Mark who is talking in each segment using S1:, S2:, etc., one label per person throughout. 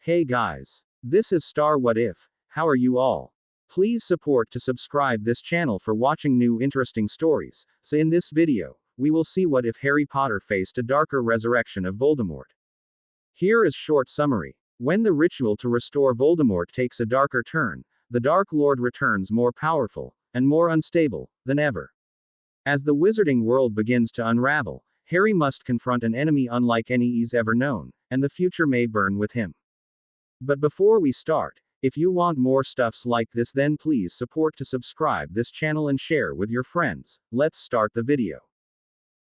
S1: Hey guys. This is Star What If. How are you all? Please support to subscribe this channel for watching new interesting stories. So in this video, we will see what if Harry Potter faced a darker resurrection of Voldemort. Here is short summary. When the ritual to restore Voldemort takes a darker turn, the Dark Lord returns more powerful, and more unstable, than ever. As the wizarding world begins to unravel, Harry must confront an enemy unlike any he's ever known, and the future may burn with him. But before we start, if you want more stuffs like this, then please support to subscribe this channel and share with your friends. Let's start the video.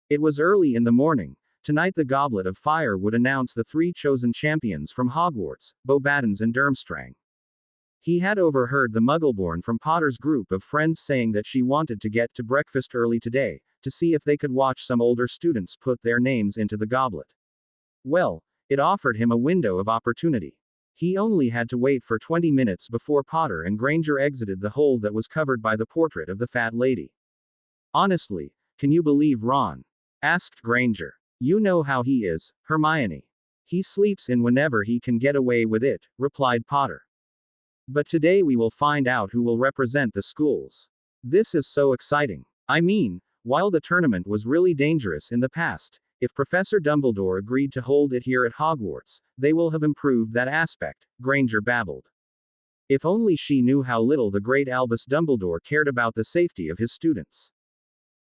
S1: It was early in the morning. Tonight the Goblet of Fire would announce the 3 chosen champions from Hogwarts, Beauxbatons and Durmstrang. He had overheard the Muggleborn from Potter's group of friends saying that she wanted to get to breakfast early today, to see if they could watch some older students put their names into the goblet. Well, it offered him a window of opportunity. He only had to wait for 20 minutes before Potter and Granger exited the hole that was covered by the portrait of the fat lady. Honestly, can you believe Ron? Asked Granger. You know how he is, Hermione. He sleeps in whenever he can get away with it, replied Potter. But today we will find out who will represent the schools. This is so exciting. I mean, while the tournament was really dangerous in the past, if Professor Dumbledore agreed to hold it here at Hogwarts, they will have improved that aspect, Granger babbled. If only she knew how little the great Albus Dumbledore cared about the safety of his students.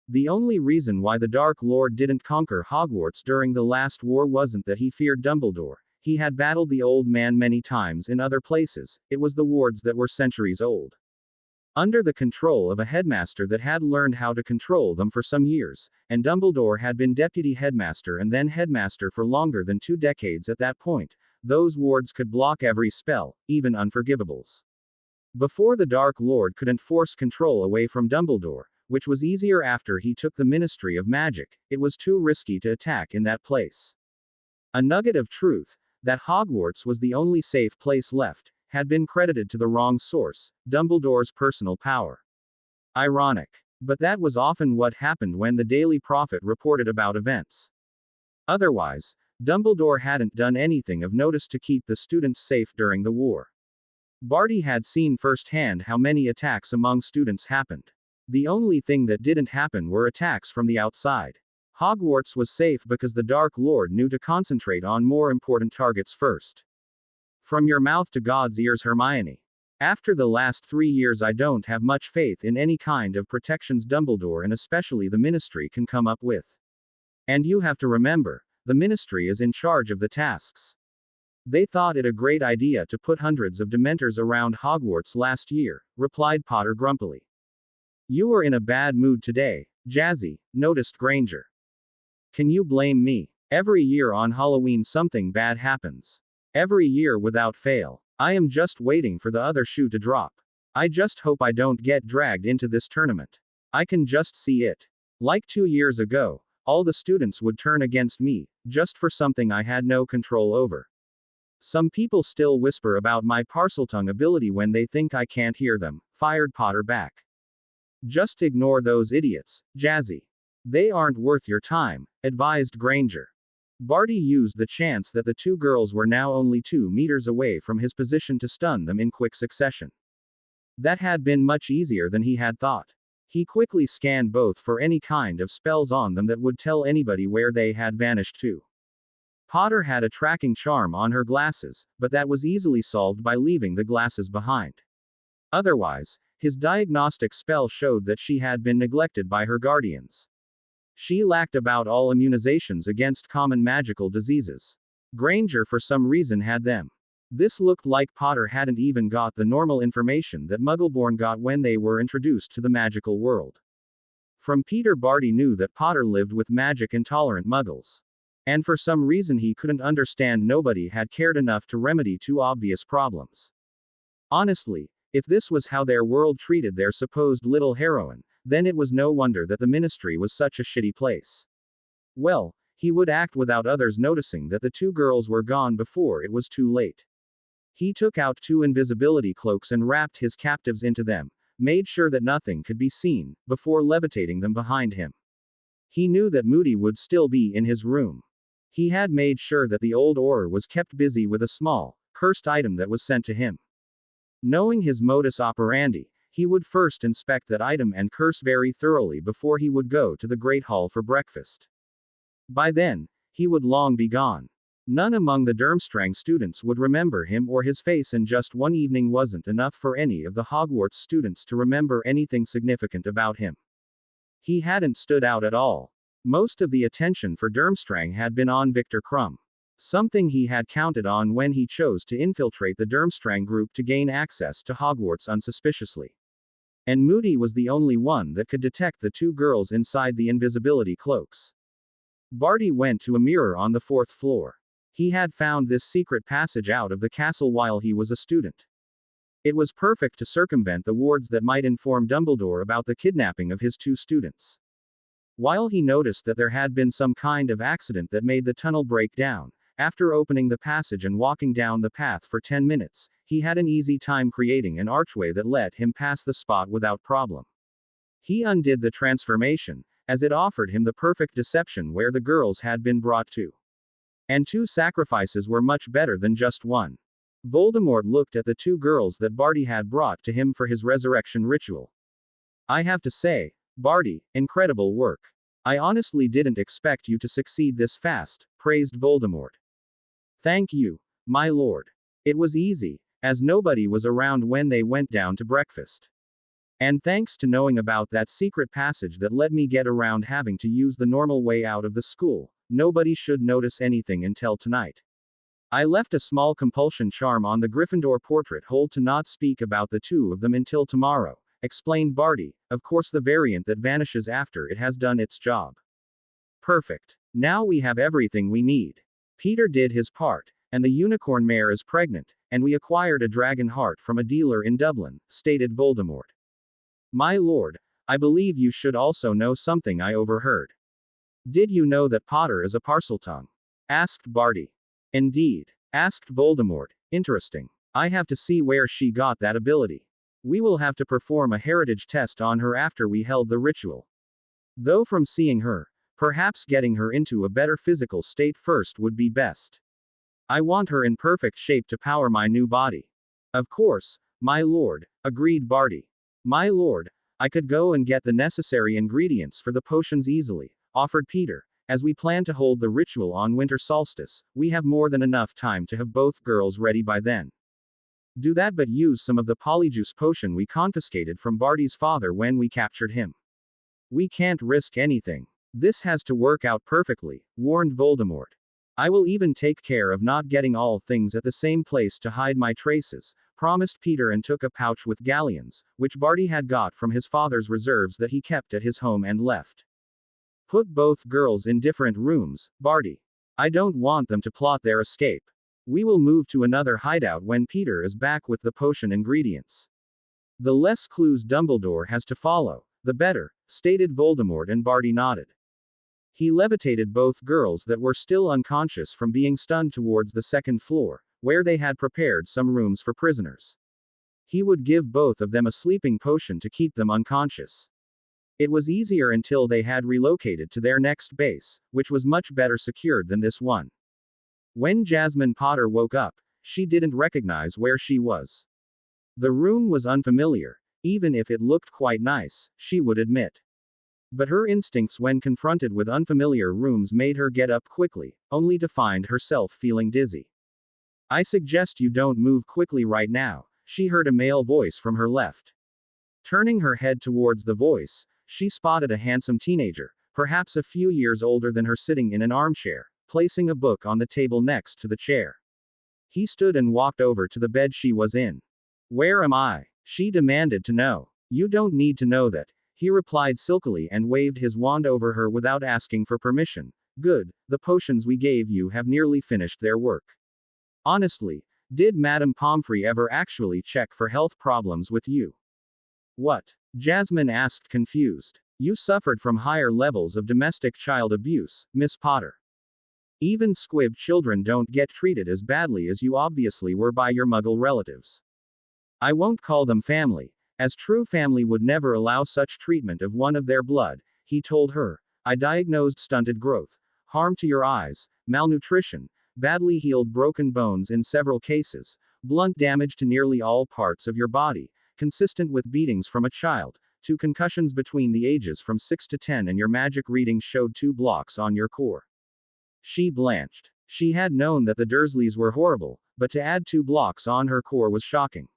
S1: The only reason why the Dark Lord didn't conquer Hogwarts during the last war wasn't that he feared Dumbledore. He had battled the old man many times in other places, it was the wards that were centuries old. Under the control of a headmaster that had learned how to control them for some years, and Dumbledore had been deputy headmaster and then headmaster for longer than 2 decades at that point, those wards could block every spell, even unforgivables. Before the Dark Lord could enforce control away from Dumbledore, which was easier after he took the Ministry of Magic, it was too risky to attack in that place. A nugget of truth, that Hogwarts was the only safe place left, had been credited to the wrong source, Dumbledore's personal power. Ironic. But that was often what happened when the Daily Prophet reported about events. Otherwise, Dumbledore hadn't done anything of notice to keep the students safe during the war. Barty had seen firsthand how many attacks among students happened. The only thing that didn't happen were attacks from the outside. Hogwarts was safe because the Dark Lord knew to concentrate on more important targets first. From your mouth to God's ears, Hermione. After the last 3 years, I don't have much faith in any kind of protections Dumbledore and especially the Ministry can come up with. And you have to remember, the Ministry is in charge of the tasks. They thought it a great idea to put hundreds of Dementors around Hogwarts last year, replied Potter grumpily. You were in a bad mood today, Jazzy, noticed Granger. Can you blame me? Every year on Halloween something bad happens. Every year without fail. I am just waiting for the other shoe to drop. I just hope I don't get dragged into this tournament. I can just see it. Like 2 years ago, all the students would turn against me, just for something I had no control over. Some people still whisper about my Parseltongue ability when they think I can't hear them, fired Potter back. Just ignore those idiots, Jazzy. They aren't worth your time, advised Granger. Barty used the chance that the 2 girls were now only 2 meters away from his position to stun them in quick succession. That had been much easier than he had thought. He quickly scanned both for any kind of spells on them that would tell anybody where they had vanished to. Potter had a tracking charm on her glasses, but that was easily solved by leaving the glasses behind. Otherwise, his diagnostic spell showed that she had been neglected by her guardians. She lacked about all immunizations against common magical diseases. Granger for some reason had them. This looked like Potter hadn't even got the normal information that Muggleborn got when they were introduced to the magical world. From Peter, Barty knew that Potter lived with magic-intolerant Muggles. And for some reason he couldn't understand nobody had cared enough to remedy 2 obvious problems. Honestly, if this was how their world treated their supposed little heroine, then it was no wonder that the Ministry was such a shitty place. Well, he would act without others noticing that the 2 girls were gone before it was too late. He took out 2 invisibility cloaks and wrapped his captives into them, made sure that nothing could be seen, before levitating them behind him. He knew that Moody would still be in his room. He had made sure that the old Auror was kept busy with a small, cursed item that was sent to him. Knowing his modus operandi, he would first inspect that item and curse very thoroughly before he would go to the Great Hall for breakfast. By then, he would long be gone. None among the Durmstrang students would remember him or his face, and just one evening wasn't enough for any of the Hogwarts students to remember anything significant about him. He hadn't stood out at all. Most of the attention for Durmstrang had been on Victor Crumb. Something he had counted on when he chose to infiltrate the Durmstrang group to gain access to Hogwarts unsuspiciously. And Moody was the only one that could detect the two girls inside the invisibility cloaks. Barty went to a mirror on the 4th floor. He had found this secret passage out of the castle while he was a student. It was perfect to circumvent the wards that might inform Dumbledore about the kidnapping of his two students. While he noticed that there had been some kind of accident that made the tunnel break down, after opening the passage and walking down the path for 10 minutes, he had an easy time creating an archway that let him pass the spot without problem. He undid the transformation, as it offered him the perfect deception where the girls had been brought to. And 2 sacrifices were much better than just one. Voldemort looked at the 2 girls that Barty had brought to him for his resurrection ritual. "I have to say, Barty, incredible work. I honestly didn't expect you to succeed this fast," praised Voldemort. "Thank you, my lord. It was easy, as nobody was around when they went down to breakfast. And thanks to knowing about that secret passage that let me get around having to use the normal way out of the school, nobody should notice anything until tonight. I left a small compulsion charm on the Gryffindor portrait hole to not speak about the 2 of them until tomorrow," explained Barty, "of course the variant that vanishes after it has done its job." "Perfect. Now we have everything we need. Peter did his part, and the unicorn mare is pregnant, and we acquired a dragon heart from a dealer in Dublin," stated Voldemort. "My lord, I believe you should also know something I overheard." "Did you know that Potter is a Parseltongue?" asked Barty. "Indeed," asked Voldemort. "Interesting. I have to see where she got that ability. We will have to perform a heritage test on her after we held the ritual. Though from seeing her, perhaps getting her into a better physical state first would be best. I want her in perfect shape to power my new body." "Of course, my lord," agreed Barty. "My lord, I could go and get the necessary ingredients for the potions easily," offered Peter. "As we plan to hold the ritual on winter solstice, we have more than enough time to have both girls ready by then." "Do that, but use some of the polyjuice potion we confiscated from Barty's father when we captured him. We can't risk anything. This has to work out perfectly," warned Voldemort. "I will even take care of not getting all things at the same place to hide my traces," promised Peter, and took a pouch with galleons, which Barty had got from his father's reserves that he kept at his home, and left. "Put both girls in different rooms, Barty. I don't want them to plot their escape. We will move to another hideout when Peter is back with the potion ingredients. The less clues Dumbledore has to follow, the better," stated Voldemort, and Barty nodded. He levitated both girls that were still unconscious from being stunned towards the 2nd floor, where they had prepared some rooms for prisoners. He would give both of them a sleeping potion to keep them unconscious. It was easier until they had relocated to their next base, which was much better secured than this one. When Jasmine Potter woke up, she didn't recognize where she was. The room was unfamiliar, even if it looked quite nice, she would admit. But her instincts when confronted with unfamiliar rooms made her get up quickly, only to find herself feeling dizzy. "I suggest you don't move quickly right now," she heard a male voice from her left. Turning her head towards the voice, she spotted a handsome teenager, perhaps a few years older than her, sitting in an armchair, placing a book on the table next to the chair. He stood and walked over to the bed she was in. "Where am I?" she demanded to know. "You don't need to know that," he replied silkily, and waved his wand over her without asking for permission. "Good, the potions we gave you have nearly finished their work. Honestly, did Madame Pomfrey ever actually check for health problems with you?" "What?" Jasmine asked, confused. "You suffered from higher levels of domestic child abuse, Miss Potter. Even squib children don't get treated as badly as you obviously were by your muggle relatives. I won't call them family, as true family would never allow such treatment of one of their blood," he told her. "I diagnosed stunted growth, harm to your eyes, malnutrition, badly healed broken bones in several cases, blunt damage to nearly all parts of your body, consistent with beatings from a child, to concussions between the ages from 6 to 10, and your magic reading showed 2 blocks on your core. She blanched. She had known that the Dursleys were horrible, but to add 2 blocks on her core was shocking.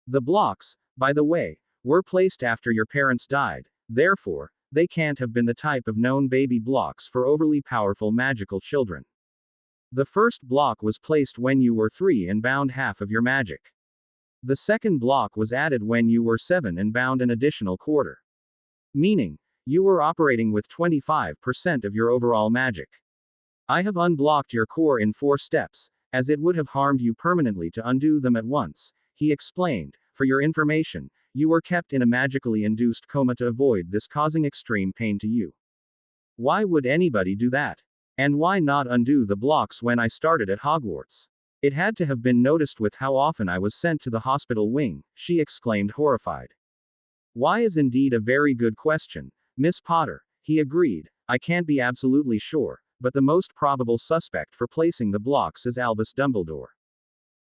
S1: The blocks, by the way, were placed after your parents died, therefore, they can't have been the type of known baby blocks for overly powerful magical children. The first block was placed when you were 3 and bound half of your magic. The second block was added when you were 7 and bound an additional quarter. Meaning, you were operating with 25% of your overall magic. I have unblocked your core in 4 steps, as it would have harmed you permanently to undo them at once, he explained. For your information, you were kept in a magically induced coma to avoid this causing extreme pain to you. Why would anybody do that? And why not undo the blocks when I started at Hogwarts? It had to have been noticed with how often I was sent to the hospital wing, she exclaimed, horrified. Why is indeed a very good question, Miss Potter, he agreed. I can't be absolutely sure, but the most probable suspect for placing the blocks is Albus Dumbledore.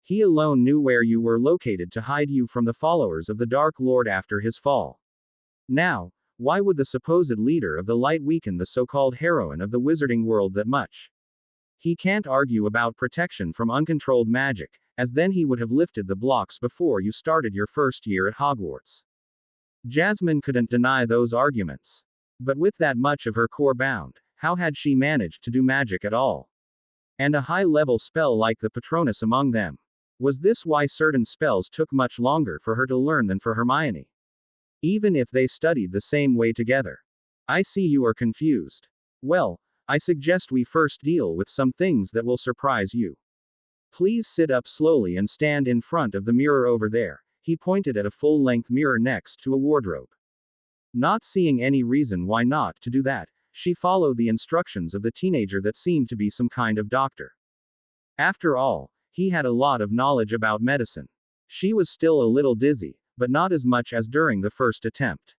S1: He alone knew where you were located to hide you from the followers of the Dark Lord after his fall. Now, why would the supposed leader of the light weaken the so-called heroine of the wizarding world that much? He can't argue about protection from uncontrolled magic, as then he would have lifted the blocks before you started your first year at Hogwarts. Jasmine couldn't deny those arguments. But with that much of her core bound, how had she managed to do magic at all? And a high-level spell like the Patronus among them. Was this why certain spells took much longer for her to learn than for Hermione? Even if they studied the same way together. I see you are confused. Well, I suggest we first deal with some things that will surprise you. Please sit up slowly and stand in front of the mirror over there. He pointed at a full-length mirror next to a wardrobe. Not seeing any reason why not to do that, she followed the instructions of the teenager that seemed to be some kind of doctor. After all, he had a lot of knowledge about medicine. She was still a little dizzy, but not as much as during the first attempt.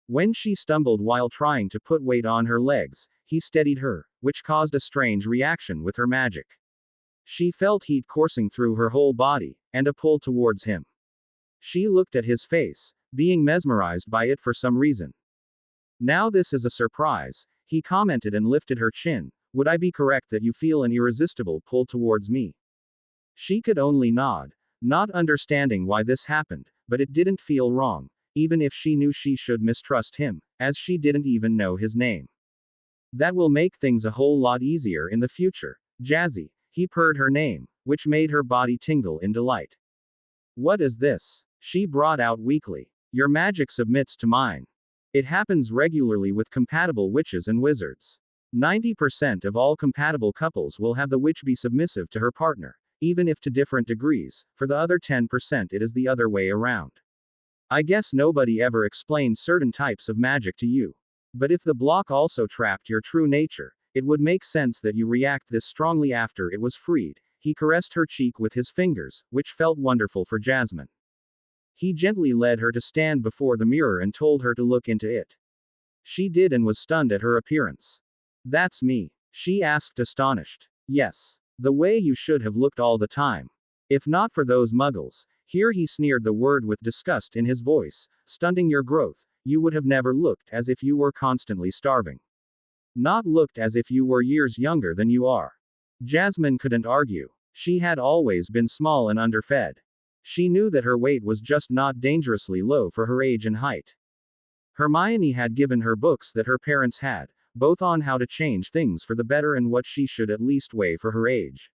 S1: When she stumbled while trying to put weight on her legs, he steadied her, which caused a strange reaction with her magic. She felt heat coursing through her whole body, and a pull towards him. She looked at his face, being mesmerized by it for some reason. Now this is a surprise, he commented and lifted her chin. Would I be correct that you feel an irresistible pull towards me? She could only nod, not understanding why this happened, but it didn't feel wrong, even if she knew she should mistrust him, as she didn't even know his name. That will make things a whole lot easier in the future, Jazzy, he purred her name, which made her body tingle in delight. What is this? She brought out weakly. Your magic submits to mine. It happens regularly with compatible witches and wizards. 90% of all compatible couples will have the witch be submissive to her partner, even if to different degrees. For the other 10% it is the other way around. I guess nobody ever explained certain types of magic to you. But if the block also trapped your true nature, it would make sense that you react this strongly after it was freed. He caressed her cheek with his fingers, which felt wonderful for Jasmine. He gently led her to stand before the mirror and told her to look into it. She did and was stunned at her appearance. That's me? She asked, astonished. Yes. The way you should have looked all the time. If not for those muggles, here he sneered the word with disgust in his voice, stunting your growth, you would have never looked as if you were constantly starving. Not looked as if you were years younger than you are. Jasmine couldn't argue. She had always been small and underfed. She knew that her weight was just not dangerously low for her age and height. Hermione had given her books that her parents had, both on how to change things for the better and what she should at least weigh for her age.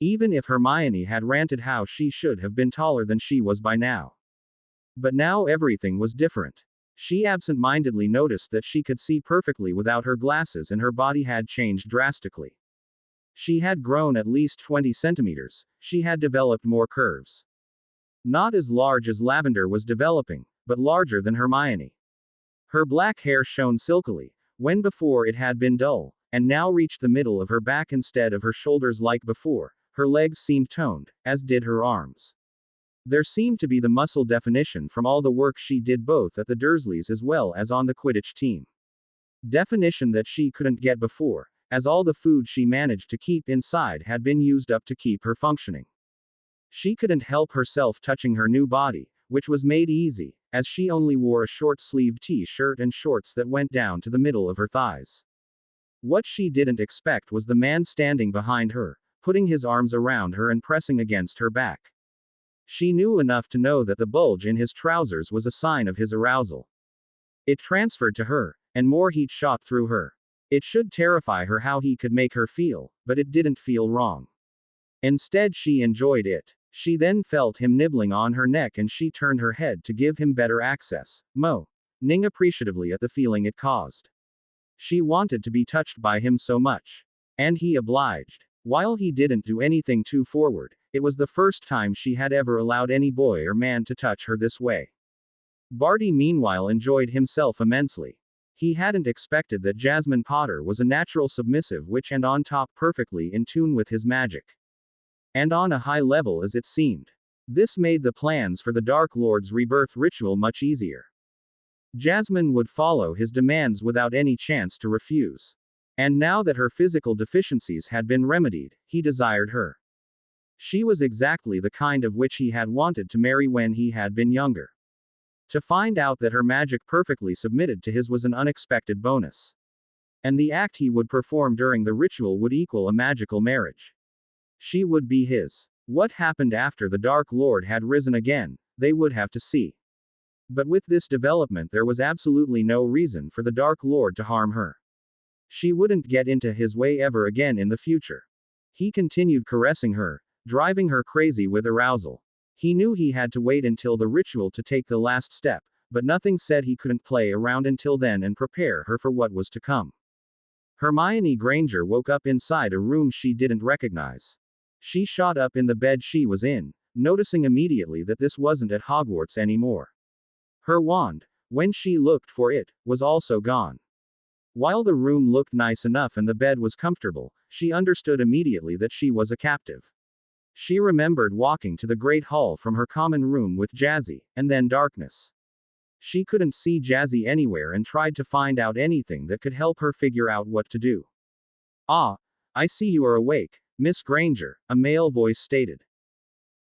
S1: Even if Hermione had ranted how she should have been taller than she was by now. But now everything was different. She absent-mindedly noticed that she could see perfectly without her glasses and her body had changed drastically. She had grown at least 20 centimeters, she had developed more curves. Not as large as Lavender was developing, but larger than Hermione. Her black hair shone silkily, when before it had been dull, and now reached the middle of her back instead of her shoulders like before. Her legs seemed toned, as did her arms. There seemed to be the muscle definition from all the work she did both at the Dursleys as well as on the Quidditch team. Definition that she couldn't get before, as all the food she managed to keep inside had been used up to keep her functioning. She couldn't help herself touching her new body, which was made easy, as she only wore a short-sleeved t-shirt and shorts that went down to the middle of her thighs. What she didn't expect was the man standing behind her, putting his arms around her and pressing against her back. She knew enough to know that the bulge in his trousers was a sign of his arousal. It transferred to her, and more heat shot through her. It should terrify her how he could make her feel, but it didn't feel wrong. Instead, she enjoyed it. She then felt him nibbling on her neck and she turned her head to give him better access, moaning appreciatively at the feeling it caused. She wanted to be touched by him so much. And he obliged. While he didn't do anything too forward, it was the first time she had ever allowed any boy or man to touch her this way. Barty meanwhile enjoyed himself immensely. He hadn't expected that Jasmine Potter was a natural submissive witch and on top perfectly in tune with his magic. And on a high level as it seemed. This made the plans for the Dark Lord's rebirth ritual much easier. Jasmine would follow his demands without any chance to refuse. And now that her physical deficiencies had been remedied, he desired her. She was exactly the kind of witch he had wanted to marry when he had been younger. To find out that her magic perfectly submitted to his was an unexpected bonus. And the act he would perform during the ritual would equal a magical marriage. She would be his. What happened after the Dark Lord had risen again, they would have to see. But with this development there was absolutely no reason for the Dark Lord to harm her. She wouldn't get into his way ever again in the future. He continued caressing her, driving her crazy with arousal. He knew he had to wait until the ritual to take the last step, but nothing said he couldn't play around until then and prepare her for what was to come. Hermione Granger woke up inside a room she didn't recognize. She shot up in the bed she was in, noticing immediately that this wasn't at Hogwarts anymore. Her wand, when she looked for it, was also gone. While the room looked nice enough and the bed was comfortable, she understood immediately that she was a captive. She remembered walking to the Great Hall from her common room with Jazzy, and then darkness. She couldn't see Jazzy anywhere and tried to find out anything that could help her figure out what to do. "Ah, I see you are awake, Miss Granger," a male voice stated.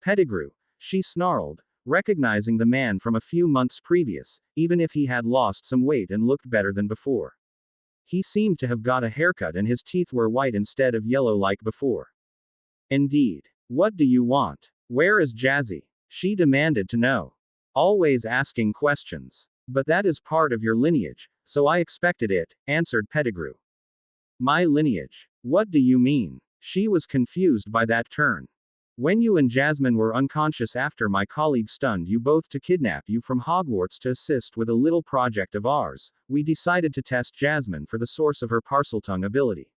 S1: "Pettigrew," she snarled, recognizing the man from a few months previous, even if he had lost some weight and looked better than before. He seemed to have got a haircut and his teeth were white instead of yellow like before. "Indeed. What do you want? Where is Jazzy?" she demanded to know. "Always asking questions. But that is part of your lineage, so I expected it," answered Pettigrew. "My lineage? What do you mean?" She was confused by that turn. "When you and Jasmine were unconscious after my colleague stunned you both to kidnap you from Hogwarts to assist with a little project of ours, we decided to test Jasmine for the source of her Parseltongue ability.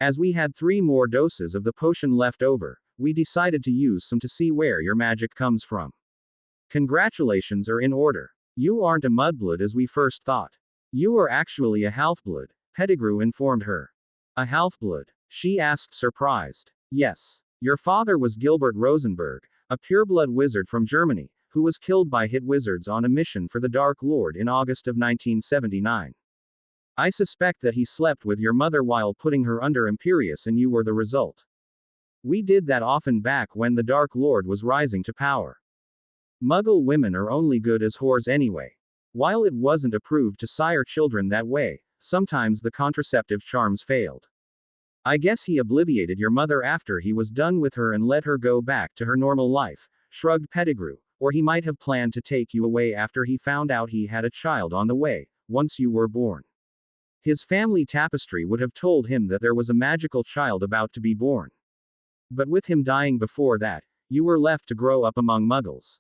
S1: As we had 3 more doses of the potion left over, we decided to use some to see where your magic comes from. Congratulations are in order. You aren't a mudblood as we first thought. You are actually a half-blood," Pettigrew informed her. "A half-blood?" she asked surprised. "Yes. Your father was Gilbert Rosenberg, a pureblood wizard from Germany, who was killed by hit wizards on a mission for the Dark Lord in August of 1979. I suspect that he slept with your mother while putting her under Imperius and you were the result. We did that often back when the Dark Lord was rising to power. Muggle women are only good as whores anyway. While it wasn't approved to sire children that way, sometimes the contraceptive charms failed. I guess he obliviated your mother after he was done with her and let her go back to her normal life," shrugged Pettigrew, "or he might have planned to take you away after he found out he had a child on the way, once you were born. His family tapestry would have told him that there was a magical child about to be born. But with him dying before that, you were left to grow up among muggles."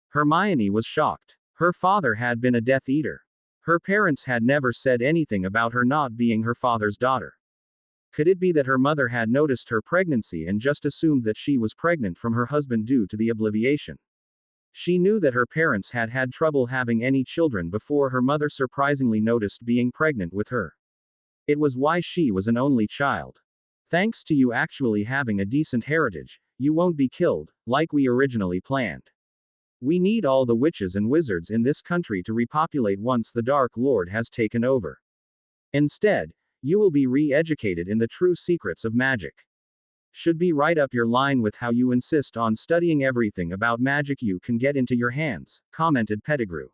S1: Hermione was shocked. Her father had been a Death Eater. Her parents had never said anything about her not being her father's daughter. Could it be that her mother had noticed her pregnancy and just assumed that she was pregnant from her husband due to the obliviation? She knew that her parents had had trouble having any children before her mother surprisingly noticed being pregnant with her. It was why she was an only child. "Thanks to you actually having a decent heritage, you won't be killed, like we originally planned. We need all the witches and wizards in this country to repopulate once the Dark Lord has taken over. Instead, You will be re-educated in the true secrets of magic. Should be right up your line with how you insist on studying everything about magic you can get into your hands, commented Pettigrew.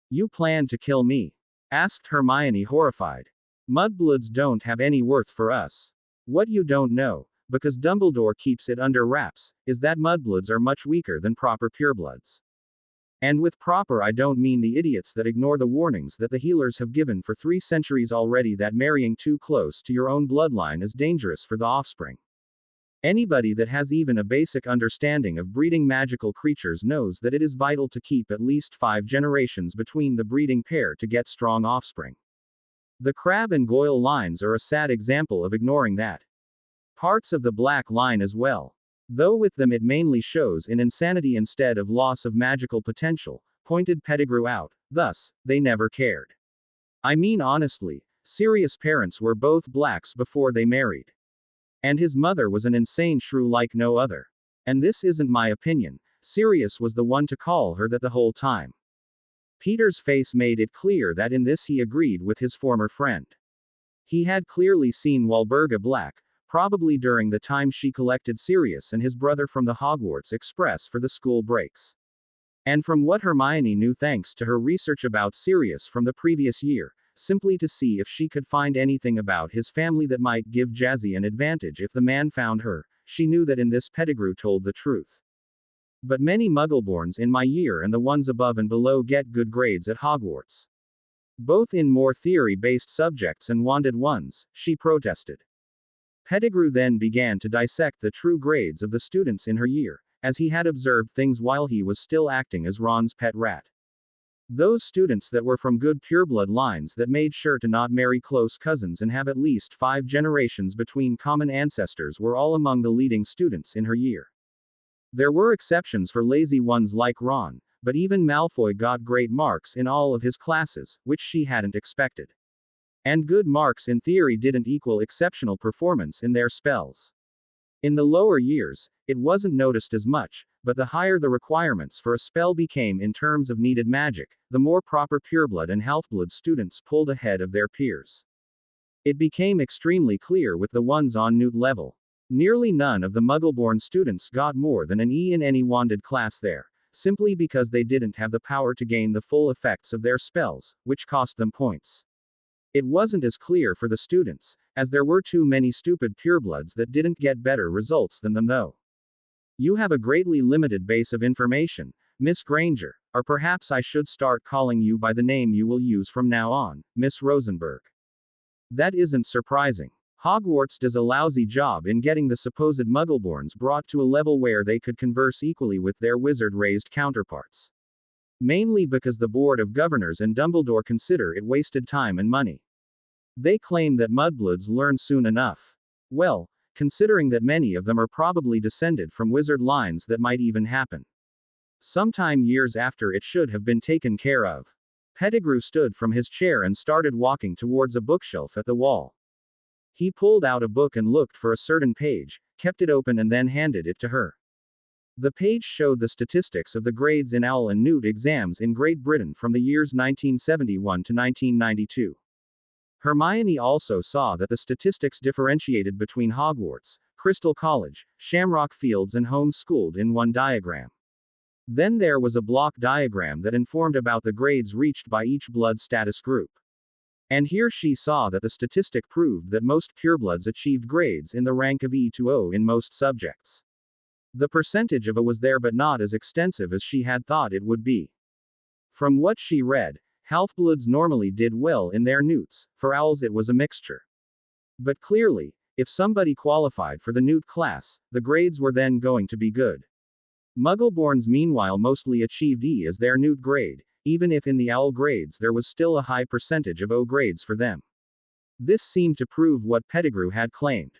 S1: You plan to kill me? Asked Hermione, horrified. Mudbloods don't have any worth for us. What you don't know, because Dumbledore keeps it under wraps, is that mudbloods are much weaker than proper purebloods. And with proper I don't mean the idiots that ignore the warnings that the healers have given for 3 centuries already that marrying too close to your own bloodline is dangerous for the offspring. Anybody that has even a basic understanding of breeding magical creatures knows that it is vital to keep at least 5 generations between the breeding pair to get strong offspring. The Crab and Goyle lines are a sad example of ignoring that. Parts of the Black line as well. Though with them it mainly shows in insanity instead of loss of magical potential, pointed Pettigrew out, thus, they never cared. I mean honestly, Sirius' parents were both blacks before they married. And his mother was an insane shrew like no other. And this isn't my opinion, Sirius was the one to call her that the whole time. Peter's face made it clear that in this he agreed with his former friend. He had clearly seen Walburga Black, probably during the time she collected Sirius and his brother from the Hogwarts Express for the school breaks. And from what Hermione knew thanks to her research about Sirius from the previous year, simply to see if she could find anything about his family that might give Jazzy an advantage if the man found her, she knew that in this Pettigrew told the truth. But many Muggleborns in my year and the ones above and below get good grades at Hogwarts. Both in more theory-based subjects and wanted ones, she protested. Pettigrew then began to dissect the true grades of the students in her year, as he had observed things while he was still acting as Ron's pet rat. Those students that were from good pureblood lines that made sure to not marry close cousins and have at least 5 generations between common ancestors were all among the leading students in her year. There were exceptions for lazy ones like Ron, but even Malfoy got great marks in all of his classes, which she hadn't expected. And good marks in theory didn't equal exceptional performance in their spells. In the lower years, it wasn't noticed as much, but the higher the requirements for a spell became in terms of needed magic, the more proper pureblood and halfblood students pulled ahead of their peers. It became extremely clear with the ones on Newt level. Nearly none of the Muggleborn students got more than an E in any wanded class there, simply because they didn't have the power to gain the full effects of their spells, which cost them points. It wasn't as clear for the students, as there were too many stupid purebloods that didn't get better results than them though. You have a greatly limited base of information, Miss Granger, or perhaps I should start calling you by the name you will use from now on, Miss Rosenberg. That isn't surprising. Hogwarts does a lousy job in getting the supposed Muggleborns brought to a level where they could converse equally with their wizard-raised counterparts. Mainly because the Board of Governors and Dumbledore consider it wasted time and money. They claim that mudbloods learn soon enough. Well, considering that many of them are probably descended from wizard lines, that might even happen sometime years after it should have been taken care of. Pettigrew stood from his chair and started walking towards a bookshelf at the wall. He pulled out a book and looked for a certain page, kept it open and then handed it to her. The page showed the statistics of the grades in OWL and Newt exams in Great Britain from the years 1971 to 1992. Hermione also saw that the statistics differentiated between Hogwarts, Crystal College, Shamrock Fields and home-schooled in one diagram. Then there was a block diagram that informed about the grades reached by each blood status group. And here she saw that the statistic proved that most purebloods achieved grades in the rank of E to O in most subjects. The percentage of A was there but not as extensive as she had thought it would be. From what she read, halfbloods normally did well in their Newts, for owls it was a mixture. But clearly, if somebody qualified for the Newt class, the grades were then going to be good. Muggleborns meanwhile mostly achieved E as their Newt grade, even if in the OWL grades there was still a high percentage of O grades for them. This seemed to prove what Pettigrew had claimed.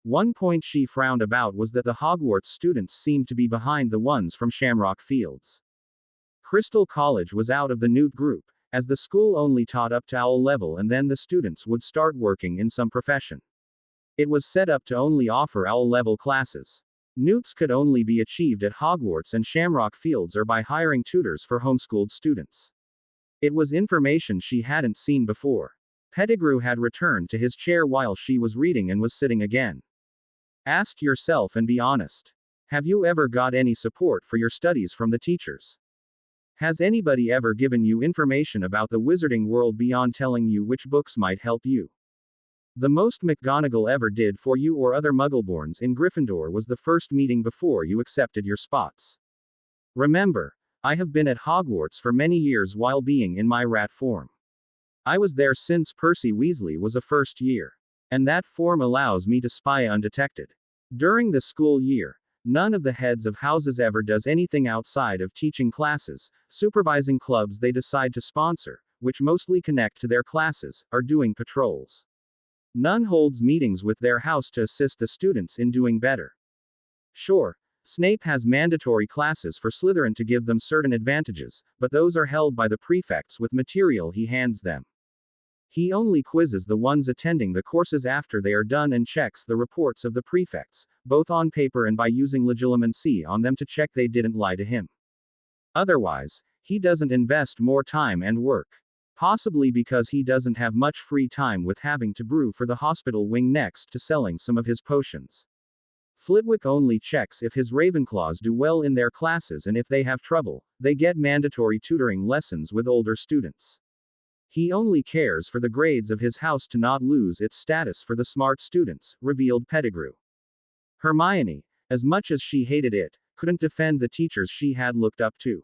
S1: One point she frowned about was that the Hogwarts students seemed to be behind the ones from Shamrock Fields. Crystal College was out of the Newt group, as the school only taught up to OWL level and then the students would start working in some profession. It was set up to only offer OWL level classes. Newts could only be achieved at Hogwarts and Shamrock Fields or by hiring tutors for homeschooled students. It was information she hadn't seen before. Pettigrew had returned to his chair while she was reading and was sitting again. Ask yourself and be honest. Have you ever got any support for your studies from the teachers? Has anybody ever given you information about the wizarding world beyond telling you which books might help you? The most McGonagall ever did for you or other Muggleborns in Gryffindor was the first meeting before you accepted your spots. Remember, I have been at Hogwarts for many years while being in my rat form. I was there since Percy Weasley was a first year. And that form allows me to spy undetected. During the school year, none of the heads of houses ever does anything outside of teaching classes, supervising clubs they decide to sponsor, which mostly connect to their classes, or doing patrols. None holds meetings with their house to assist the students in doing better. Sure, Snape has mandatory classes for Slytherin to give them certain advantages, but those are held by the prefects with material he hands them. He only quizzes the ones attending the courses after they are done and checks the reports of the prefects, both on paper and by using legilimency on them to check they didn't lie to him. Otherwise, he doesn't invest more time and work. Possibly because he doesn't have much free time with having to brew for the hospital wing next to selling some of his potions. Flitwick only checks if his Ravenclaws do well in their classes, and if they have trouble, they get mandatory tutoring lessons with older students. He only cares for the grades of his house to not lose its status for the smart students, revealed Pettigrew. Hermione, as much as she hated it, couldn't defend the teachers she had looked up to.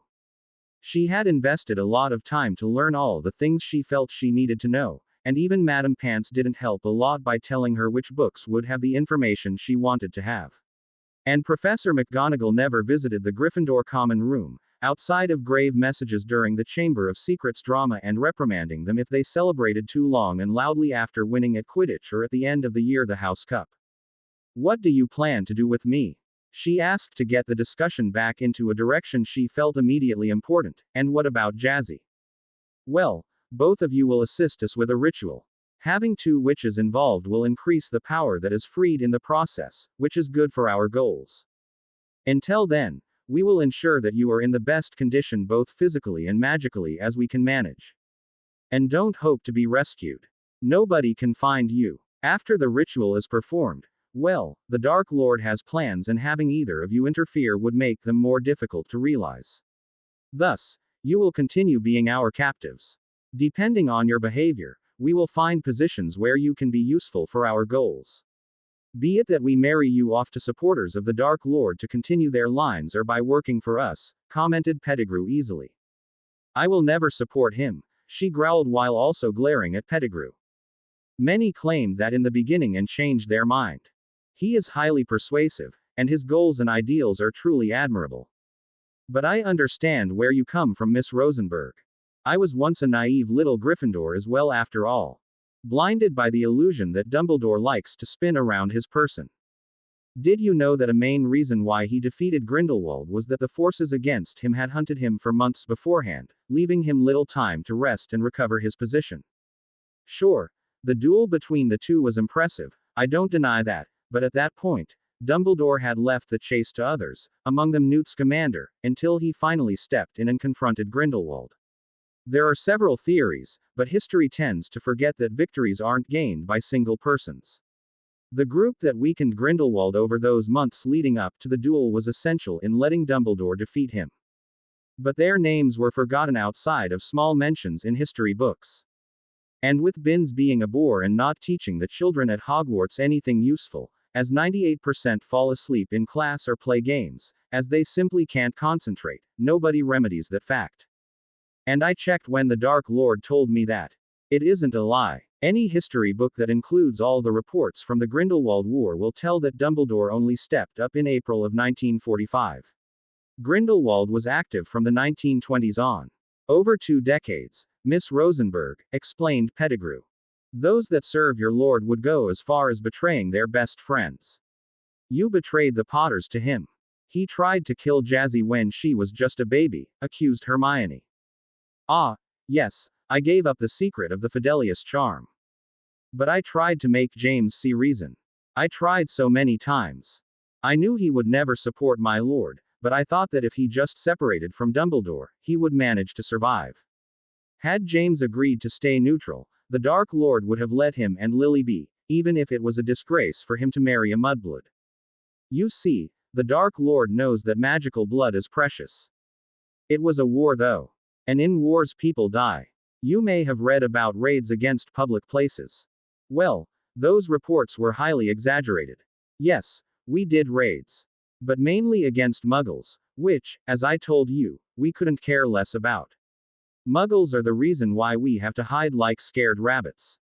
S1: She had invested a lot of time to learn all the things she felt she needed to know, and even Madame Pants didn't help a lot by telling her which books would have the information she wanted to have. And Professor McGonagall never visited the Gryffindor common room, outside of grave messages during the Chamber of Secrets drama and reprimanding them if they celebrated too long and loudly after winning at Quidditch or at the end of the year the House Cup. What do you plan to do with me? She asked to get the discussion back into a direction she felt immediately important. And what about Jazzy? Well, both of you will assist us with a ritual. Having two witches involved will increase the power that is freed in the process, which is good for our goals. Until then, we will ensure that you are in the best condition both physically and magically as we can manage. And don't hope to be rescued. Nobody can find you. After the ritual is performed, well, the Dark Lord has plans, and having either of you interfere would make them more difficult to realize. Thus, you will continue being our captives. Depending on your behavior, we will find positions where you can be useful for our goals. Be it that we marry you off to supporters of the Dark Lord to continue their lines, or by working for us, commented Pettigrew easily. I will never support him, she growled while also glaring at Pettigrew. Many claimed that in the beginning and changed their mind. He is highly persuasive, and his goals and ideals are truly admirable. But I understand where you come from, Miss Rosenberg. I was once a naive little Gryffindor as well after all. Blinded by the illusion that Dumbledore likes to spin around his person. Did you know that a main reason why he defeated Grindelwald was that the forces against him had hunted him for months beforehand, leaving him little time to rest and recover his position? Sure, the duel between the two was impressive, I don't deny that, but at that point, Dumbledore had left the chase to others, among them Newt Scamander, until he finally stepped in and confronted Grindelwald. There are several theories, but history tends to forget that victories aren't gained by single persons. The group that weakened Grindelwald over those months leading up to the duel was essential in letting Dumbledore defeat him. But their names were forgotten outside of small mentions in history books. And with Binns being a bore and not teaching the children at Hogwarts anything useful, as 98% fall asleep in class or play games, as they simply can't concentrate, nobody remedies that fact. And I checked when the Dark Lord told me that. It isn't a lie. Any history book that includes all the reports from the Grindelwald War will tell that Dumbledore only stepped up in April of 1945. Grindelwald was active from the 1920s on. Over 2 decades, Miss Rosenberg, explained Pettigrew. Those that serve your lord would go as far as betraying their best friends. You betrayed the Potters to him. He tried to kill Jazzy when she was just a baby, accused Hermione. Ah, yes, I gave up the secret of the Fidelius charm. But I tried to make James see reason. I tried so many times. I knew he would never support my lord, but I thought that if he just separated from Dumbledore, he would manage to survive. Had James agreed to stay neutral, the Dark Lord would have let him and Lily be, even if it was a disgrace for him to marry a mudblood. You see, the Dark Lord knows that magical blood is precious. It was a war though. And in wars people die. You may have read about raids against public places. Well, those reports were highly exaggerated. Yes, we did raids. But mainly against muggles, which, as I told you, we couldn't care less about. Muggles are the reason why we have to hide like scared rabbits.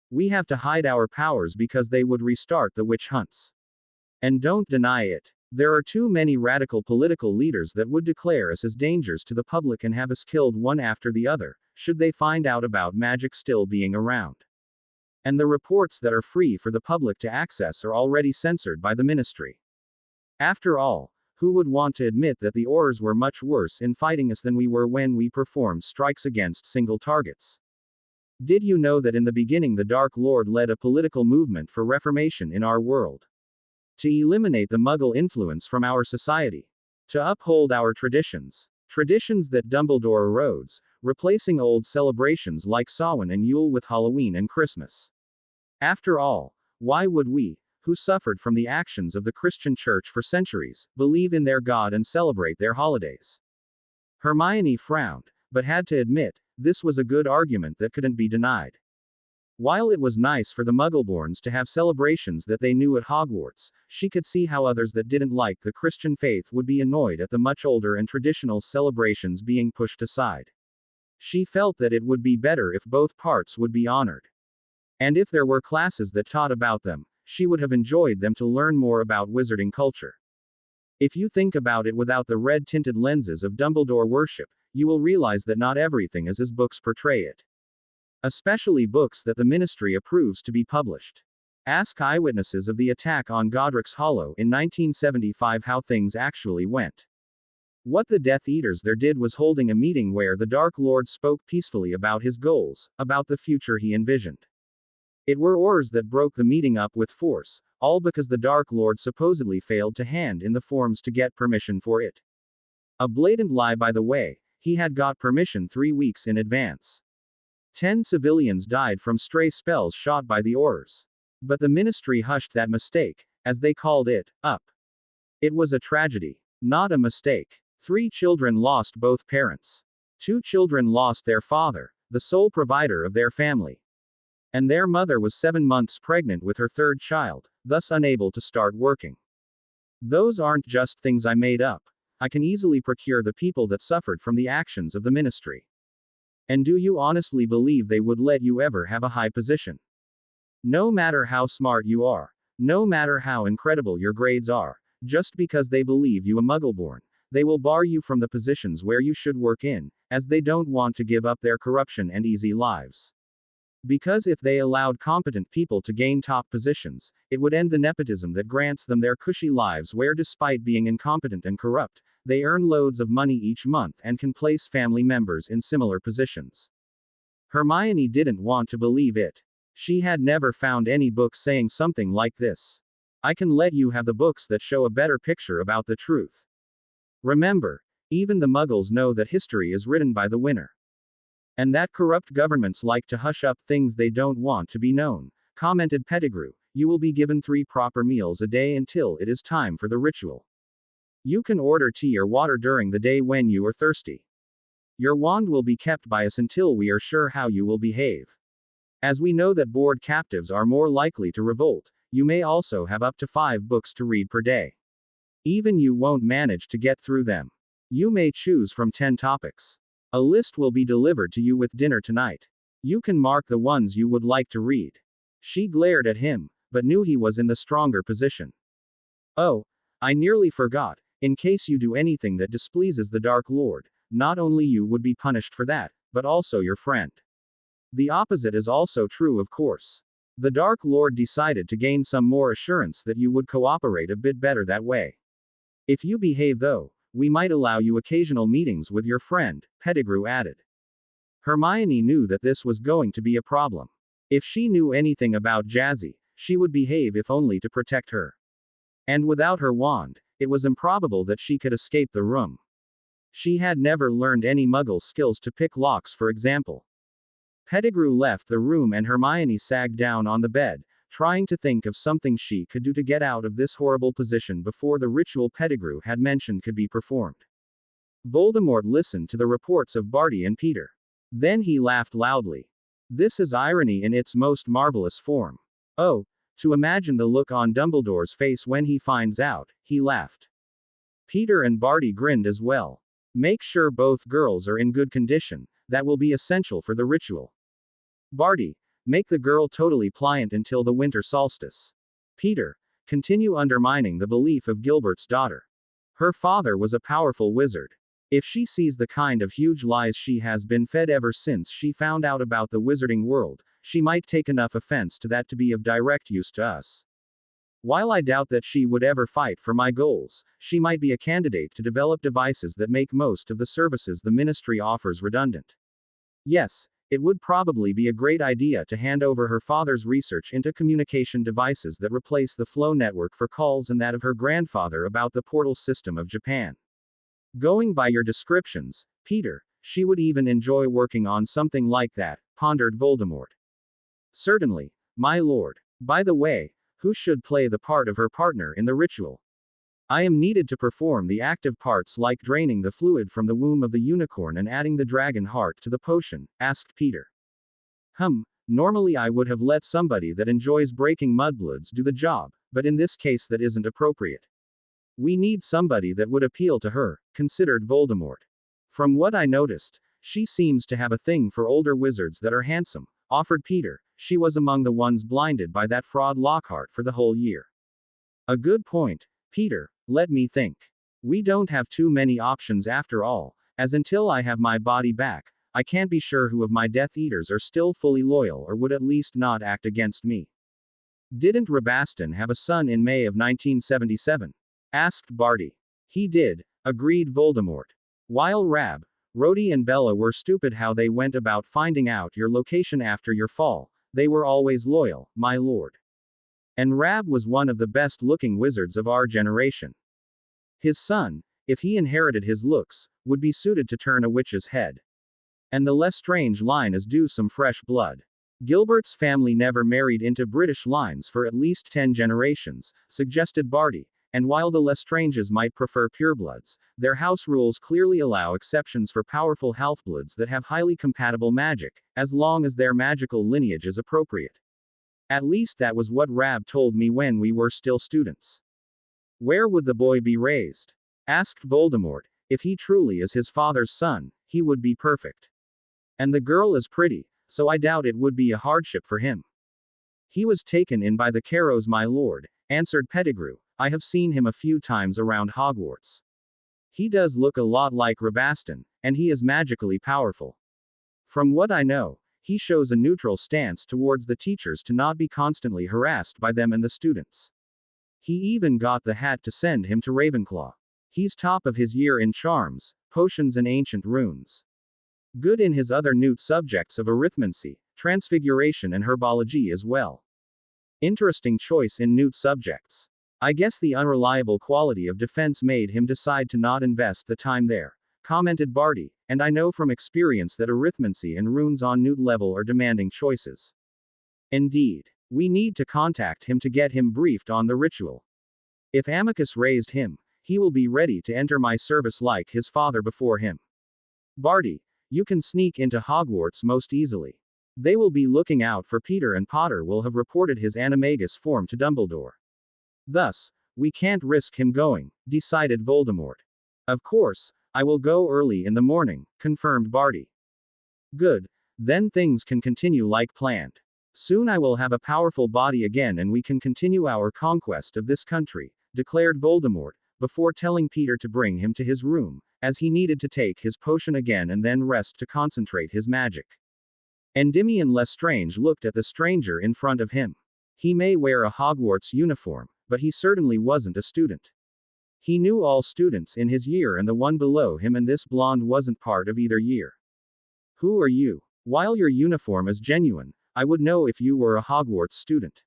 S1: We have to hide our powers because they would restart the witch hunts. And don't deny it. There are too many radical political leaders that would declare us as dangers to the public and have us killed one after the other, should they find out about magic still being around. And the reports that are free for the public to access are already censored by the ministry. After all, who would want to admit that the Aurors were much worse in fighting us than we were when we performed strikes against single targets? Did you know that in the beginning the Dark Lord led a political movement for reformation in our world? To eliminate the Muggle influence from our society. To uphold our traditions. Traditions that Dumbledore erodes, replacing old celebrations like Samhain and Yule with Halloween and Christmas. After all, why would we, who suffered from the actions of the Christian Church for centuries, believe in their God and celebrate their holidays? Hermione frowned, but had to admit, this was a good argument that couldn't be denied. While it was nice for the Muggleborns to have celebrations that they knew at Hogwarts, she could see how others that didn't like the Christian faith would be annoyed at the much older and traditional celebrations being pushed aside. She felt that it would be better if both parts would be honored. And if there were classes that taught about them, she would have enjoyed them to learn more about wizarding culture. If you think about it without the red-tinted lenses of Dumbledore worship, you will realize that not everything is as books portray it. Especially books that the ministry approves to be published. Ask eyewitnesses of the attack on Godric's Hollow in 1975 how things actually went. What the Death Eaters there did was holding a meeting where the Dark Lord spoke peacefully about his goals, about the future he envisioned. It were Aurors that broke the meeting up with force, all because the Dark Lord supposedly failed to hand in the forms to get permission for it. A blatant lie, by the way. He had got permission 3 weeks in advance. 10 civilians died from stray spells shot by the Aurors. But the ministry hushed that mistake, as they called it, up. It was a tragedy. Not a mistake. 3 children lost both parents. 2 children lost their father, the sole provider of their family. And their mother was 7 months pregnant with her 3rd child, thus unable to start working. Those aren't just things I made up. I can easily procure the people that suffered from the actions of the ministry. And do you honestly believe they would let you ever have a high position? No matter how smart you are, no matter how incredible your grades are, just because they believe you a Muggleborn, they will bar you from the positions where you should work in, as they don't want to give up their corruption and easy lives. Because if they allowed competent people to gain top positions, it would end the nepotism that grants them their cushy lives where despite being incompetent and corrupt, they earn loads of money each month and can place family members in similar positions. Hermione didn't want to believe it. She had never found any book saying something like this. I can let you have the books that show a better picture about the truth. Remember, even the Muggles know that history is written by the winner. And that corrupt governments like to hush up things they don't want to be known, commented Pettigrew. You will be given 3 proper meals a day until it is time for the ritual. You can order tea or water during the day when you are thirsty. Your wand will be kept by us until we are sure how you will behave. As we know that bored captives are more likely to revolt, you may also have up to 5 books to read per day. Even you won't manage to get through them. You may choose from 10 topics. A list will be delivered to you with dinner tonight. You can mark the ones you would like to read. She glared at him, but knew he was in the stronger position. Oh, I nearly forgot. In case you do anything that displeases the Dark Lord, not only you would be punished for that, but also your friend. The opposite is also true, of course. The Dark Lord decided to gain some more assurance that you would cooperate a bit better that way. If you behave though, we might allow you occasional meetings with your friend, Pettigrew added. Hermione knew that this was going to be a problem. If she knew anything about Jazzy, she would behave if only to protect her. And without her wand, it was improbable that she could escape the room. She had never learned any Muggle skills to pick locks, for example. Pettigrew left the room and Hermione sagged down on the bed, trying to think of something she could do to get out of this horrible position before the ritual Pettigrew had mentioned could be performed. Voldemort listened to the reports of Barty and Peter. Then he laughed loudly. This is irony in its most marvelous form. Oh, to imagine the look on Dumbledore's face when he finds out, he laughed. Peter and Barty grinned as well. Make sure both girls are in good condition, that will be essential for the ritual. Barty, make the girl totally pliant until the winter solstice. Peter, continue undermining the belief of Gilbert's daughter. Her father was a powerful wizard. If she sees the kind of huge lies she has been fed ever since she found out about the wizarding world, she might take enough offense to that to be of direct use to us. While I doubt that she would ever fight for my goals, she might be a candidate to develop devices that make most of the services the ministry offers redundant. Yes, it would probably be a great idea to hand over her father's research into communication devices that replace the flow network for calls and that of her grandfather about the portal system of Japan. Going by your descriptions, Peter, she would even enjoy working on something like that, pondered Voldemort. Certainly, my lord. By the way, who should play the part of her partner in the ritual? I am needed to perform the active parts like draining the fluid from the womb of the unicorn and adding the dragon heart to the potion, asked Peter. Normally I would have let somebody that enjoys breaking mudbloods do the job, but in this case that isn't appropriate. We need somebody that would appeal to her, considered Voldemort. From what I noticed, she seems to have a thing for older wizards that are handsome, offered Peter. She was among the ones blinded by that fraud Lockhart for the whole year. A good point, Peter, let me think. We don't have too many options after all, as until I have my body back, I can't be sure who of my Death Eaters are still fully loyal or would at least not act against me. Didn't Rabaston have a son in May of 1977? Asked Barty. He did, agreed Voldemort. While Rab, Rhodey and Bella were stupid how they went about finding out your location after your fall, they were always loyal, my lord. And Rab was one of the best-looking wizards of our generation. His son, if he inherited his looks, would be suited to turn a witch's head. And the Lestrange line is due some fresh blood. Gilbert's family never married into British lines for at least 10 generations, suggested Barty, and while the Lestranges might prefer purebloods, their house rules clearly allow exceptions for powerful halfbloods that have highly compatible magic, as long as their magical lineage is appropriate. At least that was what Rab told me when we were still students. Where would the boy be raised? Asked Voldemort. If he truly is his father's son, he would be perfect. And the girl is pretty, so I doubt it would be a hardship for him. He was taken in by the Carrows, my lord, answered Pettigrew. I have seen him a few times around Hogwarts. He does look a lot like Rabaston, and he is magically powerful. From what I know, he shows a neutral stance towards the teachers to not be constantly harassed by them and the students. He even got the hat to send him to Ravenclaw. He's top of his year in charms, potions and ancient runes. Good in his other newt subjects of arithmancy, transfiguration and herbology as well. Interesting choice in newt subjects. I guess the unreliable quality of defense made him decide to not invest the time there, commented Barty, and I know from experience that arithmancy and runes on newt level are demanding choices. Indeed. We need to contact him to get him briefed on the ritual. If Amicus raised him, he will be ready to enter my service like his father before him. Barty, you can sneak into Hogwarts most easily. They will be looking out for Peter and Potter will have reported his animagus form to Dumbledore. Thus, we can't risk him going, decided Voldemort. Of course, I will go early in the morning, confirmed Barty. Good. Then things can continue like planned. Soon I will have a powerful body again and we can continue our conquest of this country, declared Voldemort, before telling Peter to bring him to his room, as he needed to take his potion again and then rest to concentrate his magic. Endymion Lestrange looked at the stranger in front of him. He may wear a Hogwarts uniform, but he certainly wasn't a student. He knew all students in his year and the one below him, and this blonde wasn't part of either year. Who are you? While your uniform is genuine, I would know if you were a Hogwarts student.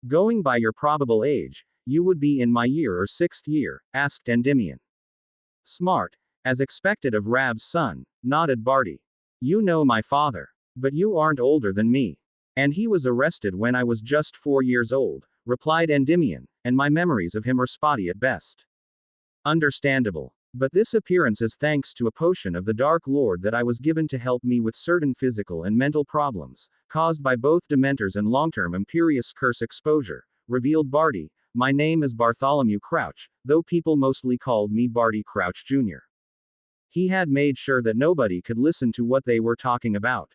S1: Going by your probable age, you would be in my year or 6th year, asked Endymion. Smart, as expected of Rab's son, nodded Barty. You know my father. But you aren't older than me. And he was arrested when I was just 4 years old, replied Endymion, and my memories of him are spotty at best. Understandable. But this appearance is thanks to a potion of the Dark Lord that I was given to help me with certain physical and mental problems, caused by both Dementors and long-term Imperious Curse exposure, revealed Barty. My name is Bartholomew Crouch, though people mostly called me Barty Crouch Jr. He had made sure that nobody could listen to what they were talking about.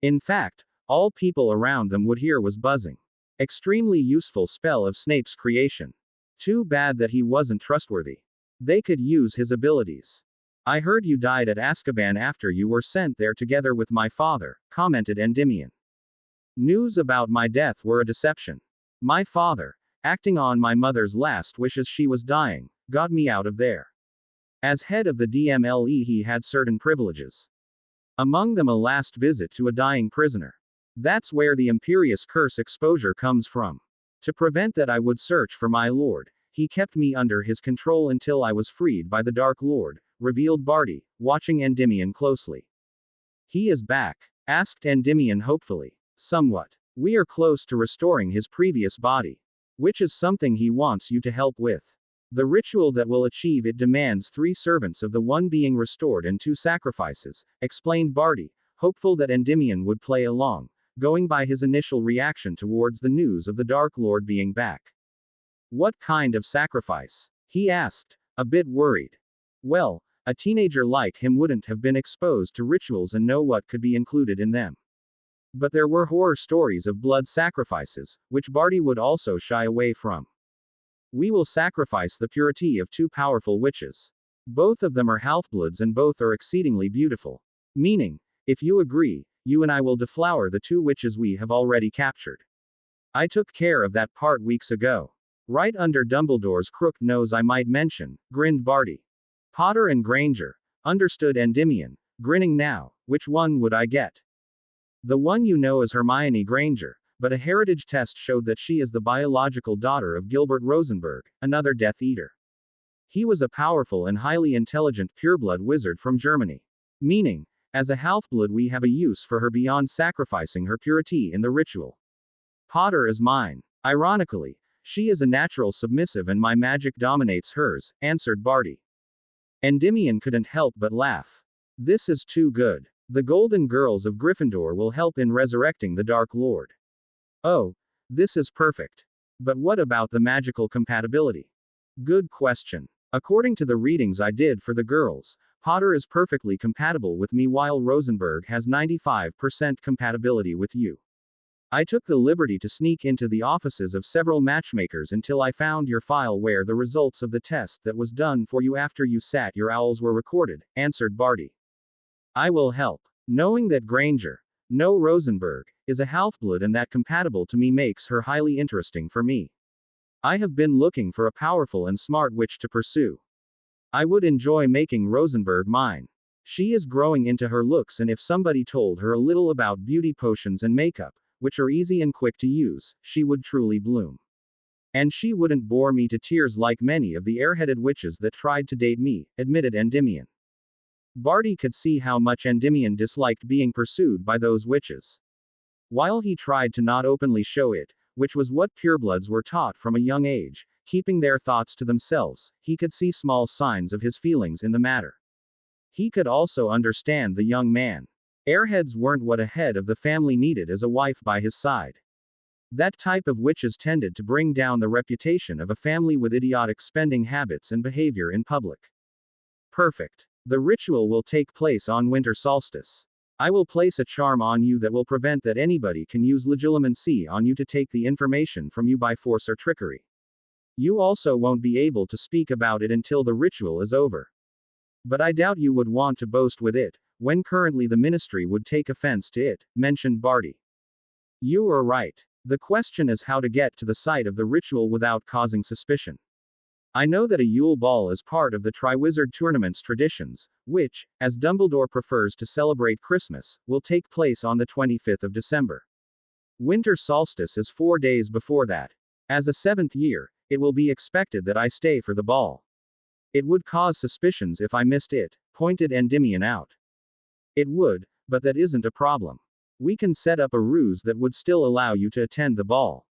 S1: In fact, all people around them would hear was buzzing. Extremely useful spell of Snape's creation. Too bad that he wasn't trustworthy. They could use his abilities. I heard you died at Azkaban after you were sent there together with my father, commented Endymion. News about my death were a deception. My father, acting on my mother's last wish as she was dying, got me out of there. As head of the DMLE, he had certain privileges. Among them a last visit to a dying prisoner. That's where the Imperious Curse exposure comes from. To prevent that, I would search for my lord. He kept me under his control until I was freed by the Dark Lord, revealed Barty, watching Endymion closely. He is back? Asked Endymion hopefully. Somewhat. We are close to restoring his previous body. Which is something he wants you to help with. The ritual that will achieve it demands 3 servants of the one being restored and 2 sacrifices, explained Barty, hopeful that Endymion would play along, going by his initial reaction towards the news of the Dark Lord being back. What kind of sacrifice? He asked, a bit worried. Well, a teenager like him wouldn't have been exposed to rituals and know what could be included in them. But there were horror stories of blood sacrifices, which Barty would also shy away from. We will sacrifice the purity of 2 powerful witches. Both of them are half-bloods and both are exceedingly beautiful. Meaning, if you agree, you and I will deflower the 2 witches we have already captured. I took care of that part weeks ago. Right under Dumbledore's crooked nose, I might mention, grinned Barty. Potter and Granger, understood Endymion, grinning now. Which one would I get? The one you know as Hermione Granger, but a heritage test showed that she is the biological daughter of Gilbert Rosenberg, another Death Eater. He was a powerful and highly intelligent pureblood wizard from Germany. Meaning, as a half-blood we have a use for her beyond sacrificing her purity in the ritual. Potter is mine. Ironically, she is a natural submissive and my magic dominates hers, answered Barty. Endymion couldn't help but laugh. This is too good. The Golden Girls of Gryffindor will help in resurrecting the Dark Lord. Oh, this is perfect. But what about the magical compatibility? Good question. According to the readings I did for the girls, Potter is perfectly compatible with me while Rosenberg has 95% compatibility with you. I took the liberty to sneak into the offices of several matchmakers until I found your file where the results of the test that was done for you after you sat your owls were recorded, answered Barty. I will help. Knowing that Granger, no Rosenberg, is a half-blood and that compatible to me makes her highly interesting for me. I have been looking for a powerful and smart witch to pursue. I would enjoy making Rosenberg mine. She is growing into her looks, and if somebody told her a little about beauty potions and makeup, which are easy and quick to use, she would truly bloom. And she wouldn't bore me to tears like many of the airheaded witches that tried to date me, admitted Endymion. Barty could see how much Endymion disliked being pursued by those witches. While he tried to not openly show it, which was what purebloods were taught from a young age, keeping their thoughts to themselves, he could see small signs of his feelings in the matter. He could also understand the young man. Airheads weren't what a head of the family needed as a wife by his side. That type of witches tended to bring down the reputation of a family with idiotic spending habits and behavior in public. Perfect. The ritual will take place on winter solstice. I will place a charm on you that will prevent that anybody can use legilimency on you to take the information from you by force or trickery. You also won't be able to speak about it until the ritual is over. But I doubt you would want to boast with it, when currently the ministry would take offense to it, mentioned Barty. You are right. The question is how to get to the site of the ritual without causing suspicion. I know that a Yule Ball is part of the Triwizard Tournament's traditions, which, as Dumbledore prefers to celebrate Christmas, will take place on the 25th of December. Winter solstice is 4 days before that. As a 7th year, it will be expected that I stay for the ball. It would cause suspicions if I missed it, pointed Endymion out. It would, but that isn't a problem. We can set up a ruse that would still allow you to attend the ball.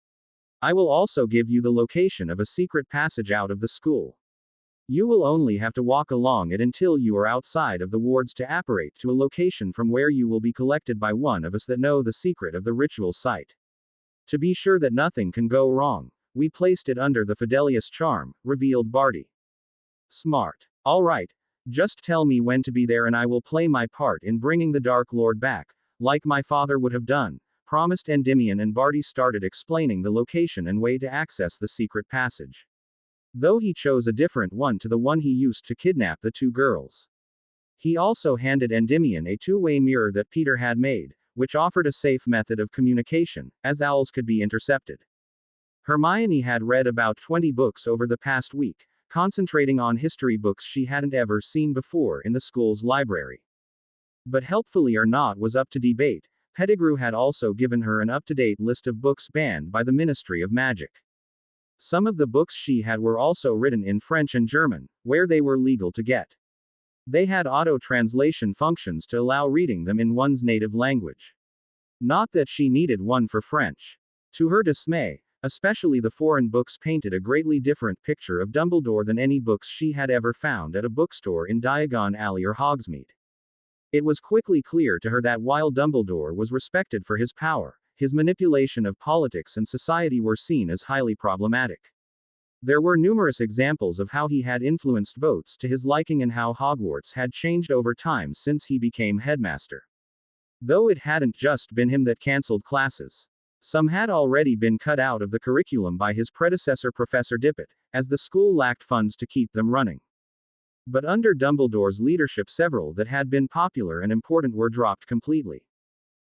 S1: I will also give you the location of a secret passage out of the school. You will only have to walk along it until you are outside of the wards to apparate to a location from where you will be collected by one of us that know the secret of the ritual site. To be sure that nothing can go wrong, we placed it under the Fidelius charm, revealed Barty. Smart. All right. Just tell me when to be there and I will play my part in bringing the Dark Lord back, like my father would have done, promised Endymion, and Barty started explaining the location and way to access the secret passage. Though he chose a different one to the one he used to kidnap the two girls. He also handed Endymion a two-way mirror that Peter had made, which offered a safe method of communication, as owls could be intercepted. Hermione had read about 20 books over the past week, concentrating on history books she hadn't ever seen before in the school's library. But helpfully or not was up to debate. Pettigrew had also given her an up-to-date list of books banned by the Ministry of Magic. Some of the books she had were also written in French and German, where they were legal to get. They had auto-translation functions to allow reading them in one's native language. Not that she needed one for French. To her dismay, especially the foreign books painted a greatly different picture of Dumbledore than any books she had ever found at a bookstore in Diagon Alley or Hogsmeade. It was quickly clear to her that while Dumbledore was respected for his power, his manipulation of politics and society were seen as highly problematic. There were numerous examples of how he had influenced votes to his liking and how Hogwarts had changed over time since he became headmaster. Though it hadn't just been him that cancelled classes. Some had already been cut out of the curriculum by his predecessor Professor Dippet, as the school lacked funds to keep them running. But under Dumbledore's leadership several that had been popular and important were dropped completely.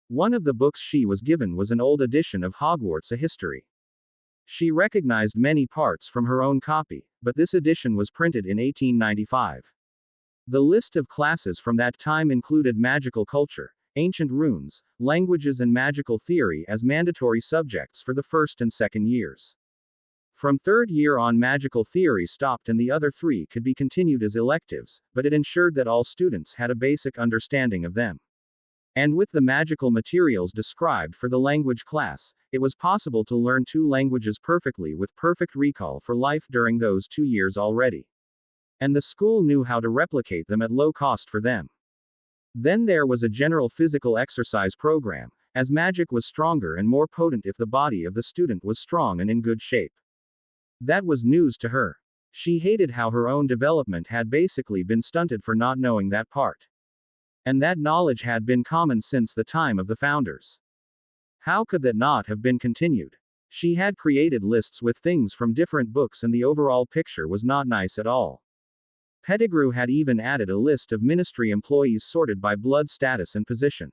S1: One of the books she was given was an old edition of Hogwarts: A History. She recognized many parts from her own copy, but this edition was printed in 1895. The list of classes from that time included magical culture, ancient runes, languages and magical theory as mandatory subjects for the first and second years. From third year on, magical theory stopped and the other three could be continued as electives, but it ensured that all students had a basic understanding of them. And with the magical materials described for the language class, it was possible to learn 2 languages perfectly with perfect recall for life during those 2 years already. And the school knew how to replicate them at low cost for them. Then there was a general physical exercise program, as magic was stronger and more potent if the body of the student was strong and in good shape. That was news to her. She hated how her own development had basically been stunted for not knowing that part. And that knowledge had been common since the time of the founders. How could that not have been continued? She had created lists with things from different books and the overall picture was not nice at all. Pettigrew had even added a list of ministry employees sorted by blood status and position.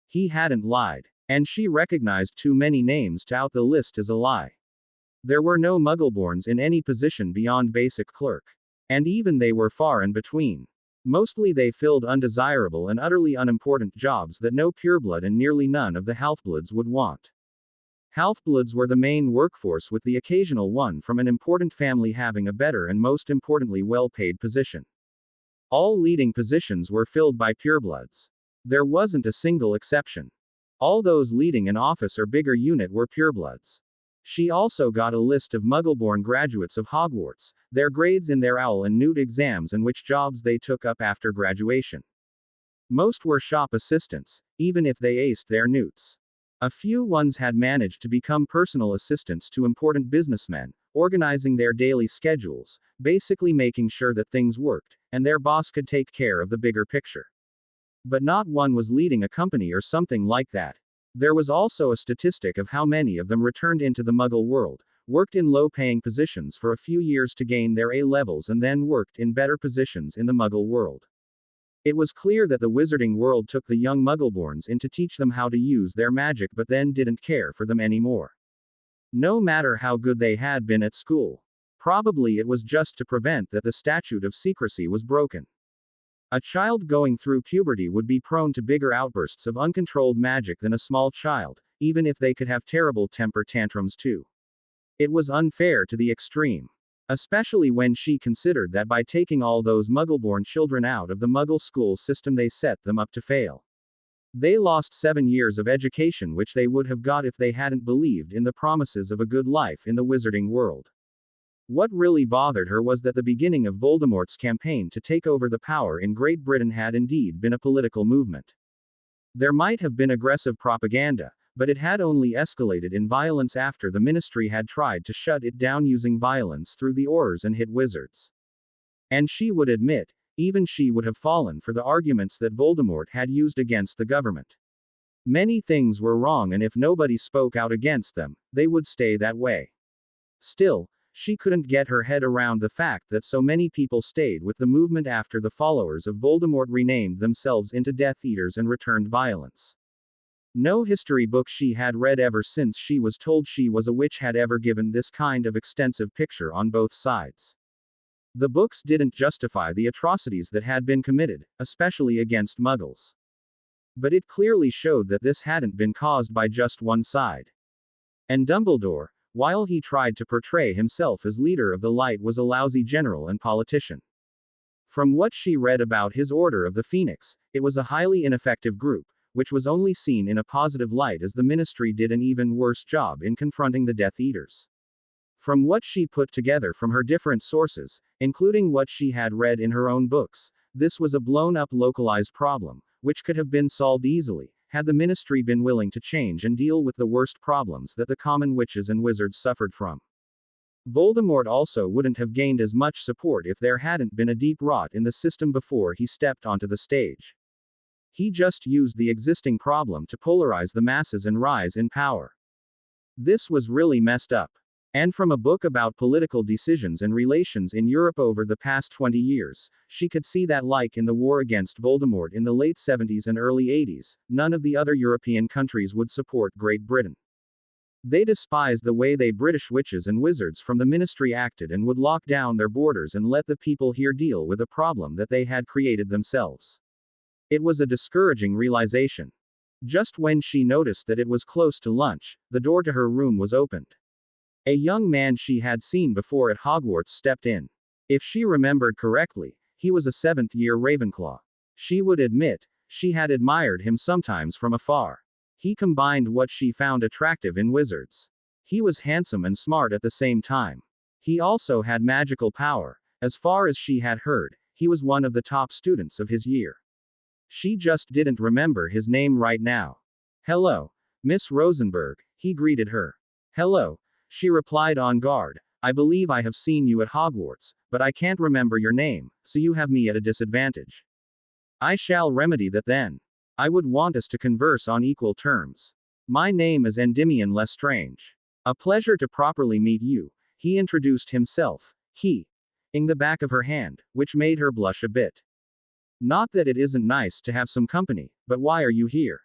S1: He hadn't lied. And she recognized too many names to out the list as a lie. There were no Muggleborns in any position beyond basic clerk. And even they were far in between. Mostly they filled undesirable and utterly unimportant jobs that no pureblood and nearly none of the halfbloods would want. Halfbloods were the main workforce, with the occasional one from an important family having a better and most importantly well-paid position. All leading positions were filled by purebloods. There wasn't a single exception. All those leading an office or bigger unit were purebloods. She also got a list of Muggleborn graduates of Hogwarts, their grades in their OWL and Newt exams and which jobs they took up after graduation. Most were shop assistants, even if they aced their Newts. A few ones had managed to become personal assistants to important businessmen, organizing their daily schedules, basically making sure that things worked, and their boss could take care of the bigger picture. But not one was leading a company or something like that. There was also a statistic of how many of them returned into the Muggle world, worked in low-paying positions for a few years to gain their A-levels and then worked in better positions in the Muggle world. It was clear that the wizarding world took the young Muggleborns in to teach them how to use their magic but then didn't care for them anymore. No matter how good they had been at school. Probably it was just to prevent that the statute of secrecy was broken. A child going through puberty would be prone to bigger outbursts of uncontrolled magic than a small child, even if they could have terrible temper tantrums too. It was unfair to the extreme. Especially when she considered that by taking all those Muggleborn children out of the Muggle school system they set them up to fail. They lost 7 years of education which they would have got if they hadn't believed in the promises of a good life in the wizarding world. What really bothered her was that the beginning of Voldemort's campaign to take over the power in Great Britain had indeed been a political movement. There might have been aggressive propaganda, but it had only escalated in violence after the ministry had tried to shut it down using violence through the Aurors and hit wizards. And she would admit, even she would have fallen for the arguments that Voldemort had used against the government. Many things were wrong, and if nobody spoke out against them, they would stay that way. Still, she couldn't get her head around the fact that so many people stayed with the movement after the followers of Voldemort renamed themselves into Death Eaters and returned violence. No history book she had read ever since she was told she was a witch had ever given this kind of extensive picture on both sides. The books didn't justify the atrocities that had been committed, especially against Muggles. But it clearly showed that this hadn't been caused by just one side. And Dumbledore, while he tried to portray himself as leader of the light, was a lousy general and politician. From what she read about his Order of the Phoenix, it was a highly ineffective group, which was only seen in a positive light as the ministry did an even worse job in confronting the Death Eaters. From what she put together from her different sources, including what she had read in her own books, this was a blown-up localized problem, which could have been solved easily, had the ministry been willing to change and deal with the worst problems that the common witches and wizards suffered from. Voldemort also wouldn't have gained as much support if there hadn't been a deep rot in the system before he stepped onto the stage. He just used the existing problem to polarize the masses and rise in power. This was really messed up. And from a book about political decisions and relations in Europe over the past 20 years, she could see that, like in the war against Voldemort in the late 70s and early 80s, none of the other European countries would support Great Britain. They despised the way they British witches and wizards from the ministry acted and would lock down their borders and let the people here deal with a problem that they had created themselves. It was a discouraging realization. Just when she noticed that it was close to lunch, the door to her room was opened. A young man she had seen before at Hogwarts stepped in. If she remembered correctly, he was a 7th-year Ravenclaw. She would admit, she had admired him sometimes from afar. He combined what she found attractive in wizards. He was handsome and smart at the same time. He also had magical power. As far as she had heard, he was one of the top students of his year. She just didn't remember his name right now. "Hello, Miss Rosenberg," he greeted her. "Hello," she replied on guard. "I believe I have seen you at Hogwarts, but I can't remember your name, so you have me at a disadvantage. I shall remedy that then. I would want us to converse on equal terms. My name is Endymion Lestrange. A pleasure to properly meet you," he introduced himself, in the back of her hand, which made her blush a bit. "Not that it isn't nice to have some company, but why are you here?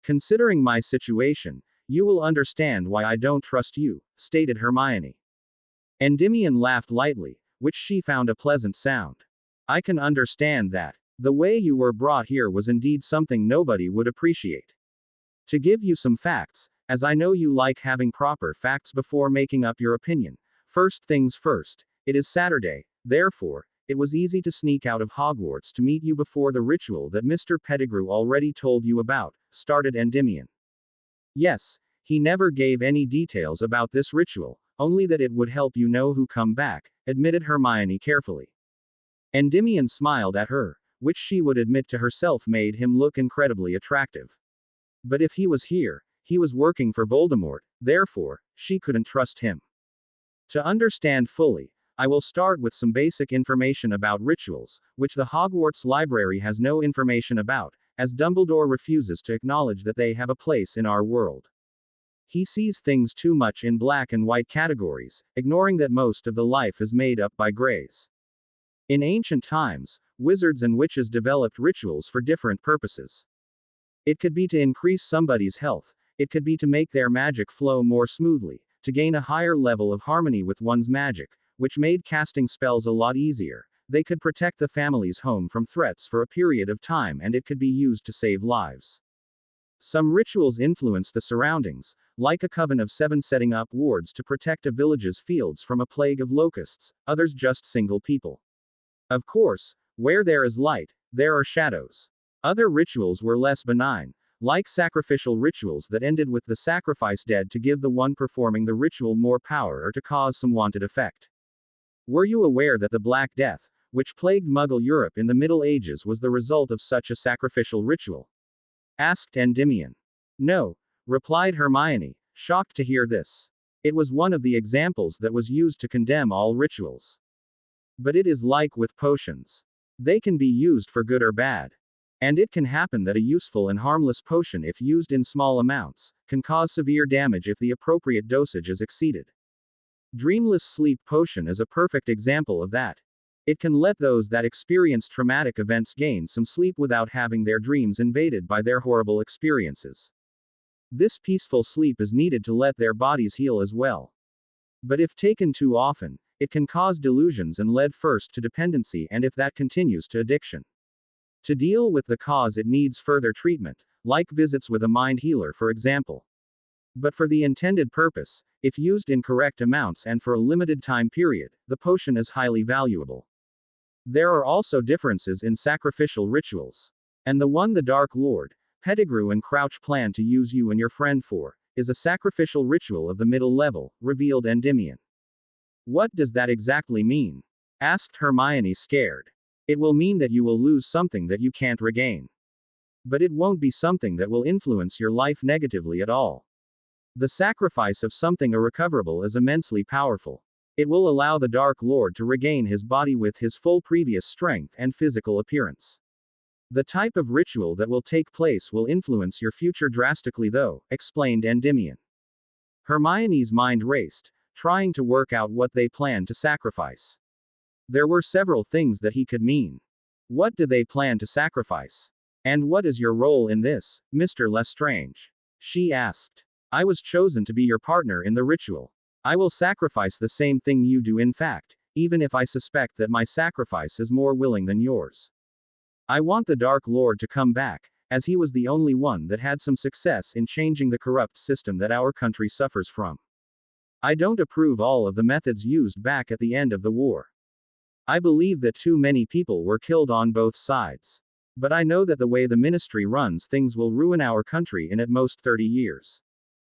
S1: Considering my situation, you will understand why I don't trust you," stated Hermione. Endymion laughed lightly, which she found a pleasant sound. "I can understand that. The way you were brought here was indeed something nobody would appreciate. To give you some facts, as I know you like having proper facts before making up your opinion, first things first, it is Saturday, therefore, it was easy to sneak out of Hogwarts to meet you before the ritual that Mr. Pettigrew already told you about," started Endymion. "Yes, he never gave any details about this ritual, only that it would help you know who come back," admitted Hermione carefully. Endymion smiled at her, which she would admit to herself made him look incredibly attractive. But if he was here, he was working for Voldemort, therefore, she couldn't trust him. To understand fully, I will start with some basic information about rituals, which the Hogwarts library has no information about, as Dumbledore refuses to acknowledge that they have a place in our world. He sees things too much in black and white categories, ignoring that most of the life is made up by grays. In ancient times, wizards and witches developed rituals for different purposes. It could be to increase somebody's health, it could be to make their magic flow more smoothly, to gain a higher level of harmony with one's magic, which made casting spells a lot easier. They could protect the family's home from threats for a period of time, and it could be used to save lives. Some rituals influence the surroundings, like a coven of 7 setting up wards to protect a village's fields from a plague of locusts, others just single people. Of course, where there is light, there are shadows. Other rituals were less benign, like sacrificial rituals that ended with the sacrifice dead to give the one performing the ritual more power or to cause some wanted effect. Were you aware that the Black Death, which plagued Muggle Europe in the Middle Ages, was the result of such a sacrificial ritual? Asked Endymion. No, replied Hermione, shocked to hear this. It was one of the examples that was used to condemn all rituals. But it is like with potions. They can be used for good or bad. And it can happen that a useful and harmless potion, if used in small amounts, can cause severe damage if the appropriate dosage is exceeded. Dreamless Sleep Potion is a perfect example of that. It can let those that experience traumatic events gain some sleep without having their dreams invaded by their horrible experiences. This peaceful sleep is needed to let their bodies heal as well. But if taken too often, it can cause delusions and lead first to dependency, and if that continues, to addiction. To deal with the cause, it needs further treatment, like visits with a mind healer, for example. But for the intended purpose, if used in correct amounts and for a limited time period, the potion is highly valuable. There are also differences in sacrificial rituals. And the one the Dark Lord, Pettigrew and Crouch plan to use you and your friend for, is a sacrificial ritual of the middle level, revealed Endymion. What does that exactly mean? Asked Hermione, scared. It will mean that you will lose something that you can't regain. But it won't be something that will influence your life negatively at all. The sacrifice of something irrecoverable is immensely powerful. It will allow the Dark Lord to regain his body with his full previous strength and physical appearance. The type of ritual that will take place will influence your future drastically, though, explained Endymion. Hermione's mind raced, trying to work out what they planned to sacrifice. There were several things that he could mean. What do they plan to sacrifice? And what is your role in this, Mr. Lestrange? She asked. I was chosen to be your partner in the ritual. I will sacrifice the same thing you do, in fact, even if I suspect that my sacrifice is more willing than yours. I want the Dark Lord to come back, as he was the only one that had some success in changing the corrupt system that our country suffers from. I don't approve all of the methods used back at the end of the war. I believe that too many people were killed on both sides. But I know that the way the ministry runs things will ruin our country in at most 30 years.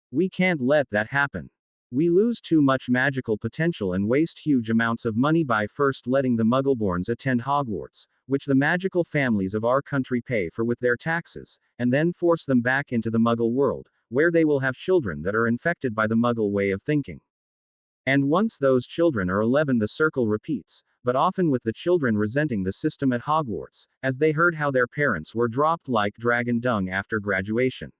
S1: We can't let that happen. We lose too much magical potential and waste huge amounts of money by first letting the Muggleborns attend Hogwarts, which the magical families of our country pay for with their taxes, and then force them back into the Muggle world, where they will have children that are infected by the Muggle way of thinking. And once those children are 11, the circle repeats, but often with the children resenting the system at Hogwarts, as they heard how their parents were dropped like dragon dung after graduation.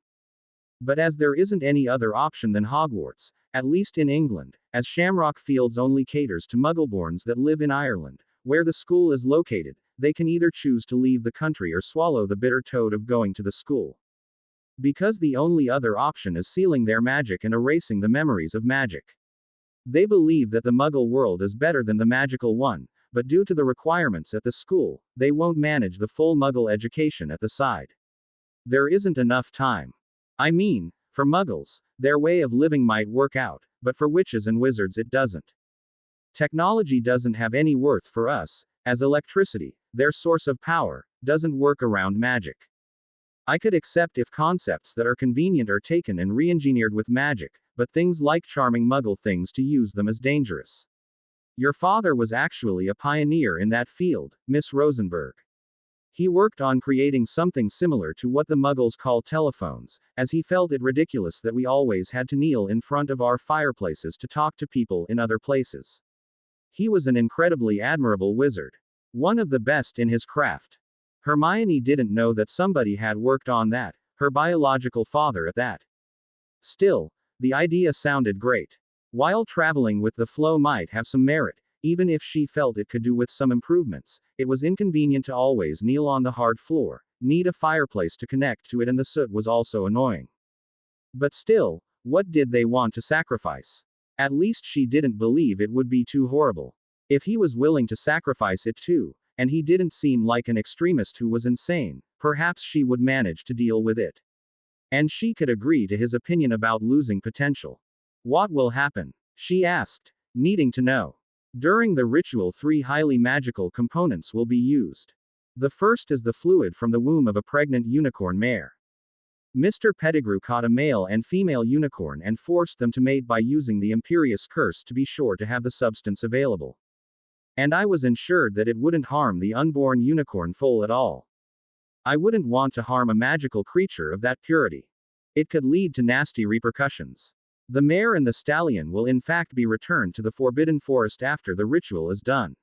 S1: But as there isn't any other option than Hogwarts, at least in England, as Shamrock Fields only caters to Muggleborns that live in Ireland, where the school is located, they can either choose to leave the country or swallow the bitter toad of going to the school. Because the only other option is sealing their magic and erasing the memories of magic. They believe that the Muggle world is better than the magical one, but due to the requirements at the school, they won't manage the full Muggle education at the side. There isn't enough time. I mean, for Muggles, their way of living might work out, but for witches and wizards it doesn't. Technology doesn't have any worth for us, as electricity, their source of power, doesn't work around magic. I could accept if concepts that are convenient are taken and re-engineered with magic, but things like charming Muggle things to use them is dangerous. Your father was actually a pioneer in that field, Miss Rosenberg. He worked on creating something similar to what the Muggles call telephones, as he felt it ridiculous that we always had to kneel in front of our fireplaces to talk to people in other places. He was an incredibly admirable wizard. One of the best in his craft. Hermione didn't know that somebody had worked on that, her biological father at that. Still, the idea sounded great. While traveling with the flow might have some merit, even if she felt it could do with some improvements, it was inconvenient to always kneel on the hard floor, need a fireplace to connect to it, and the soot was also annoying. But still, what did they want to sacrifice? At least she didn't believe it would be too horrible. If he was willing to sacrifice it too, and he didn't seem like an extremist who was insane, perhaps she would manage to deal with it. And she could agree to his opinion about losing potential. What will happen? She asked, needing to know. During the ritual, 3 highly magical components will be used. The first is the fluid from the womb of a pregnant unicorn mare. Mr. Pettigrew caught a male and female unicorn and forced them to mate by using the imperious curse to be sure to have the substance available. And I was ensured that it wouldn't harm the unborn unicorn foal at all. I wouldn't want to harm a magical creature of that purity. It could lead to nasty repercussions. The mare and the stallion will in fact be returned to the forbidden forest after the ritual is done.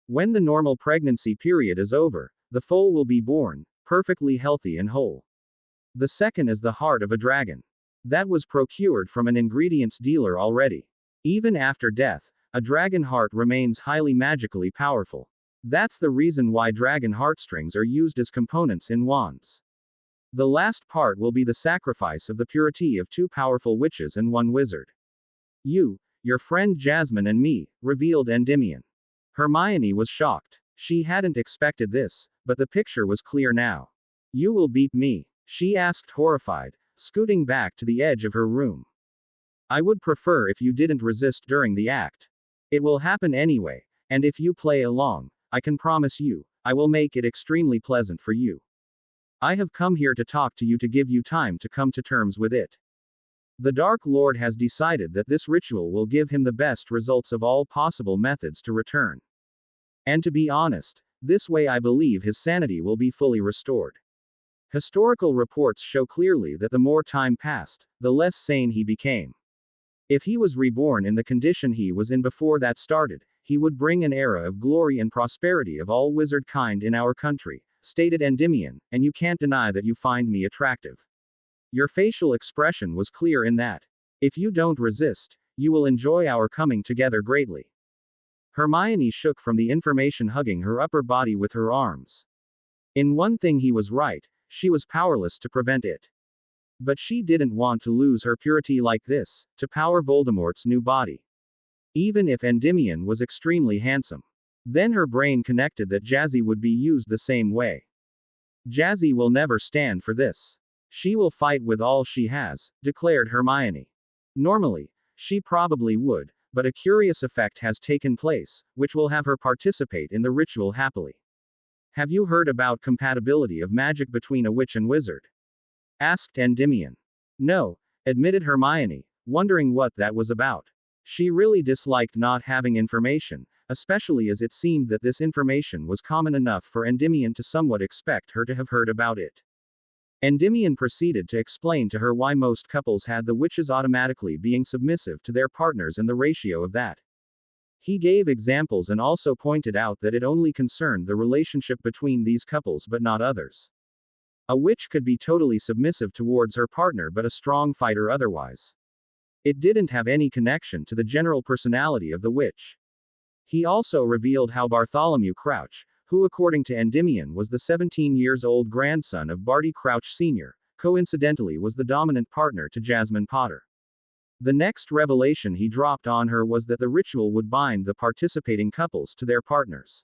S1: When the normal pregnancy period is over, the foal will be born, perfectly healthy and whole. The second is the heart of a dragon. That was procured from an ingredients dealer already. Even after death, a dragon heart remains highly magically powerful. That's the reason why dragon heartstrings are used as components in wands. The last part will be the sacrifice of the purity of 2 powerful witches and 1 wizard. You, your friend Jasmine and me, revealed Endymion. Hermione was shocked. She hadn't expected this, but the picture was clear now. You will beat me? She asked horrified, scooting back to the edge of her room. I would prefer if you didn't resist during the act. It will happen anyway, and if you play along, I can promise you, I will make it extremely pleasant for you. I have come here to talk to you to give you time to come to terms with it. The Dark Lord has decided that this ritual will give him the best results of all possible methods to return. And to be honest, this way I believe his sanity will be fully restored. Historical reports show clearly that the more time passed, the less sane he became. If he was reborn in the condition he was in before that started, he would bring an era of glory and prosperity of all wizard kind in our country, stated Endymion, and you can't deny that you find me attractive. Your facial expression was clear in that. If you don't resist, you will enjoy our coming together greatly. Hermione shook from the information, hugging her upper body with her arms. In one thing he was right, she was powerless to prevent it. But she didn't want to lose her purity like this, to power Voldemort's new body. Even if Endymion was extremely handsome. Then her brain connected that Jazzy would be used the same way. Jazzy will never stand for this. She will fight with all she has, declared Hermione. Normally, she probably would, but a curious effect has taken place, which will have her participate in the ritual happily. Have you heard about compatibility of magic between a witch and wizard? Asked Endymion. No, admitted Hermione, wondering what that was about. She really disliked not having information, especially as it seemed that this information was common enough for Endymion to somewhat expect her to have heard about it. Endymion proceeded to explain to her why most couples had the witches automatically being submissive to their partners and the ratio of that. He gave examples and also pointed out that it only concerned the relationship between these couples but not others. A witch could be totally submissive towards her partner but a strong fighter otherwise. It didn't have any connection to the general personality of the witch. He also revealed how Bartholomew Crouch, who according to Endymion was the 17-years-old grandson of Barty Crouch Sr., coincidentally was the dominant partner to Jasmine Potter. The next revelation he dropped on her was that the ritual would bind the participating couples to their partners.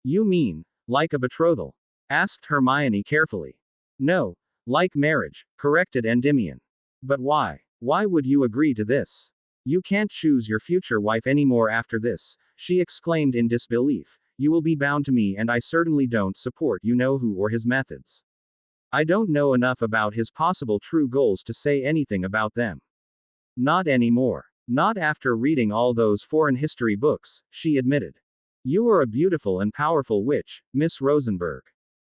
S1: You mean, like a betrothal? Asked Hermione carefully. No, like marriage, corrected Endymion. But why? Why would you agree to this? You can't choose your future wife anymore after this, she exclaimed in disbelief. You will be bound to me and I certainly don't support you know who or his methods. I don't know enough about his possible true goals to say anything about them. Not anymore. Not after reading all those foreign history books, she admitted. You are a beautiful and powerful witch, Miss Rosenberg.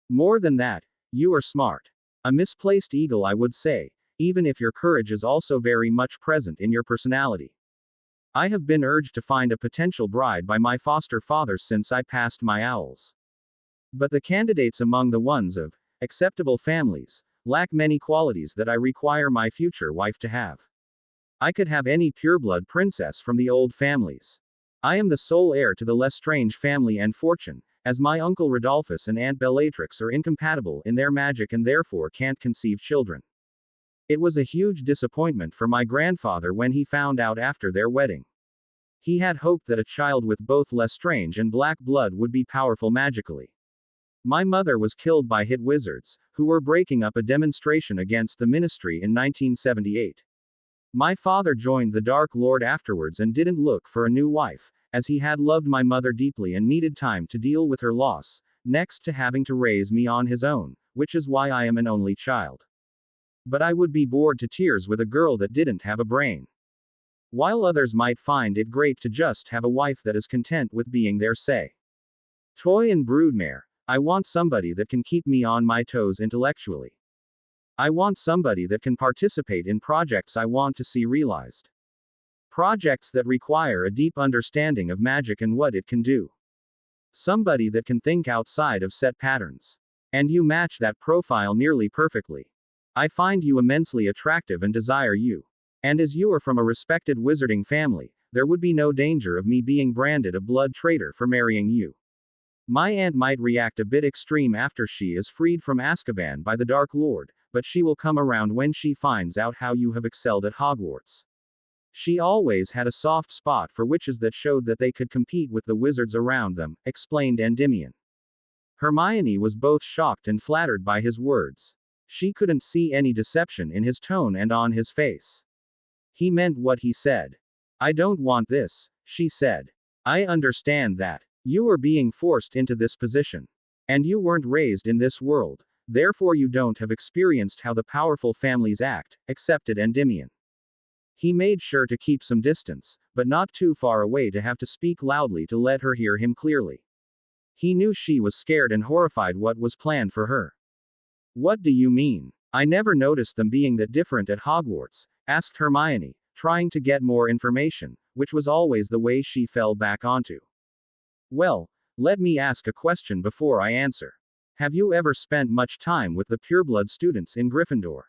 S1: More than that, you are smart. A misplaced eagle I would say, even if your courage is also very much present in your personality. I have been urged to find a potential bride by my foster father since I passed my owls. But the candidates among the ones of acceptable families lack many qualities that I require my future wife to have. I could have any pureblood princess from the old families. I am the sole heir to the Lestrange family and fortune, as my uncle Rodolphus and Aunt Bellatrix are incompatible in their magic and therefore can't conceive children. It was a huge disappointment for my grandfather when he found out after their wedding. He had hoped that a child with both Lestrange and black blood would be powerful magically. My mother was killed by hit wizards, who were breaking up a demonstration against the ministry in 1978. My father joined the Dark Lord afterwards and didn't look for a new wife, as he had loved my mother deeply and needed time to deal with her loss, next to having to raise me on his own, which is why I am an only child. But I would be bored to tears with a girl that didn't have a brain. While others might find it great to just have a wife that is content with being their say. Toy and broodmare. I want somebody that can keep me on my toes intellectually. I want somebody that can participate in projects I want to see realized. Projects that require a deep understanding of magic and what it can do. Somebody that can think outside of set patterns. And you match that profile nearly perfectly. I find you immensely attractive and desire you. And as you are from a respected wizarding family, there would be no danger of me being branded a blood traitor for marrying you. My aunt might react a bit extreme after she is freed from Azkaban by the Dark Lord, but she will come around when she finds out how you have excelled at Hogwarts. She always had a soft spot for witches that showed that they could compete with the wizards around them, explained Endymion. Hermione was both shocked and flattered by his words. She couldn't see any deception in his tone and on his face. He meant what he said. I don't want this, she said. I understand that. You are being forced into this position. And you weren't raised in this world, therefore you don't have experienced how the powerful families act, accepted Endymion. He made sure to keep some distance, but not too far away to have to speak loudly to let her hear him clearly. He knew she was scared and horrified what was planned for her. What do you mean? I never noticed them being that different at Hogwarts, asked Hermione, trying to get more information, which was always the way she fell back onto. Well, let me ask a question before I answer. Have you ever spent much time with the pureblood students in Gryffindor?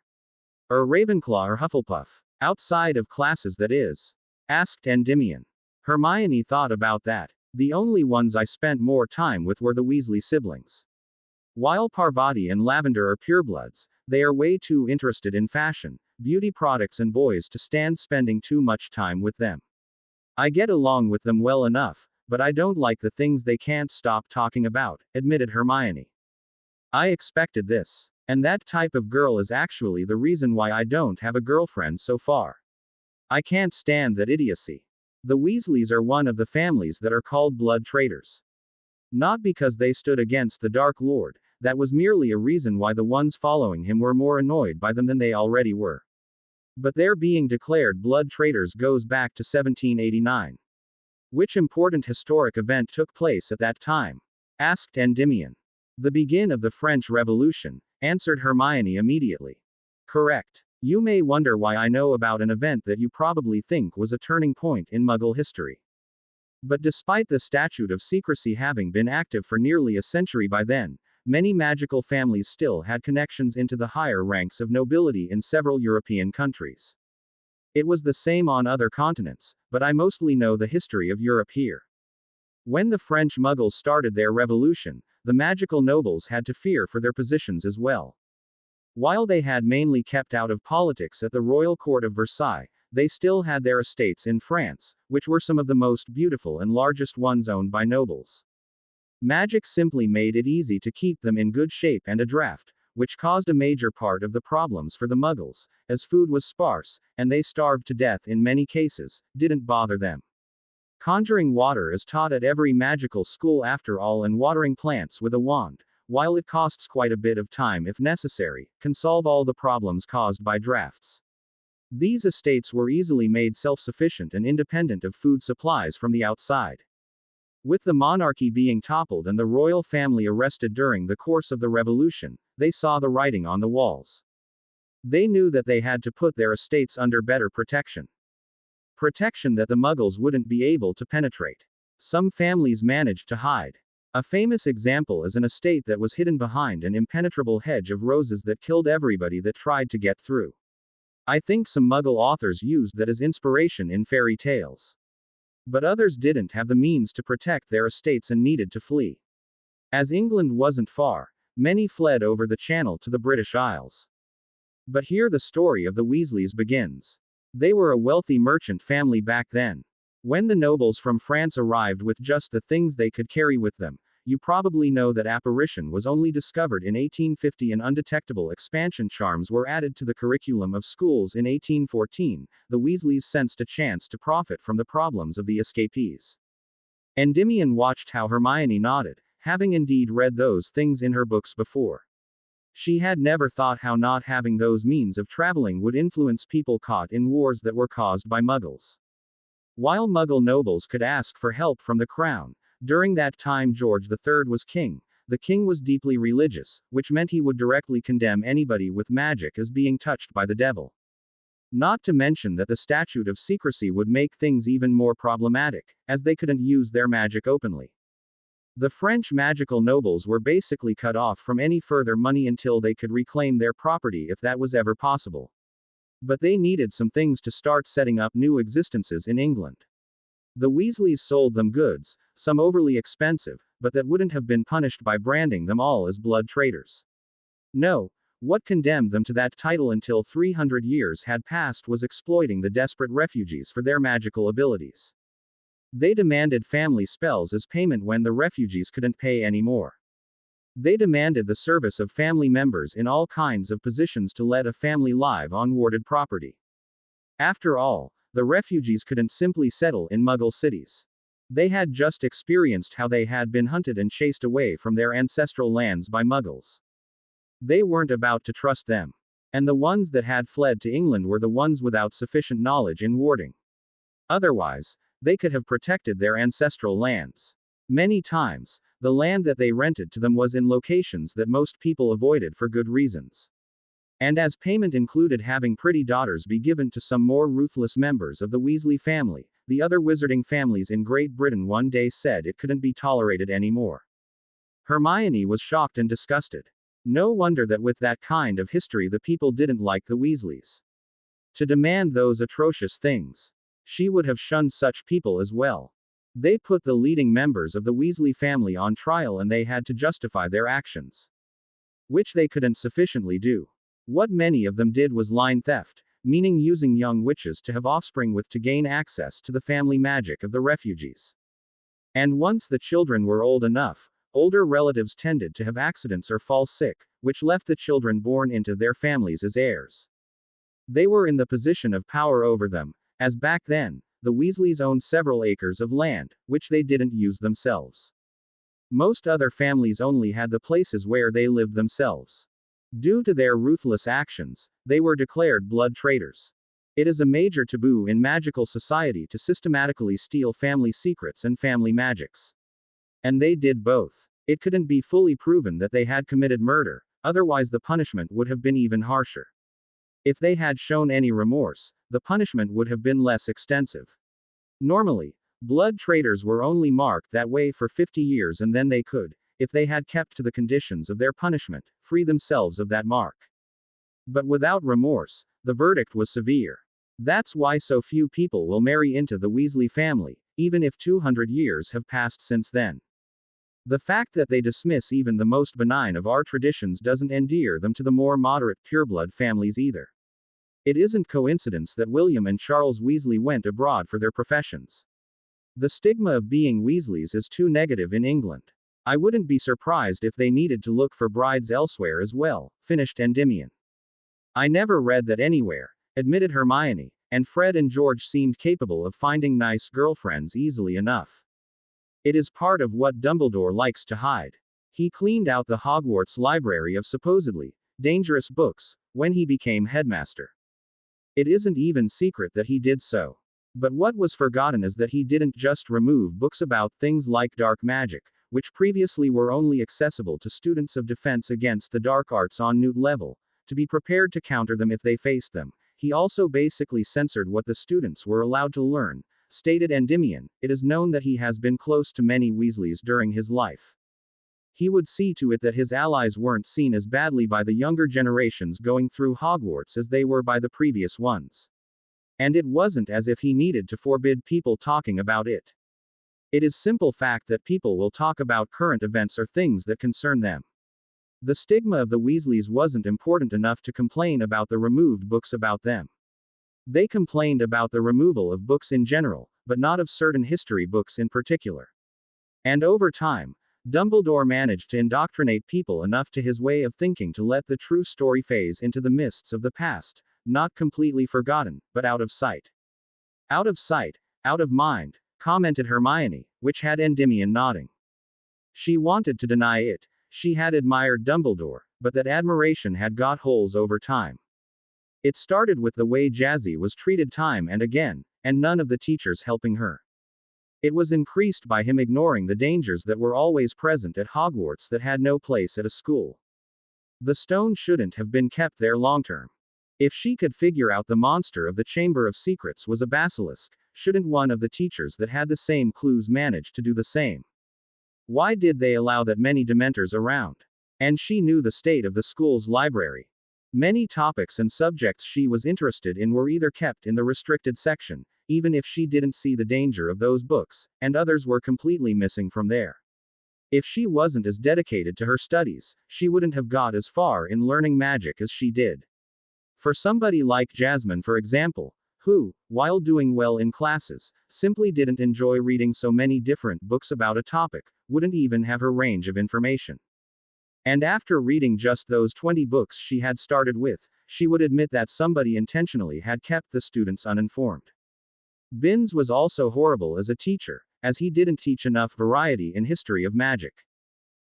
S1: Or Ravenclaw or Hufflepuff? Outside of classes, that is? Asked Endymion. Hermione thought about that. The only ones I spent more time with were the Weasley siblings. While Parvati and Lavender are purebloods, they are way too interested in fashion, beauty products and boys to stand spending too much time with them. I get along with them well enough, but I don't like the things they can't stop talking about, admitted Hermione. I expected this. And that type of girl is actually the reason why I don't have a girlfriend so far. I can't stand that idiocy. The Weasleys are one of the families that are called blood traitors. Not because they stood against the Dark Lord, that was merely a reason why the ones following him were more annoyed by them than they already were. But their being declared blood traitors goes back to 1789. Which important historic event took place at that time? Asked Endymion. The begin of the French Revolution, answered Hermione immediately. Correct. You may wonder why I know about an event that you probably think was a turning point in Muggle history. But despite the statute of secrecy having been active for nearly a century by then, many magical families still had connections into the higher ranks of nobility in several European countries. It was the same on other continents, but I mostly know the history of Europe here. When the French Muggles started their revolution, the magical nobles had to fear for their positions as well. While they had mainly kept out of politics at the royal court of Versailles, they still had their estates in France, which were some of the most beautiful and largest ones owned by nobles. Magic simply made it easy to keep them in good shape and a draft, which caused a major part of the problems for the Muggles, as food was sparse, and they starved to death in many cases, didn't bother them. Conjuring water is taught at every magical school after all, and watering plants with a wand, while it costs quite a bit of time if necessary, can solve all the problems caused by drafts. These estates were easily made self-sufficient and independent of food supplies from the outside. With the monarchy being toppled and the royal family arrested during the course of the revolution, they saw the writing on the walls. They knew that they had to put their estates under better protection. Protection that the Muggles wouldn't be able to penetrate. Some families managed to hide. A famous example is an estate that was hidden behind an impenetrable hedge of roses that killed everybody that tried to get through. I think some Muggle authors used that as inspiration in fairy tales. But others didn't have the means to protect their estates and needed to flee. As England wasn't far, many fled over the Channel to the British Isles. But here the story of the Weasleys begins. They were a wealthy merchant family back then. When the nobles from France arrived with just the things they could carry with them, you probably know that apparition was only discovered in 1850 and undetectable expansion charms were added to the curriculum of schools in 1814. The Weasleys sensed a chance to profit from the problems of the escapees. Endymion watched how Hermione nodded, having indeed read those things in her books before. She had never thought how not having those means of traveling would influence people caught in wars that were caused by Muggles. While Muggle nobles could ask for help from the crown, during that time George III was king. The king was deeply religious, which meant he would directly condemn anybody with magic as being touched by the devil. Not to mention that the statute of secrecy would make things even more problematic, as they couldn't use their magic openly. The French magical nobles were basically cut off from any further money until they could reclaim their property if that was ever possible. But they needed some things to start setting up new existences in England. The Weasleys sold them goods, some overly expensive, but that wouldn't have been punished by branding them all as blood traitors. No, what condemned them to that title until 300 years had passed was exploiting the desperate refugees for their magical abilities. They demanded family spells as payment when the refugees couldn't pay anymore. They demanded the service of family members in all kinds of positions to let a family live on warded property. After all, the refugees couldn't simply settle in Muggle cities. They had just experienced how they had been hunted and chased away from their ancestral lands by Muggles. They weren't about to trust them. And the ones that had fled to England were the ones without sufficient knowledge in warding. Otherwise, they could have protected their ancestral lands. Many times, the land that they rented to them was in locations that most people avoided for good reasons. And as payment included having pretty daughters be given to some more ruthless members of the Weasley family, the other wizarding families in Great Britain one day said it couldn't be tolerated anymore. Hermione was shocked and disgusted. No wonder that with that kind of history the people didn't like the Weasleys. To demand those atrocious things. She would have shunned such people as well. They put the leading members of the Weasley family on trial and they had to justify their actions. Which they couldn't sufficiently do. What many of them did was line theft, meaning using young witches to have offspring with to gain access to the family magic of the refugees. And once the children were old enough, older relatives tended to have accidents or fall sick, which left the children born into their families as heirs. They were in the position of power over them, as back then, the Weasleys owned several acres of land, which they didn't use themselves. Most other families only had the places where they lived themselves. Due to their ruthless actions, they were declared blood traitors. It is a major taboo in magical society to systematically steal family secrets and family magics. And they did both. It couldn't be fully proven that they had committed murder, otherwise the punishment would have been even harsher. If they had shown any remorse, the punishment would have been less extensive. Normally, blood traitors were only marked that way for 50 years and then they could, if they had kept to the conditions of their punishment, free themselves of that mark. But without remorse, the verdict was severe. That's why so few people will marry into the Weasley family, even if 200 years have passed since then. The fact that they dismiss even the most benign of our traditions doesn't endear them to the more moderate pureblood families either. It isn't coincidence that William and Charles Weasley went abroad for their professions. The stigma of being Weasleys is too negative in England. I wouldn't be surprised if they needed to look for brides elsewhere as well, finished Endymion. I never read that anywhere, admitted Hermione, and Fred and George seemed capable of finding nice girlfriends easily enough. It is part of what Dumbledore likes to hide. He cleaned out the Hogwarts library of supposedly dangerous books when he became headmaster. It isn't even secret that he did so. But what was forgotten is that he didn't just remove books about things like dark magic, which previously were only accessible to students of Defense Against the Dark Arts on Newt level, to be prepared to counter them if they faced them. He also basically censored what the students were allowed to learn, stated Endymion. It is known that he has been close to many Weasleys during his life. He would see to it that his allies weren't seen as badly by the younger generations going through Hogwarts as they were by the previous ones. And it wasn't as if he needed to forbid people talking about it. It is simple fact that people will talk about current events or things that concern them. The stigma of the Weasleys wasn't important enough to complain about the removed books about them. They complained about the removal of books in general, but not of certain history books in particular. And over time, Dumbledore managed to indoctrinate people enough to his way of thinking to let the true story phase into the mists of the past, not completely forgotten, but out of sight. Out of sight, out of mind, commented Hermione, which had Endymion nodding. She wanted to deny it. She had admired Dumbledore, but that admiration had got holes over time. It started with the way Jazzy was treated time and again, and none of the teachers helping her. It was increased by him ignoring the dangers that were always present at Hogwarts that had no place at a school. The stone shouldn't have been kept there long term. If she could figure out the monster of the Chamber of Secrets was a basilisk, shouldn't one of the teachers that had the same clues manage to do the same? Why did they allow that many Dementors around? And she knew the state of the school's library. Many topics and subjects she was interested in were either kept in the restricted section, even if she didn't see the danger of those books, and others were completely missing from there. If she wasn't as dedicated to her studies, she wouldn't have got as far in learning magic as she did. For somebody like Jasmine, for example, who, while doing well in classes, simply didn't enjoy reading so many different books about a topic, wouldn't even have her range of information. And after reading just those 20 books she had started with, she would admit that somebody intentionally had kept the students uninformed. Binns was also horrible as a teacher, as he didn't teach enough variety in history of magic.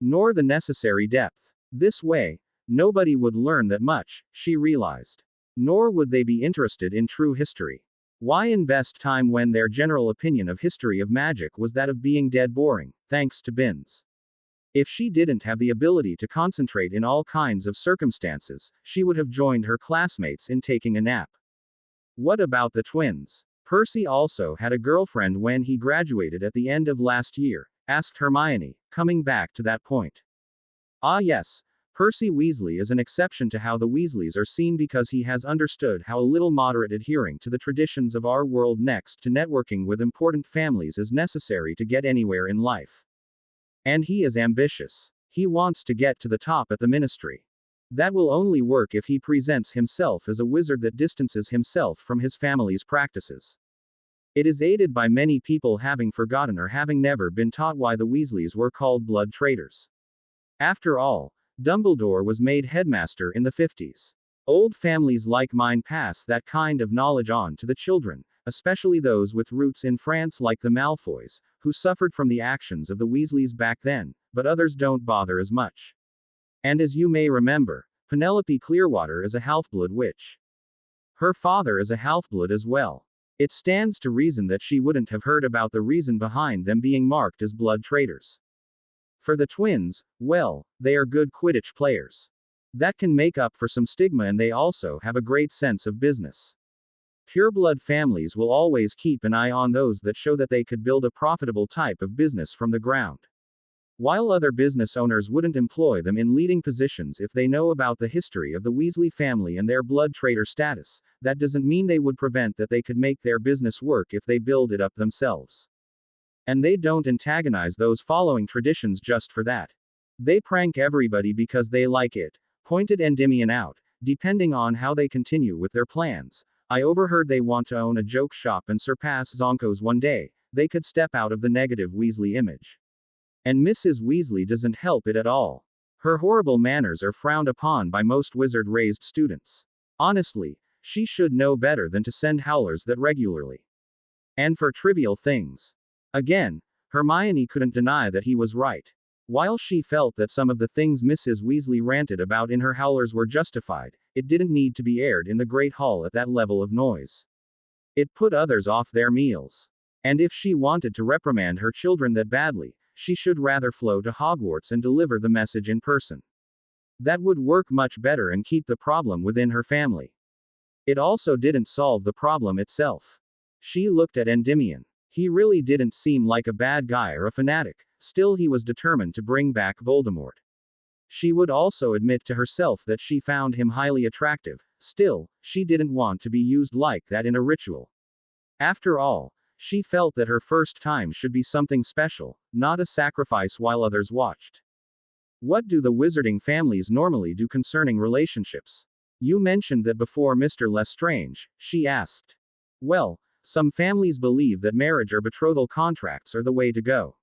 S1: Nor the necessary depth. This way, nobody would learn that much, she realized. Nor would they be interested in true history. Why invest time when their general opinion of history of magic was that of being dead boring, thanks to Binns? If she didn't have the ability to concentrate in all kinds of circumstances, she would have joined her classmates in taking a nap. What about the twins? Percy also had a girlfriend when he graduated at the end of last year, asked Hermione, coming back to that point. Ah yes, Percy Weasley is an exception to how the Weasleys are seen because he has understood how a little moderate adhering to the traditions of our world next to networking with important families is necessary to get anywhere in life. And he is ambitious. He wants to get to the top at the ministry. That will only work if he presents himself as a wizard that distances himself from his family's practices. It is aided by many people having forgotten or having never been taught why the Weasleys were called blood traitors. After all, Dumbledore was made headmaster in the 50s. Old families like mine pass that kind of knowledge on to the children, especially those with roots in France like the Malfoys, who suffered from the actions of the Weasleys back then, but others don't bother as much. And as you may remember, Penelope Clearwater is a half-blood witch. Her father is a half-blood as well. It stands to reason that she wouldn't have heard about the reason behind them being marked as blood traitors. For the twins, well, they are good Quidditch players. That can make up for some stigma, and they also have a great sense of business. Pureblood families will always keep an eye on those that show that they could build a profitable type of business from the ground. While other business owners wouldn't employ them in leading positions if they know about the history of the Weasley family and their blood traitor status, that doesn't mean they would prevent that they could make their business work if they build it up themselves. And they don't antagonize those following traditions just for that. They prank everybody because they like it, pointed Endymion out, depending on how they continue with their plans. I overheard they want to own a joke shop and surpass Zonko's one day. They could step out of the negative Weasley image. And Mrs. Weasley doesn't help it at all. Her horrible manners are frowned upon by most wizard-raised students. Honestly, she should know better than to send howlers that regularly. And for trivial things. Again, Hermione couldn't deny that he was right. While she felt that some of the things Mrs. Weasley ranted about in her howlers were justified, it didn't need to be aired in the Great Hall at that level of noise. It put others off their meals. And if she wanted to reprimand her children that badly, she should rather flow to Hogwarts and deliver the message in person. That would work much better and keep the problem within her family. It also didn't solve the problem itself. She looked at Endymion. He really didn't seem like a bad guy or a fanatic, still he was determined to bring back Voldemort. She would also admit to herself that she found him highly attractive, still, she didn't want to be used like that in a ritual. After all, she felt that her first time should be something special, not a sacrifice while others watched. What do the wizarding families normally do concerning relationships? You mentioned that before Mr. Lestrange, she asked. Well, some families believe that marriage or betrothal contracts are the way to go.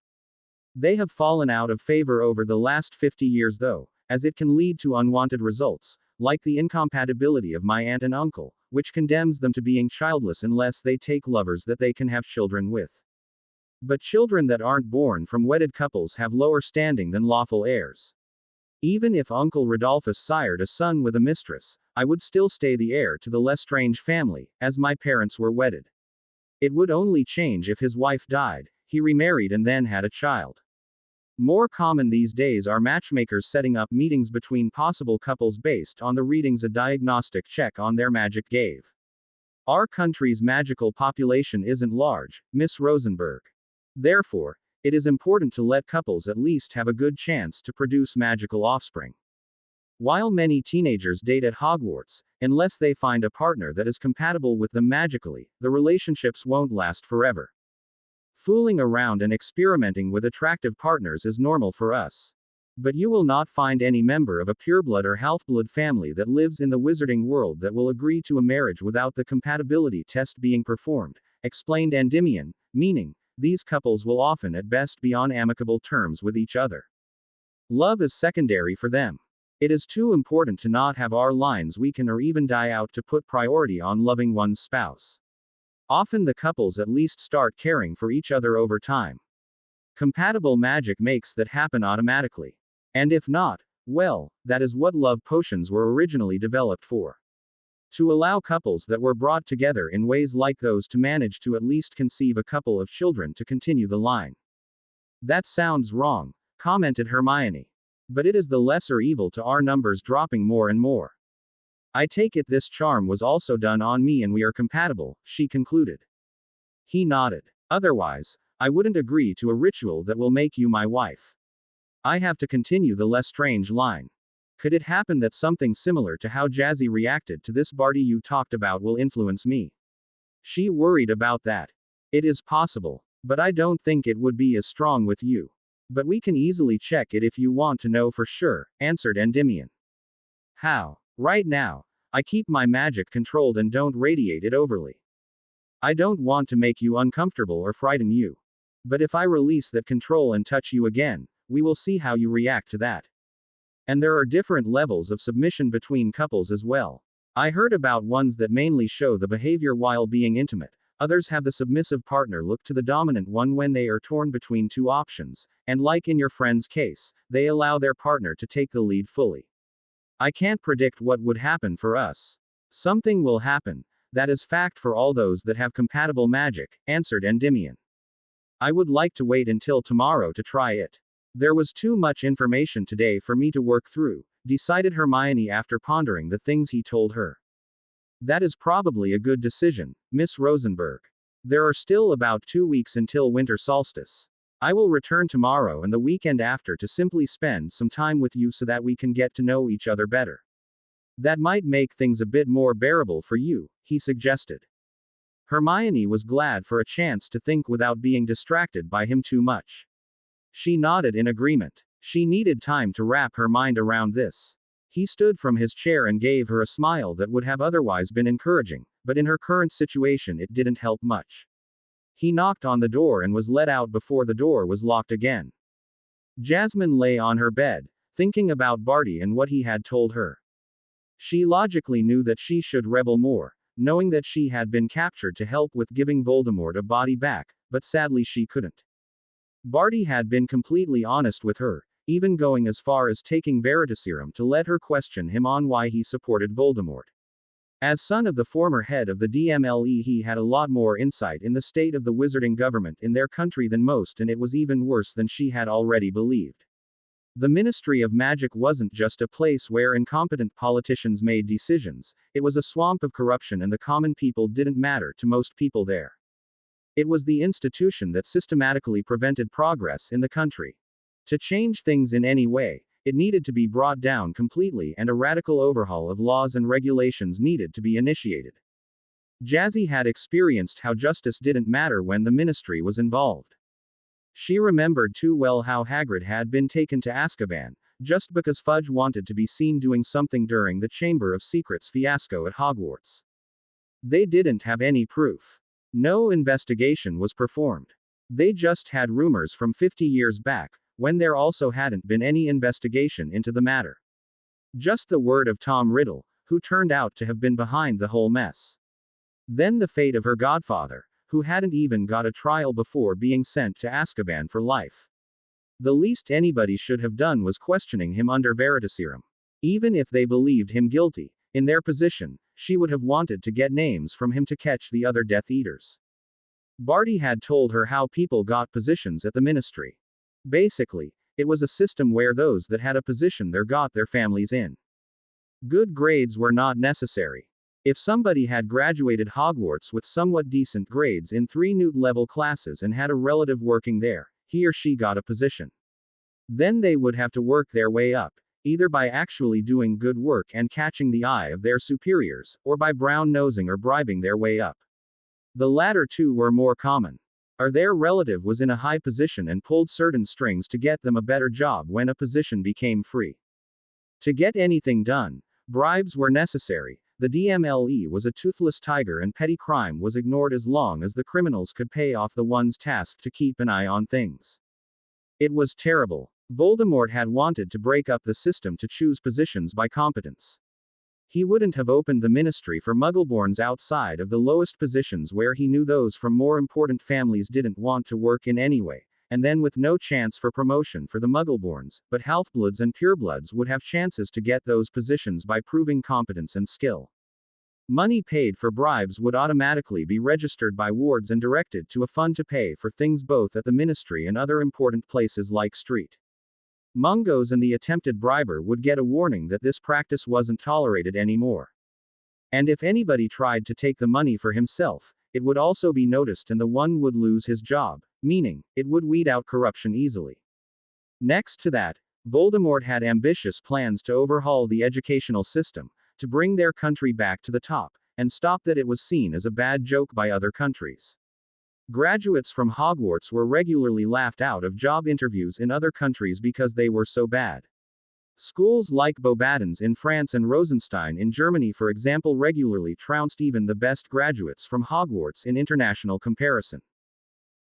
S1: They have fallen out of favor over the last 50 years though, as it can lead to unwanted results, like the incompatibility of my aunt and uncle, which condemns them to being childless unless they take lovers that they can have children with. But children that aren't born from wedded couples have lower standing than lawful heirs. Even if Uncle Rodolphus sired a son with a mistress, I would still stay the heir to the Lestrange family, as my parents were wedded. It would only change if his wife died, he remarried and then had a child. More common these days are matchmakers setting up meetings between possible couples based on the readings a diagnostic check on their magic gave. Our country's magical population isn't large, Miss Rosenberg. Therefore, it is important to let couples at least have a good chance to produce magical offspring. While many teenagers date at Hogwarts, unless they find a partner that is compatible with them magically, the relationships won't last forever. Fooling around and experimenting with attractive partners is normal for us. But you will not find any member of a pureblood or half-blood family that lives in the wizarding world that will agree to a marriage without the compatibility test being performed, explained Endymion, meaning, these couples will often at best be on amicable terms with each other. Love is secondary for them. It is too important to not have our lines weaken or even die out to put priority on loving one's spouse. Often the couples at least start caring for each other over time. Compatible magic makes that happen automatically. And if not, well, that is what love potions were originally developed for. To allow couples that were brought together in ways like those to manage to at least conceive a couple of children to continue the line. That sounds wrong, commented Hermione. But it is the lesser evil to our numbers dropping more and more. I take it this charm was also done on me and we are compatible, she concluded. He nodded. Otherwise, I wouldn't agree to a ritual that will make you my wife. I have to continue the Lestrange line. Could it happen that something similar to how Jazzy reacted to this Barty you talked about will influence me? She worried about that. It is possible, but I don't think it would be as strong with you. But we can easily check it if you want to know for sure, answered Endymion. How? Right now, I keep my magic controlled and don't radiate it overly. I don't want to make you uncomfortable or frighten you. But if I release that control and touch you again, we will see how you react to that. And there are different levels of submission between couples as well. I heard about ones that mainly show the behavior while being intimate. Others have the submissive partner look to the dominant one when they are torn between two options, and like in your friend's case, they allow their partner to take the lead fully. I can't predict what would happen for us. Something will happen. That is fact for all those that have compatible magic, answered Endymion. I would like to wait until tomorrow to try it. There was too much information today for me to work through, decided Hermione after pondering the things he told her. That is probably a good decision, Miss Rosenberg. There are still about 2 weeks until winter solstice. I will return tomorrow and the weekend after to simply spend some time with you so that we can get to know each other better. That might make things a bit more bearable for you, he suggested. Hermione was glad for a chance to think without being distracted by him too much. She nodded in agreement. She needed time to wrap her mind around this. He stood from his chair and gave her a smile that would have otherwise been encouraging, but in her current situation it didn't help much. He knocked on the door and was let out before the door was locked again. Jasmine lay on her bed, thinking about Barty and what he had told her. She logically knew that she should rebel more, knowing that she had been captured to help with giving Voldemort a body back, but sadly she couldn't. Barty had been completely honest with her, even going as far as taking Veritaserum to let her question him on why he supported Voldemort. As son of the former head of the DMLE, he had a lot more insight in the state of the wizarding government in their country than most, and it was even worse than she had already believed. The Ministry of Magic wasn't just a place where incompetent politicians made decisions, it was a swamp of corruption, and the common people didn't matter to most people there. It was the institution that systematically prevented progress in the country. To change things in any way, it needed to be brought down completely, and a radical overhaul of laws and regulations needed to be initiated. Jazzy had experienced how justice didn't matter when the ministry was involved. She remembered too well how Hagrid had been taken to Azkaban, just because Fudge wanted to be seen doing something during the Chamber of Secrets fiasco at Hogwarts. They didn't have any proof. No investigation was performed. They just had rumors from 50 years back, when there also hadn't been any investigation into the matter. Just the word of Tom Riddle, who turned out to have been behind the whole mess. Then the fate of her godfather, who hadn't even got a trial before being sent to Azkaban for life. The least anybody should have done was questioning him under Veritaserum. Even if they believed him guilty, in their position, she would have wanted to get names from him to catch the other Death Eaters. Barty had told her how people got positions at the ministry. Basically, it was a system where those that had a position there got their families in. Good grades were not necessary. If somebody had graduated Hogwarts with somewhat decent grades in 3 Newt-level classes and had a relative working there, he or she got a position. Then they would have to work their way up, either by actually doing good work and catching the eye of their superiors, or by brown-nosing or bribing their way up. The latter two were more common. Or their relative was in a high position and pulled certain strings to get them a better job when a position became free. To get anything done, bribes were necessary. The DMLE was a toothless tiger and petty crime was ignored as long as the criminals could pay off the ones tasked to keep an eye on things. It was terrible. Voldemort had wanted to break up the system to choose positions by competence. He wouldn't have opened the ministry for Muggleborns outside of the lowest positions where he knew those from more important families didn't want to work in anyway, and then with no chance for promotion for the Muggleborns, but Halfbloods and Purebloods would have chances to get those positions by proving competence and skill. Money paid for bribes would automatically be registered by wards and directed to a fund to pay for things both at the ministry and other important places like Street. Mungos and the attempted briber would get a warning that this practice wasn't tolerated anymore. And if anybody tried to take the money for himself, it would also be noticed and the one would lose his job, meaning, it would weed out corruption easily. Next to that, Voldemort had ambitious plans to overhaul the educational system, to bring their country back to the top, and stop that it was seen as a bad joke by other countries. Graduates from Hogwarts were regularly laughed out of job interviews in other countries because they were so bad. Schools like Beauxbatons in France and Rosenstein in Germany, for example, regularly trounced even the best graduates from Hogwarts in international comparison.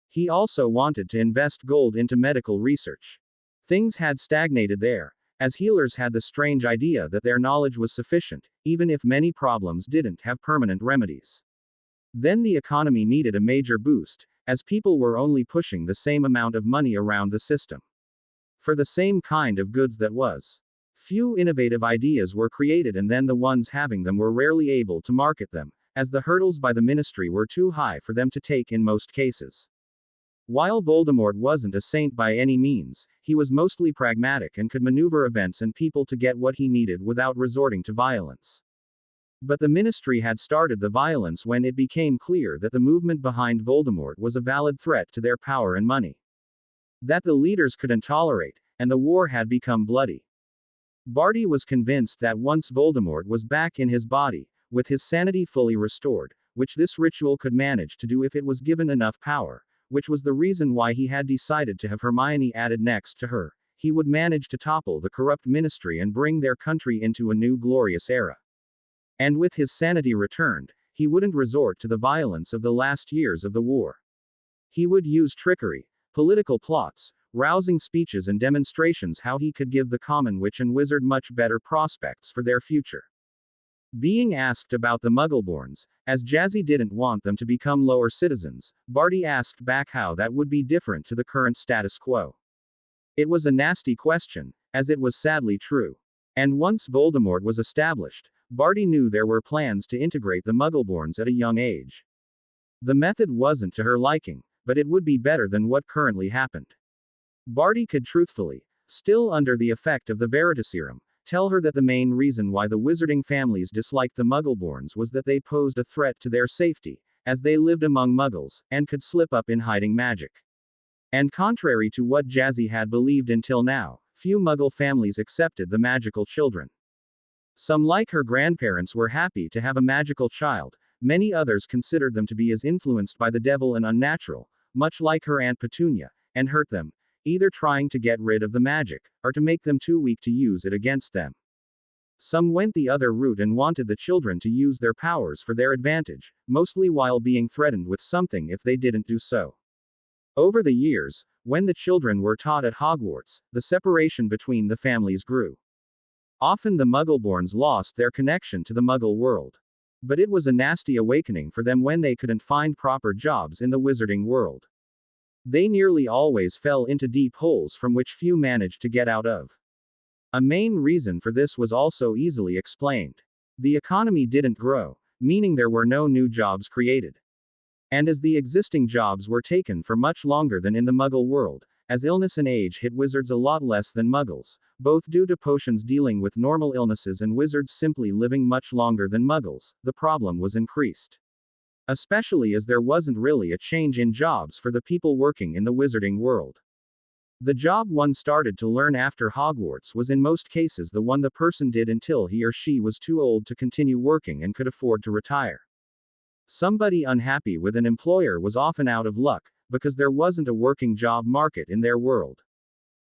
S1: He also wanted to invest gold into medical research. Things had stagnated there, as healers had the strange idea that their knowledge was sufficient, even if many problems didn't have permanent remedies. Then the economy needed a major boost, as people were only pushing the same amount of money around the system. For the same kind of goods that was. Few innovative ideas were created and then the ones having them were rarely able to market them, as the hurdles by the ministry were too high for them to take in most cases. While Voldemort wasn't a saint by any means, he was mostly pragmatic and could maneuver events and people to get what he needed without resorting to violence. But the ministry had started the violence when it became clear that the movement behind Voldemort was a valid threat to their power and money. That the leaders couldn't tolerate, and the war had become bloody. Barty was convinced that once Voldemort was back in his body, with his sanity fully restored, which this ritual could manage to do if it was given enough power, which was the reason why he had decided to have Hermione added next to her, he would manage to topple the corrupt ministry and bring their country into a new glorious era. And with his sanity returned, he wouldn't resort to the violence of the last years of the war. He would use trickery, political plots, rousing speeches and demonstrations how he could give the common witch and wizard much better prospects for their future. Being asked about the Muggleborns, as Jazzy didn't want them to become lower citizens, Barty asked back how that would be different to the current status quo. It was a nasty question, as it was sadly true. And once Voldemort was established, Barty knew there were plans to integrate the Muggleborns at a young age. The method wasn't to her liking, but it would be better than what currently happened. Barty could truthfully, still under the effect of the Veritaserum, tell her that the main reason why the wizarding families disliked the Muggleborns was that they posed a threat to their safety, as they lived among Muggles, and could slip up in hiding magic. And contrary to what Jazzy had believed until now, few Muggle families accepted the magical children. Some, like her grandparents, were happy to have a magical child, many others considered them to be as influenced by the devil and unnatural, much like her Aunt Petunia, and hurt them, either trying to get rid of the magic, or to make them too weak to use it against them. Some went the other route and wanted the children to use their powers for their advantage, mostly while being threatened with something if they didn't do so. Over the years, when the children were taught at Hogwarts, the separation between the families grew. Often the Muggleborns lost their connection to the Muggle world. But it was a nasty awakening for them when they couldn't find proper jobs in the wizarding world. They nearly always fell into deep holes from which few managed to get out of. A main reason for this was also easily explained. The economy didn't grow, meaning there were no new jobs created. And as the existing jobs were taken for much longer than in the Muggle world, as illness and age hit wizards a lot less than Muggles, both due to potions dealing with normal illnesses and wizards simply living much longer than Muggles, the problem was increased. Especially as there wasn't really a change in jobs for the people working in the wizarding world. The job one started to learn after Hogwarts was in most cases the one the person did until he or she was too old to continue working and could afford to retire. Somebody unhappy with an employer was often out of luck, because there wasn't a working job market in their world.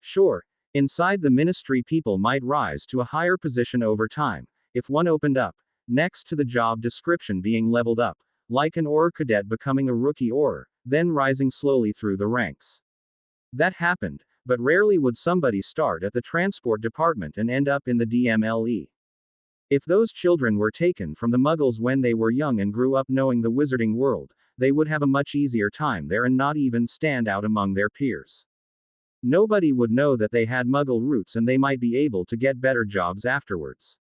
S1: Sure, inside the ministry people might rise to a higher position over time, if one opened up, next to the job description being leveled up, like an Auror cadet becoming a rookie Auror, then rising slowly through the ranks. That happened, but rarely would somebody start at the transport department and end up in the DMLE. If those children were taken from the Muggles when they were young and grew up knowing the wizarding world, they would have a much easier time there and not even stand out among their peers. Nobody would know that they had Muggle roots and they might be able to get better jobs afterwards.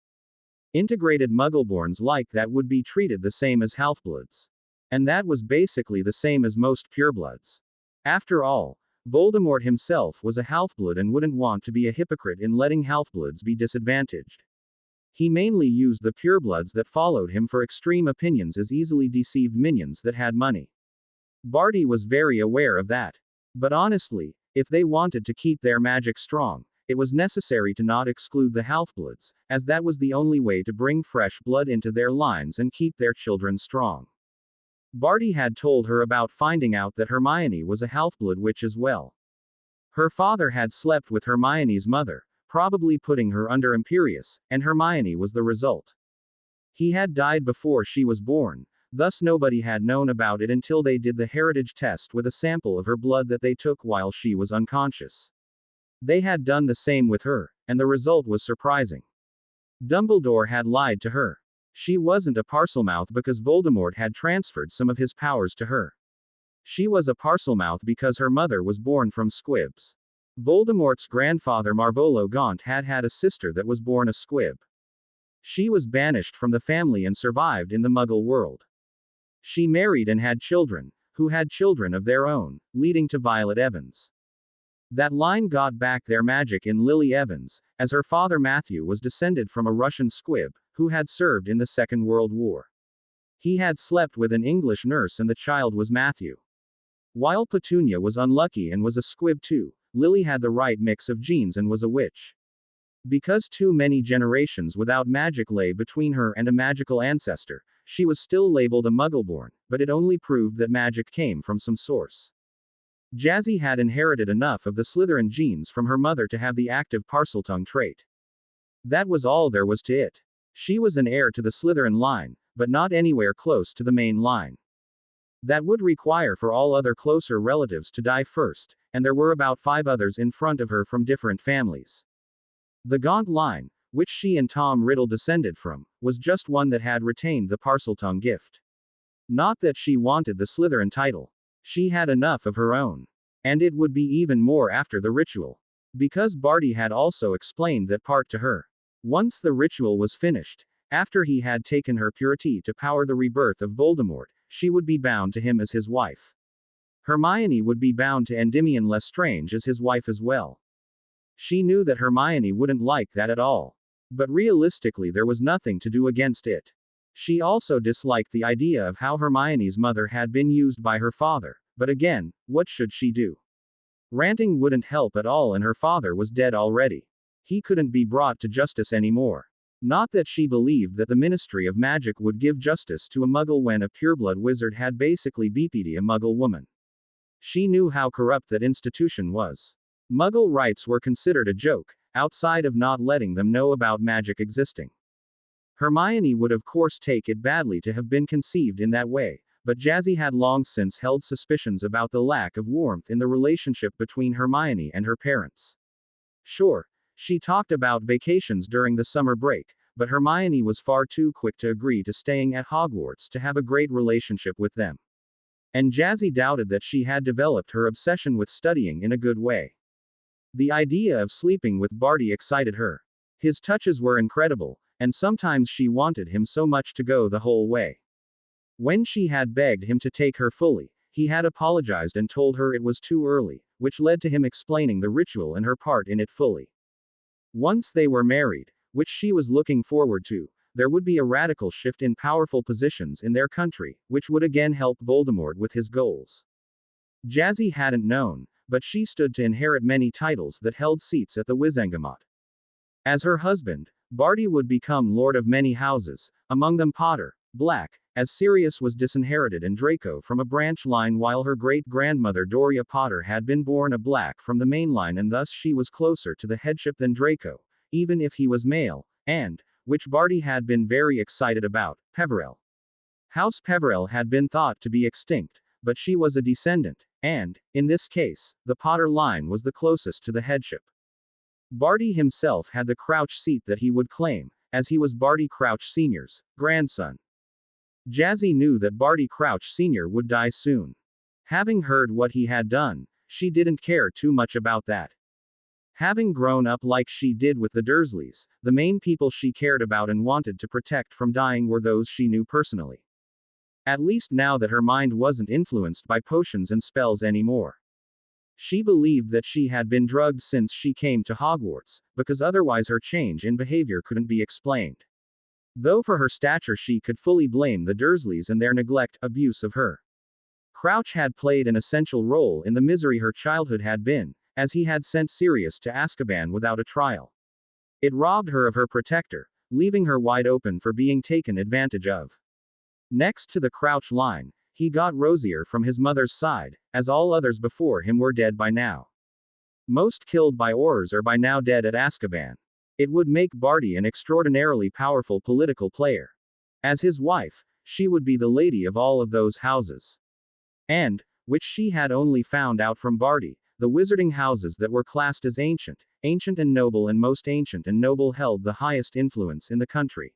S1: Integrated Muggleborns like that would be treated the same as half-bloods. And that was basically the same as most purebloods. After all, Voldemort himself was a half-blood and wouldn't want to be a hypocrite in letting half-bloods be disadvantaged. He mainly used the purebloods that followed him for extreme opinions as easily deceived minions that had money. Barty was very aware of that. But honestly, if they wanted to keep their magic strong, it was necessary to not exclude the half-bloods, as that was the only way to bring fresh blood into their lines and keep their children strong. Barty had told her about finding out that Hermione was a half-blood witch as well. Her father had slept with Hermione's mother, probably putting her under Imperius, and Hermione was the result. He had died before she was born, thus nobody had known about it until they did the heritage test with a sample of her blood that they took while she was unconscious. They had done the same with her, and the result was surprising. Dumbledore had lied to her. She wasn't a Parselmouth because Voldemort had transferred some of his powers to her. She was a Parselmouth because her mother was born from squibs. Voldemort's grandfather Marvolo Gaunt had had a sister that was born a squib. She was banished from the family and survived in the Muggle world. She married and had children, who had children of their own, leading to Violet Evans. That line got back their magic in Lily Evans, as her father Matthew was descended from a Russian squib, who had served in the Second World War. He had slept with an English nurse and the child was Matthew. While Petunia was unlucky and was a squib too, Lily had the right mix of genes and was a witch. Because too many generations without magic lay between her and a magical ancestor, she was still labeled a Muggleborn, but it only proved that magic came from some source. Jazzy had inherited enough of the Slytherin genes from her mother to have the active Parseltongue trait. That was all there was to it. She was an heir to the Slytherin line, but not anywhere close to the main line. That would require for all other closer relatives to die first, and there were about 5 others in front of her from different families. The Gaunt line, which she and Tom Riddle descended from, was just one that had retained the Parseltongue gift. Not that she wanted the Slytherin title. She had enough of her own. And it would be even more after the ritual. Because Barty had also explained that part to her. Once the ritual was finished, after he had taken her purity to power the rebirth of Voldemort, she would be bound to him as his wife. Hermione would be bound to Endymion Lestrange as his wife as well. She knew that Hermione wouldn't like that at all. But realistically there was nothing to do against it. She also disliked the idea of how Hermione's mother had been used by her father, but again, what should she do? Ranting wouldn't help at all and her father was dead already. He couldn't be brought to justice anymore. Not that she believed that the Ministry of Magic would give justice to a Muggle when a pureblood wizard had basically BP'd a Muggle woman. She knew how corrupt that institution was. Muggle rights were considered a joke, outside of not letting them know about magic existing. Hermione would of course take it badly to have been conceived in that way, but Jazzy had long since held suspicions about the lack of warmth in the relationship between Hermione and her parents. Sure, she talked about vacations during the summer break, but Hermione was far too quick to agree to staying at Hogwarts to have a great relationship with them. And Jazzy doubted that she had developed her obsession with studying in a good way. The idea of sleeping with Barty excited her. His touches were incredible, and sometimes she wanted him so much to go the whole way. When she had begged him to take her fully, he had apologized and told her it was too early, which led to him explaining the ritual and her part in it fully. Once they were married, which she was looking forward to, there would be a radical shift in powerful positions in their country, which would again help Voldemort with his goals. Jazzy hadn't known, but she stood to inherit many titles that held seats at the Wizengamot. As her husband, Barty would become Lord of many houses, among them Potter, Black, as Sirius was disinherited and Draco from a branch line while her great-grandmother Doria Potter had been born a Black from the main line and thus she was closer to the headship than Draco, even if he was male, and, which Barty had been very excited about, Peverell. House Peverell had been thought to be extinct, but she was a descendant, and, in this case, the Potter line was the closest to the headship. Barty himself had the Crouch seat that he would claim, as he was Barty Crouch Sr.'s grandson. Jazzy knew that Barty Crouch Sr. would die soon. Having heard what he had done, she didn't care too much about that. Having grown up like she did with the Dursleys, the main people she cared about and wanted to protect from dying were those she knew personally. At least now that her mind wasn't influenced by potions and spells anymore. She believed that she had been drugged since she came to Hogwarts, because otherwise her change in behavior couldn't be explained. Though for her stature she could fully blame the Dursleys and their neglect, abuse of her. Crouch had played an essential role in the misery her childhood had been, as he had sent Sirius to Azkaban without a trial. It robbed her of her protector, leaving her wide open for being taken advantage of. Next to the Crouch line, he got Rosier from his mother's side, as all others before him were dead by now. Most killed by Aurors are by now dead at Azkaban. It would make Barty an extraordinarily powerful political player. As his wife, she would be the lady of all of those houses. And, which she had only found out from Barty, the wizarding houses that were classed as ancient and noble and most ancient and noble held the highest influence in the country.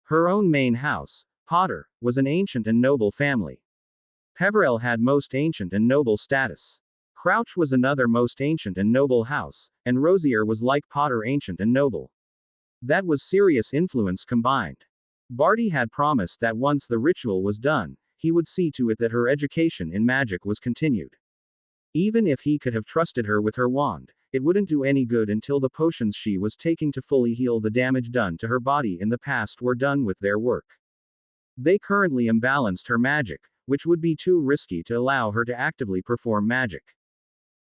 S1: Her own main house, Potter, was an ancient and noble family. Peverell had most ancient and noble status. Crouch was another most ancient and noble house, and Rosier was like Potter ancient and noble. That was serious influence combined. Barty had promised that once the ritual was done, he would see to it that her education in magic was continued. Even if he could have trusted her with her wand, it wouldn't do any good until the potions she was taking to fully heal the damage done to her body in the past were done with their work. They currently imbalanced her magic, which would be too risky to allow her to actively perform magic.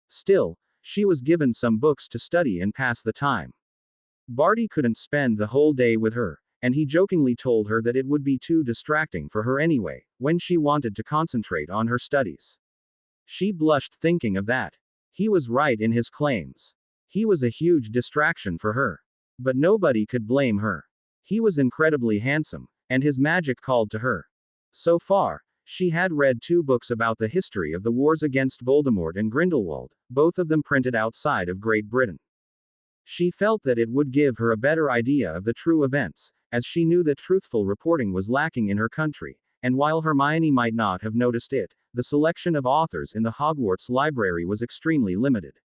S1: Still, she was given some books to study and pass the time. Barty couldn't spend the whole day with her, and he jokingly told her that it would be too distracting for her anyway, when she wanted to concentrate on her studies. She blushed thinking of that. He was right in his claims. He was a huge distraction for her. But nobody could blame her. He was incredibly handsome, and his magic called to her. So far, she had read 2 books about the history of the wars against Voldemort and Grindelwald, both of them printed outside of Great Britain. She felt that it would give her a better idea of the true events, as she knew that truthful reporting was lacking in her country, and while Hermione might not have noticed it, the selection of authors in the Hogwarts library was extremely limited.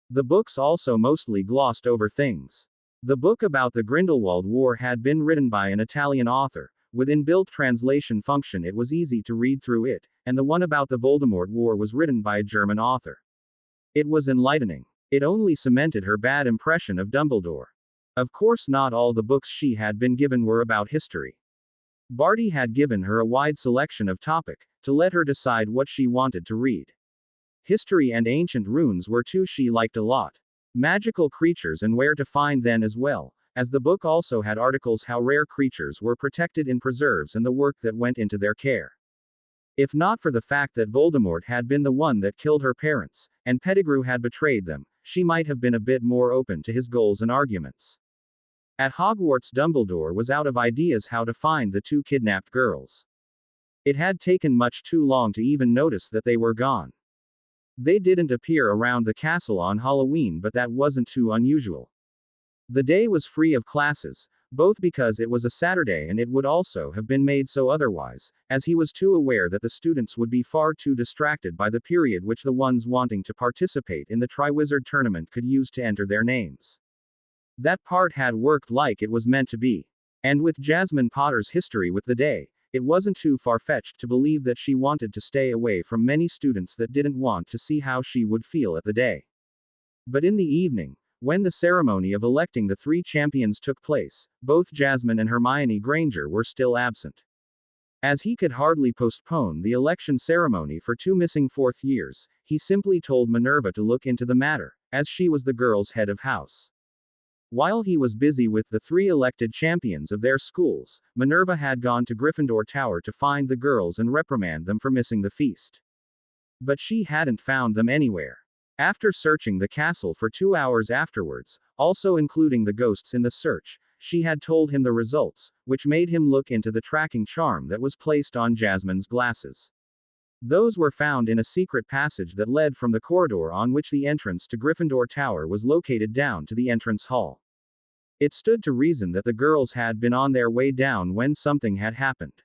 S1: The books also mostly glossed over things. The book about the Grindelwald War had been written by an Italian author. With inbuilt translation function it was easy to read through it, and the one about the Voldemort War was written by a German author. It was enlightening. It only cemented her bad impression of Dumbledore. Of course not all the books she had been given were about history. Barty had given her a wide selection of topic, to let her decide what she wanted to read. History and ancient runes were 2 she liked a lot. Magical creatures and where to find them as well, as the book also had articles how rare creatures were protected in preserves and the work that went into their care. If not for the fact that Voldemort had been the one that killed her parents, and Pettigrew had betrayed them, she might have been a bit more open to his goals and arguments. At Hogwarts Dumbledore was out of ideas how to find the 2 kidnapped girls. It had taken much too long to even notice that they were gone. They didn't appear around the castle on Halloween, but that wasn't too unusual. The day was free of classes, both because it was a Saturday and it would also have been made so otherwise, as he was too aware that the students would be far too distracted by the period which the ones wanting to participate in the Triwizard Tournament could use to enter their names. That part had worked like it was meant to be. And with Jasmine Potter's history with the day, it wasn't too far-fetched to believe that she wanted to stay away from many students that didn't want to see how she would feel at the day. But in the evening, when the ceremony of electing the 3 champions took place, both Jasmine and Hermione Granger were still absent. As he could hardly postpone the election ceremony for 2 missing 4th years, he simply told Minerva to look into the matter, as she was the girls' head of house. While he was busy with the 3 elected champions of their schools, Minerva had gone to Gryffindor Tower to find the girls and reprimand them for missing the feast. But she hadn't found them anywhere. After searching the castle for 2 hours afterwards, also including the ghosts in the search, she had told him the results, which made him look into the tracking charm that was placed on Jasmine's glasses. Those were found in a secret passage that led from the corridor on which the entrance to Gryffindor Tower was located down to the entrance hall. It stood to reason that the girls had been on their way down when something had happened.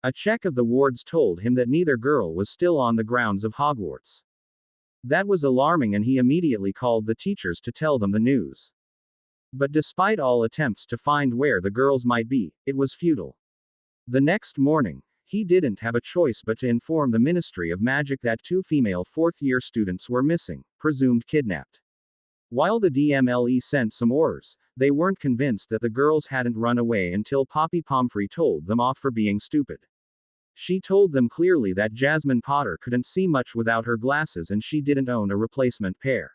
S1: A check of the wards told him that neither girl was still on the grounds of Hogwarts. That was alarming and he immediately called the teachers to tell them the news. But despite all attempts to find where the girls might be, it was futile. The next morning, he didn't have a choice but to inform the Ministry of Magic that 2 female 4th-year students were missing, presumed kidnapped. While the DMLE sent some orders, they weren't convinced that the girls hadn't run away until Poppy Pomfrey told them off for being stupid. She told them clearly that Jasmine Potter couldn't see much without her glasses and she didn't own a replacement pair.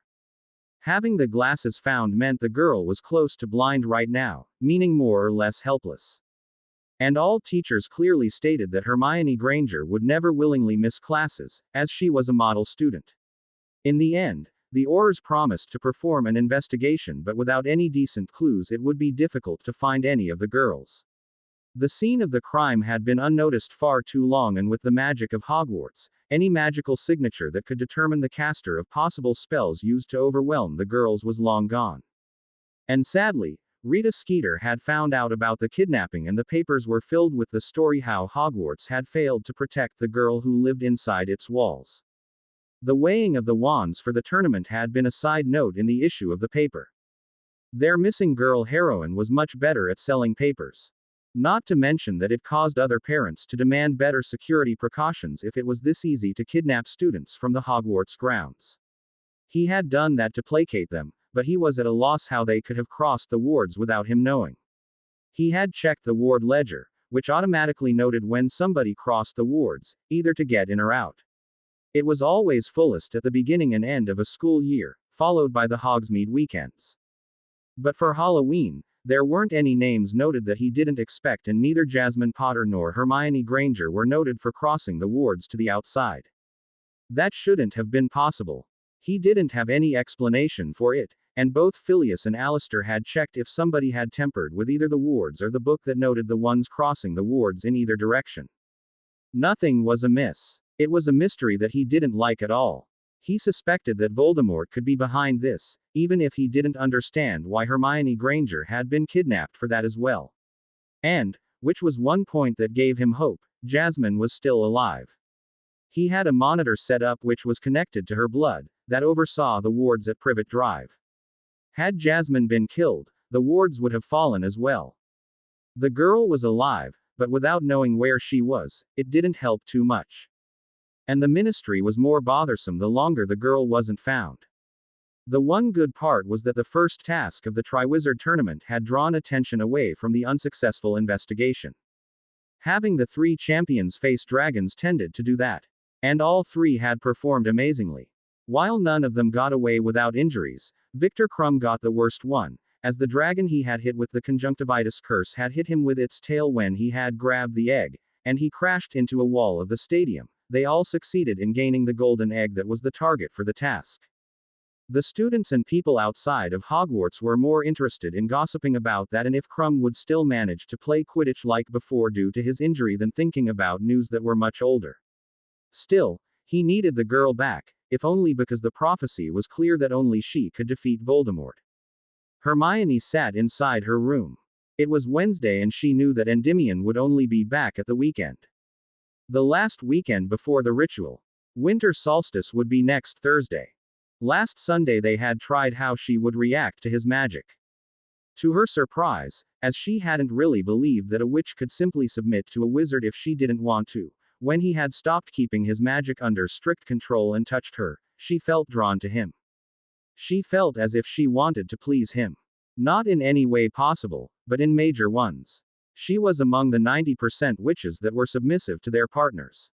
S1: Having the glasses found meant the girl was close to blind right now, meaning more or less helpless. And all teachers clearly stated that Hermione Granger would never willingly miss classes, as she was a model student. In the end, the Aurors promised to perform an investigation, but without any decent clues it would be difficult to find any of the girls. The scene of the crime had been unnoticed far too long, and with the magic of Hogwarts, any magical signature that could determine the caster of possible spells used to overwhelm the girls was long gone. And sadly, Rita Skeeter had found out about the kidnapping and the papers were filled with the story how Hogwarts had failed to protect the girl who lived inside its walls. The weighing of the wands for the tournament had been a side note in the issue of the paper. Their missing girl heroine was much better at selling papers. Not to mention that it caused other parents to demand better security precautions if it was this easy to kidnap students from the Hogwarts grounds. He had done that to placate them, but he was at a loss how they could have crossed the wards without him knowing. He had checked the ward ledger, which automatically noted when somebody crossed the wards, either to get in or out. It was always fullest at the beginning and end of a school year, followed by the Hogsmeade weekends. But for Halloween, there weren't any names noted that he didn't expect, and neither Jasmine Potter nor Hermione Granger were noted for crossing the wards to the outside. That shouldn't have been possible. He didn't have any explanation for it, and both Phileas and Alistair had checked if somebody had tempered with either the wards or the book that noted the ones crossing the wards in either direction. Nothing was amiss. It was a mystery that he didn't like at all. He suspected that Voldemort could be behind this, even if he didn't understand why Hermione Granger had been kidnapped for that as well. And, which was one point that gave him hope, Jasmine was still alive. He had a monitor set up which was connected to her blood, that oversaw the wards at Privet Drive. Had Jasmine been killed, the wards would have fallen as well. The girl was alive, but without knowing where she was, it didn't help too much. And the ministry was more bothersome the longer the girl wasn't found. The one good part was that the first task of the Triwizard Tournament had drawn attention away from the unsuccessful investigation. Having the 3 champions face dragons tended to do that. And all 3 had performed amazingly. While none of them got away without injuries, Victor Krum got the worst one, as the dragon he had hit with the conjunctivitis curse had hit him with its tail when he had grabbed the egg, and he crashed into a wall of the stadium. They all succeeded in gaining the golden egg that was the target for the task. The students and people outside of Hogwarts were more interested in gossiping about that and if Krum would still manage to play Quidditch like before due to his injury than thinking about news that were much older. Still, he needed the girl back, if only because the prophecy was clear that only she could defeat Voldemort. Hermione sat inside her room. It was Wednesday and she knew that Endymion would only be back at the weekend. The last weekend before the ritual. Winter solstice would be next Thursday. Last Sunday they had tried how she would react to his magic. To her surprise, as she hadn't really believed that a witch could simply submit to a wizard if she didn't want to, when he had stopped keeping his magic under strict control and touched her, she felt drawn to him. She felt as if she wanted to please him. Not in any way possible, but in major ones. She was among the 90% witches that were submissive to their partners.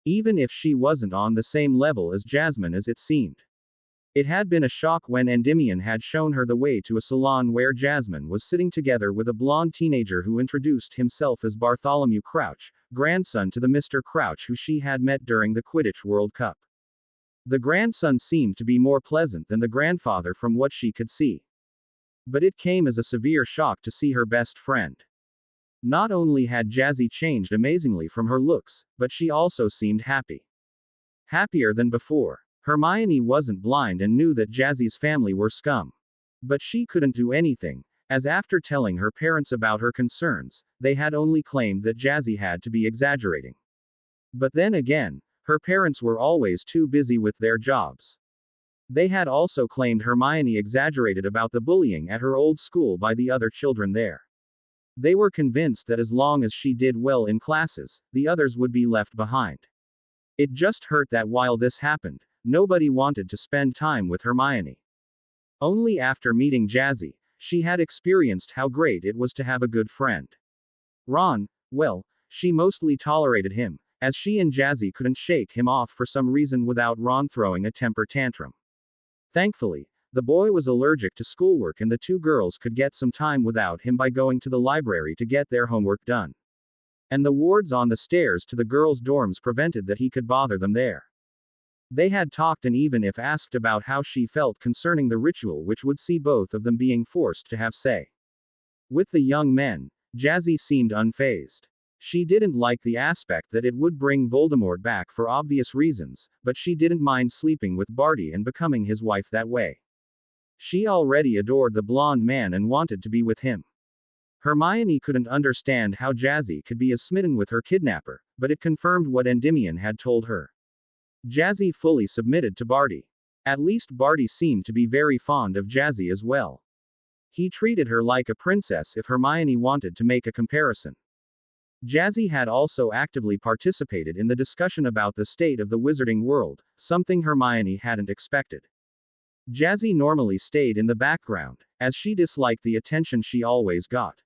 S1: Even if she wasn't on the same level as Jasmine as it seemed. It had been a shock when Endymion had shown her the way to a salon where Jasmine was sitting together with a blonde teenager who introduced himself as Bartholomew Crouch, grandson to the Mr. Crouch who she had met during the Quidditch World Cup. The grandson seemed to be more pleasant than the grandfather from what she could see. But it came as a severe shock to see her best friend. Not only had Jazzy changed amazingly from her looks, but she also seemed happy. Happier than before. Hermione wasn't blind and knew that Jazzy's family were scum. But she couldn't do anything, as after telling her parents about her concerns, they had only claimed that Jazzy had to be exaggerating. But then again, her parents were always too busy with their jobs. They had also claimed Hermione exaggerated about the bullying at her old school by the other children there. They were convinced that as long as she did well in classes, the others would be left behind. It just hurt that while this happened, nobody wanted to spend time with Hermione. Only after meeting Jazzy, she had experienced how great it was to have a good friend. Ron, well, she mostly tolerated him, as she and Jazzy couldn't shake him off for some reason without Ron throwing a temper tantrum. Thankfully, the boy was allergic to schoolwork and the two girls could get some time without him by going to the library to get their homework done. And the wards on the stairs to the girls' dorms prevented that he could bother them there. They had talked and even if asked about how she felt concerning the ritual which would see both of them being forced to have say. With the young men, Jazzy seemed unfazed. She didn't like the aspect that it would bring Voldemort back for obvious reasons, but she didn't mind sleeping with Barty and becoming his wife that way. She already adored the blonde man and wanted to be with him. Hermione couldn't understand how Jazzy could be as smitten with her kidnapper, but it confirmed what Endymion had told her. Jazzy fully submitted to Barty. At least Barty seemed to be very fond of Jazzy as well. He treated her like a princess if Hermione wanted to make a comparison. Jazzy had also actively participated in the discussion about the state of the wizarding world, something Hermione hadn't expected. Jazzy normally stayed in the background, as she disliked the attention she always got.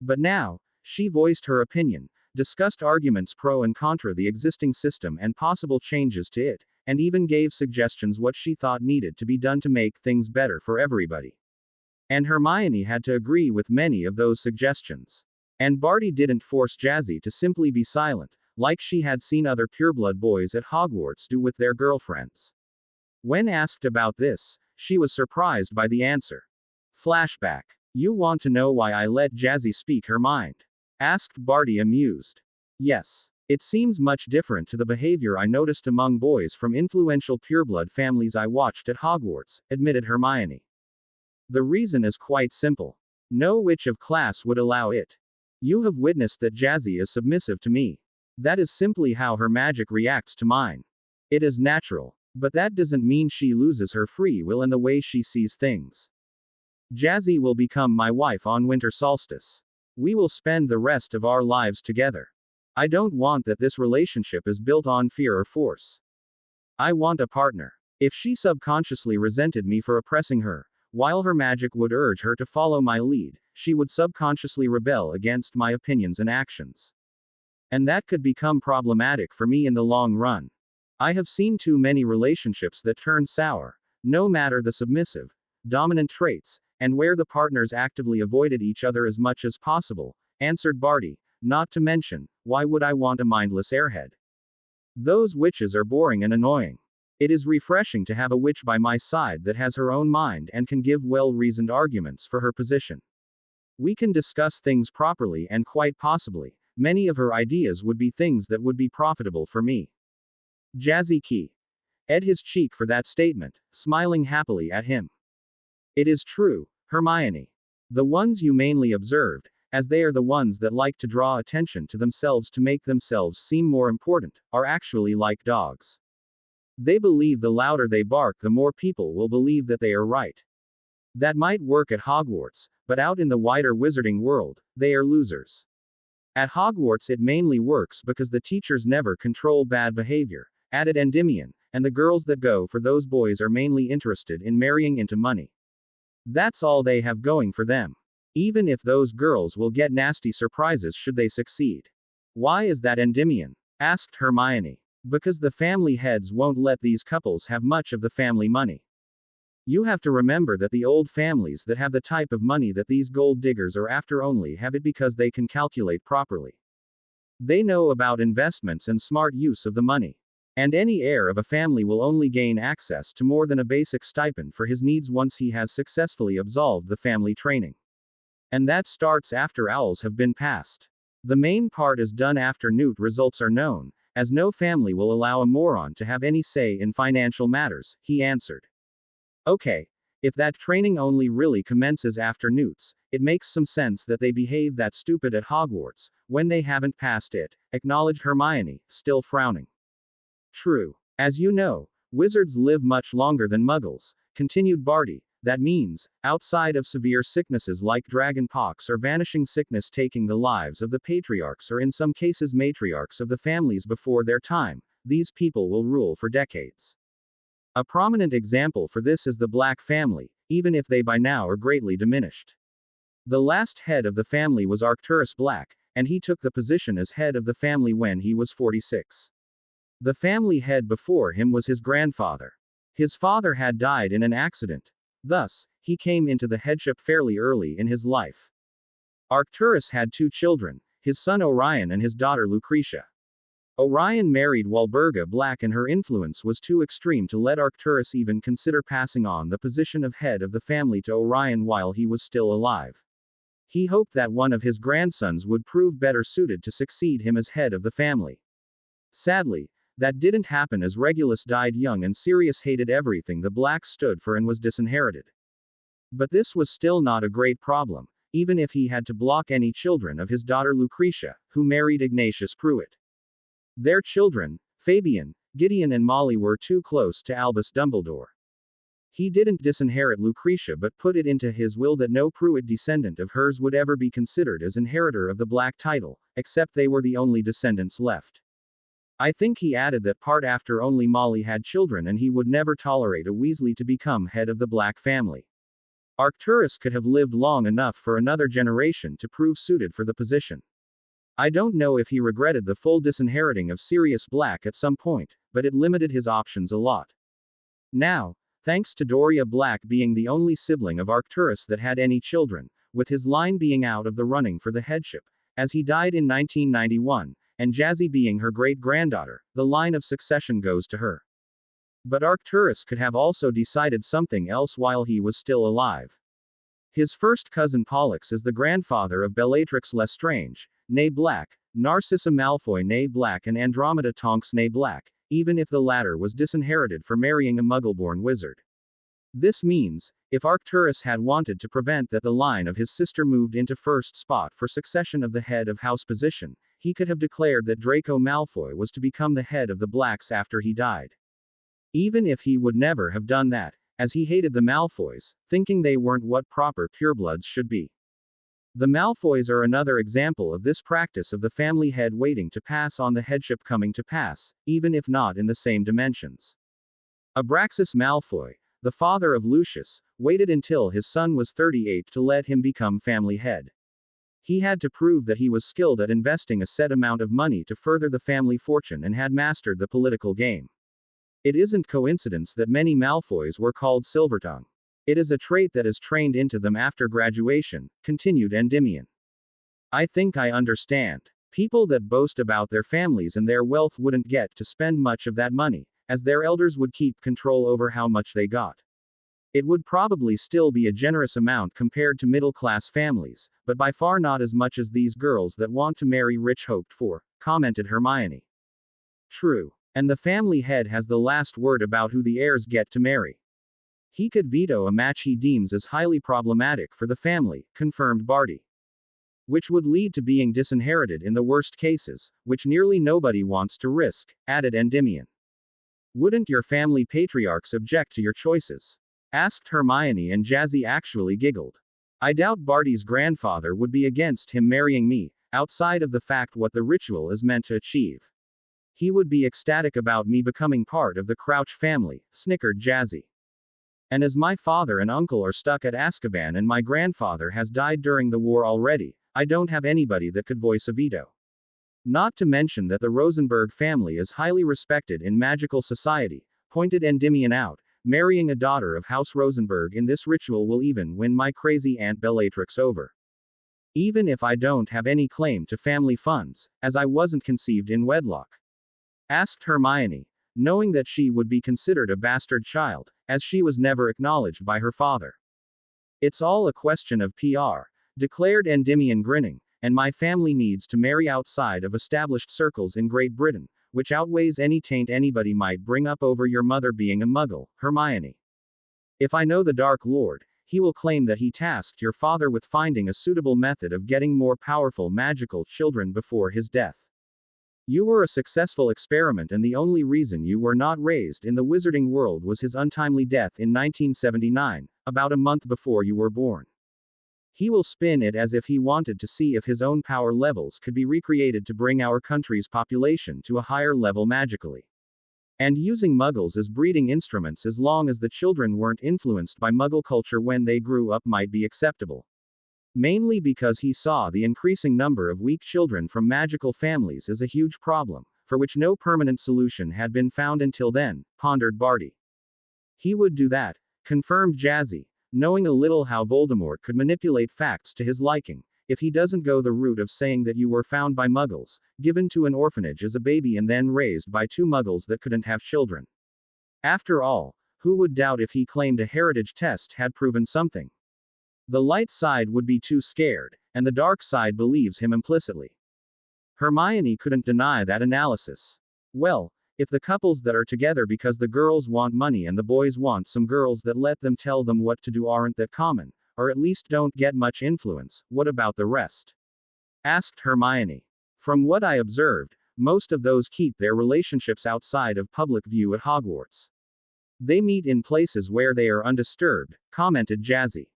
S1: But now, she voiced her opinion, discussed arguments pro and contra the existing system and possible changes to it, and even gave suggestions what she thought needed to be done to make things better for everybody. And Hermione had to agree with many of those suggestions. And Barty didn't force Jazzy to simply be silent, like she had seen other pureblood boys at Hogwarts do with their girlfriends. When asked about this, she was surprised by the answer. Flashback. You want to know why I let Jazzy speak her mind? Asked Barty amused. Yes. It seems much different to the behavior I noticed among boys from influential pureblood families I watched at Hogwarts, admitted Hermione. The reason is quite simple. No witch of class would allow it. You have witnessed that Jazzy is submissive to me. That is simply how her magic reacts to mine. It is natural. But that doesn't mean she loses her free will in the way she sees things. Jazzy will become my wife on winter solstice. We will spend the rest of our lives together. I don't want that this relationship is built on fear or force. I want a partner. If she subconsciously resented me for oppressing her, while her magic would urge her to follow my lead, she would subconsciously rebel against my opinions and actions. And that could become problematic for me in the long run. I have seen too many relationships that turn sour, no matter the submissive, dominant traits, and where the partners actively avoided each other as much as possible, answered Barty, not to mention, why would I want a mindless airhead? Those witches are boring and annoying. It is refreshing to have a witch by my side that has her own mind and can give well-reasoned arguments for her position. We can discuss things properly and quite possibly, many of her ideas would be things that would be profitable for me. Jazzy Key. Ed his cheek for that statement, smiling happily at him. It is true, Hermione. The ones you mainly observed, as they are the ones that like to draw attention to themselves to make themselves seem more important, are actually like dogs. They believe the louder they bark, the more people will believe that they are right. That might work at Hogwarts, but out in the wider wizarding world, they are losers. At Hogwarts it mainly works because the teachers never control bad behavior, added Endymion, and the girls that go for those boys are mainly interested in marrying into money. That's all they have going for them. Even if those girls will get nasty surprises should they succeed. Why is that, Endymion? Asked Hermione. Because the family heads won't let these couples have much of the family money. You have to remember that the old families that have the type of money that these gold diggers are after only have it because they can calculate properly. They know about investments and smart use of the money. And any heir of a family will only gain access to more than a basic stipend for his needs once he has successfully absolved the family training. And that starts after owls have been passed. The main part is done after Newt results are known, as no family will allow a moron to have any say in financial matters, he answered. Okay. If that training only really commences after Newt's, it makes some sense that they behave that stupid at Hogwarts, when they haven't passed it, acknowledged Hermione, still frowning. True. As you know, wizards live much longer than muggles, continued Barty. That means, outside of severe sicknesses like dragon pox or vanishing sickness taking the lives of the patriarchs or in some cases matriarchs of the families before their time, these people will rule for decades. A prominent example for this is the Black family, even if they by now are greatly diminished. The last head of the family was Arcturus Black, and he took the position as head of the family when he was 46. The family head before him was his grandfather. His father had died in an accident. Thus, he came into the headship fairly early in his life. Arcturus had two children, his son Orion and his daughter Lucretia. Orion married Walburga Black and her influence was too extreme to let Arcturus even consider passing on the position of head of the family to Orion while he was still alive. He hoped that one of his grandsons would prove better suited to succeed him as head of the family. Sadly, that didn't happen as Regulus died young and Sirius hated everything the Blacks stood for and was disinherited. But this was still not a great problem, even if he had to block any children of his daughter Lucretia, who married Ignatius Pruitt. Their children, Fabian, Gideon and Molly were too close to Albus Dumbledore. He didn't disinherit Lucretia but put it into his will that no Pruitt descendant of hers would ever be considered as inheritor of the Black title, except they were the only descendants left. I think he added that part after only Molly had children and he would never tolerate a Weasley to become head of the Black family. Arcturus could have lived long enough for another generation to prove suited for the position. I don't know if he regretted the full disinheriting of Sirius Black at some point, but it limited his options a lot. Now, thanks to Doria Black being the only sibling of Arcturus that had any children, with his line being out of the running for the headship, as he died in 1991, and Jazzy being her great-granddaughter, the line of succession goes to her. But Arcturus could have also decided something else while he was still alive. His first cousin Pollux is the grandfather of Bellatrix Lestrange, née Black, Narcissa Malfoy née Black and Andromeda Tonks née Black, even if the latter was disinherited for marrying a Muggle-born wizard. This means, if Arcturus had wanted to prevent that the line of his sister moved into first spot for succession of the head of house position, he could have declared that Draco Malfoy was to become the head of the Blacks after he died. Even if he would never have done that, as he hated the Malfoys, thinking they weren't what proper purebloods should be. The Malfoys are another example of this practice of the family head waiting to pass on the headship coming to pass, even if not in the same dimensions. Abraxas Malfoy, the father of Lucius, waited until his son was 38 to let him become family head. He had to prove that he was skilled at investing a set amount of money to further the family fortune and had mastered the political game. It isn't coincidence that many Malfoys were called Silvertongue. It is a trait that is trained into them after graduation, continued Endymion. I think I understand. People that boast about their families and their wealth wouldn't get to spend much of that money, as their elders would keep control over how much they got. It would probably still be a generous amount compared to middle-class families, but by far not as much as these girls that want to marry rich hoped for, commented Hermione. True. And the family head has the last word about who the heirs get to marry. He could veto a match he deems as highly problematic for the family, confirmed Barty. Which would lead to being disinherited in the worst cases, which nearly nobody wants to risk, added Endymion. Wouldn't your family patriarchs object to your choices? Asked Hermione, and Jazzy actually giggled. I doubt Barty's grandfather would be against him marrying me, outside of the fact what the ritual is meant to achieve. He would be ecstatic about me becoming part of the Crouch family, snickered Jazzy. And as my father and uncle are stuck at Azkaban and my grandfather has died during the war already, I don't have anybody that could voice a veto. Not to mention that the Rosenberg family is highly respected in magical society, pointed Endymion out. Marrying a daughter of House Rosenberg in this ritual will even win my crazy Aunt Bellatrix over. Even if I don't have any claim to family funds, as I wasn't conceived in wedlock. Asked Hermione, knowing that she would be considered a bastard child, as she was never acknowledged by her father. It's all a question of PR, declared Endymion, grinning, and my family needs to marry outside of established circles in Great Britain, which outweighs any taint anybody might bring up over your mother being a muggle, Hermione. If I know the Dark Lord, he will claim that he tasked your father with finding a suitable method of getting more powerful magical children before his death. You were a successful experiment, and the only reason you were not raised in the wizarding world was his untimely death in 1979, about a month before you were born. He will spin it as if he wanted to see if his own power levels could be recreated to bring our country's population to a higher level magically. And using muggles as breeding instruments as long as the children weren't influenced by muggle culture when they grew up might be acceptable. Mainly because he saw the increasing number of weak children from magical families as a huge problem, for which no permanent solution had been found until then, pondered Barty. He would do that, confirmed Jazzy, knowing a little how Voldemort could manipulate facts to his liking, if he doesn't go the route of saying that you were found by muggles, given to an orphanage as a baby and then raised by two muggles that couldn't have children. After all, who would doubt if he claimed a heritage test had proven something? The light side would be too scared, and the dark side believes him implicitly. Hermione couldn't deny that analysis. Well, if the couples that are together because the girls want money and the boys want some girls that let them tell them what to do aren't that common, or at least don't get much influence, what about the rest? Asked Hermione. From what I observed, most of those keep their relationships outside of public view at Hogwarts. They meet in places where they are undisturbed, commented Jazzy.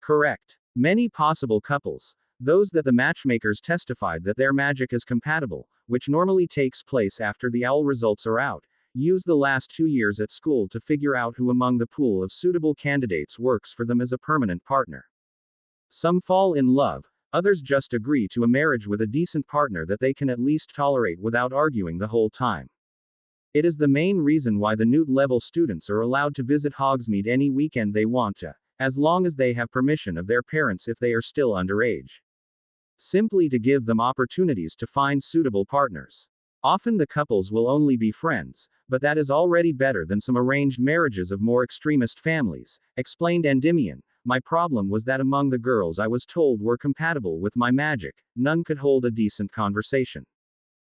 S1: Correct. Many possible couples, those that the matchmakers testified that their magic is compatible, which normally takes place after the OWL results are out, use the last 2 years at school to figure out who among the pool of suitable candidates works for them as a permanent partner. Some fall in love, others just agree to a marriage with a decent partner that they can at least tolerate without arguing the whole time. It is the main reason why the Newt level students are allowed to visit Hogsmeade any weekend they want to, as long as they have permission of their parents if they are still underage. Simply to give them opportunities to find suitable partners. Often the couples will only be friends, but that is already better than some arranged marriages of more extremist families, explained Endymion. My problem was that among the girls I was told were compatible with my magic, none could hold a decent conversation.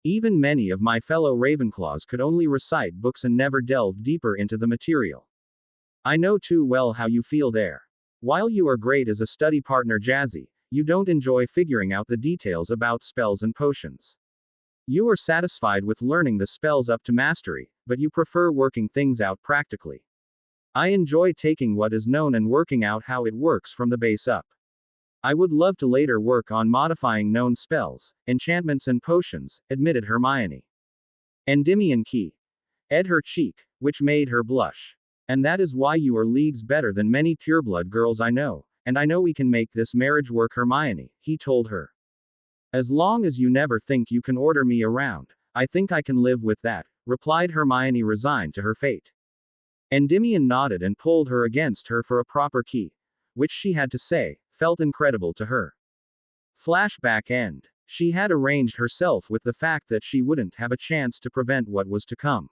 S1: Even many of my fellow Ravenclaws could only recite books and never delve deeper into the material. I know too well how you feel there. While you are great as a study partner, Jazzy, you don't enjoy figuring out the details about spells and potions. You are satisfied with learning the spells up to mastery, but you prefer working things out practically. I enjoy taking what is known and working out how it works from the base up. I would love to later work on modifying known spells, enchantments and potions, admitted Hermione. Endymion ed her cheek, which made her blush. And that is why you are leagues better than many pureblood girls I know, and I know we can make this marriage work, Hermione, he told her. As long as you never think you can order me around, I think I can live with that, replied Hermione, resigned to her fate. Endymion nodded and pulled her against her for a proper key, which she had to say, felt incredible to her. Flashback end. She had arranged herself with the fact that she wouldn't have a chance to prevent what was to come.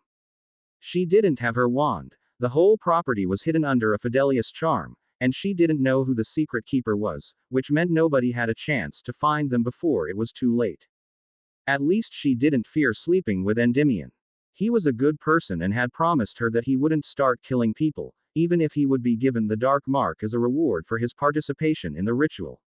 S1: She didn't have her wand. The whole property was hidden under a Fidelius charm, and she didn't know who the secret keeper was, which meant nobody had a chance to find them before it was too late. At least she didn't fear sleeping with Endymion. He was a good person and had promised her that he wouldn't start killing people, even if he would be given the dark mark as a reward for his participation in the ritual.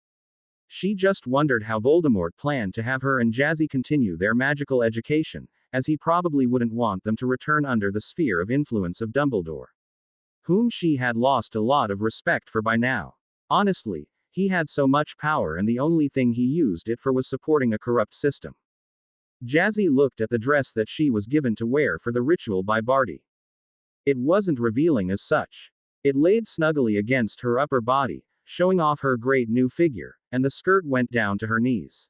S1: She just wondered how Voldemort planned to have her and Jazzy continue their magical education, as he probably wouldn't want them to return under the sphere of influence of Dumbledore, whom she had lost a lot of respect for by now. Honestly, he had so much power and the only thing he used it for was supporting a corrupt system. Jazzy looked at the dress that she was given to wear for the ritual by Barty. It wasn't revealing as such. It laid snugly against her upper body, showing off her great new figure, and the skirt went down to her knees.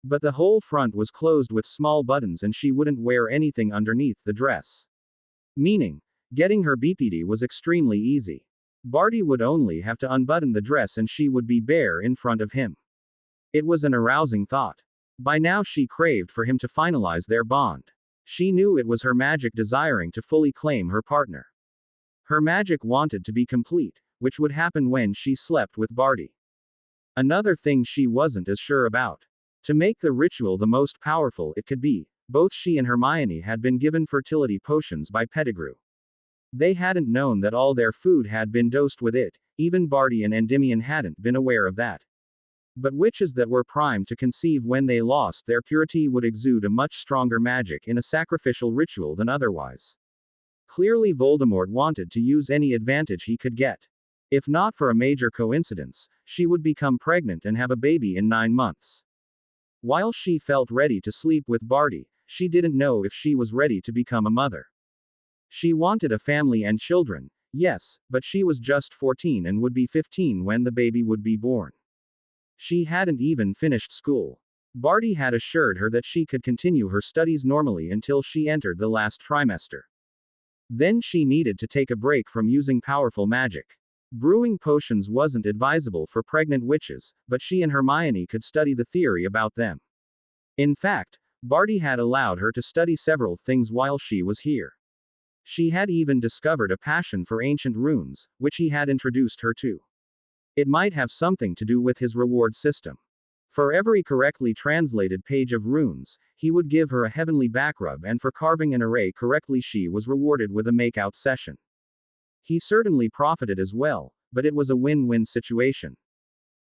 S1: But the whole front was closed with small buttons and she wouldn't wear anything underneath the dress. Meaning, getting her BPD was extremely easy. Barty would only have to unbutton the dress and she would be bare in front of him. It was an arousing thought. By now she craved for him to finalize their bond. She knew it was her magic desiring to fully claim her partner. Her magic wanted to be complete, which would happen when she slept with Barty. Another thing she wasn't as sure about. To make the ritual the most powerful it could be, both she and Hermione had been given fertility potions by Pettigrew. They hadn't known that all their food had been dosed with it, even Barty and Endymion hadn't been aware of that. But witches that were primed to conceive when they lost their purity would exude a much stronger magic in a sacrificial ritual than otherwise. Clearly Voldemort wanted to use any advantage he could get. If not for a major coincidence, she would become pregnant and have a baby in 9 months. While she felt ready to sleep with Barty, she didn't know if she was ready to become a mother. She wanted a family and children, yes, but she was just 14 and would be 15 when the baby would be born. She hadn't even finished school. Barty had assured her that she could continue her studies normally until she entered the last trimester. Then she needed to take a break from using powerful magic. Brewing potions wasn't advisable for pregnant witches, but she and Hermione could study the theory about them. In fact, Barty had allowed her to study several things while she was here. She had even discovered a passion for ancient runes, which he had introduced her to. It might have something to do with his reward system. For every correctly translated page of runes, he would give her a heavenly backrub, and for carving an array correctly she was rewarded with a makeout session. He certainly profited as well, but it was a win-win situation.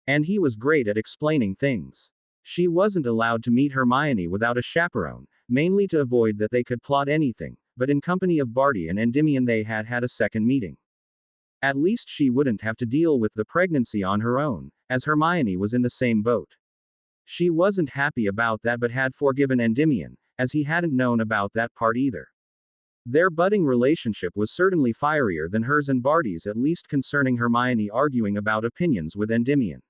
S1: And he was great at explaining things. She wasn't allowed to meet Hermione without a chaperone, mainly to avoid that they could plot anything, but in company of Barty and Endymion they had had a second meeting. At least she wouldn't have to deal with the pregnancy on her own, as Hermione was in the same boat. She wasn't happy about that but had forgiven Endymion, as he hadn't known about that part either. Their budding relationship was certainly fierier than hers and Barty's, at least concerning Hermione arguing about opinions with Endymion.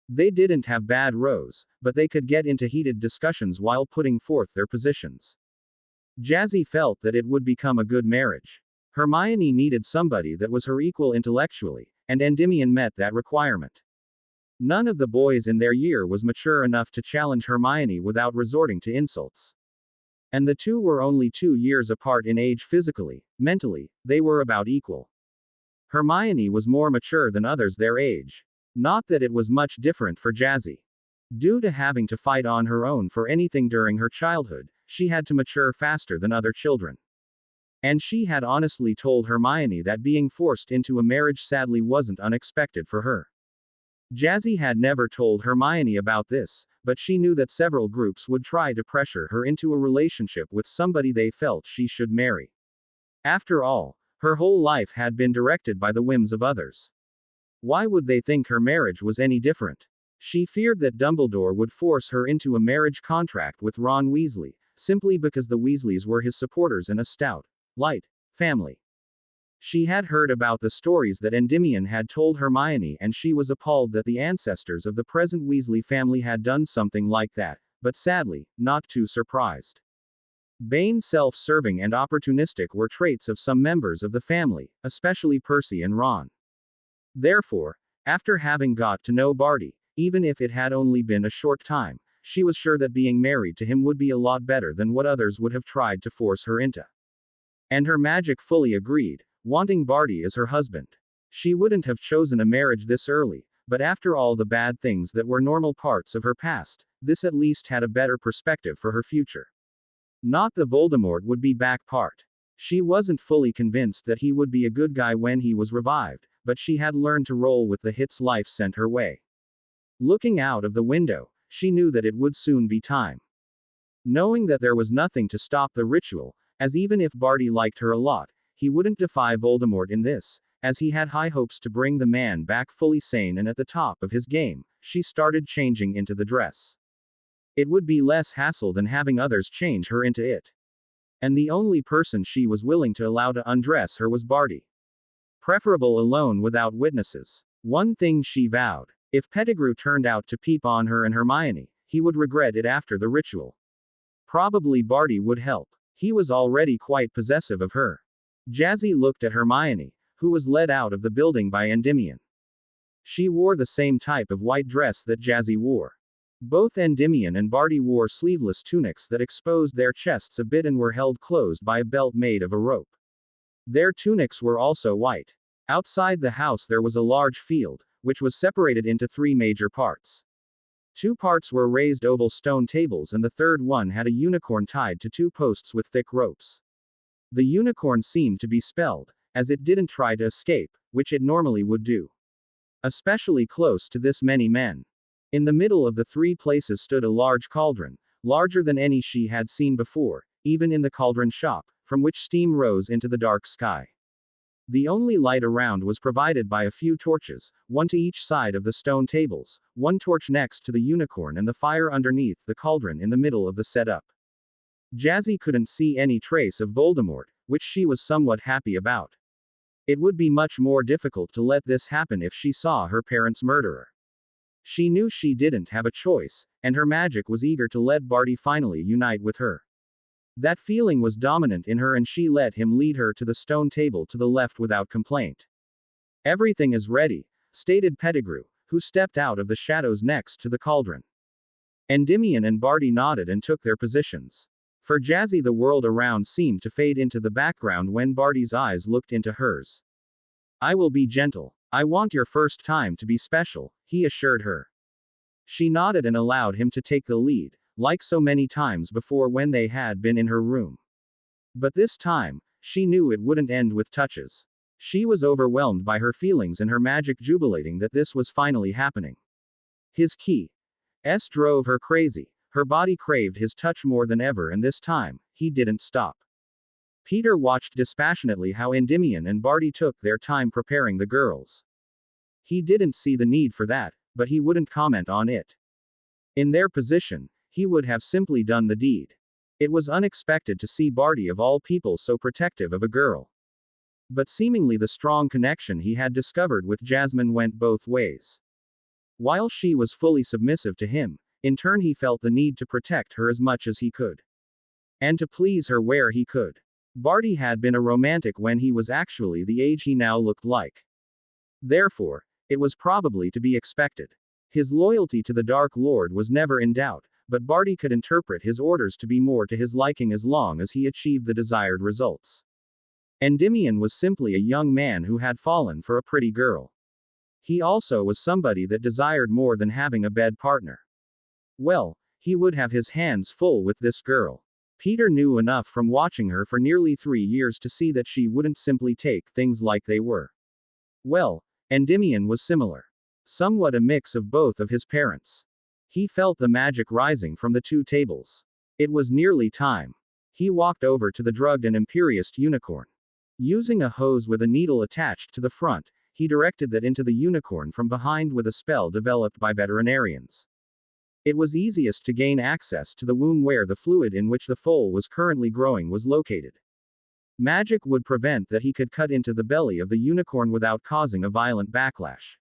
S1: They didn't have bad rows, but they could get into heated discussions while putting forth their positions. Jazzy felt that it would become a good marriage. Hermione needed somebody that was her equal intellectually, and Endymion met that requirement. None of the boys in their year was mature enough to challenge Hermione without resorting to insults. And the two were only 2 years apart in age. Physically, mentally, they were about equal. Hermione was more mature than others their age. Not that it was much different for Jazzy. Due to having to fight on her own for anything during her childhood, she had to mature faster than other children. And she had honestly told Hermione that being forced into a marriage sadly wasn't unexpected for her. Jazzy had never told Hermione about this, but she knew that several groups would try to pressure her into a relationship with somebody they felt she should marry. After all, her whole life had been directed by the whims of others. Why would they think her marriage was any different? She feared that Dumbledore would force her into a marriage contract with Ron Weasley, simply because the Weasleys were his supporters and a stout, light family. She had heard about the stories that Endymion had told Hermione, and she was appalled that the ancestors of the present Weasley family had done something like that, but sadly, not too surprised. Vain, self-serving and opportunistic were traits of some members of the family, especially Percy and Ron. Therefore, after having got to know Barty, even if it had only been a short time, she was sure that being married to him would be a lot better than what others would have tried to force her into. And her magic fully agreed, wanting Barty as her husband. She wouldn't have chosen a marriage this early, but after all the bad things that were normal parts of her past, this at least had a better perspective for her future. Not the Voldemort would be back part. She wasn't fully convinced that he would be a good guy when he was revived, but she had learned to roll with the hits life sent her way. Looking out of the window, she knew that it would soon be time. Knowing that there was nothing to stop the ritual, as even if Barty liked her a lot, he wouldn't defy Voldemort in this, as he had high hopes to bring the man back fully sane and at the top of his game, she started changing into the dress. It would be less hassle than having others change her into it. And the only person she was willing to allow to undress her was Barty. Preferable alone without witnesses. One thing she vowed. If Pettigrew turned out to peep on her and Hermione, he would regret it after the ritual. Probably Barty would help. He was already quite possessive of her. Jazzy looked at Hermione, who was led out of the building by Endymion. She wore the same type of white dress that Jazzy wore. Both Endymion and Barty wore sleeveless tunics that exposed their chests a bit and were held closed by a belt made of a rope. Their tunics were also white. Outside the house there was a large field, which was separated into 3 major parts. 2 parts were raised oval stone tables and the third one had a unicorn tied to 2 posts with thick ropes. The unicorn seemed to be spelled, as it didn't try to escape, which it normally would do. Especially close to this many men. In the middle of the 3 places stood a large cauldron, larger than any she had seen before, even in the cauldron shop, from which steam rose into the dark sky. The only light around was provided by a few torches, one to each side of the stone tables, 1 torch next to the unicorn and the fire underneath the cauldron in the middle of the setup. Jazzy couldn't see any trace of Voldemort, which she was somewhat happy about. It would be much more difficult to let this happen if she saw her parents' murderer. She knew she didn't have a choice, and her magic was eager to let Barty finally unite with her. That feeling was dominant in her and she let him lead her to the stone table to the left without complaint. Everything is ready, stated Pettigrew, who stepped out of the shadows next to the cauldron. Endymion and Barty nodded and took their positions. For Jazzy the world around seemed to fade into the background when Barty's eyes looked into hers. I will be gentle. I want your first time to be special, he assured her. She nodded and allowed him to take the lead, like so many times before when they had been in her room. But this time, she knew it wouldn't end with touches. She was overwhelmed by her feelings and her magic jubilating that this was finally happening. His key drove her crazy. Her body craved his touch more than ever and this time, he didn't stop. Peter watched dispassionately how Endymion and Barty took their time preparing the girls. He didn't see the need for that, but he wouldn't comment on it. In their position, he would have simply done the deed. It was unexpected to see Barty of all people so protective of a girl. But seemingly the strong connection he had discovered with Jasmine went both ways. While she was fully submissive to him, in turn he felt the need to protect her as much as he could. And to please her where he could. Barty had been a romantic when he was actually the age he now looked like. Therefore, it was probably to be expected. His loyalty to the Dark Lord was never in doubt, but Barty could interpret his orders to be more to his liking as long as he achieved the desired results. Endymion was simply a young man who had fallen for a pretty girl. He also was somebody that desired more than having a bed partner. Well, he would have his hands full with this girl. Peter knew enough from watching her for nearly 3 years to see that she wouldn't simply take things like they were. Well, Endymion was similar. Somewhat a mix of both of his parents. He felt the magic rising from the 2 tables. It was nearly time. He walked over to the drugged and imperious unicorn. Using a hose with a needle attached to the front, he directed that into the unicorn from behind with a spell developed by veterinarians. It was easiest to gain access to the womb where the fluid in which the foal was currently growing was located. Magic would prevent that he could cut into the belly of the unicorn without causing a violent backlash.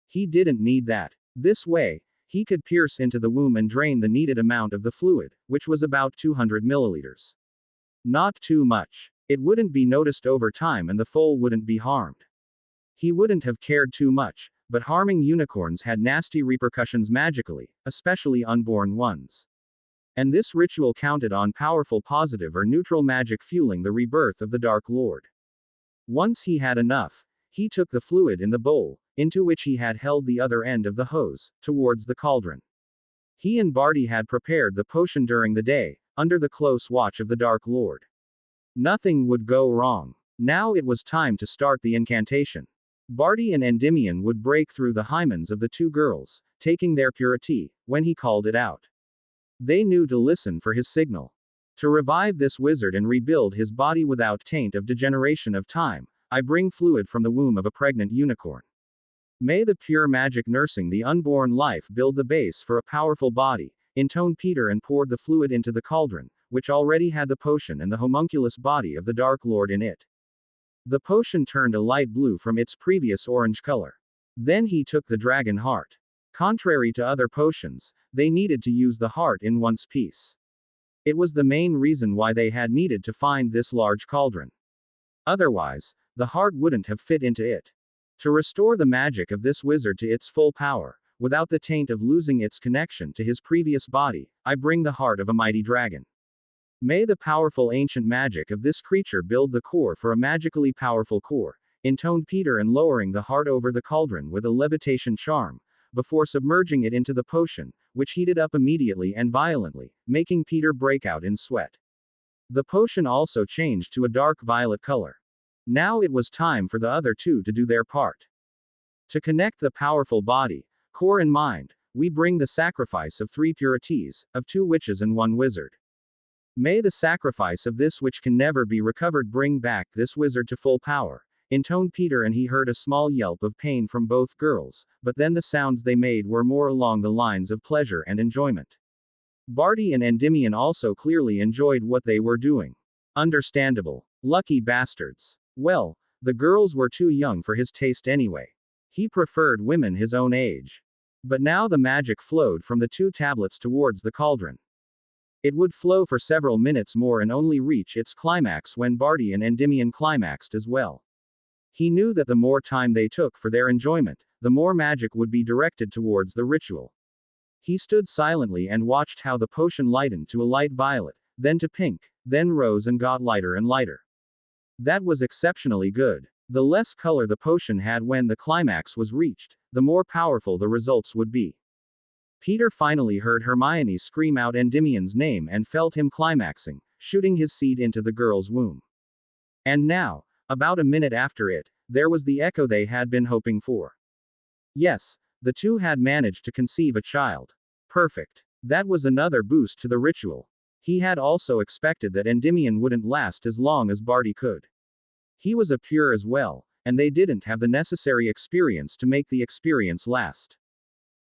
S1: He didn't need that. This way, he could pierce into the womb and drain the needed amount of the fluid, which was about 200 milliliters. Not too much. It wouldn't be noticed over time and the foal wouldn't be harmed. He wouldn't have cared too much, but harming unicorns had nasty repercussions magically, especially unborn ones. And this ritual counted on powerful positive or neutral magic fueling the rebirth of the Dark Lord. Once he had enough, he took the fluid in the bowl, into which he had held the other end of the hose, towards the cauldron. He and Barty had prepared the potion during the day, under the close watch of the Dark Lord. Nothing would go wrong. Now it was time to start the incantation. Barty and Endymion would break through the hymens of the two girls, taking their purity, when he called it out. They knew to listen for his signal. To revive this wizard and rebuild his body without taint of degeneration of time, I bring fluid from the womb of a pregnant unicorn. May the pure magic nursing the unborn life build the base for a powerful body, intoned Peter and poured the fluid into the cauldron, which already had the potion and the homunculus body of the Dark Lord in it. The potion turned a light blue from its previous orange color. Then he took the dragon heart. Contrary to other potions, they needed to use the heart in one piece. It was the main reason why they had needed to find this large cauldron. Otherwise, the heart wouldn't have fit into it. To restore the magic of this wizard to its full power, without the taint of losing its connection to his previous body, I bring the heart of a mighty dragon. May the powerful ancient magic of this creature build the core for a magically powerful core, intoned Peter and lowering the heart over the cauldron with a levitation charm, before submerging it into the potion, which heated up immediately and violently, making Peter break out in sweat. The potion also changed to a dark violet color. Now it was time for the other two to do their part. To connect the powerful body, core and mind, we bring the sacrifice of 3 purities, of 2 witches and 1 wizard. May the sacrifice of this which can never be recovered bring back this wizard to full power, intoned Peter, and he heard a small yelp of pain from both girls, but then the sounds they made were more along the lines of pleasure and enjoyment. Barty and Endymion also clearly enjoyed what they were doing. Understandable. Lucky bastards. Well, the girls were too young for his taste anyway. He preferred women his own age. But now the magic flowed from the 2 tablets towards the cauldron. It would flow for several minutes more and only reach its climax when Barty and Endymion climaxed as well. He knew that the more time they took for their enjoyment, the more magic would be directed towards the ritual. He stood silently and watched how the potion lightened to a light violet, then to pink, then rose and got lighter and lighter. That was exceptionally good. The less color the potion had when the climax was reached, the more powerful the results would be. Peter finally heard Hermione scream out Endymion's name and felt him climaxing, shooting his seed into the girl's womb. And now, about a minute after it, there was the echo they had been hoping for. Yes, the two had managed to conceive a child. Perfect. That was another boost to the ritual. He had also expected that Endymion wouldn't last as long as Barty could. He was a pure as well, and they didn't have the necessary experience to make the experience last.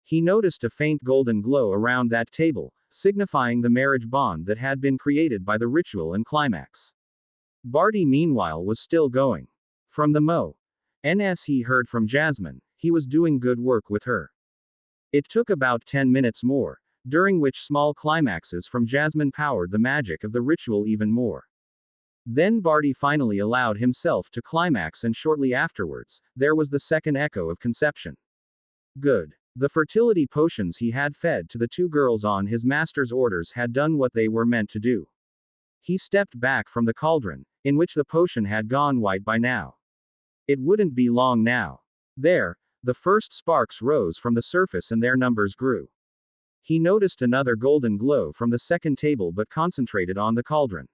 S1: He noticed a faint golden glow around that table, signifying the marriage bond that had been created by the ritual and climax. Barty meanwhile was still going. From the Ns he heard from Jasmine, he was doing good work with her. It took about 10 minutes more, during which small climaxes from Jasmine powered the magic of the ritual even more. Then Barty finally allowed himself to climax, and shortly afterwards, there was the second echo of conception. Good. The fertility potions he had fed to the 2 girls on his master's orders had done what they were meant to do. He stepped back from the cauldron, in which the potion had gone white by now. It wouldn't be long now. There, the first sparks rose from the surface and their numbers grew. He noticed another golden glow from the second table but concentrated on the cauldron.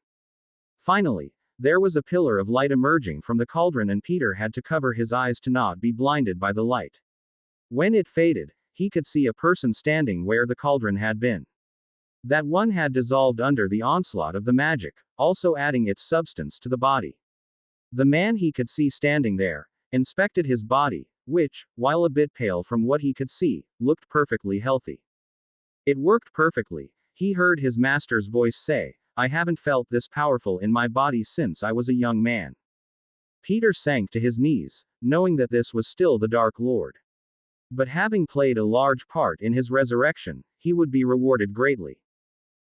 S1: Finally, there was a pillar of light emerging from the cauldron and Peter had to cover his eyes to not be blinded by the light. When it faded, he could see a person standing where the cauldron had been. That one had dissolved under the onslaught of the magic, also adding its substance to the body. The man he could see standing there, inspected his body, which, while a bit pale from what he could see, looked perfectly healthy. It worked perfectly, he heard his master's voice say, "I haven't felt this powerful in my body since I was a young man." Peter sank to his knees, knowing that this was still the Dark Lord. But having played a large part in his resurrection, he would be rewarded greatly.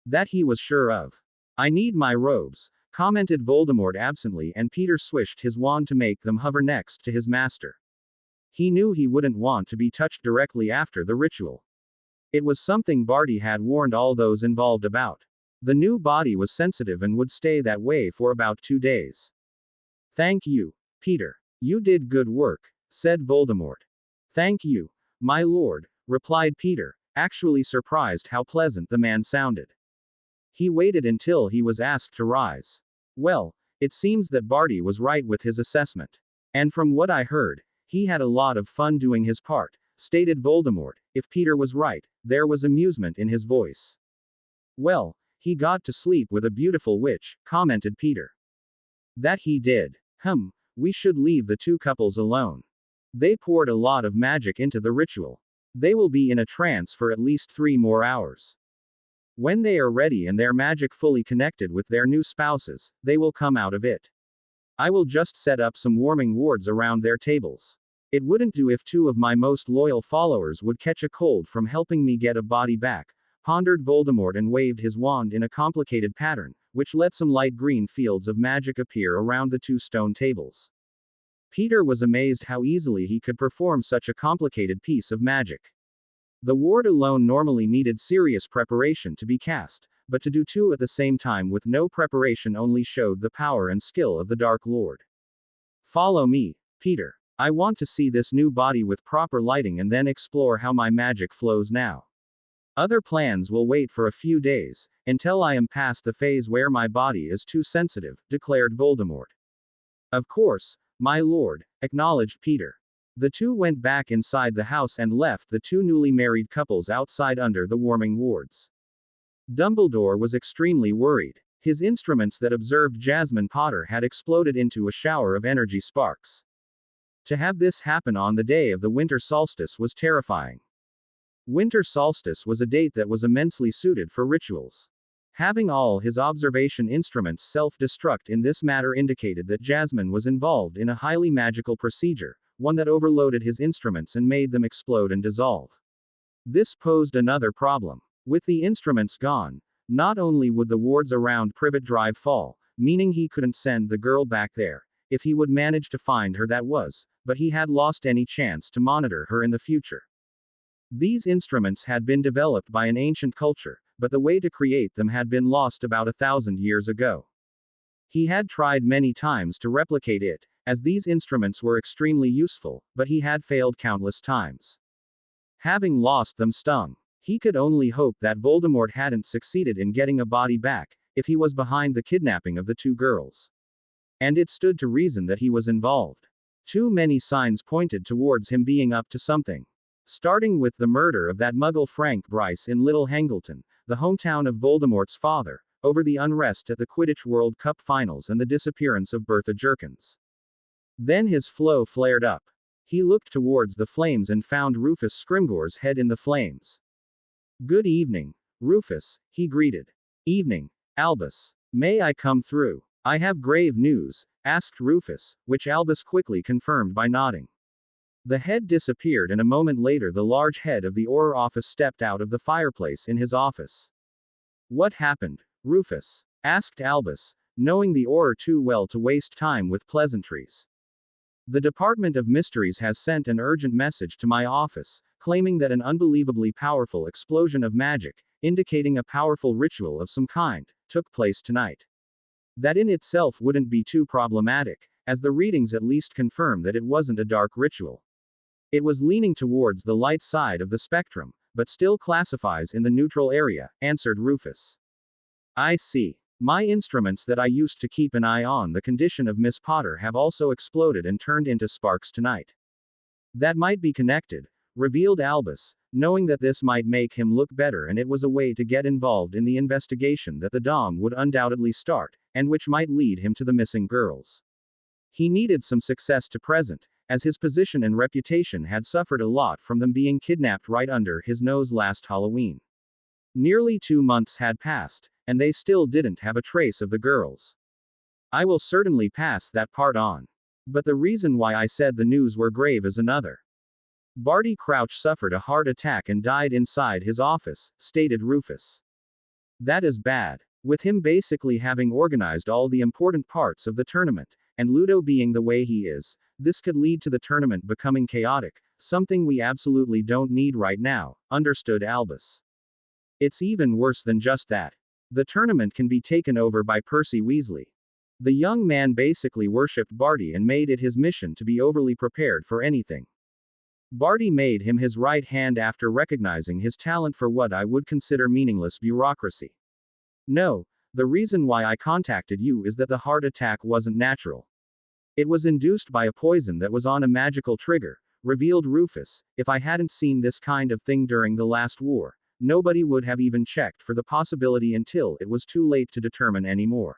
S1: That he was sure of. "I need my robes," commented Voldemort absently, and Peter swished his wand to make them hover next to his master. He knew he wouldn't want to be touched directly after the ritual. It was something Barty had warned all those involved about. The new body was sensitive and would stay that way for about 2 days. "Thank you, Peter. You did good work," said Voldemort. "Thank you, my lord," replied Peter, actually surprised how pleasant the man sounded. He waited until he was asked to rise. Well, It seems that Barty was right with his assessment. And from what I heard, he had a lot of fun doing his part, stated Voldemort. If Peter was right, there was amusement in his voice. Well, he got to sleep with a beautiful witch, commented Peter. That he did. We should leave the two couples alone. They poured a lot of magic into the ritual. They will be in a trance for at least 3 more hours. When they are ready and their magic fully connected with their new spouses, they will come out of it. I will just set up some warming wards around their tables. It wouldn't do if 2 of my most loyal followers would catch a cold from helping me get a body back, pondered Voldemort and waved his wand in a complicated pattern, which let some light green fields of magic appear around the 2 stone tables. Peter was amazed how easily he could perform such a complicated piece of magic. The ward alone normally needed serious preparation to be cast, but to do 2 at the same time with no preparation only showed the power and skill of the Dark Lord. Follow me, Peter. I want to see this new body with proper lighting and then explore how my magic flows now. Other plans will wait for a few days, until I am past the phase where my body is too sensitive, declared Voldemort. Of course, my lord, acknowledged Peter. The 2 went back inside the house and left the 2 newly married couples outside under the warming wards. Dumbledore was extremely worried. His instruments that observed Jasmine Potter had exploded into a shower of energy sparks. To have this happen on the day of the winter solstice was terrifying. Winter solstice was a date that was immensely suited for rituals. Having all his observation instruments self-destruct in this matter indicated that Jasmine was involved in a highly magical procedure, one that overloaded his instruments and made them explode and dissolve. This posed another problem. With the instruments gone, not only would the wards around Privet Drive fall, meaning he couldn't send the girl back there, if he would manage to find her that was, but he had lost any chance to monitor her in the future. These instruments had been developed by an ancient culture, but the way to create them had been lost about 1,000 years ago. He had tried many times to replicate it, as these instruments were extremely useful, but he had failed countless times. Having lost them stung. He could only hope that Voldemort hadn't succeeded in getting a body back, if he was behind the kidnapping of the 2 girls. And it stood to reason that he was involved. Too many signs pointed towards him being up to something. Starting with the murder of that muggle Frank Bryce in Little Hangleton, the hometown of Voldemort's father, over the unrest at the Quidditch World Cup finals and the disappearance of Bertha Jerkins. Then his flow flared up. He looked towards the flames and found Rufus Scrimgeour's head in the flames. Good evening, Rufus, he greeted. Evening, Albus. May I come through? I have grave news, asked Rufus, which Albus quickly confirmed by nodding. The head disappeared and a moment later the large head of the Auror office stepped out of the fireplace in his office. What happened, Rufus? Asked Albus, knowing the Auror too well to waste time with pleasantries. The Department of Mysteries has sent an urgent message to my office, claiming that an unbelievably powerful explosion of magic, indicating a powerful ritual of some kind, took place tonight. That in itself wouldn't be too problematic, as the readings at least confirm that it wasn't a dark ritual. It was leaning towards the light side of the spectrum, but still classifies in the neutral area, answered Rufus. I see. My instruments that I used to keep an eye on the condition of Miss Potter have also exploded and turned into sparks tonight. That might be connected, revealed Albus, knowing that this might make him look better and it was a way to get involved in the investigation that the Dom would undoubtedly start, and which might lead him to the missing girls. He needed some success to present, as his position and reputation had suffered a lot from them being kidnapped right under his nose last Halloween. Nearly 2 months had passed, and they still didn't have a trace of the girls. I will certainly pass that part on. But the reason why I said the news were grave is another. Barty Crouch suffered a heart attack and died inside his office, stated Rufus. That is bad. With him basically having organized all the important parts of the tournament, and Ludo being the way he is, this could lead to the tournament becoming chaotic, something we absolutely don't need right now, understood Albus. It's even worse than just that. The tournament can be taken over by Percy Weasley. The young man basically worshipped Barty and made it his mission to be overly prepared for anything. Barty made him his right hand after recognizing his talent for what I would consider meaningless bureaucracy. No, The reason why I contacted you is that the heart attack wasn't natural. It was induced by a poison that was on a magical trigger, revealed Rufus. If I hadn't seen this kind of thing during the last war, nobody would have even checked for the possibility until it was too late to determine anymore.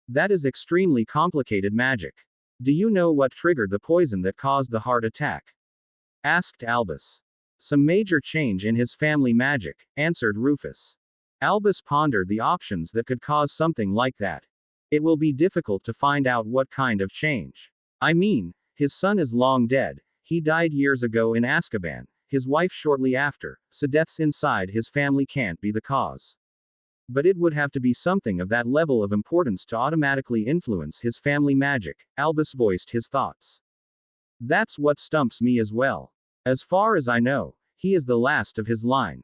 S1: That is extremely complicated magic. Do you know what triggered the poison that caused the heart attack? Asked Albus. Some major change in his family magic, answered Rufus. Albus pondered the options that could cause something like that. It will be difficult to find out what kind of change. I mean, his son is long dead, he died years ago in Azkaban, his wife shortly after, so deaths inside his family can't be the cause. But it would have to be something of that level of importance to automatically influence his family magic. Albus voiced his thoughts. That's what stumps me as well. As far as I know, he is the last of his line.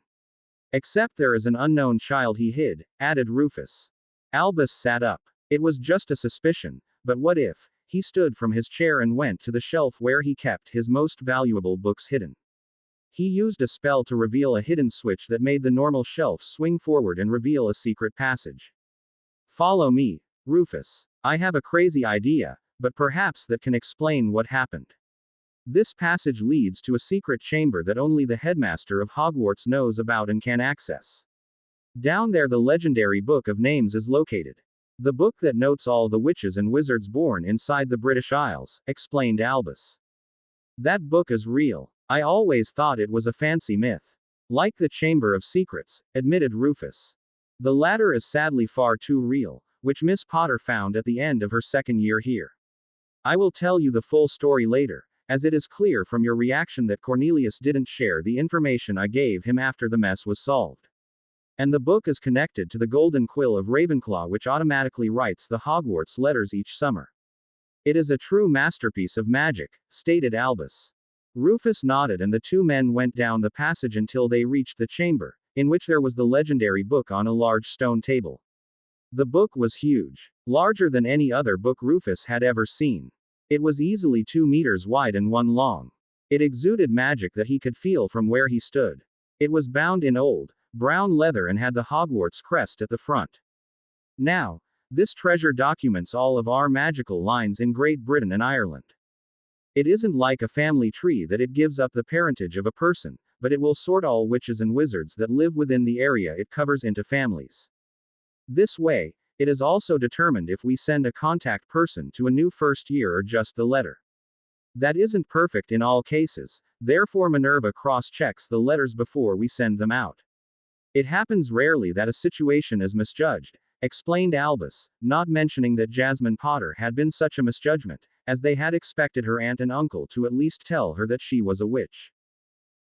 S1: Except there is an unknown child he hid, added Rufus. Albus sat up. It was just a suspicion, but what if? He stood from his chair and went to the shelf where he kept his most valuable books hidden. He used a spell to reveal a hidden switch that made the normal shelf swing forward and reveal a secret passage. Follow me, Rufus. I have a crazy idea, but perhaps that can explain what happened. This passage leads to a secret chamber that only the headmaster of Hogwarts knows about and can access. Down there the legendary Book of Names is located. The book that notes all the witches and wizards born inside the British Isles, explained Albus. That book is real. I always thought it was a fancy myth. Like the Chamber of Secrets, admitted Rufus. The latter is sadly far too real, which Miss Potter found at the end of her second year here. I will tell you the full story later, as it is clear from your reaction that Cornelius didn't share the information I gave him after the mess was solved. And the book is connected to the Golden Quill of Ravenclaw, which automatically writes the Hogwarts letters each summer. It is a true masterpiece of magic, stated Albus. Rufus nodded and the two men went down the passage until they reached the chamber, in which there was the legendary book on a large stone table. The book was huge, larger than any other book Rufus had ever seen. It was easily 2 meters wide and 1 long. It exuded magic that he could feel from where he stood. It was bound in old, brown leather and had the Hogwarts crest at the front. Now, this treasure documents all of our magical lines in Great Britain and Ireland. It isn't like a family tree that it gives up the parentage of a person, but it will sort all witches and wizards that live within the area it covers into families. This way, it is also determined if we send a contact person to a new first year or just the letter. That isn't perfect in all cases, therefore Minerva cross-checks the letters before we send them out. It happens rarely that a situation is misjudged, explained Albus, not mentioning that Jasmine Potter had been such a misjudgment, as they had expected her aunt and uncle to at least tell her that she was a witch.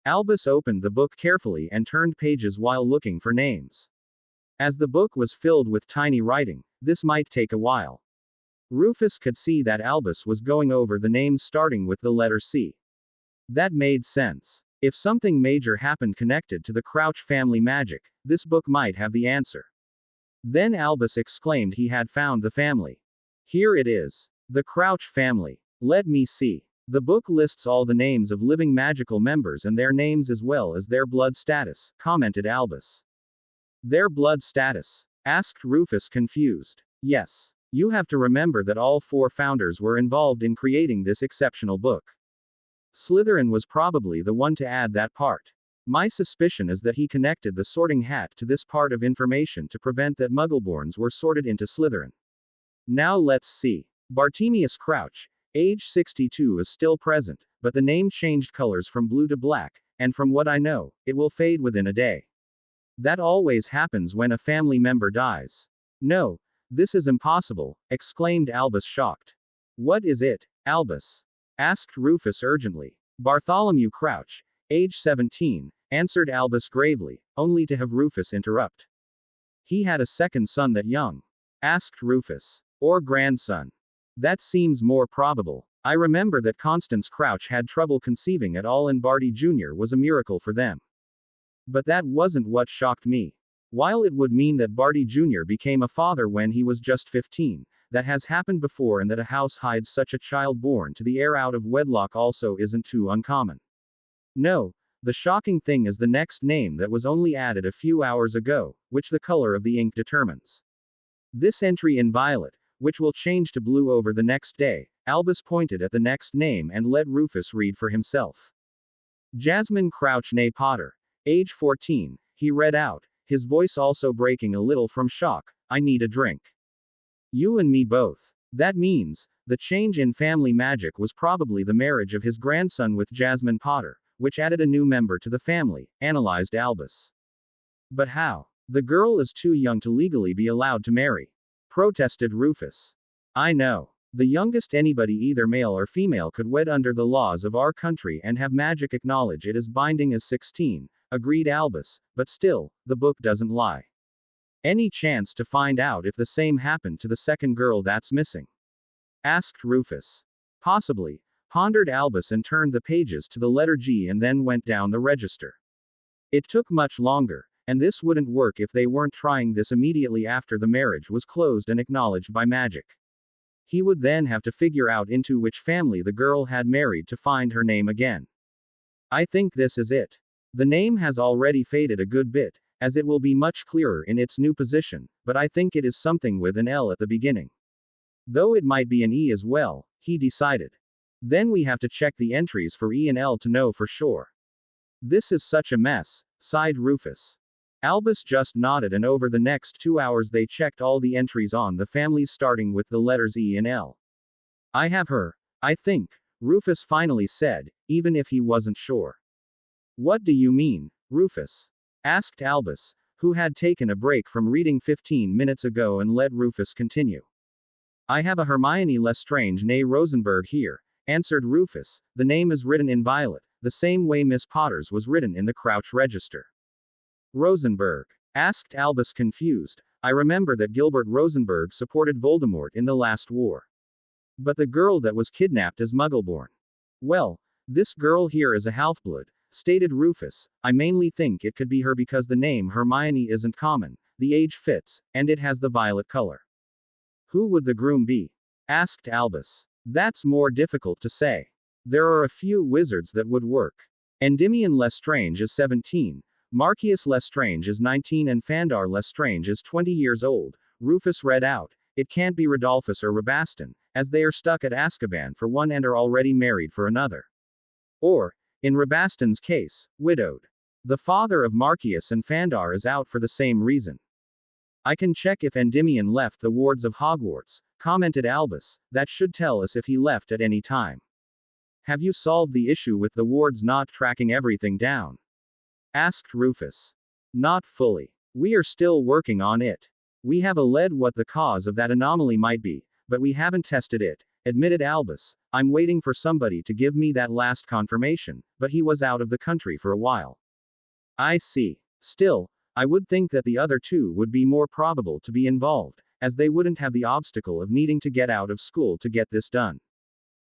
S1: Albus opened the book carefully and turned pages while looking for names. As the book was filled with tiny writing, this might take a while. Rufus could see that Albus was going over the names starting with the letter C. That made sense. If something major happened connected to the Crouch family magic, this book might have the answer. Then Albus exclaimed he had found the family. Here it is. The Crouch family. Let me see. The book lists all the names of living magical members and their names as well as their blood status, commented Albus. Their blood status? Asked Rufus confused. Yes. You have to remember that all 4 founders were involved in creating this exceptional book. Slytherin was probably the one to add that part. My suspicion is that he connected the sorting hat to this part of information to prevent that Muggleborns were sorted into Slytherin. Now let's see. Bartemius Crouch, age 62, is still present, but the name changed colors from blue to black, and from what I know, it will fade within a day. That always happens when a family member dies. No, this is impossible, exclaimed Albus shocked. What is it, Albus? Asked Rufus urgently. Bartholomew Crouch, age 17, answered Albus gravely, only to have Rufus interrupt. He had a second son that young? Asked Rufus. Or grandson? That seems more probable. I remember that Constance Crouch had trouble conceiving at all and Barty Jr. was a miracle for them. But that wasn't what shocked me. While it would mean that Barty Jr. became a father when he was just 15, that has happened before, and that a house hides such a child born to the heir out of wedlock also isn't too uncommon. No, the shocking thing is the next name that was only added a few hours ago, which the color of the ink determines. This entry in violet, which will change to blue over the next day, Albus pointed at the next name and let Rufus read for himself. Jasmine Crouch née Potter. Age 14, he read out, his voice also breaking a little from shock. I need a drink. You and me both. That means, the change in family magic was probably the marriage of his grandson with Jasmine Potter, which added a new member to the family, analyzed Albus. But how? The girl is too young to legally be allowed to marry. Protested Rufus. I know. The youngest anybody, either male or female, could wed under the laws of our country and have magic acknowledge it as binding as 16, agreed Albus, but still, the book doesn't lie. Any chance to find out if the same happened to the second girl that's missing? Asked Rufus. Possibly, pondered Albus and turned the pages to the letter G and then went down the register. It took much longer, and this wouldn't work if they weren't trying this immediately after the marriage was closed and acknowledged by magic. He would then have to figure out into which family the girl had married to find her name again. I think this is it. The name has already faded a good bit, as it will be much clearer in its new position, but I think it is something with an L at the beginning. Though it might be an E as well, he decided. Then we have to check the entries for E and L to know for sure. This is such a mess, sighed Rufus. Albus just nodded, and over the next 2 hours they checked all the entries on the families starting with the letters E and L. I have her, I think, Rufus finally said, even if he wasn't sure. What do you mean, Rufus? Asked Albus, who had taken a break from reading 15 minutes ago and let Rufus continue. I have a Hermione Lestrange née Rosenberg here, answered Rufus. The name is written in violet, the same way Miss Potter's was written in the Crouch register. Rosenberg? Asked Albus, confused. I remember that Gilbert Rosenberg supported Voldemort in the last war. But the girl that was kidnapped is Muggleborn. Well, this girl here is a half-blood, stated Rufus. I mainly think it could be her because the name Hermione isn't common, the age fits, and it has the violet color. Who would the groom be? Asked Albus. That's more difficult to say. There are a few wizards that would work. Endymion Lestrange is 17. Marcius Lestrange is 19 and Fandar Lestrange is 20 years old, Rufus read out. It can't be Rodolphus or Rabastan, as they are stuck at Azkaban for one and are already married for another. Or, in Rabastan's case, widowed. The father of Marcius and Fandar is out for the same reason. I can check if Endymion left the wards of Hogwarts, commented Albus. That should tell us if he left at any time. Have you solved the issue with the wards not tracking everything down? Asked Rufus. Not fully. We are still working on it. We have alleged what the cause of that anomaly might be, but we haven't tested it, admitted Albus. I'm waiting for somebody to give me that last confirmation, but he was out of the country for a while. I see. Still, I would think that the other two would be more probable to be involved, as they wouldn't have the obstacle of needing to get out of school to get this done.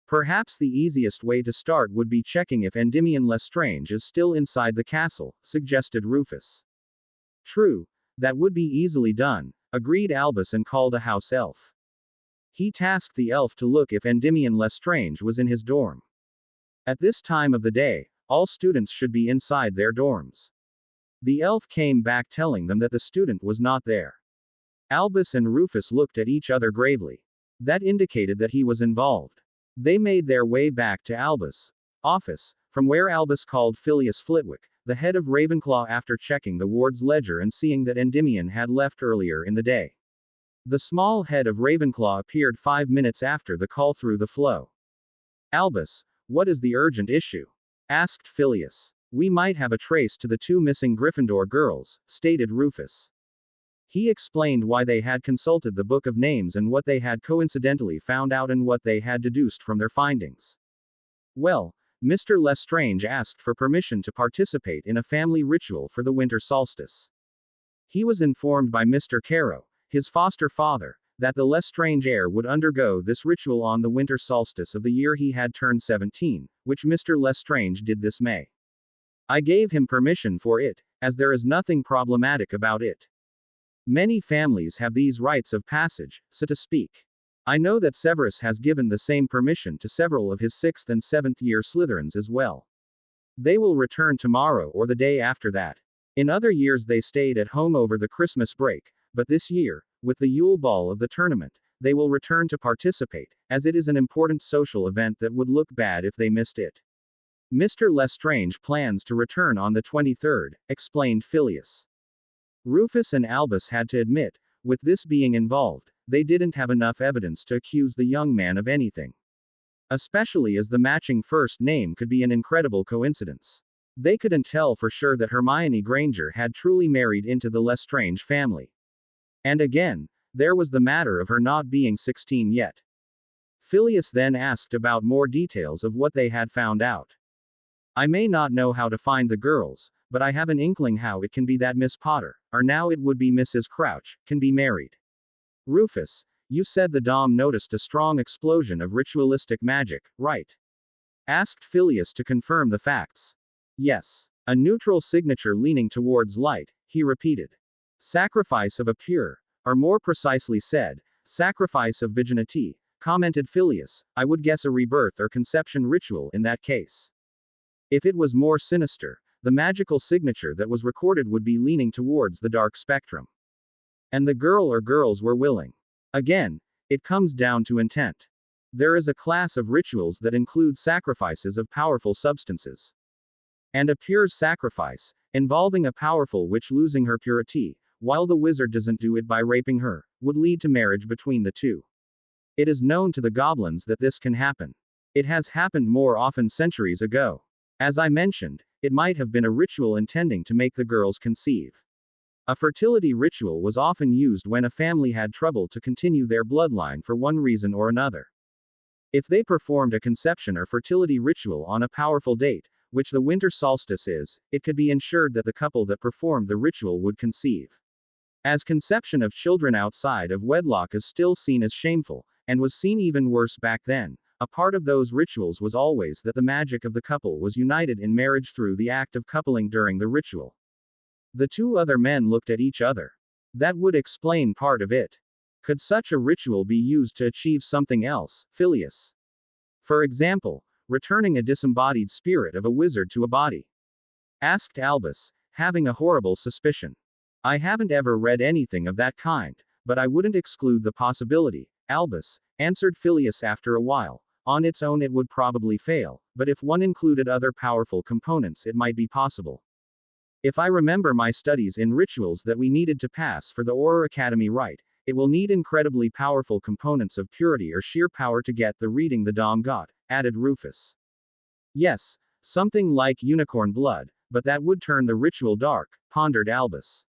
S1: Perhaps the easiest way to start would be checking if Endymion Lestrange is still inside the castle, suggested Rufus. True, that would be easily done, agreed Albus and called a house elf. He tasked the elf to look if Endymion Lestrange was in his dorm. At this time of the day, all students should be inside their dorms. The elf came back telling them that the student was not there. Albus and Rufus looked at each other gravely. That indicated that he was involved. They made their way back to Albus' office, from where Albus called Phileas Flitwick, the head of Ravenclaw, after checking the ward's ledger and seeing that Endymion had left earlier in the day. The small head of Ravenclaw appeared 5 minutes after the call through the flow. Albus, what is the urgent issue? Asked Phileas. We might have a trace to the 2 missing Gryffindor girls, stated Rufus. He explained why they had consulted the Book of Names and what they had coincidentally found out and what they had deduced from their findings. Well, Mr. Lestrange asked for permission to participate in a family ritual for the winter solstice. He was informed by Mr. Caro, his foster father, that the Lestrange heir would undergo this ritual on the winter solstice of the year he had turned 17, which Mr. Lestrange did this May. I gave him permission for it, as there is nothing problematic about it. Many families have these rites of passage, so to speak. I know that Severus has given the same permission to several of his 6th and 7th year Slytherins as well. They will return tomorrow or the day after that. In other years they stayed at home over the Christmas break, but this year, With the Yule Ball of the tournament, they will return to participate, as it is an important social event that would look bad if they missed it. Mr. Lestrange plans to return on the 23rd, explained Phileas. Rufus and Albus had to admit, with this being involved, they didn't have enough evidence to accuse the young man of anything. Especially as the matching first name could be an incredible coincidence. They couldn't tell for sure that Hermione Granger had truly married into the Lestrange family. And again, there was the matter of her not being 16 yet. Phileas then asked about more details of what they had found out. I may not know how to find the girls, but I have an inkling how it can be that Miss Potter, or now it would be Mrs. Crouch, can be married. Rufus, you said the Dom noticed a strong explosion of ritualistic magic, right? Asked Phileas to confirm the facts. Yes. A neutral signature leaning towards light, he repeated. Sacrifice of a pure, or more precisely said, sacrifice of virginity, commented Phileas. I would guess a rebirth or conception ritual in that case. If it was more sinister, the magical signature that was recorded would be leaning towards the dark spectrum. And the girl or girls were willing. Again, it comes down to intent. There is a class of rituals that include sacrifices of powerful substances. And a pure sacrifice, involving a powerful witch losing her purity, while the wizard doesn't do it by raping her, would lead to marriage between the two. It is known to the goblins that this can happen. It has happened more often centuries ago. As I mentioned, it might have been a ritual intending to make the girls conceive. A fertility ritual was often used when a family had trouble to continue their bloodline for one reason or another. If they performed a conception or fertility ritual on a powerful date, which the winter solstice is, it could be ensured that the couple that performed the ritual would conceive. As conception of children outside of wedlock is still seen as shameful, and was seen even worse back then, a part of those rituals was always that the magic of the couple was united in marriage through the act of coupling during the ritual. The two other men looked at each other. That would explain part of it. Could such a ritual be used to achieve something else, Phileas? For example, returning a disembodied spirit of a wizard to a body? Asked Albus, having a horrible suspicion. I haven't ever read anything of that kind, but I wouldn't exclude the possibility, Albus, answered Phileas after a while. On its own it would probably fail, but if one included other powerful components it might be possible. If I remember my studies in rituals that we needed to pass for the Auror Academy right, it will need incredibly powerful components of purity or sheer power to get the reading the Dom got, added Rufus. Yes, something like unicorn blood, but that would turn the ritual dark, pondered Albus.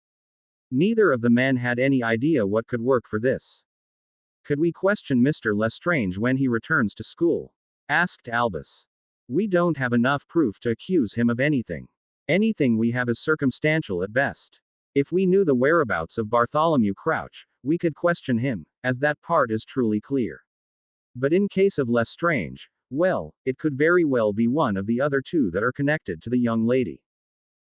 S1: Neither of the men had any idea what could work for this. Could we question Mr. Lestrange when he returns to school? Asked Albus. We don't have enough proof to accuse him of anything. Anything we have is circumstantial at best. If we knew the whereabouts of Bartholomew Crouch, we could question him, as that part is truly clear. But in case of Lestrange, well, it could very well be one of the other two that are connected to the young lady.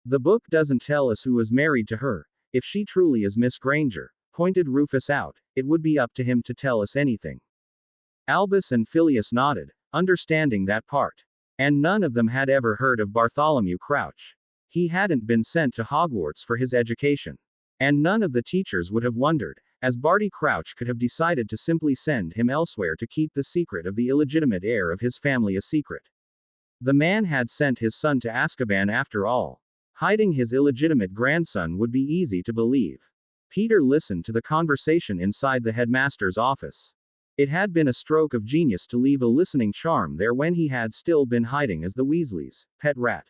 S1: The book doesn't tell us who is married to her. If she truly is Miss Granger, pointed Rufus out, it would be up to him to tell us anything. Albus and Phileas nodded, understanding that part. And none of them had ever heard of Bartholomew Crouch. He hadn't been sent to Hogwarts for his education. And none of the teachers would have wondered, as Barty Crouch could have decided to simply send him elsewhere to keep the secret of the illegitimate heir of his family a secret. The man had sent his son to Azkaban after all. Hiding his illegitimate grandson would be easy to believe. Peter listened to the conversation inside the headmaster's office. It had been a stroke of genius to leave a listening charm there when he had still been hiding as the Weasleys' pet rat.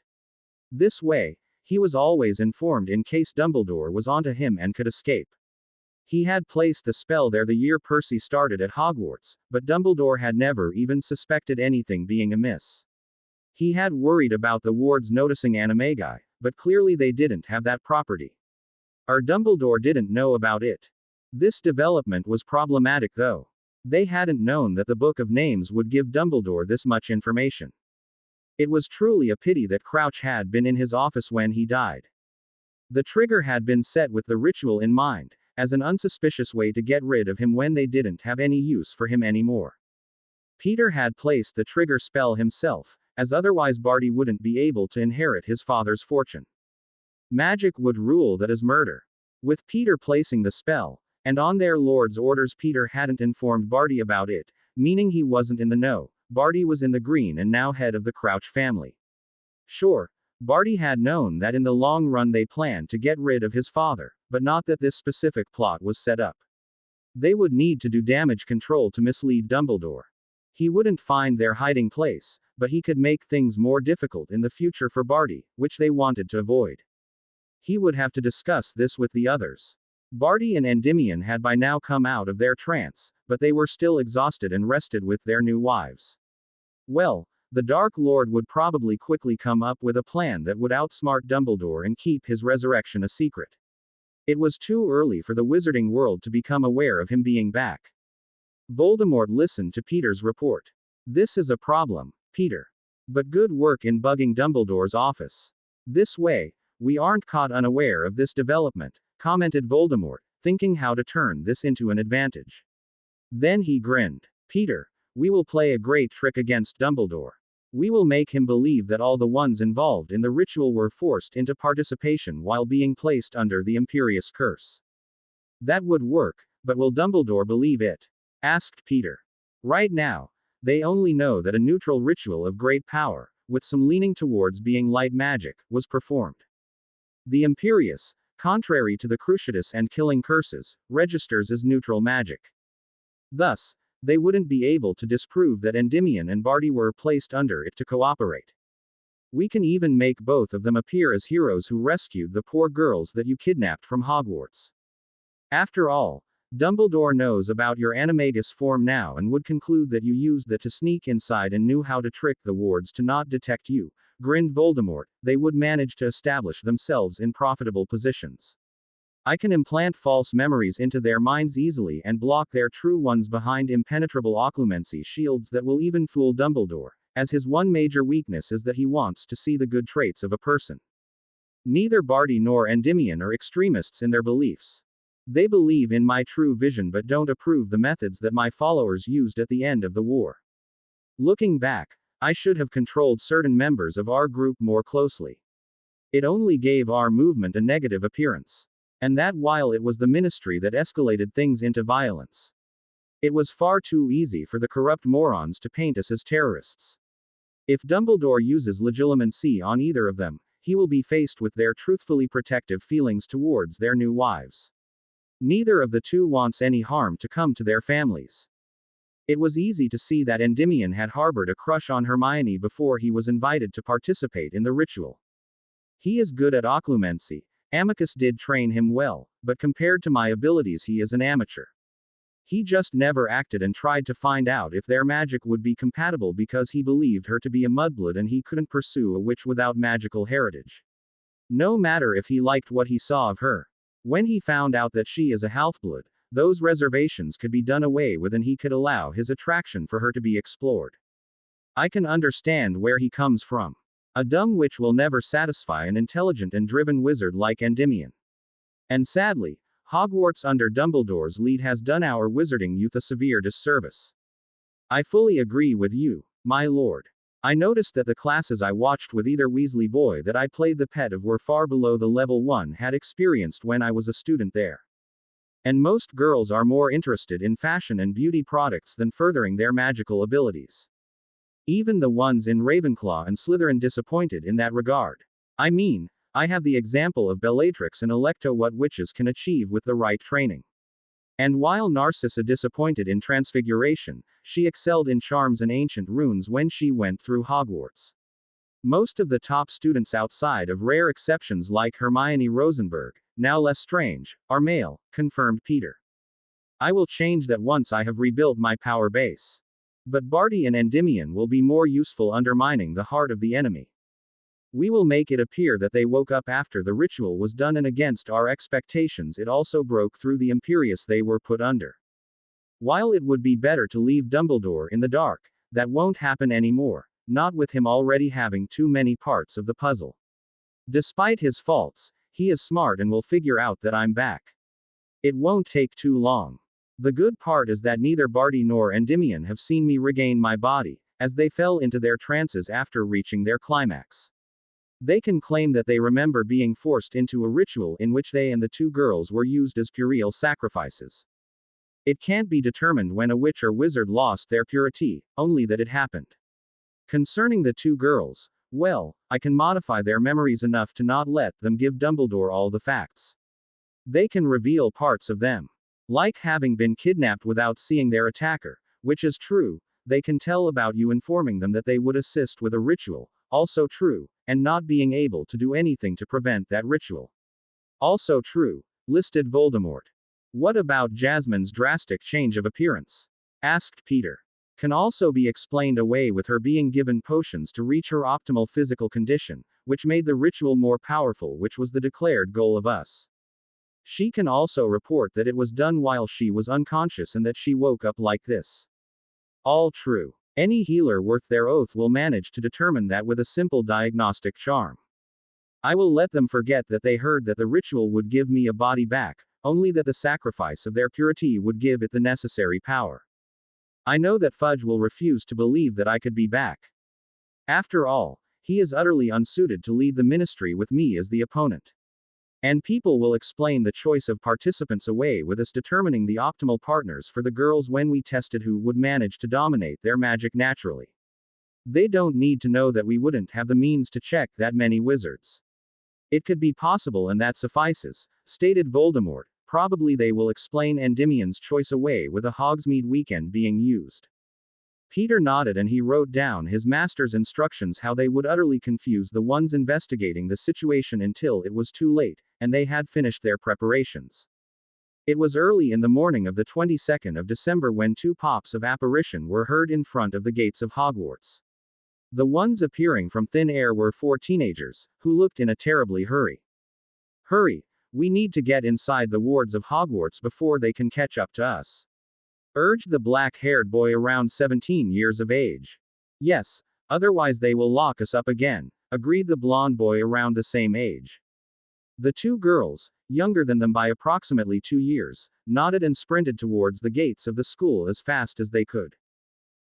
S1: This way, he was always informed in case Dumbledore was onto him and could escape. He had placed the spell there the year Percy started at Hogwarts, but Dumbledore had never even suspected anything being amiss. He had worried about the wards noticing animagi, but clearly they didn't have that property. Or Dumbledore didn't know about it. This development was problematic though. They hadn't known that the Book of Names would give Dumbledore this much information. It was truly a pity that Crouch had been in his office when he died. The trigger had been set with the ritual in mind, as an unsuspicious way to get rid of him when they didn't have any use for him anymore. Peter had placed the trigger spell himself, as otherwise Barty wouldn't be able to inherit his father's fortune. Magic would rule that as murder. With Peter placing the spell, And on their lord's orders, Peter hadn't informed Barty about it, meaning he wasn't in the know. Barty was in the green and now head of the Crouch family. Sure, Barty had known that in the long run they planned to get rid of his father, but not that this specific plot was set up. They would need to do damage control to mislead Dumbledore. He wouldn't find their hiding place, but he could make things more difficult in the future for Barty, which they wanted to avoid. He would have to discuss this with the others. Barty and Endymion had by now come out of their trance, but they were still exhausted and rested with their new wives. Well, the Dark Lord would probably quickly come up with a plan that would outsmart Dumbledore and keep his resurrection a secret. It was too early for the wizarding world to become aware of him being back. Voldemort listened to Peter's report. This is a problem, Peter. But good work in bugging Dumbledore's office. This way, we aren't caught unaware of this development, commented Voldemort, thinking how to turn this into an advantage. Then he grinned. Peter, we will play a great trick against Dumbledore. We will make him believe that all the ones involved in the ritual were forced into participation while being placed under the Imperious Curse. That would work, but will Dumbledore believe it? Asked Peter. Right now, they only know that a neutral ritual of great power, with some leaning towards being light magic, was performed. The Imperious, contrary to the Cruciatus and killing curses, registers as neutral magic. Thus, they wouldn't be able to disprove that Endymion and Barty were placed under it to cooperate. We can even make both of them appear as heroes who rescued the poor girls that you kidnapped from Hogwarts. After all, Dumbledore knows about your animagus form now and would conclude that you used that to sneak inside and knew how to trick the wards to not detect you, grinned Voldemort. They would manage to establish themselves in profitable positions. I can implant false memories into their minds easily and block their true ones behind impenetrable occlumency shields that will even fool Dumbledore, as his one major weakness is that he wants to see the good traits of a person. Neither Barty nor Endymion are extremists in their beliefs. They believe in my true vision but don't approve the methods that my followers used at the end of the war. Looking back, I should have controlled certain members of our group more closely. It only gave our movement a negative appearance. And that while it was the ministry that escalated things into violence. It was far too easy for the corrupt morons to paint us as terrorists. If Dumbledore uses legilimency on either of them, he will be faced with their truthfully protective feelings towards their new wives. Neither of the two wants any harm to come to their families. It was easy to see that Endymion had harbored a crush on Hermione before he was invited to participate in the ritual. He is good at occlumency. Amicus did train him well, but compared to my abilities he is an amateur. He just never acted and tried to find out if their magic would be compatible because he believed her to be a mudblood and he couldn't pursue a witch without magical heritage. No matter if he liked what he saw of her. When he found out that she is a half-blood, those reservations could be done away with and he could allow his attraction for her to be explored. I can understand where he comes from. A dumb witch will never satisfy an intelligent and driven wizard like Endymion. And sadly, Hogwarts under Dumbledore's lead has done our wizarding youth a severe disservice. I fully agree with you, my lord. I noticed that the classes I watched with either Weasley boy that I played the pet of were far below the level 1 had experienced when I was a student there. And most girls are more interested in fashion and beauty products than furthering their magical abilities. Even the ones in Ravenclaw and Slytherin disappointed in that regard. I mean, I have the example of Bellatrix and Alecto what witches can achieve with the right training. And while Narcissa disappointed in Transfiguration, she excelled in charms and ancient runes when she went through Hogwarts. Most of the top students outside of rare exceptions like Hermione Rosenberg, now Lestrange, are male, confirmed Peter. I will change that once I have rebuilt my power base. But Barty and Endymion will be more useful undermining the heart of the enemy. We will make it appear that they woke up after the ritual was done and against our expectations it also broke through the Imperious they were put under. While it would be better to leave Dumbledore in the dark, that won't happen anymore, not with him already having too many parts of the puzzle. Despite his faults, he is smart and will figure out that I'm back. It won't take too long. The good part is that neither Barty nor Endymion have seen me regain my body, as they fell into their trances after reaching their climax. They can claim that they remember being forced into a ritual in which they and the two girls were used as puerile sacrifices. It can't be determined when a witch or wizard lost their purity, only that it happened. Concerning the two girls, well, I can modify their memories enough to not let them give Dumbledore all the facts. They can reveal parts of them. Like having been kidnapped without seeing their attacker, which is true. They can tell about you informing them that they would assist with a ritual, also true, and not being able to do anything to prevent that ritual. Also true. Listed Voldemort. What about Jasmine's drastic change of appearance? Asked Peter. Can also be explained away with her being given potions to reach her optimal physical condition, which made the ritual more powerful, which was the declared goal of us. She can also report that it was done while she was unconscious and that she woke up like this. All true. Any healer worth their oath will manage to determine that with a simple diagnostic charm. I will let them forget that they heard that the ritual would give me a body back, only that the sacrifice of their purity would give it the necessary power. I know that Fudge will refuse to believe that I could be back. After all, he is utterly unsuited to lead the ministry with me as the opponent. And people will explain the choice of participants away with us determining the optimal partners for the girls when we tested who would manage to dominate their magic naturally. They don't need to know that we wouldn't have the means to check that many wizards. It could be possible and that suffices, stated Voldemort. Probably they will explain Endymion's choice away with a Hogsmeade weekend being used. Peter nodded and he wrote down his master's instructions how they would utterly confuse the ones investigating the situation until it was too late, and they had finished their preparations. It was early in the morning of the 22nd of December when two pops of apparition were heard in front of the gates of Hogwarts. The ones appearing from thin air were 4 teenagers, who looked in a terribly hurry. Hurry! We need to get inside the wards of Hogwarts before they can catch up to us. Urged the black-haired boy around 17 years of age. Yes, otherwise they will lock us up again, agreed the blonde boy around the same age. The two girls, younger than them by approximately 2 years, nodded and sprinted towards the gates of the school as fast as they could.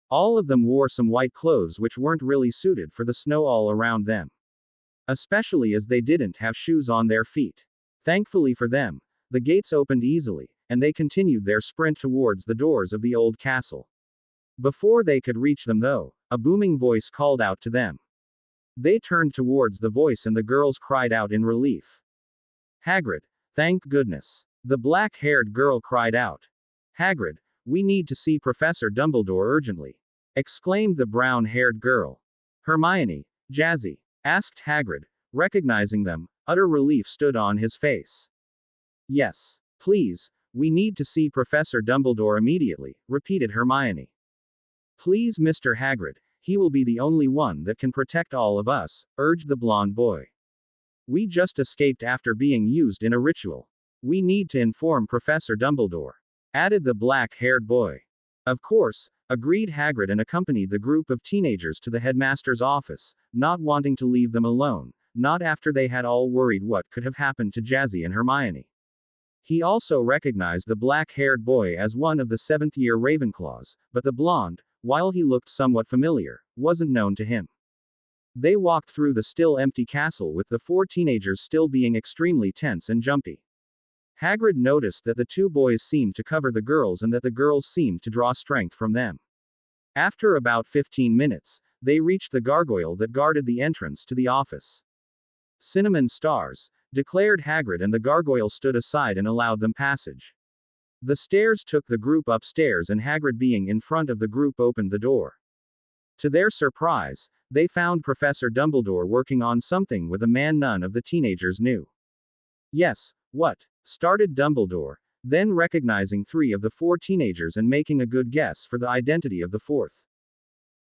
S1: All of them wore some white clothes which weren't really suited for the snow all around them. Especially as they didn't have shoes on their feet. Thankfully for them, the gates opened easily, and they continued their sprint towards the doors of the old castle. Before they could reach them though, a booming voice called out to them. They turned towards the voice and the girls cried out in relief. Hagrid, thank goodness. The black-haired girl cried out. Hagrid, we need to see Professor Dumbledore urgently. Exclaimed the brown-haired girl. Hermione, Jazzy? Asked Hagrid, recognizing them. Utter relief stood on his face. Yes, please. We need to see Professor Dumbledore immediately, repeated Hermione. Please, Mr. Hagrid, he will be the only one that can protect all of us, urged the blonde boy. We just escaped after being used in a ritual. We need to inform Professor Dumbledore, added the black-haired boy. Of course, agreed Hagrid and accompanied the group of teenagers to the headmaster's office, not wanting to leave them alone, not after they had all worried what could have happened to Jazzy and Hermione. He also recognized the black-haired boy as one of the 7th-year Ravenclaws, but the blonde, while he looked somewhat familiar, wasn't known to him. They walked through the still empty castle with the 4 teenagers still being extremely tense and jumpy. Hagrid noticed that the 2 boys seemed to cover the girls and that the girls seemed to draw strength from them. After about 15 minutes, they reached the gargoyle that guarded the entrance to the office. Cinnamon stars, declared Hagrid, and the gargoyle stood aside and allowed them passage. The stairs took the group upstairs and Hagrid being in front of the group opened the door. To their surprise, they found Professor Dumbledore working on something with a man none of the teenagers knew. Yes, what? Started Dumbledore, then recognizing 3 of the 4 teenagers and making a good guess for the identity of the 4th.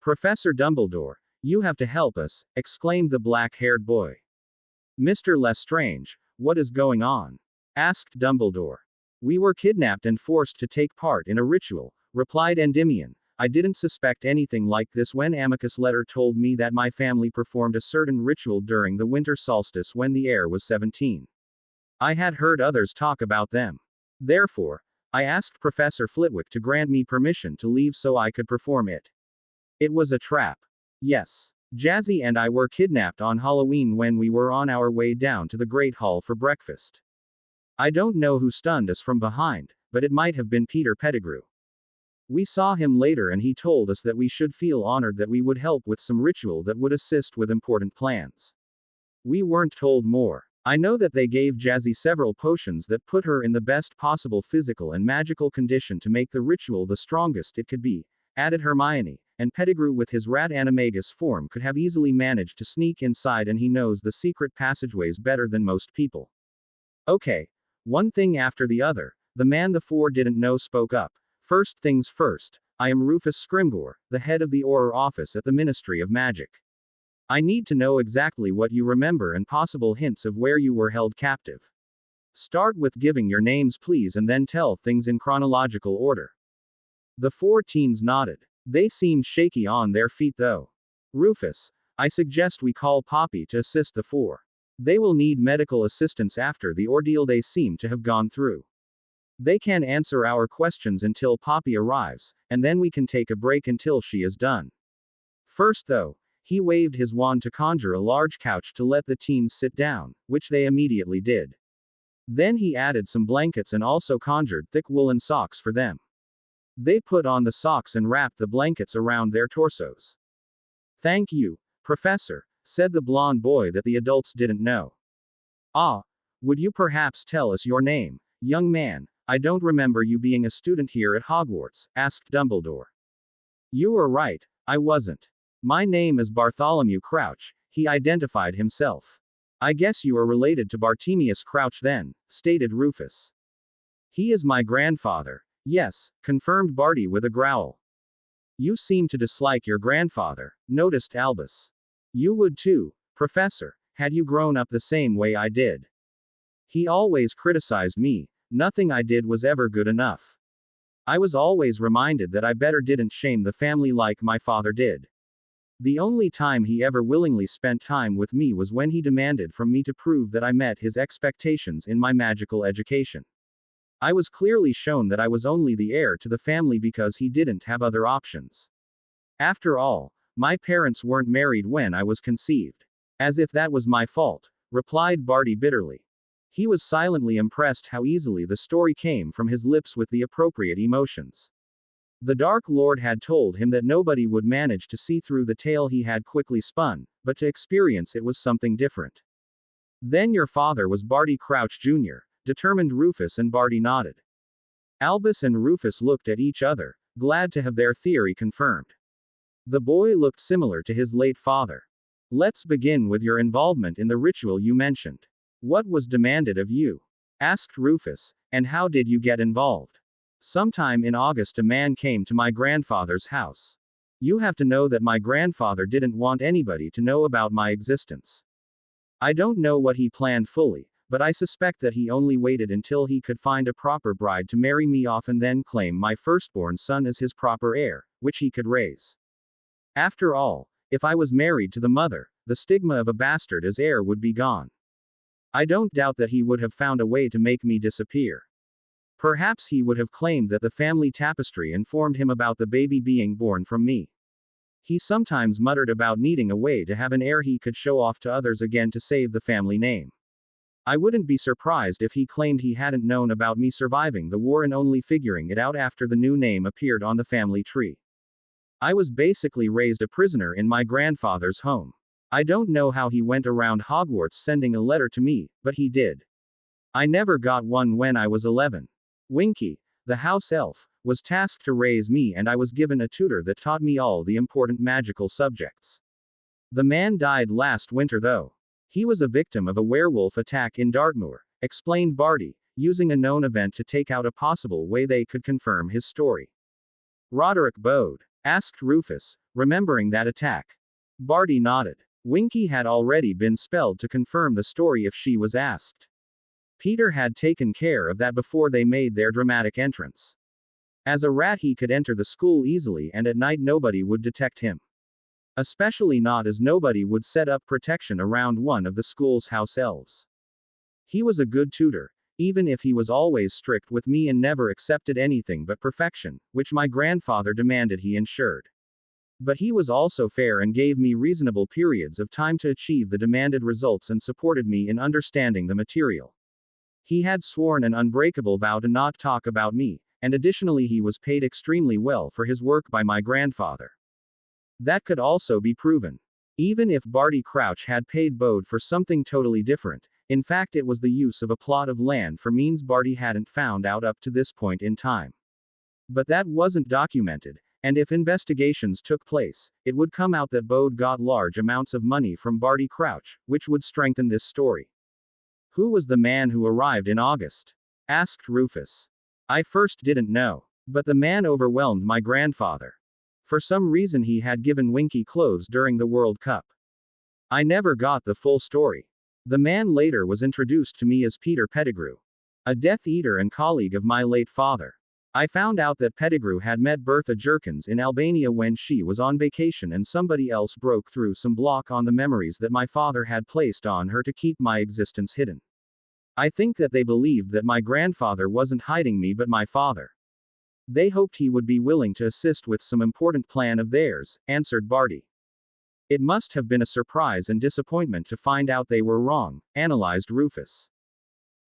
S1: Professor Dumbledore, you have to help us, exclaimed the black-haired boy. Mr. Lestrange, what is going on? Asked Dumbledore. We were kidnapped and forced to take part in a ritual, replied Endymion. I didn't suspect anything like this when Amicus Letter told me that my family performed a certain ritual during the winter solstice when the air was 17. I had heard others talk about them. Therefore, I asked Professor Flitwick to grant me permission to leave so I could perform it. It was a trap. Yes. Jazzy and I were kidnapped on Halloween when we were on our way down to the Great Hall for breakfast. I don't know who stunned us from behind, but it might have been Peter Pettigrew. We saw him later and he told us that we should feel honored that we would help with some ritual that would assist with important plans. We weren't told more. I know that they gave Jazzy several potions that put her in the best possible physical and magical condition to make the ritual the strongest it could be, added Hermione, and Pettigrew with his rat animagus form could have easily managed to sneak inside and he knows the secret passageways better than most people. Okay. One thing after the other, the man the four didn't know spoke up. First things first, I am Rufus Scrimgeour, the head of the Auror office at the Ministry of Magic. I need to know exactly what you remember and possible hints of where you were held captive. Start with giving your names please and then tell things in chronological order. The four teens nodded. They seemed shaky on their feet though. Rufus, I suggest we call Poppy to assist the four. They will need medical assistance after the ordeal they seem to have gone through. They can answer our questions until Poppy arrives, and then we can take a break until she is done. First though, he waved his wand to conjure a large couch to let the teens sit down, which they immediately did. Then he added some blankets and also conjured thick woolen socks for them. They put on the socks and wrapped the blankets around their torsos. Thank you, Professor, said the blond boy that the adults didn't know. Ah, would you perhaps tell us your name, young man? I don't remember you being a student here at Hogwarts, asked Dumbledore. You are right, I wasn't. My name is Bartholomew Crouch, he identified himself. I guess you are related to Bartemius Crouch then, stated Rufus. He is my grandfather. Yes, confirmed Barty with a growl. You seem to dislike your grandfather, noticed Albus. You would too, Professor, had you grown up the same way I did. He always criticized me, nothing I did was ever good enough. I was always reminded that I better didn't shame the family like my father did. The only time he ever willingly spent time with me was when he demanded from me to prove that I met his expectations in my magical education. I was clearly shown that I was only the heir to the family because he didn't have other options. After all, my parents weren't married when I was conceived. As if that was my fault, replied Barty bitterly. He was silently impressed how easily the story came from his lips with the appropriate emotions. The Dark Lord had told him that nobody would manage to see through the tale he had quickly spun, but to experience it was something different. Then your father was Barty Crouch Jr., determined Rufus, and Barty nodded. Albus and Rufus looked at each other, glad to have their theory confirmed. The boy looked similar to his late father. Let's begin with your involvement in the ritual you mentioned. What was demanded of you? Asked Rufus, and how did you get involved? Sometime in August a man came to my grandfather's house. You have to know that my grandfather didn't want anybody to know about my existence. I don't know what he planned fully, but I suspect that he only waited until he could find a proper bride to marry me off and then claim my firstborn son as his proper heir, which he could raise. After all, if I was married to the mother, the stigma of a bastard as heir would be gone. I don't doubt that he would have found a way to make me disappear. Perhaps he would have claimed that the family tapestry informed him about the baby being born from me. He sometimes muttered about needing a way to have an heir he could show off to others again to save the family name. I wouldn't be surprised if he claimed he hadn't known about me surviving the war and only figuring it out after the new name appeared on the family tree. I was basically raised a prisoner in my grandfather's home. I don't know how he went around Hogwarts sending a letter to me, but he did. I never got one when I was 11. Winky, the house elf, was tasked to raise me and I was given a tutor that taught me all the important magical subjects. The man died last winter though. He was a victim of a werewolf attack in Dartmoor, explained Barty, using a known event to take out a possible way they could confirm his story. Roderick bowed, asked Rufus, remembering that attack. Barty nodded. Winky had already been spelled to confirm the story if she was asked. Peter had taken care of that before they made their dramatic entrance. As a rat he could enter the school easily and at night nobody would detect him. Especially not as nobody would set up protection around one of the school's house elves. He was a good tutor, even if he was always strict with me and never accepted anything but perfection, which my grandfather demanded he ensured. But he was also fair and gave me reasonable periods of time to achieve the demanded results and supported me in understanding the material. He had sworn an unbreakable vow to not talk about me, and additionally he was paid extremely well for his work by my grandfather. That could also be proven. Even if Barty Crouch had paid Bode for something totally different, in fact it was the use of a plot of land for means Barty hadn't found out up to this point in time. But that wasn't documented, and if investigations took place, it would come out that Bode got large amounts of money from Barty Crouch, which would strengthen this story. Who was the man who arrived in August? Asked Rufus. I first didn't know. But the man overwhelmed my grandfather. For some reason he had given Winky clothes during the World Cup. I never got the full story. The man later was introduced to me as Peter Pettigrew, a Death Eater and colleague of my late father. I found out that Pettigrew had met Bertha Jerkins in Albania when she was on vacation and somebody else broke through some block on the memories that my father had placed on her to keep my existence hidden. I think that they believed that my grandfather wasn't hiding me but my father. They hoped he would be willing to assist with some important plan of theirs, answered Barty. It must have been a surprise and disappointment to find out they were wrong, analyzed Rufus.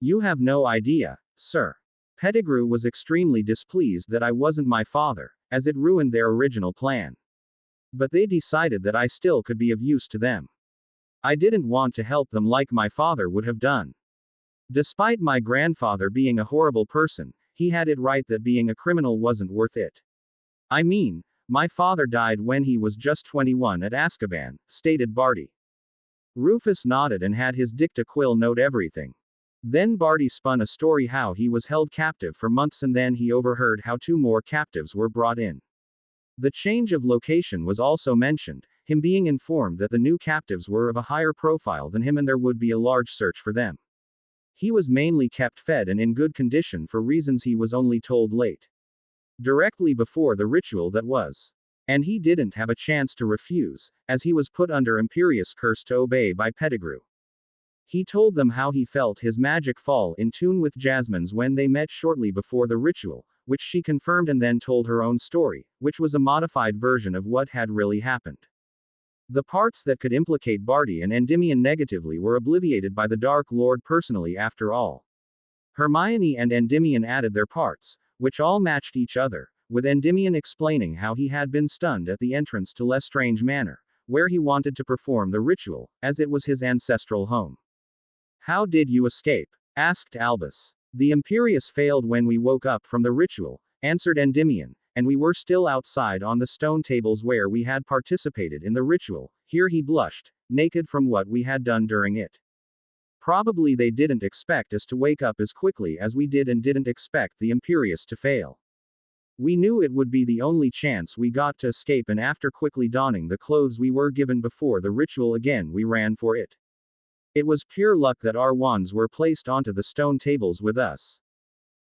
S1: You have no idea, sir. Pettigrew was extremely displeased that I wasn't my father, as it ruined their original plan. But they decided that I still could be of use to them. I didn't want to help them like my father would have done. Despite my grandfather being a horrible person, he had it right that being a criminal wasn't worth it. I mean, my father died when he was just 21 at Azkaban, stated Barty. Rufus nodded and had his dicta quill note everything. Then Barty spun a story how he was held captive for months and then he overheard how 2 more captives were brought in. The change of location was also mentioned, him being informed that the new captives were of a higher profile than him and there would be a large search for them. He was mainly kept fed and in good condition for reasons he was only told late. Directly before the ritual that was. And he didn't have a chance to refuse, as he was put under Imperious curse to obey by Pettigrew. He told them how he felt his magic fall in tune with Jasmine's when they met shortly before the ritual, which she confirmed and then told her own story, which was a modified version of what had really happened. The parts that could implicate Barty and Endymion negatively were obliterated by the Dark Lord personally after all. Hermione and Endymion added their parts, which all matched each other, with Endymion explaining how he had been stunned at the entrance to Lestrange Manor, where he wanted to perform the ritual, as it was his ancestral home. How did you escape? Asked Albus. The Imperious failed when we woke up from the ritual, answered Endymion, and we were still outside on the stone tables where we had participated in the ritual. Here he blushed, naked from what we had done during it. Probably they didn't expect us to wake up as quickly as we did and didn't expect the Imperious to fail. We knew it would be the only chance we got to escape and after quickly donning the clothes we were given before the ritual again we ran for it. It was pure luck that our wands were placed onto the stone tables with us.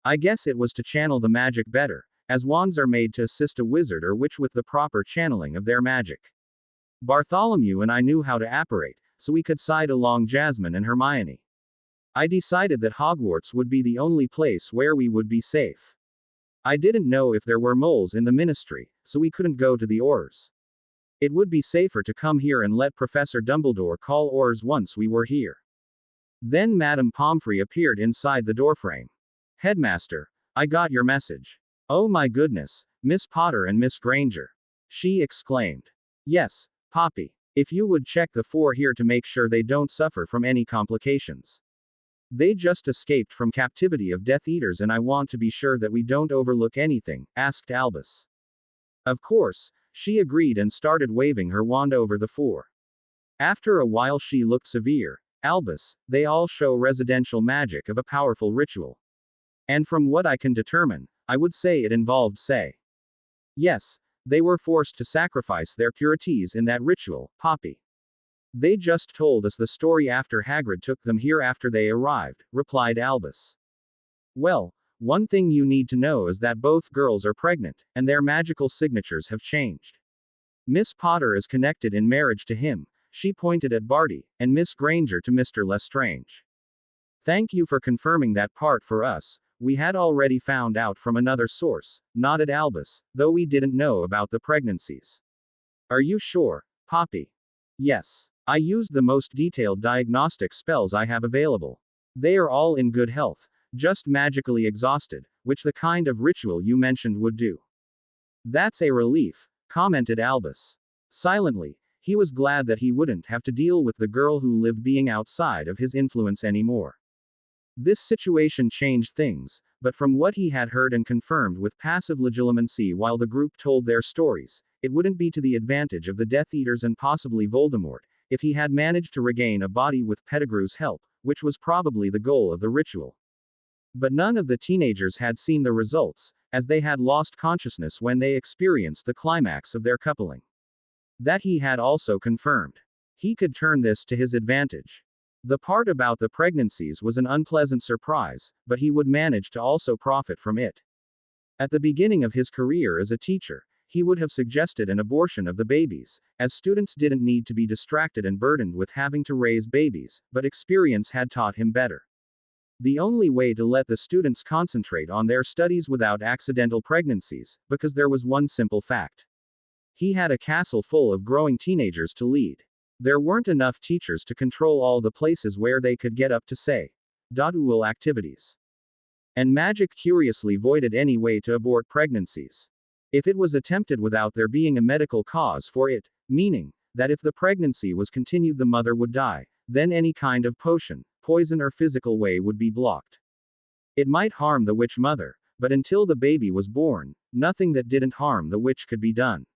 S1: I guess it was to channel the magic better, as wands are made to assist a wizard or witch with the proper channeling of their magic. Bartholomew and I knew how to apparate, so we could side along Jasmine and Hermione. I decided that Hogwarts would be the only place where we would be safe. I didn't know if there were moles in the ministry, so we couldn't go to the Aurors. It would be safer to come here and let Professor Dumbledore call Aurors once we were here. Then Madame Pomfrey appeared inside the doorframe. Headmaster, I got your message. Oh my goodness, Miss Potter and Miss Granger. She exclaimed. Yes, Poppy. If you would check the 4 here to make sure they don't suffer from any complications. They just escaped from captivity of Death Eaters and I want to be sure that we don't overlook anything, asked Albus. Of course, she agreed and started waving her wand over the 4. After a while she looked severe. Albus, they all show residential magic of a powerful ritual. And from what I can determine, I would say it involved say. Yes, they were forced to sacrifice their purities in that ritual, Poppy. They just told us the story after Hagrid took them here after they arrived, replied Albus. Well, one thing you need to know is that both girls are pregnant, and their magical signatures have changed. Miss Potter is connected in marriage to him, she pointed at Barty, and Miss Granger to Mr. Lestrange. Thank you for confirming that part for us, we had already found out from another source, nodded Albus, though we didn't know about the pregnancies. Are you sure, Poppy? Yes. I used the most detailed diagnostic spells I have available. They are all in good health, just magically exhausted, which the kind of ritual you mentioned would do. That's a relief, commented Albus. Silently, he was glad that he wouldn't have to deal with the girl who lived being outside of his influence anymore. This situation changed things, but from what he had heard and confirmed with passive legilimency while the group told their stories, it wouldn't be to the advantage of the Death Eaters and possibly Voldemort, if he had managed to regain a body with Pettigrew's help, which was probably the goal of the ritual. But none of the teenagers had seen the results, as they had lost consciousness when they experienced the climax of their coupling. That he had also confirmed. He could turn this to his advantage. The part about the pregnancies was an unpleasant surprise, but he would manage to also profit from it. At the beginning of his career as a teacher, he would have suggested an abortion of the babies, as students didn't need to be distracted and burdened with having to raise babies, but experience had taught him better. The only way to let the students concentrate on their studies without accidental pregnancies, because there was one simple fact. He had a castle full of growing teenagers to lead. There weren't enough teachers to control all the places where they could get up to say. Activities. And magic curiously voided any way to abort pregnancies. If it was attempted without there being a medical cause for it, meaning that if the pregnancy was continued the mother would die, then any kind of potion, poison or physical way would be blocked. It might harm the witch mother, but until the baby was born, nothing that didn't harm the witch could be done.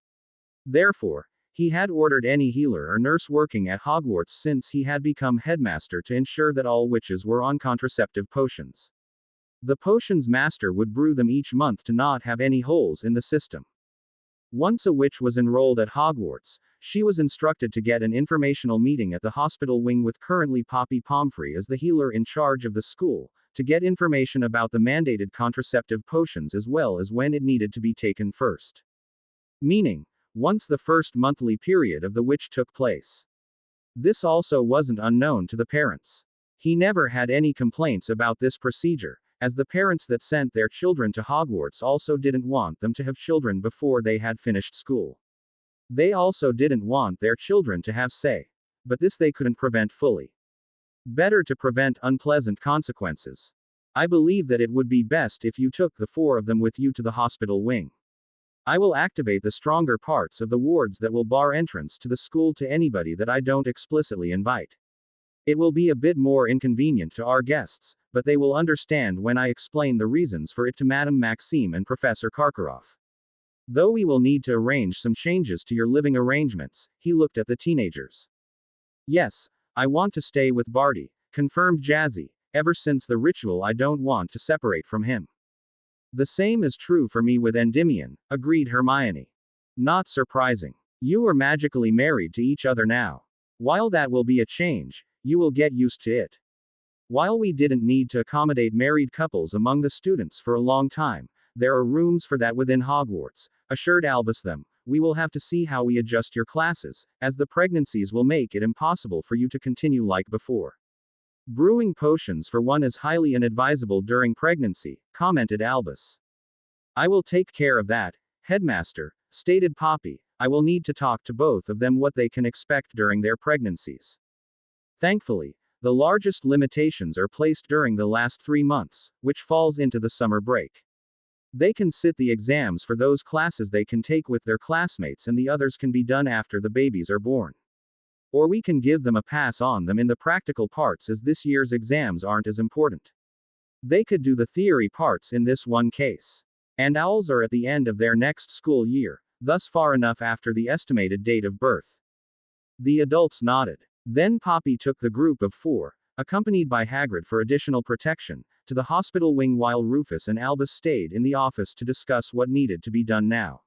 S1: Therefore, he had ordered any healer or nurse working at Hogwarts since he had become headmaster to ensure that all witches were on contraceptive potions. The potions master would brew them each month to not have any holes in the system. Once a witch was enrolled at Hogwarts, she was instructed to get an informational meeting at the hospital wing with currently Poppy Pomfrey as the healer in charge of the school, to get information about the mandated contraceptive potions as well as when it needed to be taken first. Meaning, once the first monthly period of the witch took place. This also wasn't unknown to the parents. He never had any complaints about this procedure, as the parents that sent their children to Hogwarts also didn't want them to have children before they had finished school. They also didn't want their children to have say. But this they couldn't prevent fully. Better to prevent unpleasant consequences. I believe that it would be best if you took the 4 of them with you to the hospital wing. I will activate the stronger parts of the wards that will bar entrance to the school to anybody that I don't explicitly invite. It will be a bit more inconvenient to our guests, but they will understand when I explain the reasons for it to Madame Maxime and Professor Karkaroff. Though we will need to arrange some changes to your living arrangements, he looked at the teenagers. Yes, I want to stay with Barty, confirmed Jazzy. Ever since the ritual I don't want to separate from him. The same is true for me with Endymion, agreed Hermione. Not surprising. You are magically married to each other now. While that will be a change, you will get used to it. While we didn't need to accommodate married couples among the students for a long time, there are rooms for that within Hogwarts, assured Albus them. We will have to see how we adjust your classes, as the pregnancies will make it impossible for you to continue like before. Brewing potions for one is highly inadvisable during pregnancy, commented Albus. I will take care of that, headmaster, stated Poppy. I will need to talk to both of them what they can expect during their pregnancies. Thankfully, the largest limitations are placed during the last 3 months, which falls into the summer break. They can sit the exams for those classes they can take with their classmates and the others can be done after the babies are born. Or we can give them a pass on them in the practical parts as this year's exams aren't as important. They could do the theory parts in this one case. And owls are at the end of their next school year, thus far enough after the estimated date of birth. The adults nodded. Then Poppy took the group of 4, accompanied by Hagrid for additional protection, to the hospital wing while Rufus and Albus stayed in the office to discuss what needed to be done now.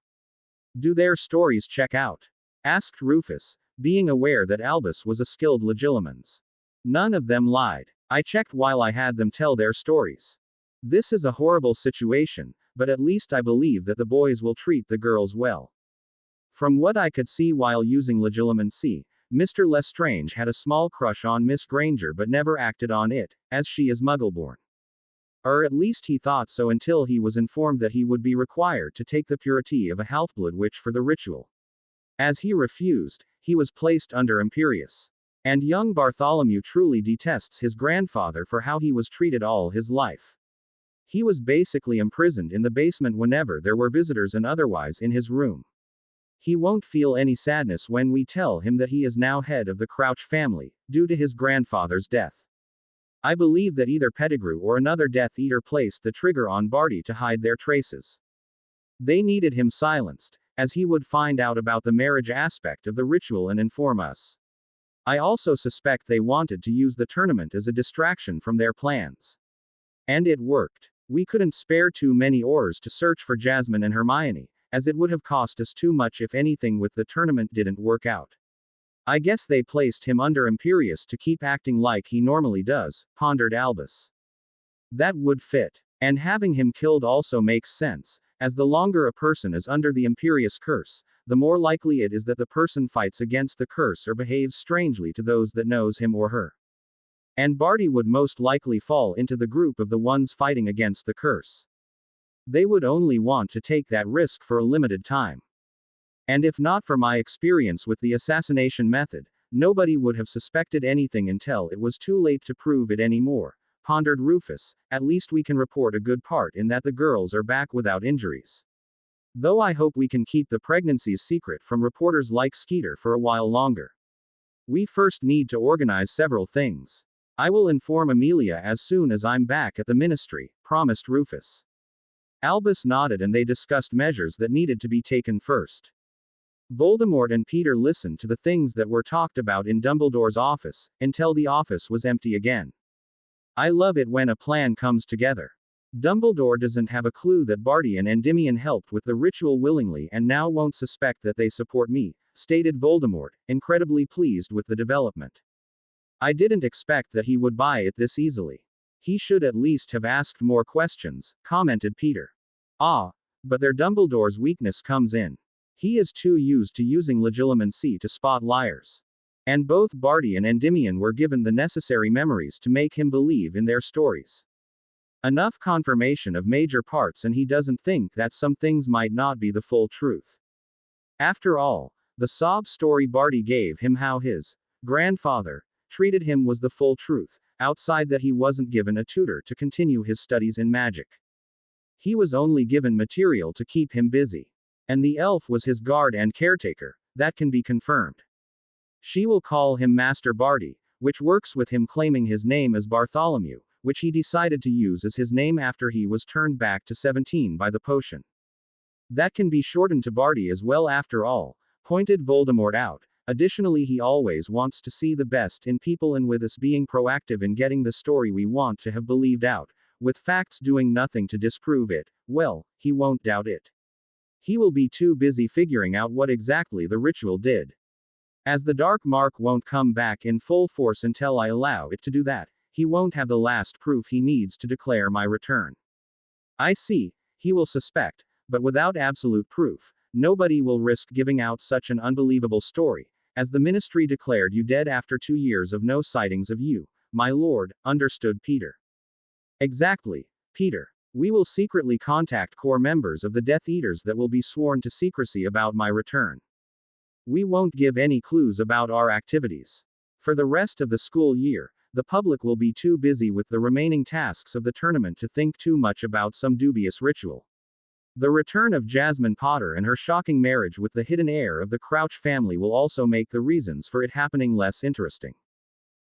S1: Do their stories check out? Asked Rufus, being aware that Albus was a skilled legilimens. None of them lied. I checked while I had them tell their stories. This is a horrible situation, but at least I believe that the boys will treat the girls well. From what I could see while using legilimency, Mr. Lestrange had a small crush on Miss Granger but never acted on it, as she is Muggleborn. Or at least he thought so until he was informed that he would be required to take the purity of a half-blood witch for the ritual. As he refused, he was placed under Imperius. And young Bartholomew truly detests his grandfather for how he was treated all his life. He was basically imprisoned in the basement whenever there were visitors and otherwise in his room. He won't feel any sadness when we tell him that he is now head of the Crouch family, due to his grandfather's death. I believe that either Pettigrew or another Death Eater placed the trigger on Barty to hide their traces. They needed him silenced, as he would find out about the marriage aspect of the ritual and inform us. I also suspect they wanted to use the tournament as a distraction from their plans. And it worked. We couldn't spare too many Aurors to search for Jasmine and Hermione, as it would have cost us too much if anything with the tournament didn't work out. I guess they placed him under Imperius to keep acting like he normally does, pondered Albus. That would fit. And having him killed also makes sense, as the longer a person is under the Imperius curse, the more likely it is that the person fights against the curse or behaves strangely to those that knows him or her. And Barty would most likely fall into the group of the ones fighting against the curse. They would only want to take that risk for a limited time. And if not for my experience with the assassination method, nobody would have suspected anything until it was too late to prove it anymore, pondered Rufus. At least we can report a good part in that the girls are back without injuries. Though I hope we can keep the pregnancies secret from reporters like Skeeter for a while longer. We first need to organize several things. I will inform Amelia as soon as I'm back at the ministry, promised Rufus. Albus nodded and they discussed measures that needed to be taken first. Voldemort and Peter listened to the things that were talked about in Dumbledore's office, until the office was empty again. I love it when a plan comes together. Dumbledore doesn't have a clue that Barty and Endymion helped with the ritual willingly and now won't suspect that they support me, stated Voldemort, incredibly pleased with the development. I didn't expect that he would buy it this easily. He should at least have asked more questions, commented Peter. Ah, but there Dumbledore's weakness comes in. He is too used to using legilimency to spot liars. And both Barty and Endymion were given the necessary memories to make him believe in their stories. Enough confirmation of major parts and he doesn't think that some things might not be the full truth. After all, the sob story Barty gave him how his grandfather treated him was the full truth, outside that he wasn't given a tutor to continue his studies in magic. He was only given material to keep him busy. And the elf was his guard and caretaker, that can be confirmed. She will call him Master Barty, which works with him claiming his name as Bartholomew, which he decided to use as his name after he was turned back to 17 by the potion. That can be shortened to Barty as well after all, pointed Voldemort out. Additionally, he always wants to see the best in people, and with us being proactive in getting the story we want to have believed out, with facts doing nothing to disprove it, well, he won't doubt it. He will be too busy figuring out what exactly the ritual did. As the dark mark won't come back in full force until I allow it to do that, he won't have the last proof he needs to declare my return. I see, he will suspect, but without absolute proof, nobody will risk giving out such an unbelievable story, as the ministry declared you dead after 2 years of no sightings of you, my lord, understood Peter. Exactly, Peter. We will secretly contact core members of the Death Eaters that will be sworn to secrecy about my return. We won't give any clues about our activities. For the rest of the school year, the public will be too busy with the remaining tasks of the tournament to think too much about some dubious ritual. The return of Jasmine Potter and her shocking marriage with the hidden heir of the Crouch family will also make the reasons for it happening less interesting.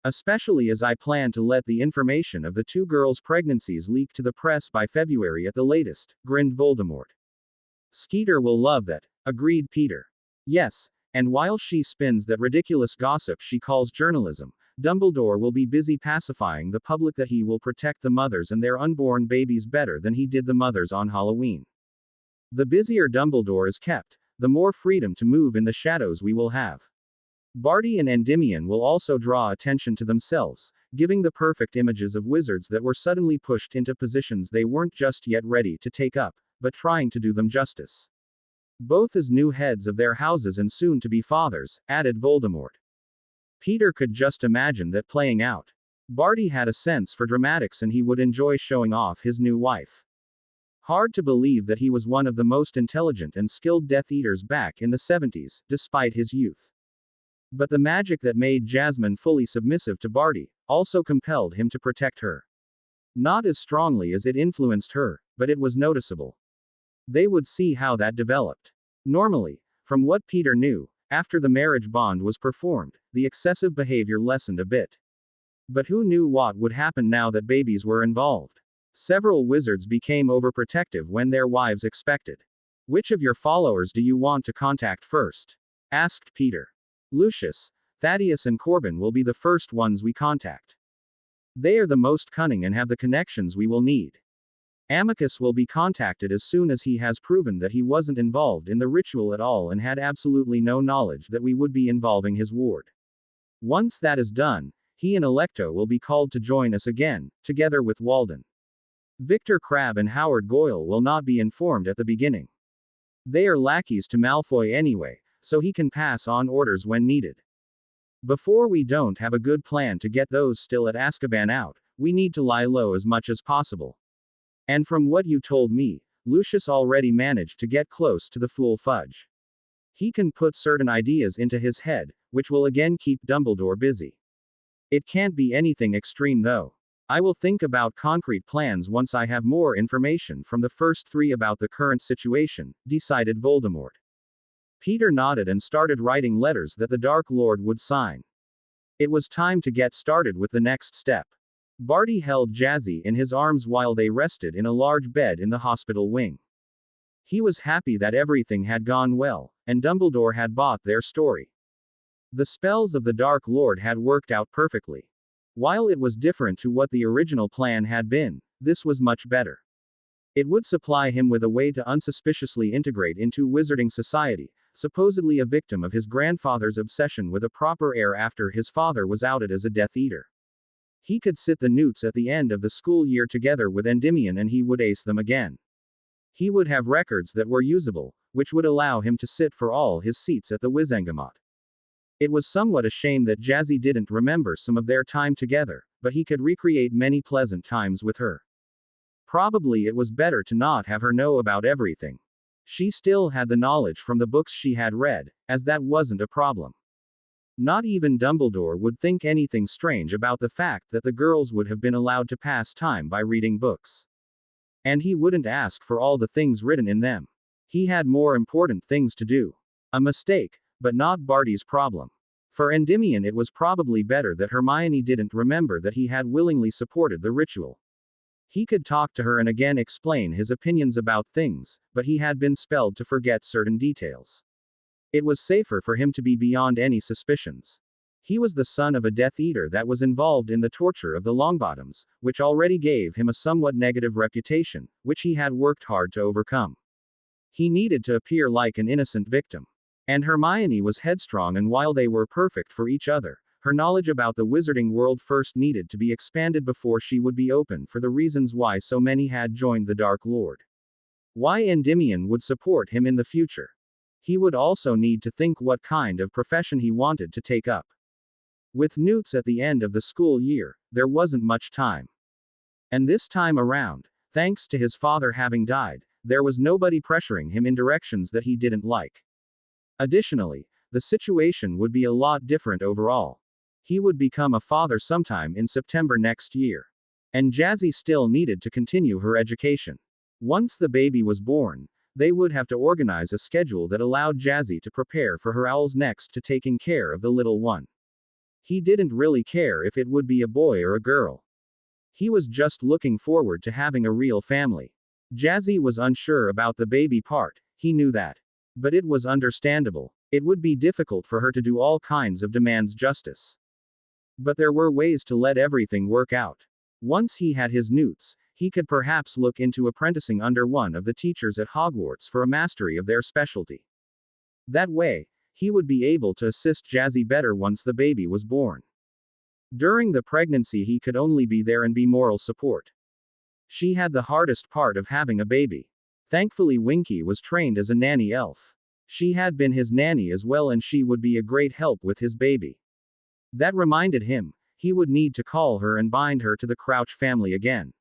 S1: Especially as I plan to let the information of the 2 girls' pregnancies leak to the press by February at the latest, grinned Voldemort. Skeeter will love that, agreed Peter. Yes, and while she spins that ridiculous gossip she calls journalism, Dumbledore will be busy pacifying the public that he will protect the mothers and their unborn babies better than he did the mothers on Halloween. The busier Dumbledore is kept, the more freedom to move in the shadows we will have. Barty and Endymion will also draw attention to themselves, giving the perfect images of wizards that were suddenly pushed into positions they weren't just yet ready to take up, but trying to do them justice. Both as new heads of their houses and soon to be fathers, added Voldemort. Peter could just imagine that playing out. Barty had a sense for dramatics and he would enjoy showing off his new wife. Hard to believe that he was one of the most intelligent and skilled Death Eaters back in the 70s, despite his youth. But the magic that made Jasmine fully submissive to Barty also compelled him to protect her. Not as strongly as it influenced her, but it was noticeable. They would see how that developed. Normally, from what Peter knew, after the marriage bond was performed, the excessive behavior lessened a bit. But who knew what would happen now that babies were involved? Several wizards became overprotective when their wives expected. Which of your followers do you want to contact first? Asked Peter. Lucius, Thaddeus and Corbin will be the first ones we contact. They are the most cunning and have the connections we will need. Amicus will be contacted as soon as he has proven that he wasn't involved in the ritual at all and had absolutely no knowledge that we would be involving his ward. Once that is done, he and Electo will be called to join us again, together with Walden. Victor Crabbe and Howard Goyle will not be informed at the beginning. They are lackeys to Malfoy anyway, so he can pass on orders when needed. Before we don't have a good plan to get those still at Azkaban out, we need to lie low as much as possible. And from what you told me, Lucius already managed to get close to the fool Fudge. He can put certain ideas into his head, which will again keep Dumbledore busy. It can't be anything extreme though. I will think about concrete plans once I have more information from the first three about the current situation, decided Voldemort. Peter nodded and started writing letters that the Dark Lord would sign. It was time to get started with the next step. Barty held Jazzy in his arms while they rested in a large bed in the hospital wing. He was happy that everything had gone well, and Dumbledore had bought their story. The spells of the Dark Lord had worked out perfectly. While it was different to what the original plan had been, this was much better. It would supply him with a way to unsuspiciously integrate into wizarding society, supposedly a victim of his grandfather's obsession with a proper heir after his father was outed as a Death Eater. He could sit the Newts at the end of the school year together with Endymion and he would ace them again. He would have records that were usable, which would allow him to sit for all his seats at the Wizengamot. It was somewhat a shame that Jazzy didn't remember some of their time together, but he could recreate many pleasant times with her. Probably it was better to not have her know about everything. She still had the knowledge from the books she had read, as that wasn't a problem. Not even Dumbledore would think anything strange about the fact that the girls would have been allowed to pass time by reading books. And he wouldn't ask for all the things written in them. He had more important things to do. A mistake, but not Barty's problem. For Endymion it was probably better that Hermione didn't remember that he had willingly supported the ritual. He could talk to her and again explain his opinions about things, but he had been spelled to forget certain details. It was safer for him to be beyond any suspicions. He was the son of a Death Eater that was involved in the torture of the Longbottoms, which already gave him a somewhat negative reputation, which he had worked hard to overcome. He needed to appear like an innocent victim. And Hermione was headstrong, and while they were perfect for each other, her knowledge about the wizarding world first needed to be expanded before she would be open for the reasons why so many had joined the Dark Lord. Why Endymion would support him in the future. He would also need to think what kind of profession he wanted to take up. With Newts at the end of the school year, there wasn't much time. And this time around, thanks to his father having died, there was nobody pressuring him in directions that he didn't like. Additionally, the situation would be a lot different overall. He would become a father sometime in September next year. And Jazzy still needed to continue her education. Once the baby was born, they would have to organize a schedule that allowed Jazzy to prepare for her owls next to taking care of the little one. He didn't really care if it would be a boy or a girl. He was just looking forward to having a real family. Jazzy was unsure about the baby part, he knew that. But it was understandable. It would be difficult for her to do all kinds of demands justice. But there were ways to let everything work out. Once he had his Newts, he could perhaps look into apprenticing under one of the teachers at Hogwarts for a mastery of their specialty. That way, he would be able to assist Jazzy better once the baby was born. During the pregnancy he could only be there and be moral support. She had the hardest part of having a baby. Thankfully Winky was trained as a nanny elf. She had been his nanny as well and she would be a great help with his baby. That reminded him, he would need to call her and bind her to the Crouch family again.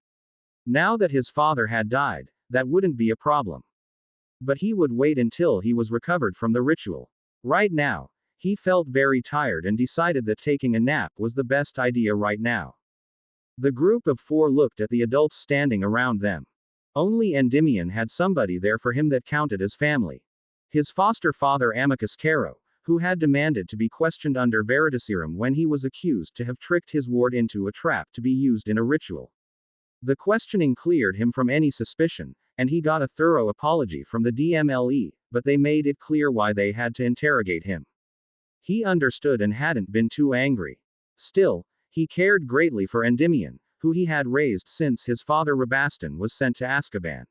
S1: Now that his father had died, that wouldn't be a problem. But he would wait until he was recovered from the ritual. Right now, he felt very tired and decided that taking a nap was the best idea right now. The group of four looked at the adults standing around them. Only Endymion had somebody there for him that counted as family. His foster father Amicus Caro, who had demanded to be questioned under veritaserum when he was accused to have tricked his ward into a trap to be used in a ritual. The questioning cleared him from any suspicion, and he got a thorough apology from the DMLE, but they made it clear why they had to interrogate him. He understood and hadn't been too angry. Still, he cared greatly for Endymion, who he had raised since his father Rabastan was sent to Azkaban.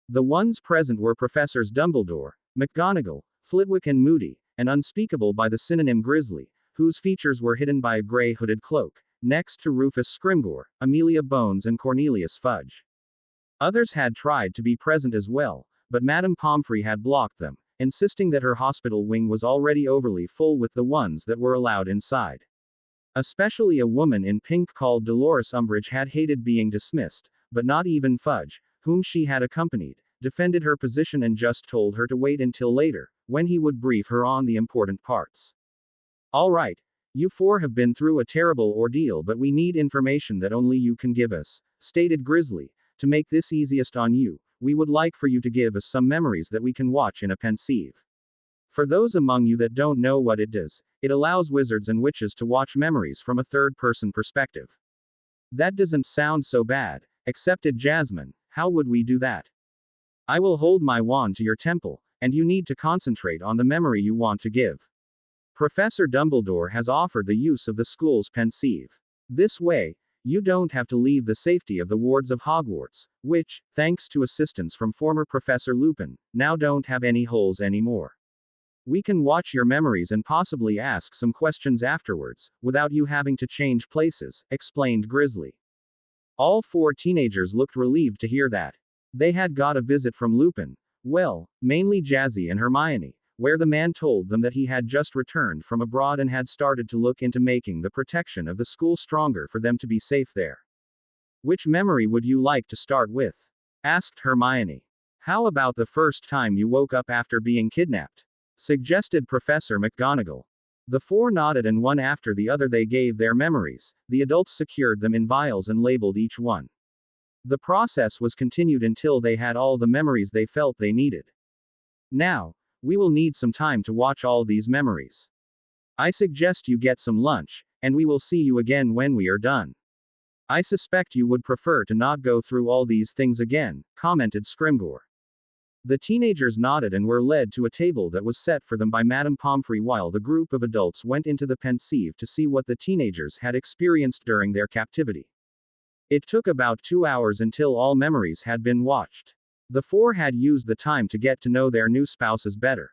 S1: The ones present were Professors Dumbledore, McGonagall, Flitwick and Moody, and unspeakable by the synonym Grizzly, whose features were hidden by a grey hooded cloak, next to Rufus Scrimgeour, Amelia Bones and Cornelius Fudge. Others had tried to be present as well, but Madame Pomfrey had blocked them, insisting that her hospital wing was already overly full with the ones that were allowed inside. Especially a woman in pink called Dolores Umbridge had hated being dismissed, but not even Fudge, whom she had accompanied, defended her position and just told her to wait until later, when he would brief her on the important parts. All right, you four have been through a terrible ordeal, but we need information that only you can give us, stated Grizzly. To make this easiest on you, we would like for you to give us some memories that we can watch in a pensieve. For those among you that don't know what it does, it allows wizards and witches to watch memories from a third-person perspective. That doesn't sound so bad, accepted Jasmine. How would we do that? I will hold my wand to your temple, and you need to concentrate on the memory you want to give. Professor Dumbledore has offered the use of the school's pensieve. This way, you don't have to leave the safety of the wards of Hogwarts, which, thanks to assistance from former Professor Lupin, now don't have any holes anymore. We can watch your memories and possibly ask some questions afterwards, without you having to change places, explained Grizzly. All four teenagers looked relieved to hear that. They had got a visit from Lupin. Well, mainly Jazzy and Hermione, where the man told them that he had just returned from abroad and had started to look into making the protection of the school stronger for them to be safe there. Which memory would you like to start with? Asked Hermione. How about the first time you woke up after being kidnapped? Suggested Professor McGonagall. The four nodded, and one after the other they gave their memories. The adults secured them in vials and labeled each one. The process was continued until they had all the memories they felt they needed. Now, we will need some time to watch all these memories. I suggest you get some lunch, and we will see you again when we are done. I suspect you would prefer to not go through all these things again, commented Scrimgeour. The teenagers nodded and were led to a table that was set for them by Madame Pomfrey while the group of adults went into the pensieve to see what the teenagers had experienced during their captivity. It took about 2 hours until all memories had been watched. The four had used the time to get to know their new spouses better.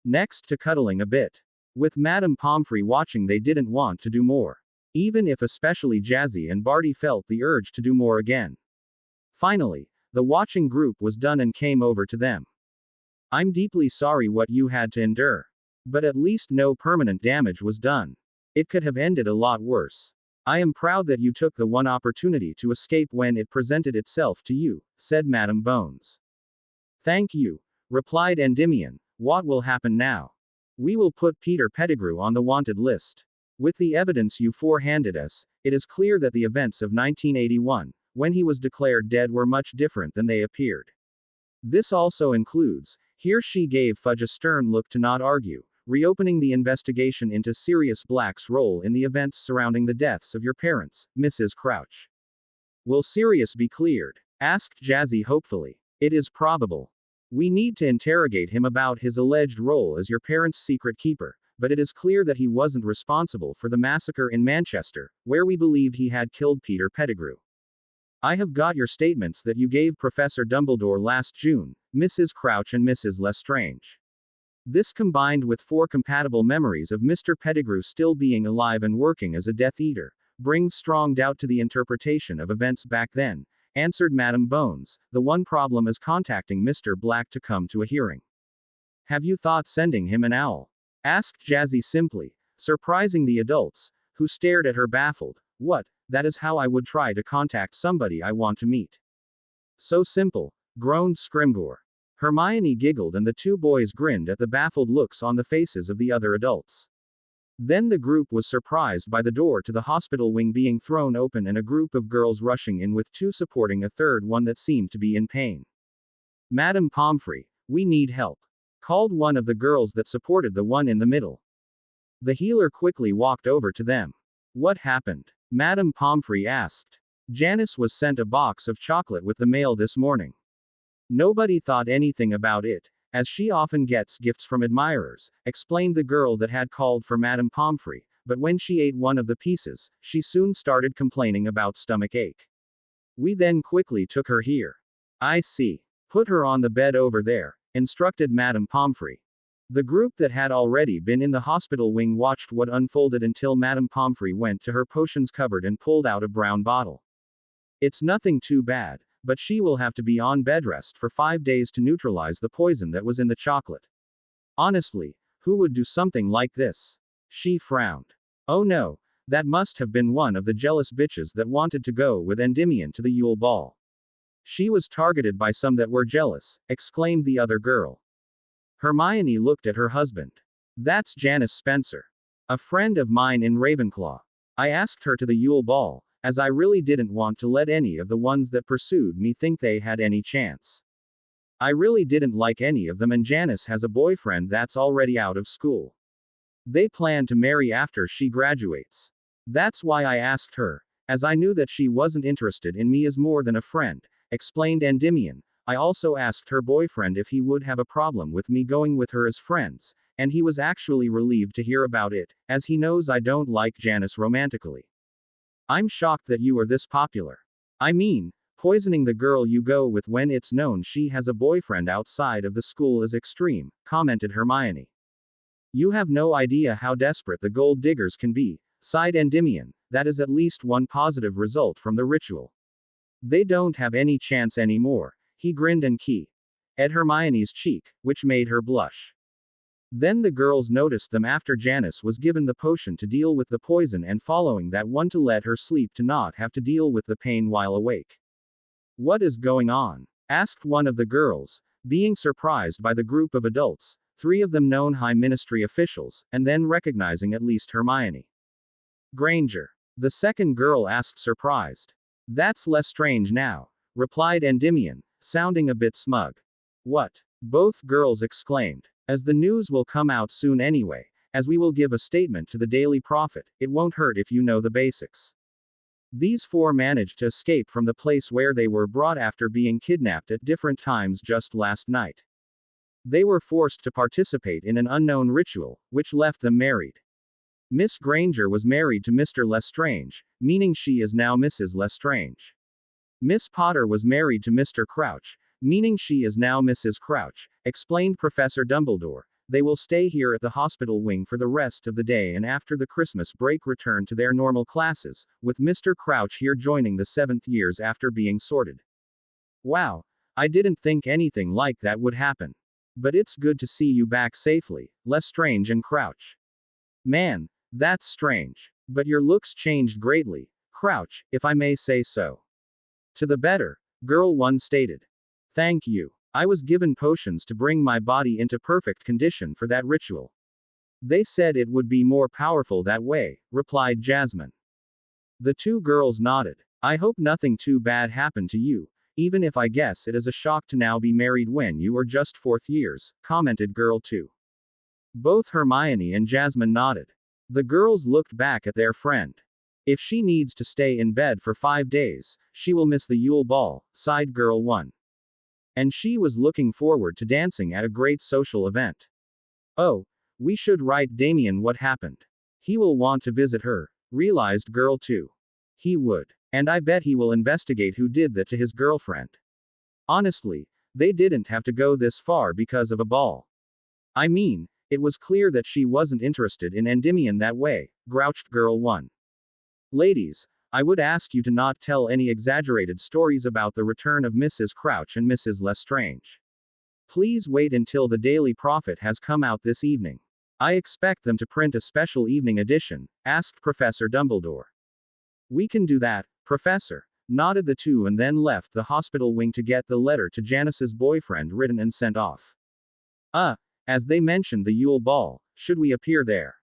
S1: Next to cuddling a bit. With Madame Pomfrey watching, they didn't want to do more. Even if especially Jazzy and Barty felt the urge to do more again. Finally, the watching group was done and came over to them. I'm deeply sorry what you had to endure. But at least no permanent damage was done. It could have ended a lot worse. I am proud that you took the one opportunity to escape when it presented itself to you, said Madame Bones. Thank you, replied Endymion. What will happen now? We will put Peter Pettigrew on the wanted list. With the evidence you four handed us, it is clear that the events of 1981, when he was declared dead, were much different than they appeared. This also includes, here she gave Fudge a stern look to not argue, reopening the investigation into Sirius Black's role in the events surrounding the deaths of your parents, Mrs. Crouch. Will Sirius be cleared? Asked Jazzy hopefully. It is probable. We need to interrogate him about his alleged role as your parents' secret keeper, but it is clear that he wasn't responsible for the massacre in Manchester, where we believed he had killed Peter Pettigrew. I have got your statements that you gave Professor Dumbledore last June, Mrs. Crouch and Mrs. Lestrange. This combined with 4 compatible memories of Mr. Pettigrew still being alive and working as a Death Eater, brings strong doubt to the interpretation of events back then, answered Madame Bones. The one problem is contacting Mr. Black to come to a hearing. Have you thought sending him an owl? Asked Jazzy simply, surprising the adults, who stared at her baffled. What? That is how I would try to contact somebody I want to meet. So simple. groaned Scrimgeour. Hermione giggled and the two boys grinned at the baffled looks on the faces of the other adults. Then the group was surprised by the door to the hospital wing being thrown open and a group of girls rushing in with two supporting a third one that seemed to be in pain. "Madame Pomfrey, we need help," called one of the girls that supported the one in the middle. The healer quickly walked over to them. "What happened?" Madame Pomfrey asked. "Janice was sent a box of chocolate with the mail this morning. Nobody thought anything about it, as she often gets gifts from admirers," explained the girl that had called for Madame Pomfrey, but when she ate one of the pieces, she soon started complaining about stomach ache. "We then quickly took her here." "I see. Put her on the bed over there," instructed Madame Pomfrey. The group that had already been in the hospital wing watched what unfolded until Madame Pomfrey went to her potions cupboard and pulled out a brown bottle. "It's nothing too bad, but she will have to be on bed rest for 5 days to neutralize the poison that was in the chocolate. Honestly, who would do something like this?" She frowned. "Oh no, that must have been one of the jealous bitches that wanted to go with Endymion to the Yule Ball. She was targeted by some that were jealous," exclaimed the other girl. Hermione looked at her husband. "That's Janice Spencer. A friend of mine in Ravenclaw. I asked her to the Yule Ball, as I really didn't want to let any of the ones that pursued me think they had any chance. I really didn't like any of them, and Janice has a boyfriend that's already out of school. They plan to marry after she graduates. That's why I asked her, as I knew that she wasn't interested in me as more than a friend," explained Endymion. "I also asked her boyfriend if he would have a problem with me going with her as friends, and he was actually relieved to hear about it, as he knows I don't like Janice romantically." "I'm shocked that you are this popular. I mean, poisoning the girl you go with when it's known she has a boyfriend outside of the school is extreme," commented Hermione. "You have no idea how desperate the gold diggers can be," sighed Endymion. "That is at least one positive result from the ritual. They don't have any chance anymore." He grinned and keyed at Hermione's cheek, which made her blush. Then the girls noticed them after Janice was given the potion to deal with the poison and following that one to let her sleep to not have to deal with the pain while awake. "What is going on?" asked one of the girls, being surprised by the group of adults, 3 of them known high ministry officials, and then recognizing at least Hermione. "Granger," the second girl asked surprised. "That's less strange now," replied Endymion, sounding a bit smug. "What?" both girls exclaimed. "As the news will come out soon anyway, as we will give a statement to the Daily Prophet, it won't hurt if you know the basics. These 4 managed to escape from the place where they were brought after being kidnapped at different times just last night. They were forced to participate in an unknown ritual, which left them married. Miss Granger was married to Mr. Lestrange, meaning she is now Mrs. Lestrange. Miss Potter was married to Mr. Crouch, meaning she is now Mrs. Crouch," explained Professor Dumbledore. "They will stay here at the hospital wing for the rest of the day and after the Christmas break return to their normal classes, with Mr. Crouch here joining the 7th years after being sorted." "Wow, I didn't think anything like that would happen. But it's good to see you back safely, Lestrange and Crouch. Man, that's strange. But your looks changed greatly, Crouch, if I may say so." "To the better," Girl 1 stated. "Thank you. I was given potions to bring my body into perfect condition for that ritual. They said it would be more powerful that way," replied Jasmine. The 2 girls nodded. "I hope nothing too bad happened to you, even if I guess it is a shock to now be married when you are just 4th years," commented Girl 2. Both Hermione and Jasmine nodded. The girls looked back at their friend. "If she needs to stay in bed for 5 days, she will miss the Yule Ball," sighed Girl 1. And she was looking forward to dancing at a great social event. "Oh, we should write Damien what happened. He will want to visit her," realized Girl 2. "He would. And I bet he will investigate who did that to his girlfriend. Honestly, they didn't have to go this far because of a ball. I mean, it was clear that she wasn't interested in Endymion that way," grouched Girl 1. "Ladies, I would ask you to not tell any exaggerated stories about the return of Mrs. Crouch and Mrs. Lestrange. Please wait until the Daily Prophet has come out this evening. I expect them to print a special evening edition," asked Professor Dumbledore. "We can do that, Professor," nodded the two and then left the hospital wing to get the letter to Janice's boyfriend written and sent off. As they mentioned the Yule Ball, should we appear there?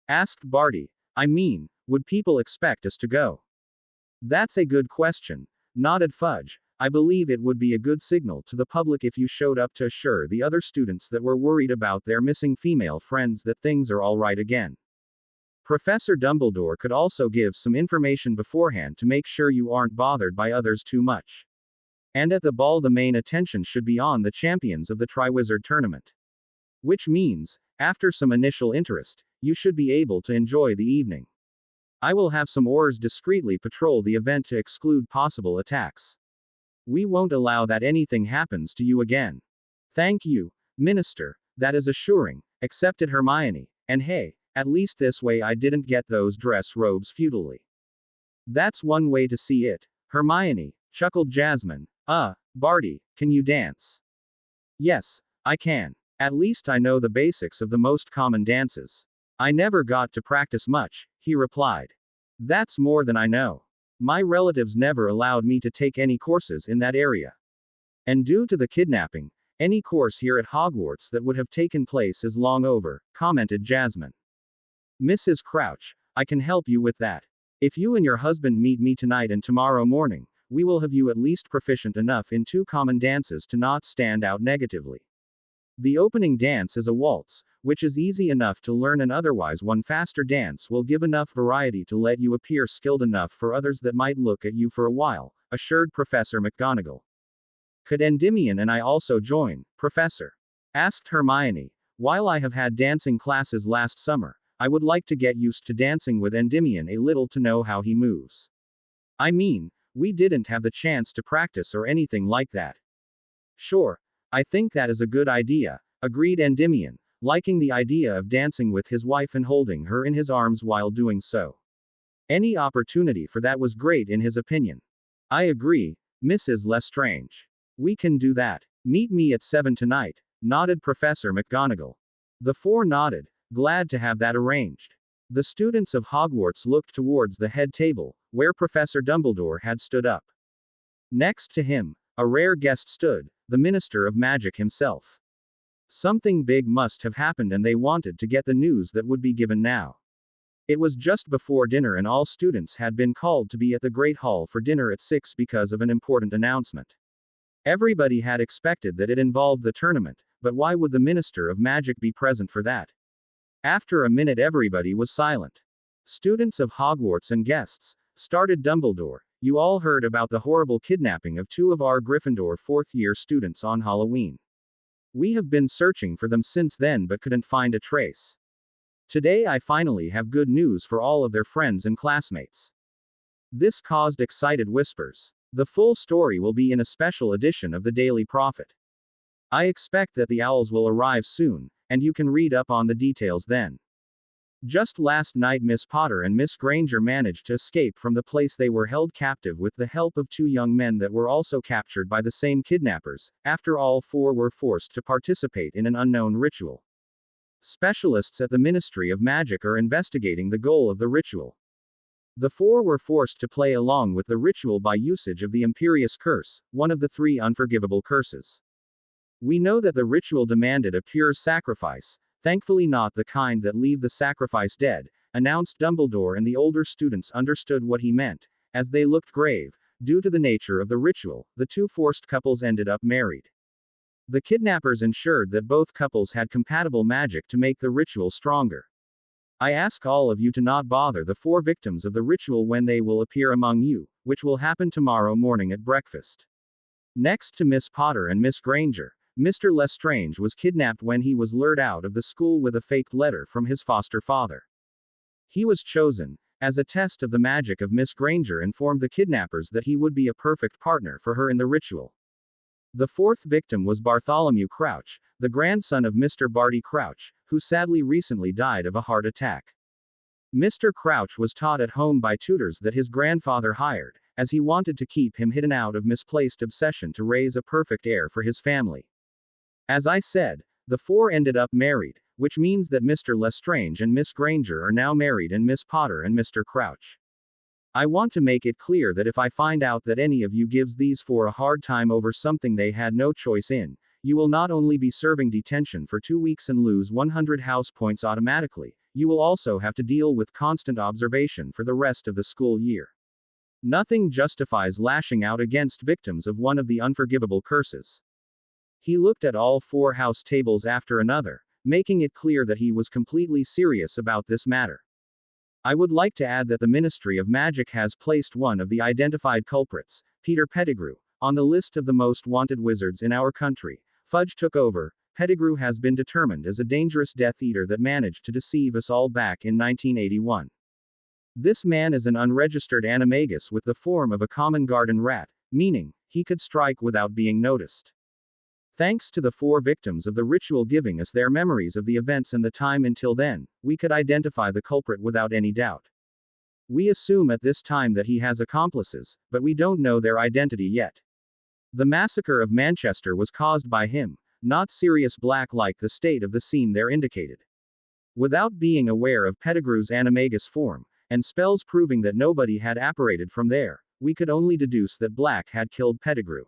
S1: Asked Barty. I mean, would people expect us to go? That's a good question, nodded Fudge. I believe it would be a good signal to the public if you showed up to assure the other students that were worried about their missing female friends that things are all right again. Professor Dumbledore could also give some information beforehand to make sure you aren't bothered by others too much. And at the ball, the main attention should be on the champions of the Triwizard Tournament. Which means, after some initial interest, you should be able to enjoy the evening. I will have some oars discreetly patrol the event to exclude possible attacks. We won't allow that anything happens to you again. Thank you, Minister, that is assuring, accepted Hermione, and hey, at least this way I didn't get those dress robes futilely. That's one way to see it, Hermione, chuckled Jasmine. Barty, can you dance? Yes, I can. At least I know the basics of the most common dances. I never got to practice much, he replied. That's more than I know. My relatives never allowed me to take any courses in that area. And due to the kidnapping, any course here at Hogwarts that would have taken place is long over, commented Jasmine. Mrs. Crouch, I can help you with that. If you and your husband meet me tonight and tomorrow morning, we will have you at least proficient enough in 2 common dances to not stand out negatively. The opening dance is a waltz, which is easy enough to learn, and otherwise one faster dance will give enough variety to let you appear skilled enough for others that might look at you for a while, assured Professor McGonagall. Could Endymion and I also join, Professor? Asked Hermione. While I have had dancing classes last summer, I would like to get used to dancing with Endymion a little to know how he moves. I mean, we didn't have the chance to practice or anything like that. Sure. I think that is a good idea, agreed Endymion, liking the idea of dancing with his wife and holding her in his arms while doing so. Any opportunity for that was great in his opinion. I agree, Mrs. Lestrange. We can do that. Meet me at 7 tonight, nodded Professor McGonagall. The 4 nodded, glad to have that arranged. The students of Hogwarts looked towards the head table, where Professor Dumbledore had stood up. Next to him, a rare guest stood, the Minister of Magic himself. Something big must have happened and they wanted to get the news that would be given now. It was just before dinner and all students had been called to be at the Great Hall for dinner at 6 because of an important announcement. Everybody had expected that it involved the tournament, but why would the Minister of Magic be present for that? After a minute everybody was silent. Students of Hogwarts and guests, started Dumbledore, you all heard about the horrible kidnapping of 2 of our Gryffindor 4th-year students on Halloween. We have been searching for them since then but couldn't find a trace. Today I finally have good news for all of their friends and classmates. This caused excited whispers. The full story will be in a special edition of the Daily Prophet. I expect that the owls will arrive soon, and you can read up on the details then. Just last night Miss Potter and Miss Granger managed to escape from the place they were held captive with the help of 2 young men that were also captured by the same kidnappers, after all 4 were forced to participate in an unknown ritual. Specialists at the Ministry of Magic are investigating the goal of the ritual. The 4 were forced to play along with the ritual by usage of the Imperious Curse, one of the 3 unforgivable curses. We know that the ritual demanded a pure sacrifice, thankfully not the kind that leave the sacrifice dead, announced Dumbledore, and the older students understood what he meant. As they looked grave, due to the nature of the ritual, the 2 forced couples ended up married. The kidnappers ensured that both couples had compatible magic to make the ritual stronger. I ask all of you to not bother the 4 victims of the ritual when they will appear among you, which will happen tomorrow morning at breakfast. Next to Miss Potter and Miss Granger, Mr. Lestrange was kidnapped when he was lured out of the school with a faked letter from his foster father. He was chosen, as a test of the magic of Miss Granger, informed the kidnappers that he would be a perfect partner for her in the ritual. The 4th victim was Bartholomew Crouch, the grandson of Mr. Barty Crouch, who sadly recently died of a heart attack. Mr. Crouch was taught at home by tutors that his grandfather hired, as he wanted to keep him hidden out of misplaced obsession to raise a perfect heir for his family. As I said, the 4 ended up married, which means that Mr. Lestrange and Miss Granger are now married and Miss Potter and Mr. Crouch. I want to make it clear that if I find out that any of you gives these four a hard time over something they had no choice in, you will not only be serving detention for 2 weeks and lose 100 house points automatically, you will also have to deal with constant observation for the rest of the school year. Nothing justifies lashing out against victims of one of the unforgivable curses. He looked at all four house tables after another, making it clear that he was completely serious about this matter. I would like to add that the Ministry of Magic has placed one of the identified culprits, Peter Pettigrew, on the list of the most wanted wizards in our country. Fudge took over. Pettigrew has been determined as a dangerous Death Eater that managed to deceive us all back in 1981. This man is an unregistered animagus with the form of a common garden rat, meaning, he could strike without being noticed. Thanks to the four victims of the ritual giving us their memories of the events and the time until then, we could identify the culprit without any doubt. We assume at this time that he has accomplices, but we don't know their identity yet. The massacre of Manchester was caused by him, not Sirius Black like the state of the scene there indicated. Without being aware of Pettigrew's animagus form, and spells proving that nobody had apparated from there, we could only deduce that Black had killed Pettigrew.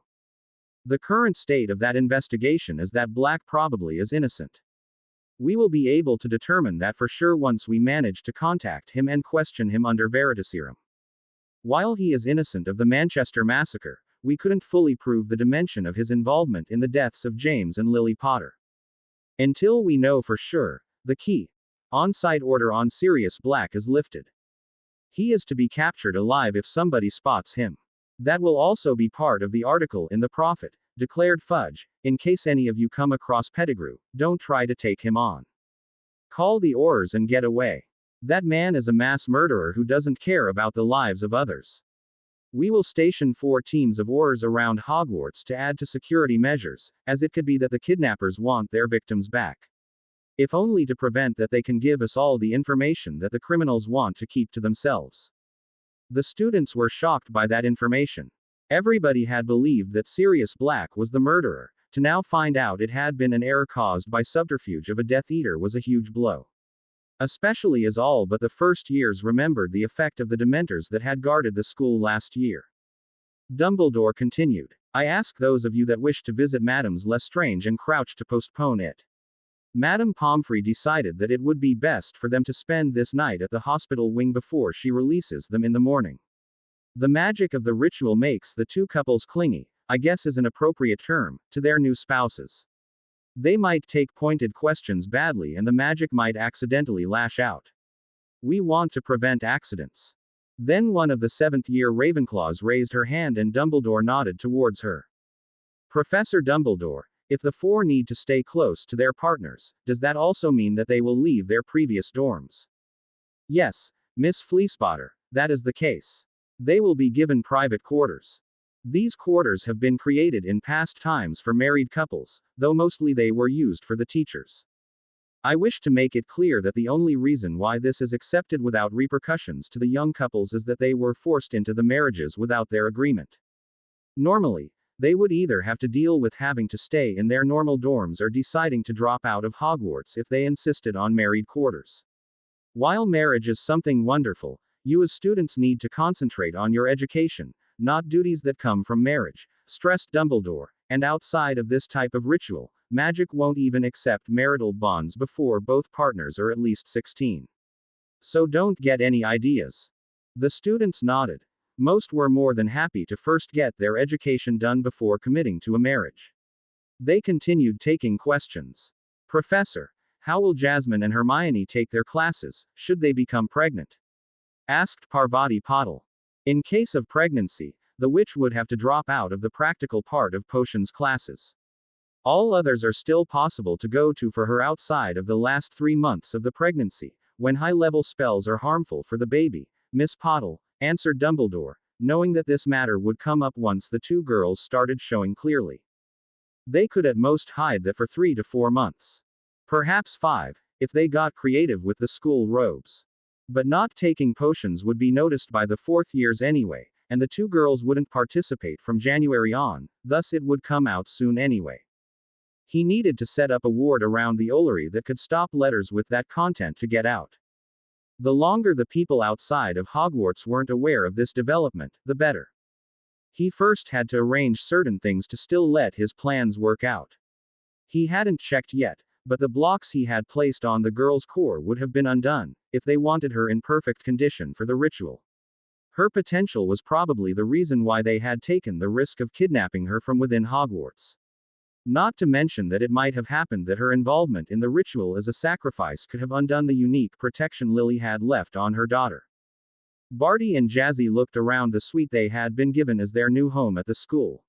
S1: The current state of that investigation is that Black probably is innocent. We will be able to determine that for sure once we manage to contact him and question him under Veritaserum. While he is innocent of the Manchester massacre, we couldn't fully prove the dimension of his involvement in the deaths of James and Lily Potter. Until we know for sure, the key on-site order on Sirius Black is lifted. He is to be captured alive if somebody spots him. That will also be part of the article in the Prophet, declared Fudge. In case any of you come across Pettigrew, don't try to take him on. Call the Aurors and get away. That man is a mass murderer who doesn't care about the lives of others. We will station 4 teams of Aurors around Hogwarts to add to security measures, as it could be that the kidnappers want their victims back. If only to prevent that they can give us all the information that the criminals want to keep to themselves. The students were shocked by that information. Everybody had believed that Sirius Black was the murderer. To now find out it had been an error caused by subterfuge of a Death Eater was a huge blow. Especially as all but the first years remembered the effect of the Dementors that had guarded the school last year. Dumbledore continued. I ask those of you that wish to visit Madame Lestrange and Crouch to postpone it. Madame Pomfrey decided that it would be best for them to spend this night at the hospital wing before she releases them in the morning. The magic of the ritual makes the two couples clingy, I guess is an appropriate term, to their new spouses. They might take pointed questions badly and the magic might accidentally lash out. We want to prevent accidents. Then one of the 7th-year Ravenclaws raised her hand and Dumbledore nodded towards her. Professor Dumbledore, if the 4 need to stay close to their partners, does that also mean that they will leave their previous dorms? Yes, Miss Fleaspotter, that is the case. They will be given private quarters. These quarters have been created in past times for married couples, though mostly they were used for the teachers. I wish to make it clear that the only reason why this is accepted without repercussions to the young couples is that they were forced into the marriages without their agreement. Normally, they would either have to deal with having to stay in their normal dorms or deciding to drop out of Hogwarts if they insisted on married quarters. While marriage is something wonderful, you as students need to concentrate on your education, not duties that come from marriage, stressed Dumbledore, and outside of this type of ritual, magic won't even accept marital bonds before both partners are at least 16. So don't get any ideas. The students nodded. Most were more than happy to first get their education done before committing to a marriage. They continued taking questions. Professor, how will Jasmine and Hermione take their classes, should they become pregnant? Asked Parvati Patil. In case of pregnancy, the witch would have to drop out of the practical part of potions classes. All others are still possible to go to for her outside of the last 3 months of the pregnancy, when high-level spells are harmful for the baby, Miss Patil, answered Dumbledore, knowing that this matter would come up once the 2 girls started showing clearly. They could at most hide that for 3 to 4 months. Perhaps 5, if they got creative with the school robes. But not taking potions would be noticed by the 4th years anyway, and the 2 girls wouldn't participate from January on, thus it would come out soon anyway. He needed to set up a ward around the Ollery that could stop letters with that content to get out. The longer the people outside of Hogwarts weren't aware of this development, the better. He first had to arrange certain things to still let his plans work out. He hadn't checked yet, but the blocks he had placed on the girl's core would have been undone, if they wanted her in perfect condition for the ritual. Her potential was probably the reason why they had taken the risk of kidnapping her from within Hogwarts. Not to mention that it might have happened that her involvement in the ritual as a sacrifice could have undone the unique protection Lily had left on her daughter. Barty and Jazzy looked around the suite they had been given as their new home at the school.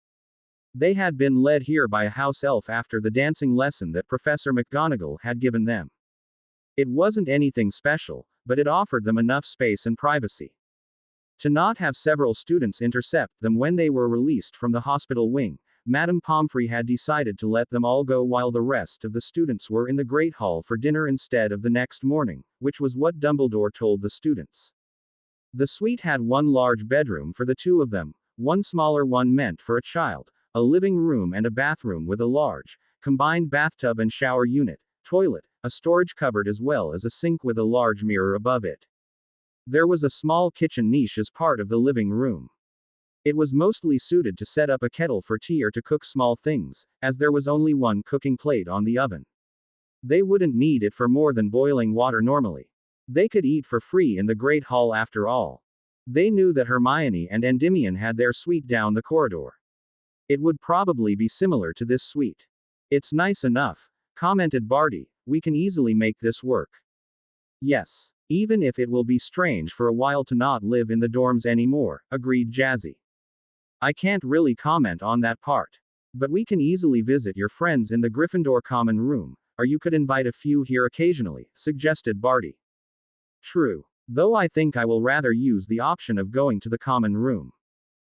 S1: They had been led here by a house elf after the dancing lesson that Professor McGonagall had given them. It wasn't anything special, but it offered them enough space and privacy. To not have several students intercept them when they were released from the hospital wing, Madame Pomfrey had decided to let them all go while the rest of the students were in the Great Hall for dinner instead of the next morning, which was what Dumbledore told the students. The suite had one large bedroom for the two of them, one smaller one meant for a child, a living room and a bathroom with a large, combined bathtub and shower unit, toilet, a storage cupboard as well as a sink with a large mirror above it. There was a small kitchen niche as part of the living room. It was mostly suited to set up a kettle for tea or to cook small things, as there was only one cooking plate on the oven. They wouldn't need it for more than boiling water normally. They could eat for free in the Great Hall after all. They knew that Hermione and Endymion had their suite down the corridor. It would probably be similar to this suite. It's nice enough, commented Barty. We can easily make this work. Yes, even if it will be strange for a while to not live in the dorms anymore, agreed Jazzy. I can't really comment on that part. But we can easily visit your friends in the Gryffindor common room, or you could invite a few here occasionally, suggested Barty. True. Though I think I will rather use the option of going to the common room.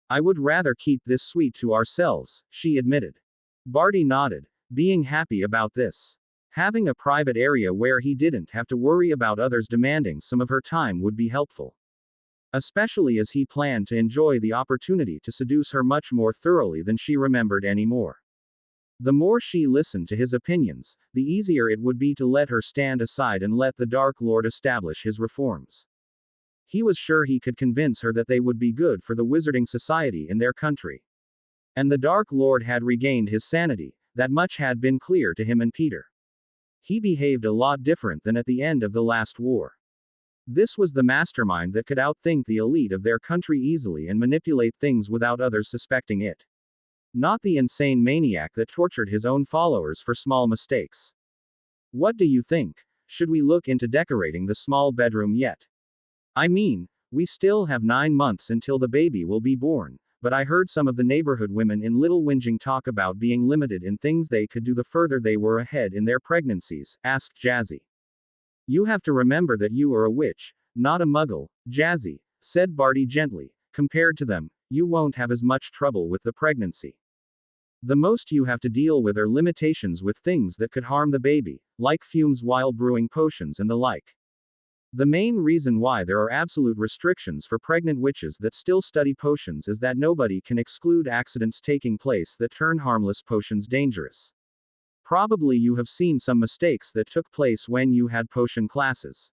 S1: I would rather keep this suite to ourselves, she admitted. Barty nodded, being happy about this. Having a private area where he didn't have to worry about others demanding some of her time would be helpful. Especially as he planned to enjoy the opportunity to seduce her much more thoroughly than she remembered anymore. The more she listened to his opinions, the easier it would be to let her stand aside and let the Dark Lord establish his reforms. He was sure he could convince her that they would be good for the Wizarding Society in their country. And the Dark Lord had regained his sanity, that much had been clear to him and Peter. He behaved a lot different than at the end of the last war. This was the mastermind that could outthink the elite of their country easily and manipulate things without others suspecting it. Not the insane maniac that tortured his own followers for small mistakes. What do you think? Should we look into decorating the small bedroom yet? I mean, we still have 9 months until the baby will be born, but I heard some of the neighborhood women in Little Whinging talk about being limited in things they could do the further they were ahead in their pregnancies, asked Jazzy. You have to remember that you are a witch, not a muggle, Jazzy, said Barty gently. Compared to them, you won't have as much trouble with the pregnancy. The most you have to deal with are limitations with things that could harm the baby, like fumes while brewing potions and the like. The main reason why there are absolute restrictions for pregnant witches that still study potions is that nobody can exclude accidents taking place that turn harmless potions dangerous. Probably you have seen some mistakes that took place when you had potion classes.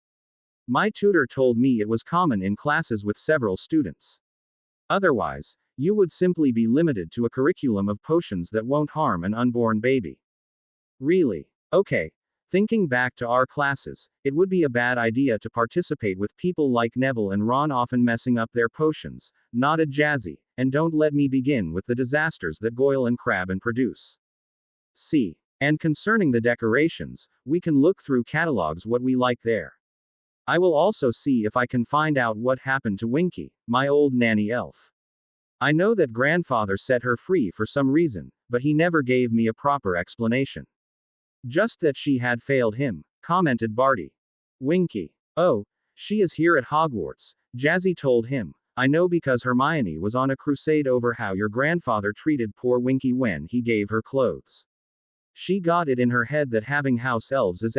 S1: My tutor told me it was common in classes with several students. Otherwise, you would simply be limited to a curriculum of potions that won't harm an unborn baby. Really? Okay. Thinking back to our classes, it would be a bad idea to participate with people like Neville and Ron often messing up their potions, nodded Jazzy, and don't let me begin with the disasters that Goyle and Crabbe produce. See. And concerning the decorations, we can look through catalogs what we like there. I will also see if I can find out what happened to Winky, my old nanny elf. I know that grandfather set her free for some reason, but he never gave me a proper explanation. Just that she had failed him, commented Barty. Winky. Oh, she is here at Hogwarts, Jazzy told him. I know because Hermione was on a crusade over how your grandfather treated poor Winky when he gave her clothes. She got it in her head that having house elves is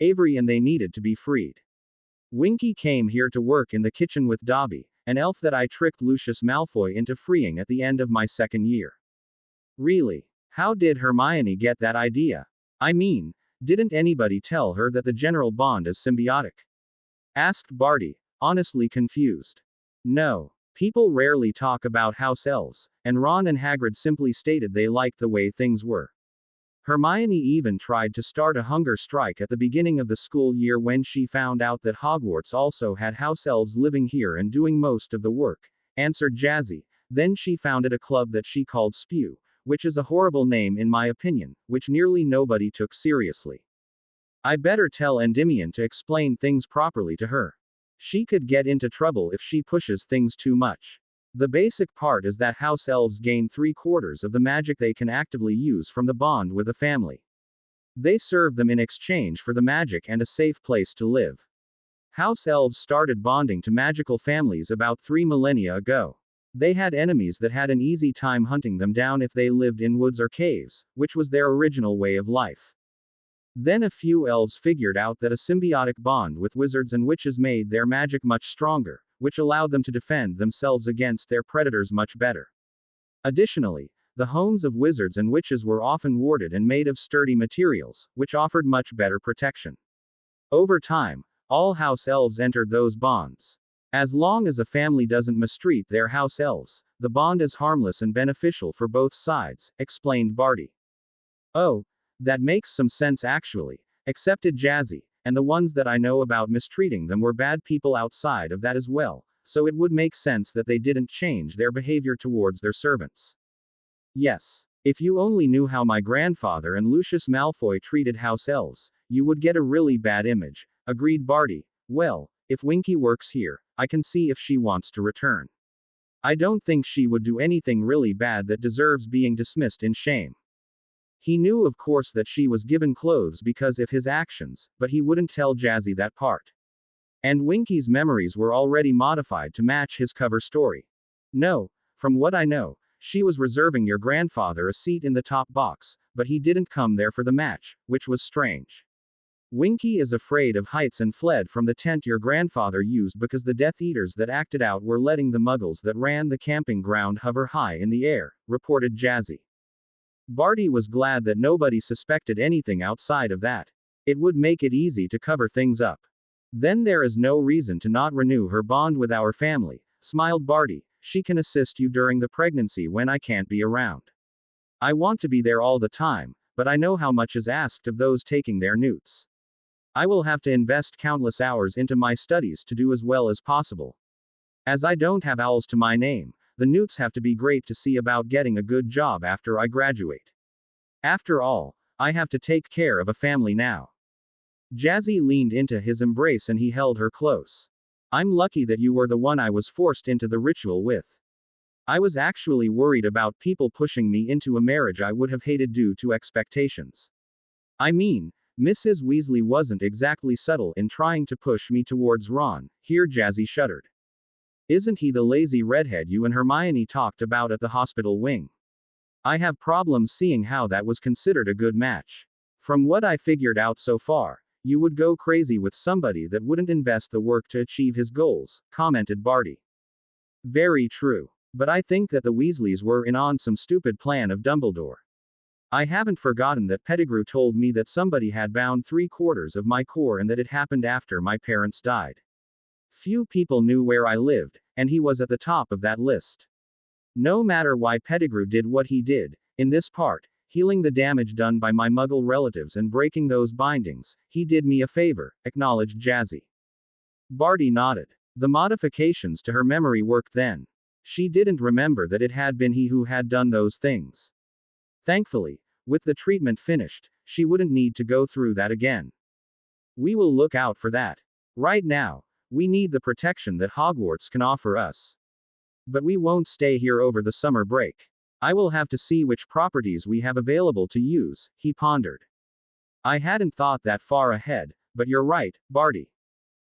S1: Avery and they needed to be freed. Winky came here to work in the kitchen with Dobby, an elf that I tricked Lucius Malfoy into freeing at the end of my second year. Really? How did Hermione get that idea? I mean, didn't anybody tell her that the general bond is symbiotic? asked Barty, honestly confused. No. People rarely talk about house elves, and Ron and Hagrid simply stated they liked the way things were. Hermione even tried to start a hunger strike at the beginning of the school year when she found out that Hogwarts also had house elves living here and doing most of the work, answered Jazzy. Then she founded a club that she called Spew, which is a horrible name in my opinion, which nearly nobody took seriously. I better tell Endymion to explain things properly to her. She could get into trouble if she pushes things too much. The basic part is that house elves gain 3/4 of the magic they can actively use from the bond with a family. They serve them in exchange for the magic and a safe place to live. House elves started bonding to magical families about 3 millennia ago. They had enemies that had an easy time hunting them down if they lived in woods or caves, which was their original way of life. Then a few elves figured out that a symbiotic bond with wizards and witches made their magic much stronger, which allowed them to defend themselves against their predators much better. Additionally, the homes of wizards and witches were often warded and made of sturdy materials, which offered much better protection. Over time, all house elves entered those bonds. As long as a family doesn't mistreat their house elves, the bond is harmless and beneficial for both sides, explained Barty. Oh, that makes some sense actually, accepted Jazzy, and the ones that I know about mistreating them were bad people outside of that as well, so it would make sense that they didn't change their behavior towards their servants. Yes. If you only knew how my grandfather and Lucius Malfoy treated house elves, you would get a really bad image, agreed Barty. Well, if Winky works here, I can see if she wants to return. I don't think she would do anything really bad that deserves being dismissed in shame. He knew of course that she was given clothes because of his actions, but he wouldn't tell Jazzy that part. And Winky's memories were already modified to match his cover story. No, from what I know, she was reserving your grandfather a seat in the top box, but he didn't come there for the match, which was strange. Winky is afraid of heights and fled from the tent your grandfather used because the Death Eaters that acted out were letting the muggles that ran the camping ground hover high in the air, reported Jazzy. Barty was glad that nobody suspected anything outside of that. It would make it easy to cover things up. Then there is no reason to not renew her bond with our family, smiled Barty. She can assist you during the pregnancy when I can't be around. I want to be there all the time, but I know how much is asked of those taking their newts. I will have to invest countless hours into my studies to do as well as possible. As I don't have owls to my name, the newts have to be great to see about getting a good job after I graduate. After all, I have to take care of a family now. Jazzy leaned into his embrace and he held her close. I'm lucky that you were the one I was forced into the ritual with. I was actually worried about people pushing me into a marriage I would have hated due to expectations. I mean, Mrs. Weasley wasn't exactly subtle in trying to push me towards Ron. Here Jazzy shuddered. Isn't he the lazy redhead you and Hermione talked about at the hospital wing? I have problems seeing how that was considered a good match. From what I figured out so far, you would go crazy with somebody that wouldn't invest the work to achieve his goals, commented Barty. Very true. But I think that the Weasleys were in on some stupid plan of Dumbledore. I haven't forgotten that Pettigrew told me that somebody had bound 3/4 of my core and that it happened after my parents died. Few people knew where I lived, and he was at the top of that list. No matter why Pettigrew did what he did, in this part, healing the damage done by my Muggle relatives and breaking those bindings, he did me a favor, acknowledged Jazzy. Barty nodded. The modifications to her memory worked then. She didn't remember that it had been he who had done those things. Thankfully, with the treatment finished, she wouldn't need to go through that again. We will look out for that. Right now, we need the protection that Hogwarts can offer us. But we won't stay here over the summer break. I will have to see which properties we have available to use, he pondered. I hadn't thought that far ahead, but you're right, Barty.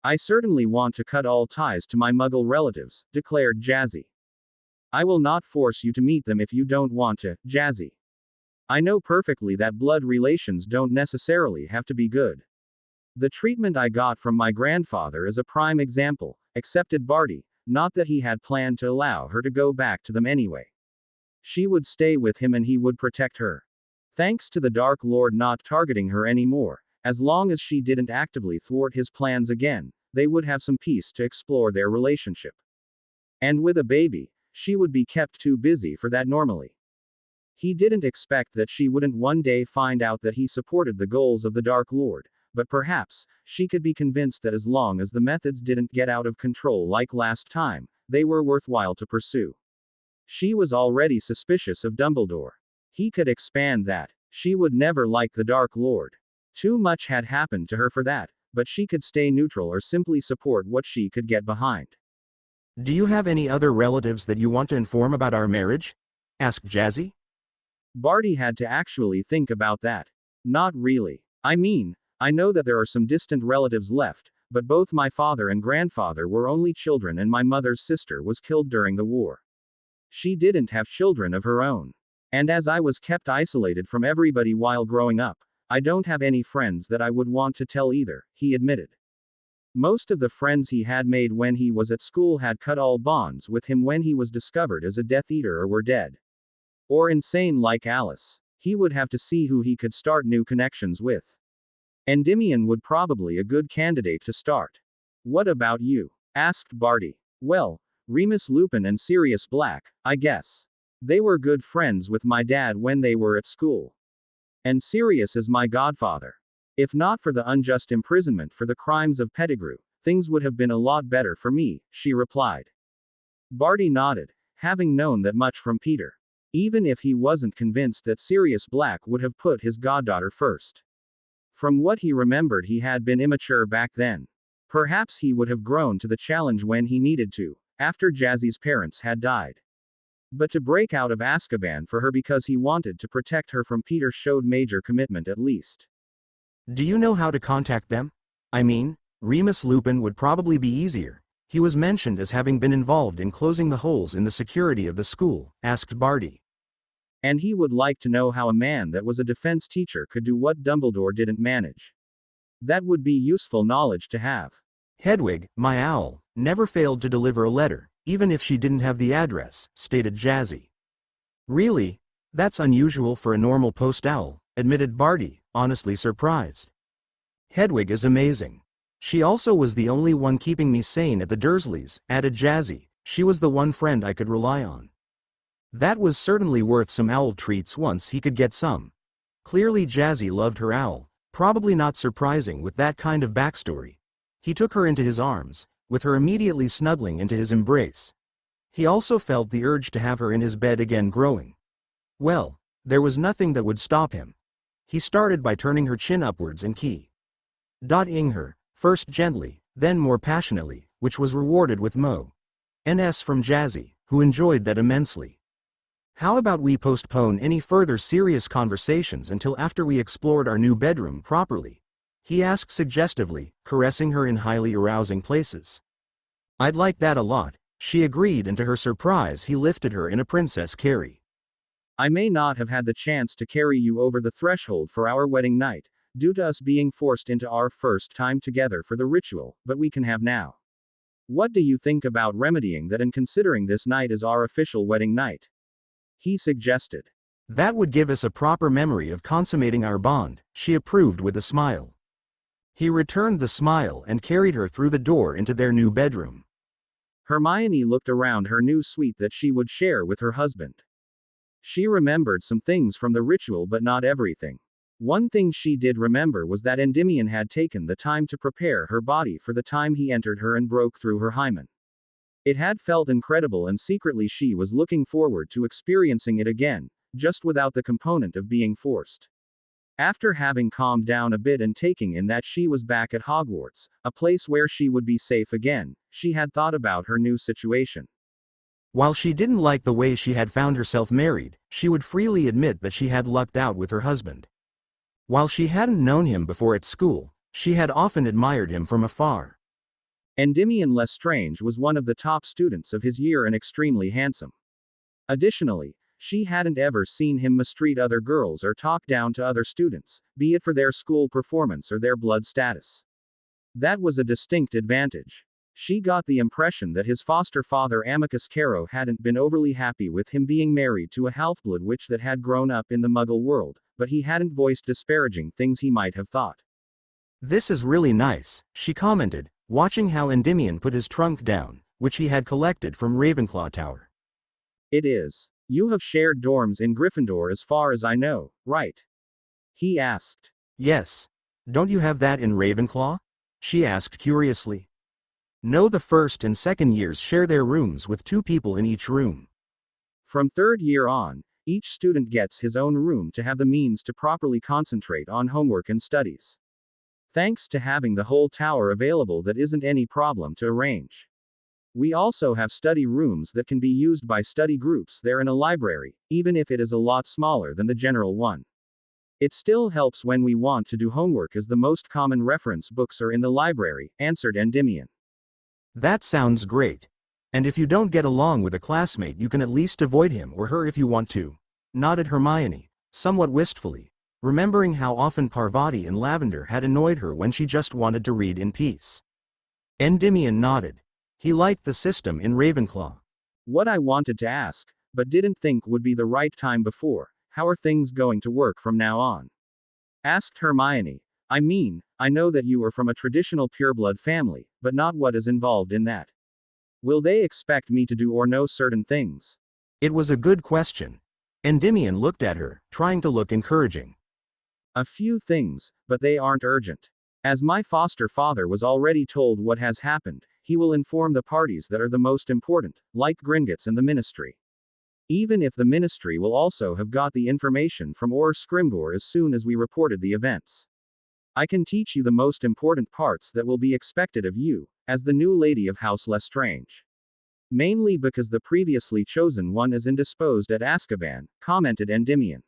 S1: I certainly want to cut all ties to my Muggle relatives, declared Jazzy. I will not force you to meet them if you don't want to, Jazzy. I know perfectly that blood relations don't necessarily have to be good. The treatment I got from my grandfather is a prime example, accepted Barty, not that he had planned to allow her to go back to them anyway. She would stay with him and he would protect her. Thanks to the Dark Lord not targeting her anymore, as long as she didn't actively thwart his plans again, they would have some peace to explore their relationship. And with a baby, she would be kept too busy for that normally. He didn't expect that she wouldn't one day find out that he supported the goals of the Dark Lord, but perhaps, she could be convinced that as long as the methods didn't get out of control like last time, they were worthwhile to pursue. She was already suspicious of Dumbledore. He could expand that. She would never like the Dark Lord. Too much had happened to her for that, but she could stay neutral or simply support what she could get behind.
S2: Do you have any other relatives that you want to inform about our marriage? Asked Jazzy.
S1: Barty had to actually think about that. Not really. I mean, I know that there are some distant relatives left, but both my father and grandfather were only children and my mother's sister was killed during the war. She didn't have children of her own. And as I was kept isolated from everybody while growing up, I don't have any friends that I would want to tell either, he admitted. Most of the friends he had made when he was at school had cut all bonds with him when he was discovered as a Death Eater or were dead. Or insane like Alice. He would have to see who he could start new connections with. Endymion would probably a good candidate to start. What about you? Asked Barty. Well, Remus Lupin and Sirius Black, I guess. They were good friends with my dad when they were at school. And Sirius is my godfather. If not for the unjust imprisonment for the crimes of Pettigrew, things would have been a lot better for me, she replied. Barty nodded, having known that much from Peter. Even if he wasn't convinced that Sirius Black would have put his goddaughter first. From what he remembered, he had been immature back then. Perhaps he would have grown to the challenge when he needed to, after Jazzy's parents had died. But to break out of Azkaban for her because he wanted to protect her from Peter showed major commitment at least.
S2: Do you know how to contact them? I mean, Remus Lupin would probably be easier. He was mentioned as having been involved in closing the holes in the security of the school, asked Barty.
S1: And he would like to know how a man that was a defense teacher could do what Dumbledore didn't manage. That would be useful knowledge to have.
S2: Hedwig, my owl, never failed to deliver a letter, even if she didn't have the address, stated Jazzy. Really? That's unusual for a normal post owl, admitted Barty, honestly surprised. Hedwig is amazing. She also was the only one keeping me sane at the Dursleys, added Jazzy. She was the one friend I could rely on. That was certainly worth some owl treats once he could get some. Clearly Jazzy loved her owl, probably not surprising with that kind of backstory. He took her into his arms, with her immediately snuggling into his embrace. He also felt the urge to have her in his bed again growing. Well, there was nothing that would stop him. He started by turning her chin upwards and key-ing her, first gently, then more passionately, which was rewarded with Mo.Ns from Jazzy, who enjoyed that immensely. How about we postpone any further serious conversations until after we explored our new bedroom properly? He asked suggestively, caressing her in highly arousing places. I'd like that a lot, she agreed, and to her surprise he lifted her in a princess carry.
S1: I may not have had the chance to carry you over the threshold for our wedding night, due to us being forced into our first time together for the ritual, but we can have now. What do you think about remedying that and considering this night as our official wedding night? He suggested.
S2: That would give us a proper memory of consummating our bond, she approved with a smile. He returned the smile and carried her through the door into their new bedroom.
S1: Hermione looked around her new suite that she would share with her husband. She remembered some things from the ritual but not everything. One thing she did remember was that Endymion had taken the time to prepare her body for the time he entered her and broke through her hymen. It had felt incredible and secretly she was looking forward to experiencing it again, just without the component of being forced. After having calmed down a bit and taking in that she was back at Hogwarts, a place where she would be safe again, she had thought about her new situation.
S2: While she didn't like the way she had found herself married, she would freely admit that she had lucked out with her husband. While she hadn't known him before at school, she had often admired him from afar.
S1: Endymion Lestrange was one of the top students of his year and extremely handsome. Additionally, she hadn't ever seen him mistreat other girls or talk down to other students, be it for their school performance or their blood status. That was a distinct advantage. She got the impression that his foster father Amicus Carrow hadn't been overly happy with him being married to a half-blood witch that had grown up in the Muggle world, but he hadn't voiced disparaging things he might have thought.
S2: This is really nice, she commented, watching how Endymion put his trunk down, which he had collected from Ravenclaw Tower.
S1: It is. You have shared dorms in Gryffindor as far as I know, right? He asked.
S2: Yes. Don't you have that in Ravenclaw? She asked curiously. No, the first and second years share their rooms with 2 people in each room.
S1: From third year on, each student gets his own room to have the means to properly concentrate on homework and studies. Thanks to having the whole tower available, that isn't any problem to arrange. We also have study rooms that can be used by study groups there in a library, even if it is a lot smaller than the general one. It still helps when we want to do homework, as the most common reference books are in the library, answered Endymion.
S2: That sounds great. And if you don't get along with a classmate, you can at least avoid him or her if you want to, nodded Hermione, somewhat wistfully, remembering how often Parvati and Lavender had annoyed her when she just wanted to read in peace. Endymion nodded. He liked the system in Ravenclaw.
S1: What I wanted to ask, but didn't think would be the right time before, how are things going to work from now on? Asked Hermione. I mean, I know that you are from a traditional pureblood family, but not what is involved in that. Will they expect me to do or know certain things?
S2: It was a good question. Endymion looked at her, trying to look encouraging.
S1: A few things, but they aren't urgent. As my foster father was already told what has happened, he will inform the parties that are the most important, like Gringotts and the Ministry. Even if the Ministry will also have got the information from Or Scrimgeour as soon as we reported the events. I can teach you the most important parts that will be expected of you, as the new lady of House Lestrange. Mainly because the previously chosen one is indisposed at Azkaban, commented Endymion.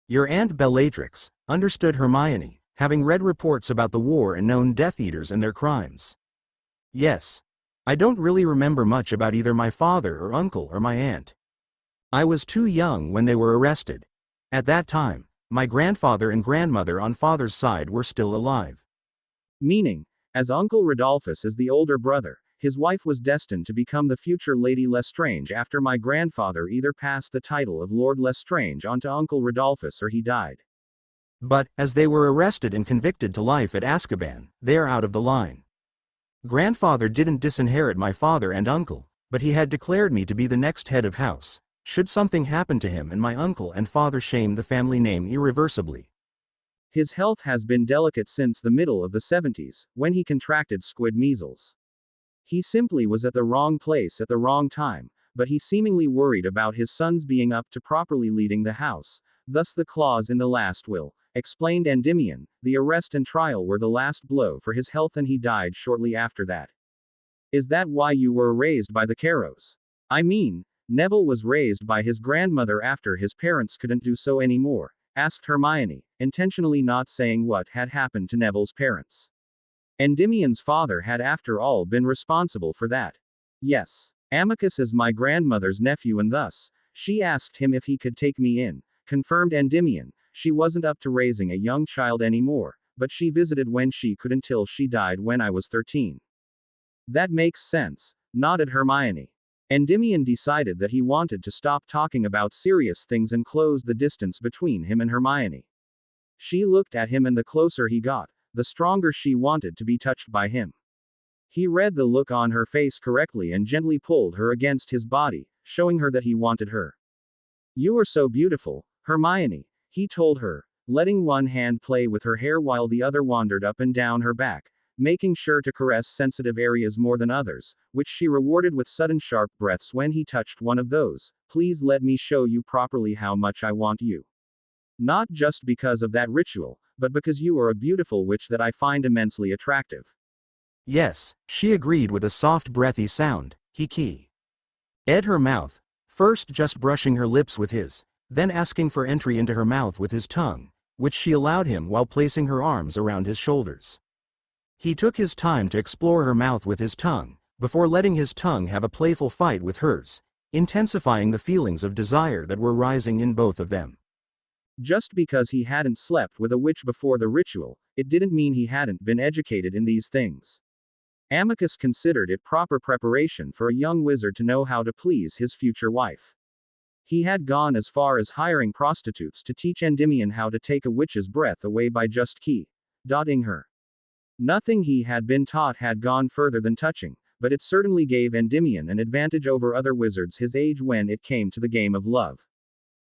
S2: Your Aunt Bellatrix, understood Hermione, having read reports about the war and known Death Eaters and their crimes. Yes. I don't really remember much about either my father or uncle or my aunt. I was too young when they were arrested. At that time, my grandfather and grandmother on father's side were still alive.
S1: Meaning, as Uncle Rodolphus is the older brother, his wife was destined to become the future Lady Lestrange after my grandfather either passed the title of Lord Lestrange on to Uncle Rodolphus or he died.
S2: But, as they were arrested and convicted to life at Azkaban, they are out of the line. Grandfather didn't disinherit my father and uncle, but he had declared me to be the next head of house, should something happen to him and my uncle and father shame the family name irreversibly.
S1: His health has been delicate since the middle of the 70s, when he contracted squid measles. He simply was at the wrong place at the wrong time, but he seemingly worried about his sons being up to properly leading the house, thus the clause in the last will, explained Endymion. The arrest and trial were the last blow for his health and he died shortly after that. Is that why you were raised by the Carrows? I mean, Neville was raised by his grandmother after his parents couldn't do so anymore, asked Hermione, intentionally not saying what had happened to Neville's parents. Endymion's father had after all been responsible for that. Yes. Amicus is my grandmother's nephew and thus, she asked him if he could take me in, confirmed Endymion. She wasn't up to raising a young child anymore, but she visited when she could until she died when I was 13. That makes sense, nodded Hermione. Endymion decided that he wanted to stop talking about serious things and close the distance between him and Hermione. She looked at him and the closer he got, the stronger she wanted to be touched by him. He read the look on her face correctly and gently pulled her against his body, showing her that he wanted her. You are so beautiful, Hermione, he told her, letting one hand play with her hair while the other wandered up and down her back, making sure to caress sensitive areas more than others, which she rewarded with sudden sharp breaths when he touched one of those. Please let me show you properly how much I want you. Not just because of that ritual, but because you are a beautiful witch that I find immensely attractive.
S2: Yes, she agreed with a soft breathy sound, he ed her mouth, first just brushing her lips with his, then asking for entry into her mouth with his tongue, which she allowed him while placing her arms around his shoulders. He took his time to explore her mouth with his tongue, before letting his tongue have a playful fight with hers, intensifying the feelings of desire that were rising in both of them.
S1: Just because he hadn't slept with a witch before the ritual, it didn't mean he hadn't been educated in these things. Amicus considered it proper preparation for a young wizard to know how to please his future wife. He had gone as far as hiring prostitutes to teach Endymion how to take a witch's breath away by just dotting her. Nothing he had been taught had gone further than touching, but it certainly gave Endymion an advantage over other wizards his age when it came to the game of love.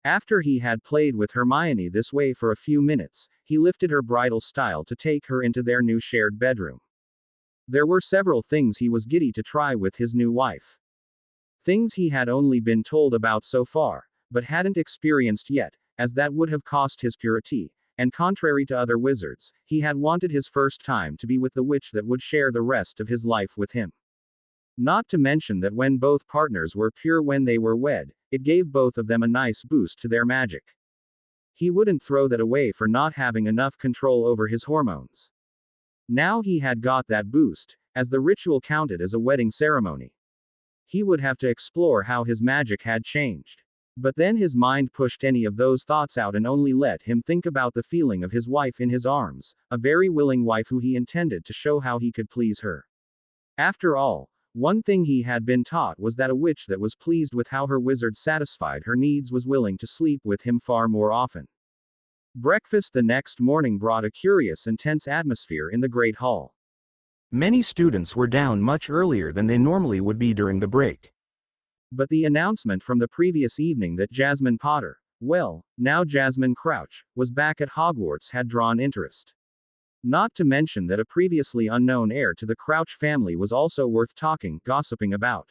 S1: After he had played with Hermione this way for a few minutes, he lifted her bridal style to take her into their new shared bedroom. There were several things he was giddy to try with his new wife. Things he had only been told about so far, but hadn't experienced yet, as that would have cost his purity, and contrary to other wizards, he had wanted his first time to be with the witch that would share the rest of his life with him. Not to mention that when both partners were pure when they were wed, it gave both of them a nice boost to their magic. He wouldn't throw that away for not having enough control over his hormones. Now he had got that boost, as the ritual counted as a wedding ceremony. He would have to explore how his magic had changed. But then his mind pushed any of those thoughts out and only let him think about the feeling of his wife in his arms, a very willing wife who he intended to show how he could please her. After all, one thing he had been taught was that a witch that was pleased with how her wizard satisfied her needs was willing to sleep with him far more often. Breakfast the next morning brought a curious and tense atmosphere in the Great Hall.
S2: Many students were down much earlier than they normally would be during the break.
S1: But the announcement from the previous evening that Jasmine Potter, well, now Jasmine Crouch, was back at Hogwarts had drawn interest. Not to mention that a previously unknown heir to the Crouch family was also worth gossiping about.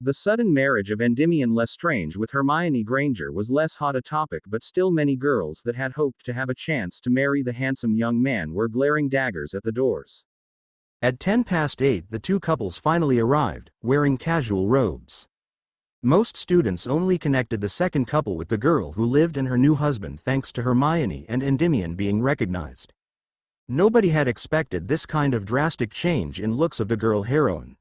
S1: The sudden marriage of Endymion Lestrange with Hermione Granger was less hot a topic, but still many girls that had hoped to have a chance to marry the handsome young man were glaring daggers at the doors.
S2: At 8:10, the two couples finally arrived, wearing casual robes. Most students only connected the second couple with the girl who lived and her new husband thanks to Hermione and Endymion being recognized. Nobody had expected this kind of drastic change in looks of the girl heroine.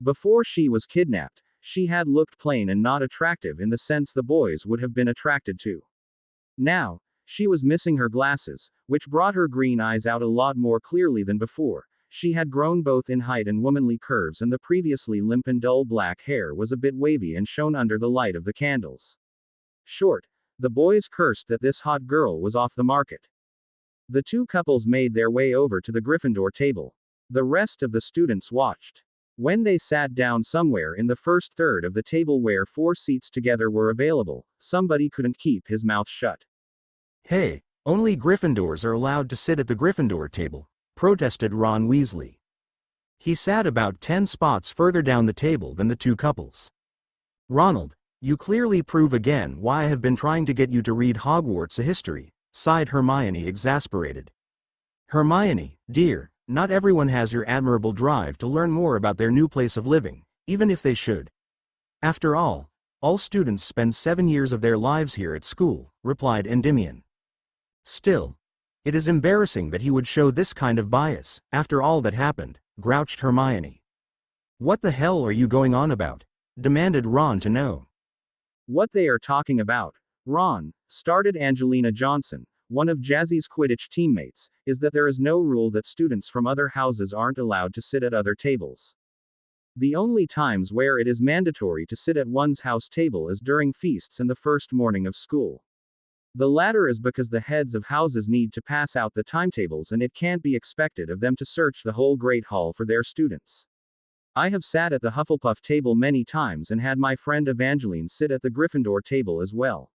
S1: Before she was kidnapped, she had looked plain and not attractive in the sense the boys would have been attracted to. Now, she was missing her glasses, which brought her green eyes out a lot more clearly than before. She had grown both in height and womanly curves, and the previously limp and dull black hair was a bit wavy and shone under the light of the candles. Short, the boys cursed that this hot girl was off the market. The two couples made their way over to the Gryffindor table. The rest of the students watched. When they sat down somewhere in the first third of the table where 4 seats together were available, somebody couldn't keep his mouth shut.
S2: Hey, only Gryffindors are allowed to sit at the Gryffindor table, protested Ron Weasley. He sat about 10 spots further down the table than the two couples. Ronald, you clearly prove again why I have been trying to get you to read Hogwarts: A History, sighed Hermione, exasperated. Hermione, dear, not everyone has your admirable drive to learn more about their new place of living, even if they should. After all students spend 7 years of their lives here at school, replied Endymion. Still, it is embarrassing that he would show this kind of bias, after all that happened, grouched Hermione. What the hell are you going on about? Demanded Ron to know.
S1: What they are talking about, Ron, started Angelina Johnson, one of Jazzy's Quidditch teammates, is that there is no rule that students from other houses aren't allowed to sit at other tables. The only times where it is mandatory to sit at one's house table is during feasts and the first morning of school. The latter is because the heads of houses need to pass out the timetables and it can't be expected of them to search the whole Great Hall for their students. I have sat at the Hufflepuff table many times and had my friend Evangeline sit at the Gryffindor table as well.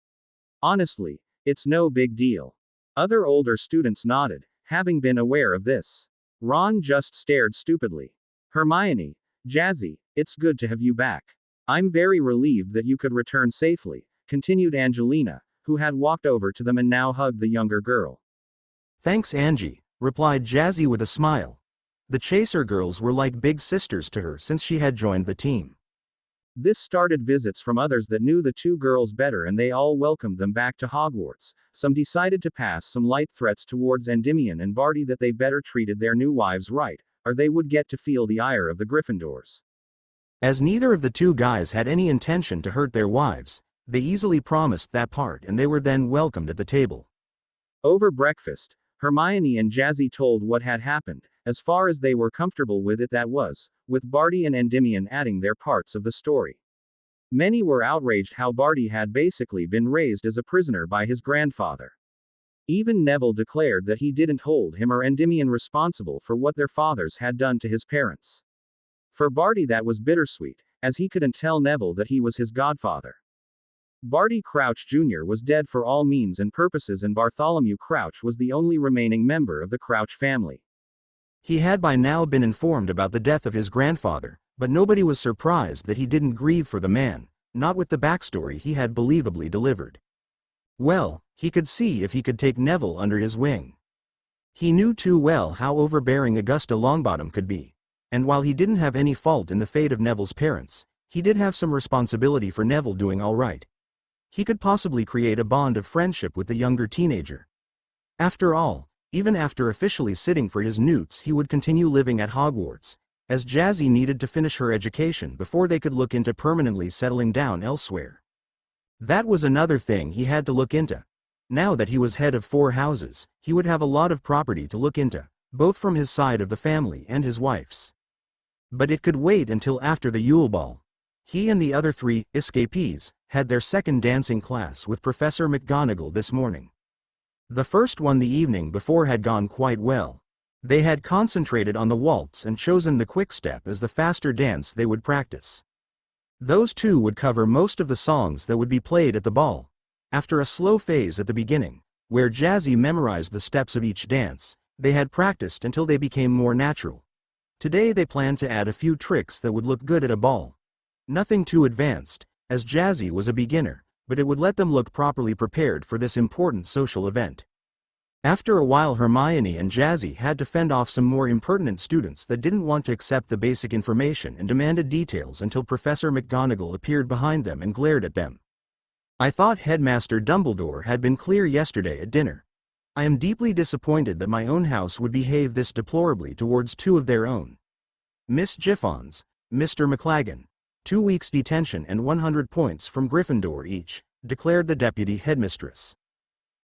S1: Honestly, it's no big deal. Other older students nodded, having been aware of this. Ron just stared stupidly. Hermione, Jazzy, it's good to have you back. I'm very relieved that you could return safely, continued Angelina, who had walked over to them and now hugged the younger girl.
S2: Thanks, Angie, replied Jazzy with a smile. The Chaser girls were like big sisters to her since she had joined the team. This started visits from others that knew the two girls better, and they all welcomed them back to Hogwarts. Some decided to pass some light threats towards Endymion and Barty that they better treated their new wives right, or they would get to feel the ire of the Gryffindors. As neither of the two guys had any intention to hurt their wives, they easily promised that part, and they were then welcomed at the table. Over breakfast, Hermione and Jazzy told what had happened, as far as they were comfortable with it, that was, with Barty and Endymion adding their parts of the story. Many were outraged how Barty had basically been raised as a prisoner by his grandfather.
S1: Even Neville declared that he didn't hold him or Endymion responsible for what their fathers had done to his parents. For Barty that was bittersweet, as he couldn't tell Neville that he was his godfather. Barty Crouch Jr. was dead for all means and purposes, and Bartholomew Crouch was the only remaining member of the Crouch family.
S2: He had by now been informed about the death of his grandfather, but nobody was surprised that he didn't grieve for the man, not with the backstory he had believably delivered. Well, he could see if he could take Neville under his wing. He knew too well how overbearing Augusta Longbottom could be, and while he didn't have any fault in the fate of Neville's parents, he did have some responsibility for Neville doing all right. He could possibly create a bond of friendship with the younger teenager. After all, even after officially sitting for his newts, he would continue living at Hogwarts, as Jazzy needed to finish her education before they could look into permanently settling down elsewhere. That was another thing he had to look into. Now that he was head of 4 houses, he would have a lot of property to look into, both from his side of the family and his wife's. But it could wait until after the Yule Ball. He and the other 3 escapees had their second dancing class with Professor McGonagall this morning. The first one the evening before had gone quite well. They had concentrated on the waltz and chosen the quickstep as the faster dance they would practice. Those 2 would cover most of the songs that would be played at the ball. After a slow phase at the beginning, where Jazzy memorized the steps of each dance, they had practiced until they became more natural. Today they planned to add a few tricks that would look good at a ball. Nothing too advanced, as Jazzy was a beginner, but it would let them look properly prepared for this important social event. After a while, Hermione and Jazzy had to fend off some more impertinent students that didn't want to accept the basic information and demanded details until Professor McGonagall appeared behind them and glared at them. "I thought Headmaster Dumbledore had been clear yesterday at dinner. I am deeply disappointed that my own house would behave this deplorably towards 2 of their own. Miss Giffons, Mr. McLaggen. 2 weeks detention and 100 points from Gryffindor each," declared the deputy headmistress.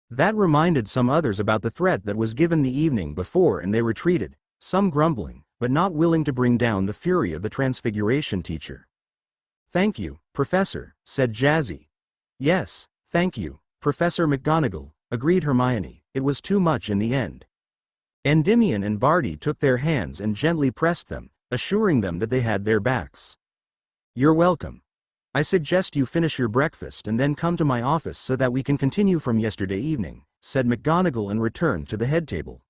S2: That reminded some others about the threat that was given the evening before, and they retreated, some grumbling, but not willing to bring down the fury of the Transfiguration teacher. "Thank you, Professor," said Jazzy. "Yes, thank you, Professor McGonagall," agreed Hermione. It was too much in the end. Endymion and Barty took their hands and gently pressed them, assuring them that they had their backs. "You're welcome. I suggest you finish your breakfast and then come to my office so that we can continue from yesterday evening," said McGonagall and returned to the head table.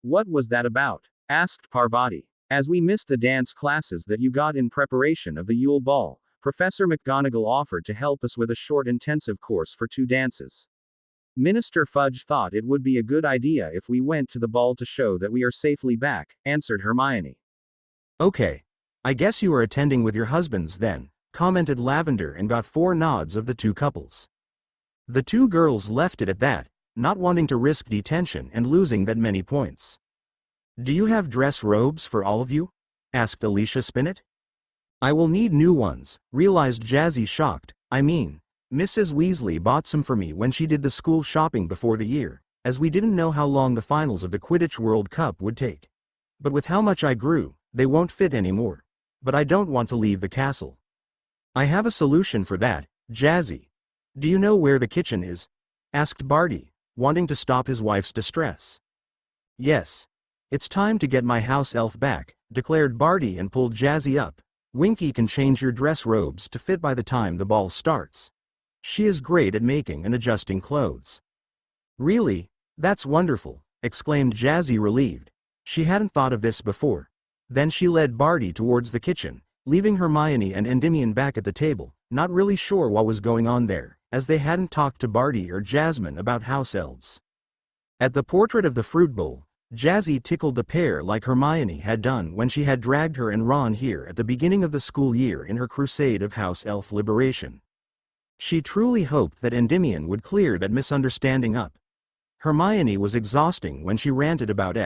S1: "What was that about?" asked Parvati. "As we missed the dance classes that you got in preparation of the Yule Ball, Professor McGonagall offered to help us with a short intensive course for 2 dances. Minister Fudge thought it would be a good idea if we went to the ball to show that we are safely back," answered Hermione.
S2: "Okay. I guess you are attending with your husbands then," commented Lavender, and got 4 nods of the 2 couples. The 2 girls left it at that, not wanting to risk detention and losing that many points. "Do you have dress robes for all of you?" asked Alicia Spinnet. "I will need new ones," realized Jazzy, shocked. "I mean, Mrs. Weasley bought some for me when she did the school shopping before the year, as we didn't know how long the finals of the Quidditch World Cup would take. But with how much I grew, they won't fit anymore. But I don't want to leave the castle." "I have a solution for that, Jazzy. Do you know where the kitchen is?" asked Barty, wanting to stop his wife's distress. "Yes. It's time to get my house elf back," declared Barty and pulled Jazzy up. "Winky can change your dress robes to fit by the time the ball starts. She is great at making and adjusting clothes." "Really? That's wonderful," exclaimed Jazzy, relieved. She hadn't thought of this before. Then she led Barty towards the kitchen, leaving Hermione and Endymion back at the table, not really sure what was going on there, as they hadn't talked to Barty or Jasmine about house elves. At the portrait of the fruit bowl, Jazzy tickled the pair like Hermione had done when she had dragged her and Ron here at the beginning of the school year in her crusade of house elf liberation. She truly hoped that Endymion would clear that misunderstanding up. Hermione was exhausting when she ranted about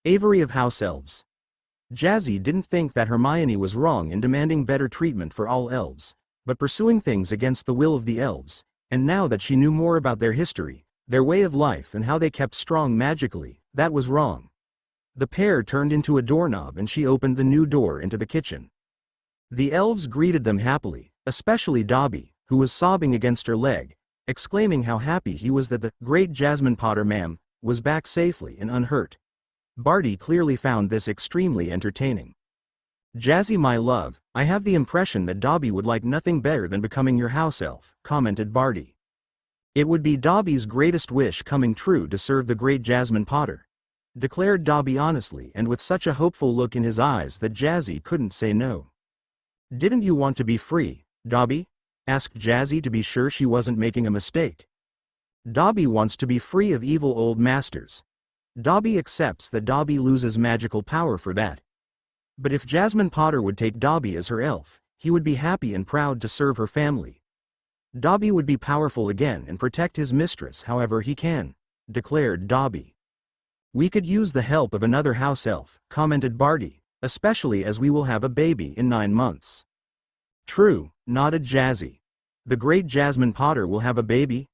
S2: Avery of house elves. Jazzy didn't think that Hermione was wrong in demanding better treatment for all elves, but pursuing things against the will of the elves, and now that she knew more about their history, their way of life and how they kept strong magically, that was wrong. The pair turned into a doorknob and she opened the new door into the kitchen. The elves greeted them happily, especially Dobby, who was sobbing against her leg, exclaiming how happy he was that the great Jasmine Potter ma'am was back safely and unhurt. Barty clearly found this extremely entertaining. "Jazzy, my love, I have the impression that Dobby would like nothing better than becoming your house elf," commented Barty. "It would be Dobby's greatest wish coming true to serve the great Jasmine Potter," declared Dobby honestly and with such a hopeful look in his eyes that Jazzy couldn't say no. "Didn't you want to be free, Dobby?" asked Jazzy to be sure she wasn't making a mistake. "Dobby wants to be free of evil old masters. Dobby accepts that Dobby loses magical power for that. But if Jasmine Potter would take Dobby as her elf, he would be happy and proud to serve her family. Dobby would be powerful again and protect his mistress however he can," declared Dobby. "We could use the help of another house elf," commented Barty, "especially as we will have a baby in 9 months." "True," nodded Jazzy. "The great Jasmine Potter will have a baby?"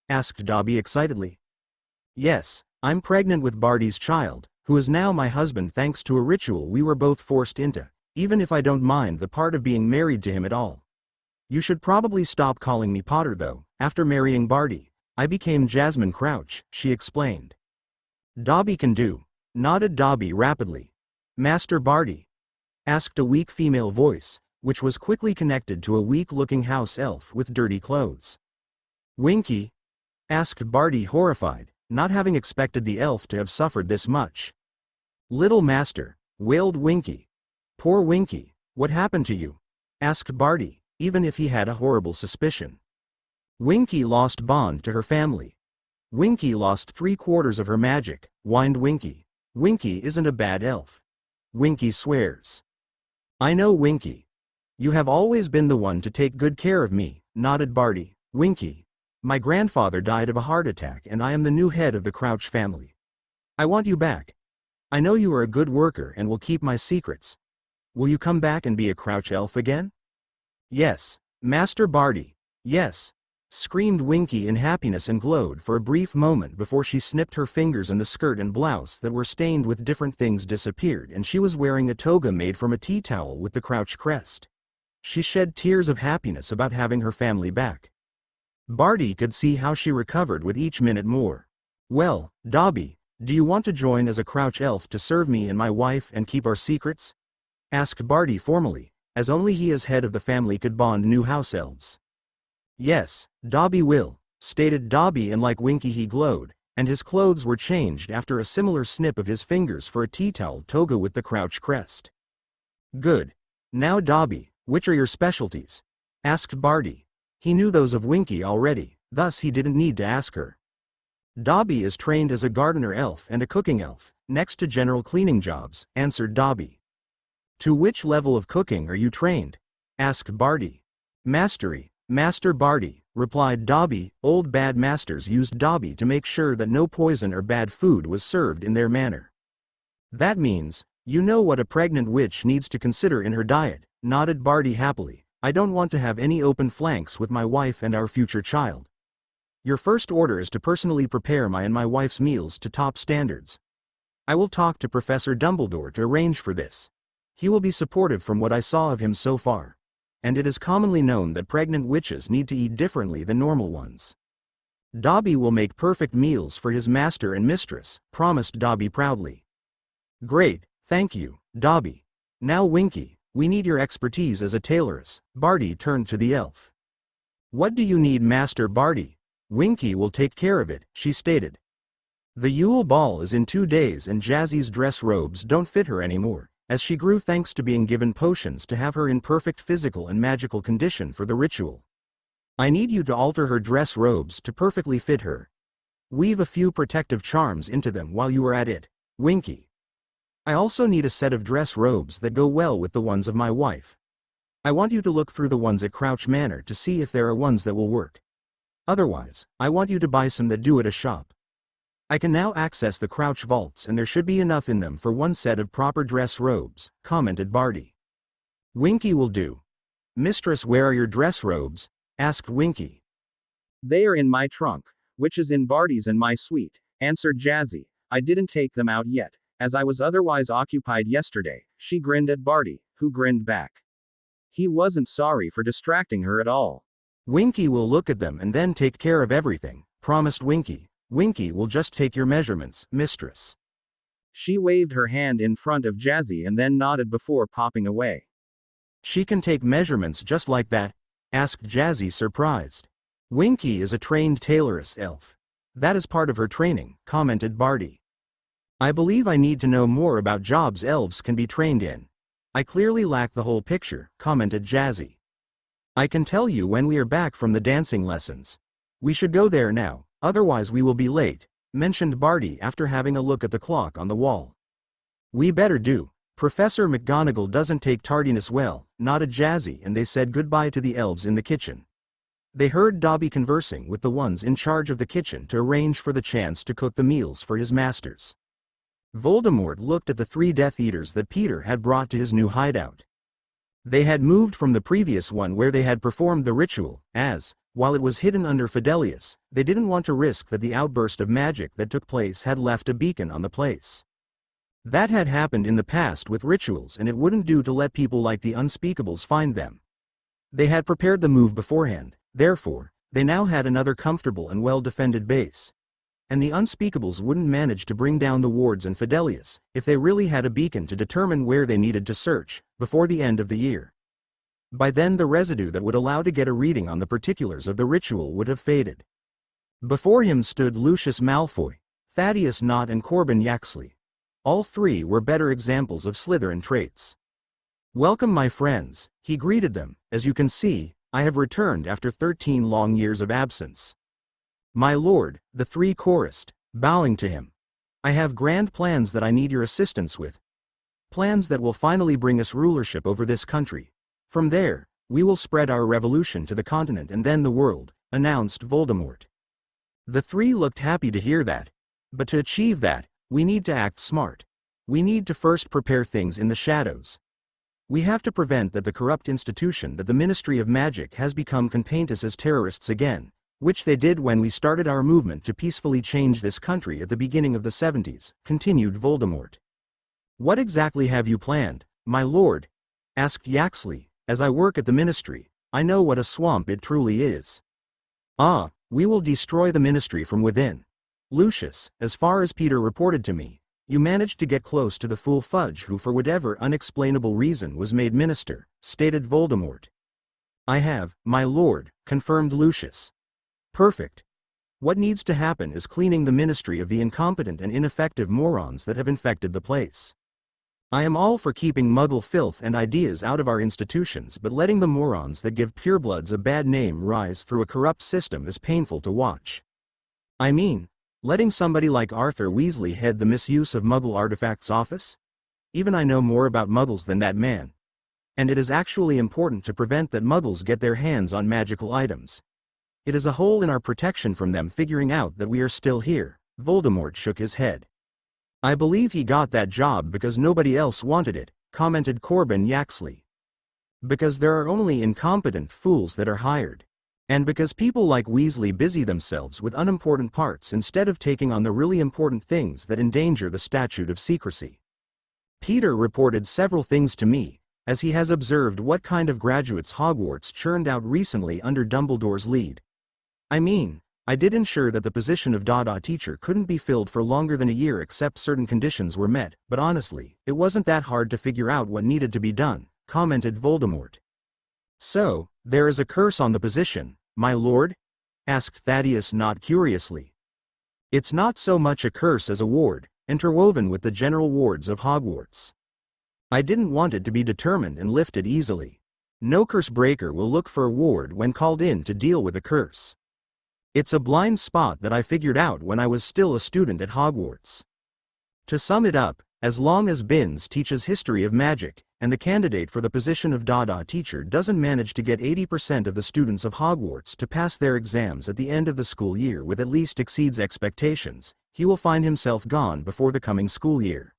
S2: asked Dobby excitedly. "Yes, I'm pregnant with Barty's child, who is now my husband thanks to a ritual we were both forced into, even if I don't mind the part of being married to him at all. You should probably stop calling me Potter though. After marrying Barty, I became Jasmine Crouch," she explained. "Dobby can do," nodded Dobby rapidly. "Master Barty?" asked a weak female voice, which was quickly connected to a weak-looking house elf with dirty clothes. "Winky?" asked Barty horrified, not having expected the elf to have suffered this much. "Little master," wailed Winky. "Poor Winky, what happened to you?" asked Barty, even if he had a horrible suspicion. "Winky lost bond to her family. Winky lost 3/4 of her magic," whined Winky. "Winky isn't a bad elf. Winky swears." "I know, Winky. You have always been the one to take good care of me," nodded Barty. "Winky, my grandfather died of a heart attack and I am the new head of the Crouch family. I want you back. I know you are a good worker and will keep my secrets. Will you come back and be a Crouch elf again?" "Yes, Master Barty, yes," screamed Winky in happiness and glowed for a brief moment before she snipped her fingers and the skirt and blouse that were stained with different things disappeared and she was wearing a toga made from a tea towel with the Crouch crest. She shed tears of happiness about having her family back. Barty could see how she recovered with each minute more. "Well, Dobby, do you want to join as a Crouch elf to serve me and my wife and keep our secrets?" asked Barty formally, as only he as head of the family could bond new house elves. "Yes, Dobby will," stated Dobby, and like Winky he glowed, and his clothes were changed after a similar snip of his fingers for a tea towel toga with the Crouch crest. "Good. Now Dobby, which are your specialties?" asked Barty. He knew those of Winky already, thus he didn't need to ask her. "Dobby is trained as a gardener elf and a cooking elf, next to general cleaning jobs," answered Dobby. "To which level of cooking are you trained?" asked Barty. "Mastery, Master Barty," replied Dobby. Old bad masters used Dobby to make sure that no poison or bad food was served in their manor. "That means, you know what a pregnant witch needs to consider in her diet," nodded Barty happily. "I don't want to have any open flanks with my wife and our future child. Your first order is to personally prepare my and my wife's meals to top standards. I will talk to Professor Dumbledore to arrange for this. He will be supportive from what I saw of him so far. And it is commonly known that pregnant witches need to eat differently than normal ones. Dobby will make perfect meals for his master and mistress," promised Dobby proudly. "Great, thank you, Dobby. Now Winky, we need your expertise as a tailoress." Barty turned to the elf. "What do you need, Master Barty?" "Winky will take care of it," she stated. "The Yule Ball is in 2 days and Jazzy's dress robes don't fit her anymore, as she grew thanks to being given potions to have her in perfect physical and magical condition for the ritual. I need you to alter her dress robes to perfectly fit her. Weave a few protective charms into them while you are at it, Winky. I also need a set of dress robes that go well with the ones of my wife. I want you to look through the ones at Crouch Manor to see if there are ones that will work. Otherwise, I want you to buy some that do at a shop. I can now access the Crouch vaults and there should be enough in them for 1 set of proper dress robes," commented Barty. "Winky will do." "Mistress, where are your dress robes?" asked Winky.
S1: "They are in my trunk, which is in Barty's and my suite," answered Jazzy. "I didn't take them out yet, as I was otherwise occupied yesterday." She grinned at Barty, who grinned back. He wasn't sorry for distracting her at all.
S2: Winky will look at them and then take care of everything, promised Winky. Winky will just take your measurements, mistress.
S1: She waved her hand in front of Jazzy and then nodded before popping away.
S2: She can take measurements just like that? Asked Jazzy, surprised. Winky is a trained tailoress elf. That is part of her training, commented Barty. I believe I need to know more about jobs elves can be trained in. I clearly lack the whole picture, commented Jazzy. I can tell you when we are back from the dancing lessons. We should go there now, otherwise we will be late, mentioned Barty after having a look at the clock on the wall. We better do. Professor McGonagall doesn't take tardiness well, nodded Jazzy, and they said goodbye to the elves in the kitchen. They heard Dobby conversing with the ones in charge of the kitchen to arrange for the chance to cook the meals for his masters. Voldemort looked at the 3 Death Eaters that Peter had brought to his new hideout. They had moved from the previous one where they had performed the ritual, as, while it was hidden under Fidelius, they didn't want to risk that the outburst of magic that took place had left a beacon on the place. That had happened in the past with rituals, and it wouldn't do to let people like the Unspeakables find them. They had prepared the move beforehand, therefore, they now had another comfortable and well-defended base. And the Unspeakables wouldn't manage to bring down the wards and Fidelius, if they really had a beacon to determine where they needed to search, before the end of the year. By then the residue that would allow to get a reading on the particulars of the ritual would have faded. Before him stood Lucius Malfoy, Thaddeus Nott and Corbin Yaxley. All 3 were better examples of Slytherin traits. Welcome my friends, he greeted them. As you can see, I have returned after 13 long years of absence. My lord, the 3 chorused, bowing to him. I have grand plans that I need your assistance with. Plans that will finally bring us rulership over this country. From there, we will spread our revolution to the continent and then the world, announced Voldemort. The 3 looked happy to hear that. But to achieve that, we need to act smart. We need to first prepare things in the shadows. We have to prevent that the corrupt institution that the Ministry of Magic has become can paint us as terrorists again, which they did when we started our movement to peacefully change this country at the beginning of the 70s, continued Voldemort. What exactly have you planned, my lord? Asked Yaxley. As I work at the ministry, I know what a swamp it truly is. Ah, we will destroy the ministry from within. Lucius, as far as Peter reported to me, you managed to get close to the fool Fudge who for whatever unexplainable reason was made minister, stated Voldemort. I have, my lord, confirmed Lucius. Perfect. What needs to happen is cleaning the ministry of the incompetent and ineffective morons that have infected the place. I am all for keeping Muggle filth and ideas out of our institutions, but letting the morons that give purebloods a bad name rise through a corrupt system is painful to watch. I mean, letting somebody like Arthur Weasley head the misuse of Muggle artifacts office? Even I know more about Muggles than that man. And it is actually important to prevent that Muggles get their hands on magical items. It is a hole in our protection from them figuring out that we are still here. Voldemort shook his head. I believe he got that job because nobody else wanted it, commented Corbin Yaxley. Because there are only incompetent fools that are hired. And because people like Weasley busy themselves with unimportant parts instead of taking on the really important things that endanger the statute of secrecy. Peter reported several things to me, as he has observed what kind of graduates Hogwarts churned out recently under Dumbledore's lead. I mean, I did ensure that the position of Dada teacher couldn't be filled for longer than a year except certain conditions were met, but honestly, it wasn't that hard to figure out what needed to be done, commented Voldemort. So, there is a curse on the position, my lord? Asked Thaddeus Nott curiously. It's not so much a curse as a ward, interwoven with the general wards of Hogwarts. I didn't want it to be determined and lifted easily. No curse breaker will look for a ward when called in to deal with a curse. It's a blind spot that I figured out when I was still a student at Hogwarts. To sum it up, as long as Binns teaches history of magic, and the candidate for the position of Dada teacher doesn't manage to get 80% of the students of Hogwarts to pass their exams at the end of the school year with at least exceeds expectations, he will find himself gone before the coming school year.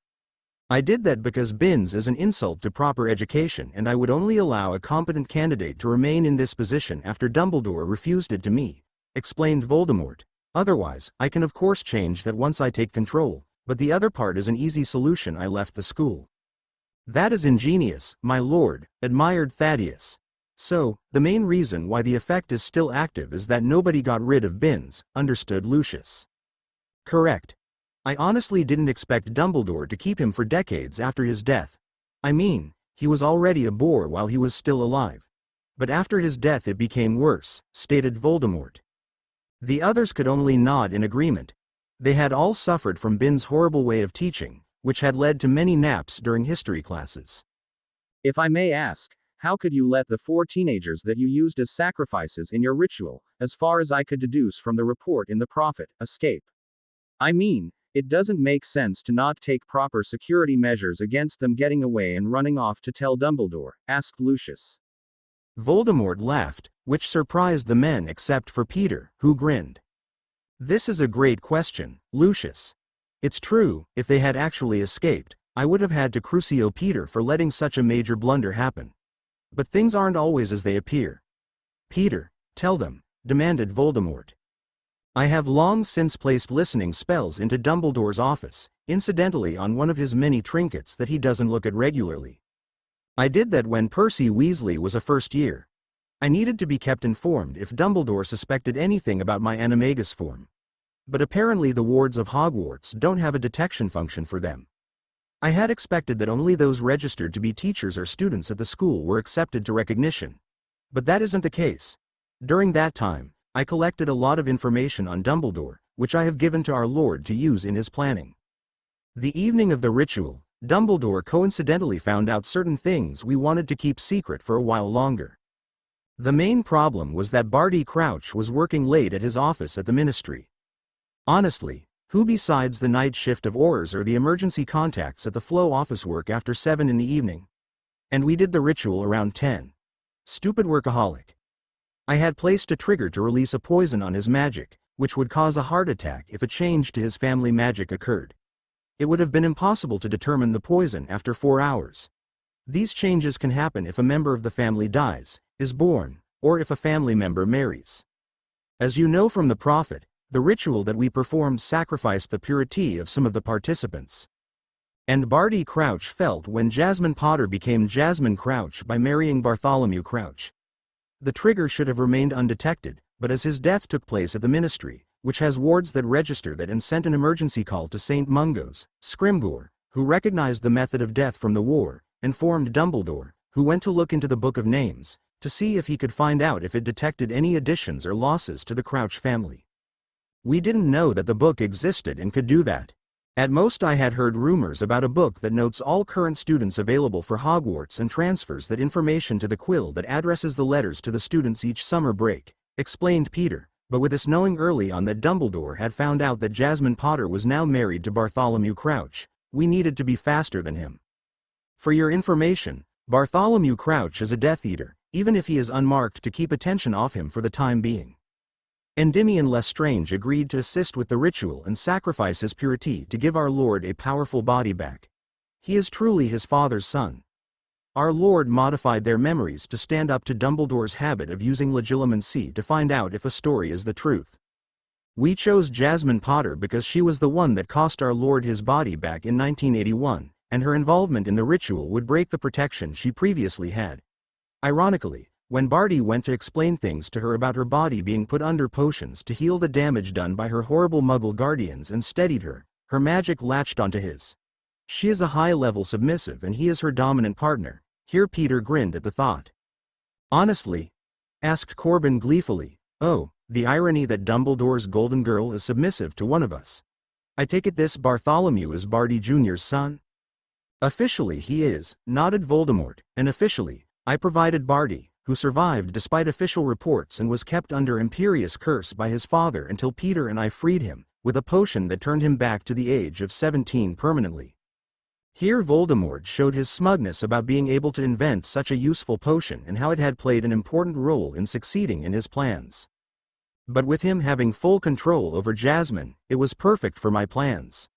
S2: I did that because Binns is an insult to proper education and I would only allow a competent candidate to remain in this position after Dumbledore refused it to me, explained Voldemort. Otherwise, I can of course change that once I take control, but the other part is an easy solution. I left the school. That is ingenious, my lord, admired Thaddeus. So, the main reason why the effect is still active is that nobody got rid of Binns, understood Lucius. Correct. I honestly didn't expect Dumbledore to keep him for decades after his death. I mean, he was already a bore while he was still alive. But after his death it became worse, stated Voldemort. The others could only nod in agreement. They had all suffered from Binns' horrible way of teaching, which had led to many naps during history classes.
S1: If I may ask, how could you let the 4 teenagers that you used as sacrifices in your ritual, as far as I could deduce from the report in the Prophet, escape? I mean, it doesn't make sense to not take proper security measures against them getting away and running off to tell Dumbledore, asked Lucius.
S2: Voldemort laughed, which surprised the men except for Peter, who grinned. This is a great question, Lucius. It's true, if they had actually escaped, I would have had to crucio Peter for letting such a major blunder happen. But things aren't always as they appear. Peter, tell them, demanded Voldemort. I have long since placed listening spells into Dumbledore's office, incidentally on one of his many trinkets that he doesn't look at regularly. I did that when Percy Weasley was a first year. I needed to be kept informed if Dumbledore suspected anything about my animagus form. But apparently the wards of Hogwarts don't have a detection function for them. I had expected that only those registered to be teachers or students at the school were accepted to recognition. But that isn't the case. During that time, I collected a lot of information on Dumbledore, which I have given to our Lord to use in his planning. The evening of the ritual, Dumbledore coincidentally found out certain things we wanted to keep secret for a while longer. The main problem was that Barty Crouch was working late at his office at the Ministry. Honestly, who besides the night shift of Aurors or the emergency contacts at the Flow office work after 7 in the evening? And we did the ritual around 10. Stupid workaholic. I had placed a trigger to release a poison on his magic, which would cause a heart attack if a change to his family magic occurred. It would have been impossible to determine the poison after 4 hours. These changes can happen if a member of the family dies, is born, or if a family member marries. As you know from the Prophet, the ritual that we performed sacrificed the purity of some of the participants. And Barty Crouch felt when Jasmine Potter became Jasmine Crouch by marrying Bartholomew Crouch. The trigger should have remained undetected, but as his death took place at the Ministry, which has wards that register that and sent an emergency call to St. Mungo's, Scrimgeour, who recognized the method of death from the war, informed Dumbledore, who went to look into the Book of Names, to see if he could find out if it detected any additions or losses to the Crouch family. We didn't know that the book existed and could do that. At most I had heard rumors about a book that notes all current students available for Hogwarts and transfers that information to the quill that addresses the letters to the students each summer break, explained Peter, but with us knowing early on that Dumbledore had found out that Jasmine Potter was now married to Bartholomew Crouch, we needed to be faster than him. For your information, Bartholomew Crouch is a Death Eater, even if he is unmarked to keep attention off him for the time being. Endymion Lestrange agreed to assist with the ritual and sacrifice his purity to give our Lord a powerful body back. He is truly his father's son. Our Lord modified their memories to stand up to Dumbledore's habit of using legilimency to find out if a story is the truth. We chose Jasmine Potter because she was the one that cost our Lord his body back in 1981, and her involvement in the ritual would break the protection she previously had. Ironically, when Barty went to explain things to her about her body being put under potions to heal the damage done by her horrible Muggle guardians and steadied her, her magic latched onto his. She is a high-level submissive and he is her dominant partner. Here Peter grinned at the thought. Honestly? Asked Corbin gleefully. Oh, the irony that Dumbledore's golden girl is submissive to one of us. I take it this Bartholomew is Barty Jr.'s son? Officially he is, nodded Voldemort, and officially, I provided Barty, who survived despite official reports and was kept under imperious curse by his father until Peter and I freed him, with a potion that turned him back to the age of 17 permanently. Here Voldemort showed his smugness about being able to invent such a useful potion and how it had played an important role in succeeding in his plans. But with him having full control over Jasmine, it was perfect for my plans.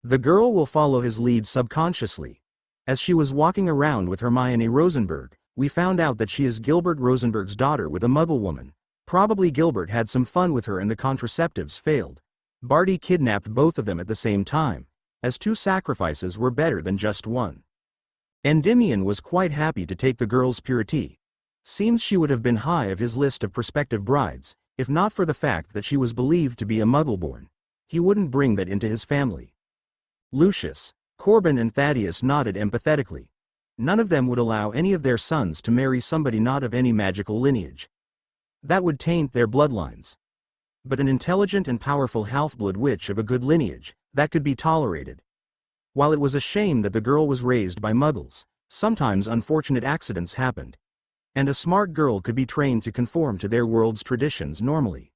S2: The girl will follow his lead subconsciously. As she was walking around with Hermione Rosenberg, we found out that she is Gilbert Rosenberg's daughter with a Muggle woman. Probably Gilbert had some fun with her and the contraceptives failed. Barty kidnapped both of them at the same time, as 2 sacrifices were better than just one. Endymion was quite happy to take the girl's purity. Seems she would have been high of his list of prospective brides, if not for the fact that she was believed to be a Muggle-born. He wouldn't bring that into his family. Lucius, Corbin and Thaddeus nodded empathetically. None of them would allow any of their sons to marry somebody not of any magical lineage. That would taint their bloodlines. But an intelligent and powerful half-blood witch of a good lineage, that could be tolerated. While it was a shame that the girl was raised by Muggles, sometimes unfortunate accidents happened. And a smart girl could be trained to conform to their world's traditions normally.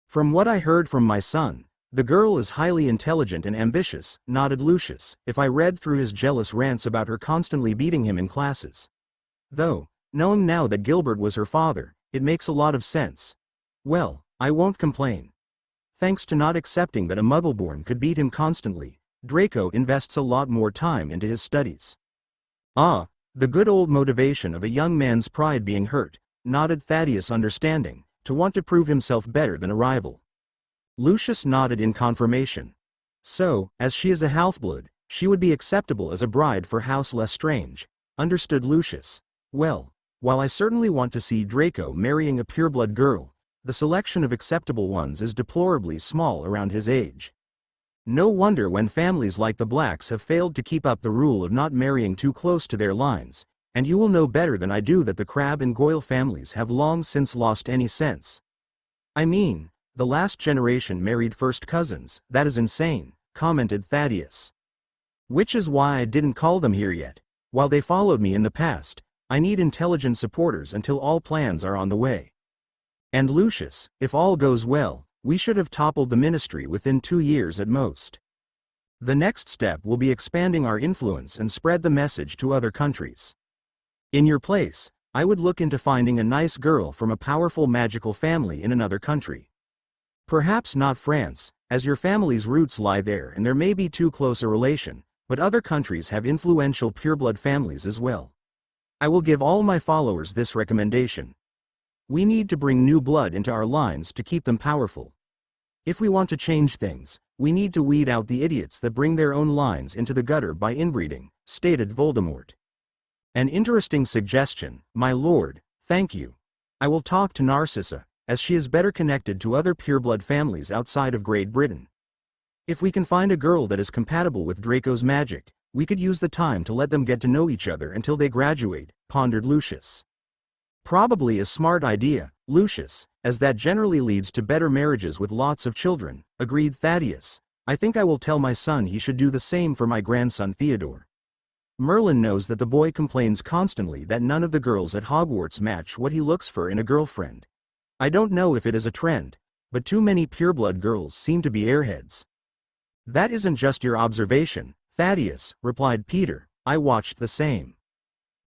S2: From what I heard from my son, the girl is highly intelligent and ambitious, nodded Lucius, if I read through his jealous rants about her constantly beating him in classes. Though, knowing now that Gilbert was her father, it makes a lot of sense. Well, I won't complain. Thanks to not accepting that a Muggle-born could beat him constantly, Draco invests a lot more time into his studies. Ah, the good old motivation of a young man's pride being hurt, nodded Thaddeus understanding, to want to prove himself better than a rival. Lucius nodded in confirmation. So, as she is a half-blood, she would be acceptable as a bride for House Lestrange, understood Lucius. Well, while I certainly want to see Draco marrying a pureblood girl, the selection of acceptable ones is deplorably small around his age. No wonder when families like the Blacks have failed to keep up the rule of not marrying too close to their lines, and you will know better than I do that the Crabbe and Goyle families have long since lost any sense. I mean, the last generation married first cousins, that is insane, commented Thaddeus. Which is why I didn't call them here yet. While they followed me in the past, I need intelligent supporters until all plans are on the way. And Lucius, if all goes well, we should have toppled the ministry within 2 years at most. The next step will be expanding our influence and spread the message to other countries. In your place, I would look into finding a nice girl from a powerful magical family in another country. Perhaps not France, as your family's roots lie there and there may be too close a relation, but other countries have influential pureblood families as well. I will give all my followers this recommendation. We need to bring new blood into our lines to keep them powerful. If we want to change things, we need to weed out the idiots that bring their own lines into the gutter by inbreeding, stated Voldemort. An interesting suggestion, my lord, thank you. I will talk to Narcissa, as she is better connected to other pureblood families outside of Great Britain. If we can find a girl that is compatible with Draco's magic, we could use the time to let them get to know each other until they graduate, pondered Lucius. Probably a smart idea, Lucius, as that generally leads to better marriages with lots of children, agreed Thaddeus. I think I will tell my son he should do the same for my grandson Theodore. Merlin knows that the boy complains constantly that none of the girls at Hogwarts match what he looks for in a girlfriend. I don't know if it is a trend, but too many pureblood girls seem to be airheads. That isn't just your observation, Thaddeus, replied Peter, I watched the same.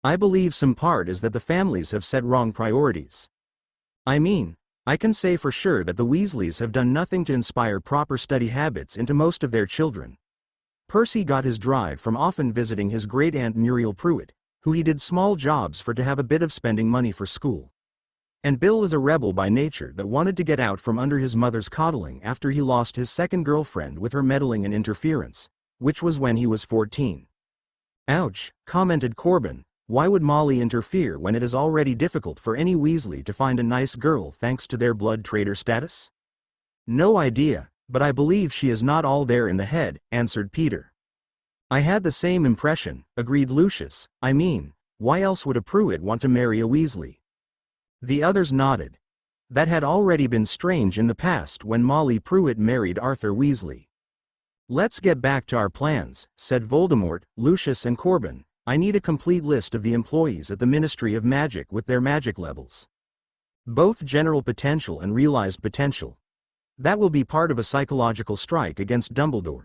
S2: I believe some part is that the families have set wrong priorities. I mean, I can say for sure that the Weasleys have done nothing to inspire proper study habits into most of their children. Percy got his drive from often visiting his great-aunt Muriel Pruitt, who he did small jobs for to have a bit of spending money for school. And Bill is a rebel by nature that wanted to get out from under his mother's coddling after he lost his second girlfriend with her meddling and interference, which was when he was 14. Ouch, commented Corbin, why would Molly interfere when it is already difficult for any Weasley to find a nice girl thanks to their blood traitor status? No idea, but I believe she is not all there in the head, answered Peter. I had the same impression, agreed Lucius, I mean, why else would a Pruitt want to marry a Weasley? The others nodded. That had already been strange in the past when Molly Pruitt married Arthur Weasley. Let's get back to our plans, said Voldemort, Lucius and Corbin. I need a complete list of the employees at the Ministry of Magic with their magic levels. Both general potential and realized potential. That will be part of a psychological strike against Dumbledore.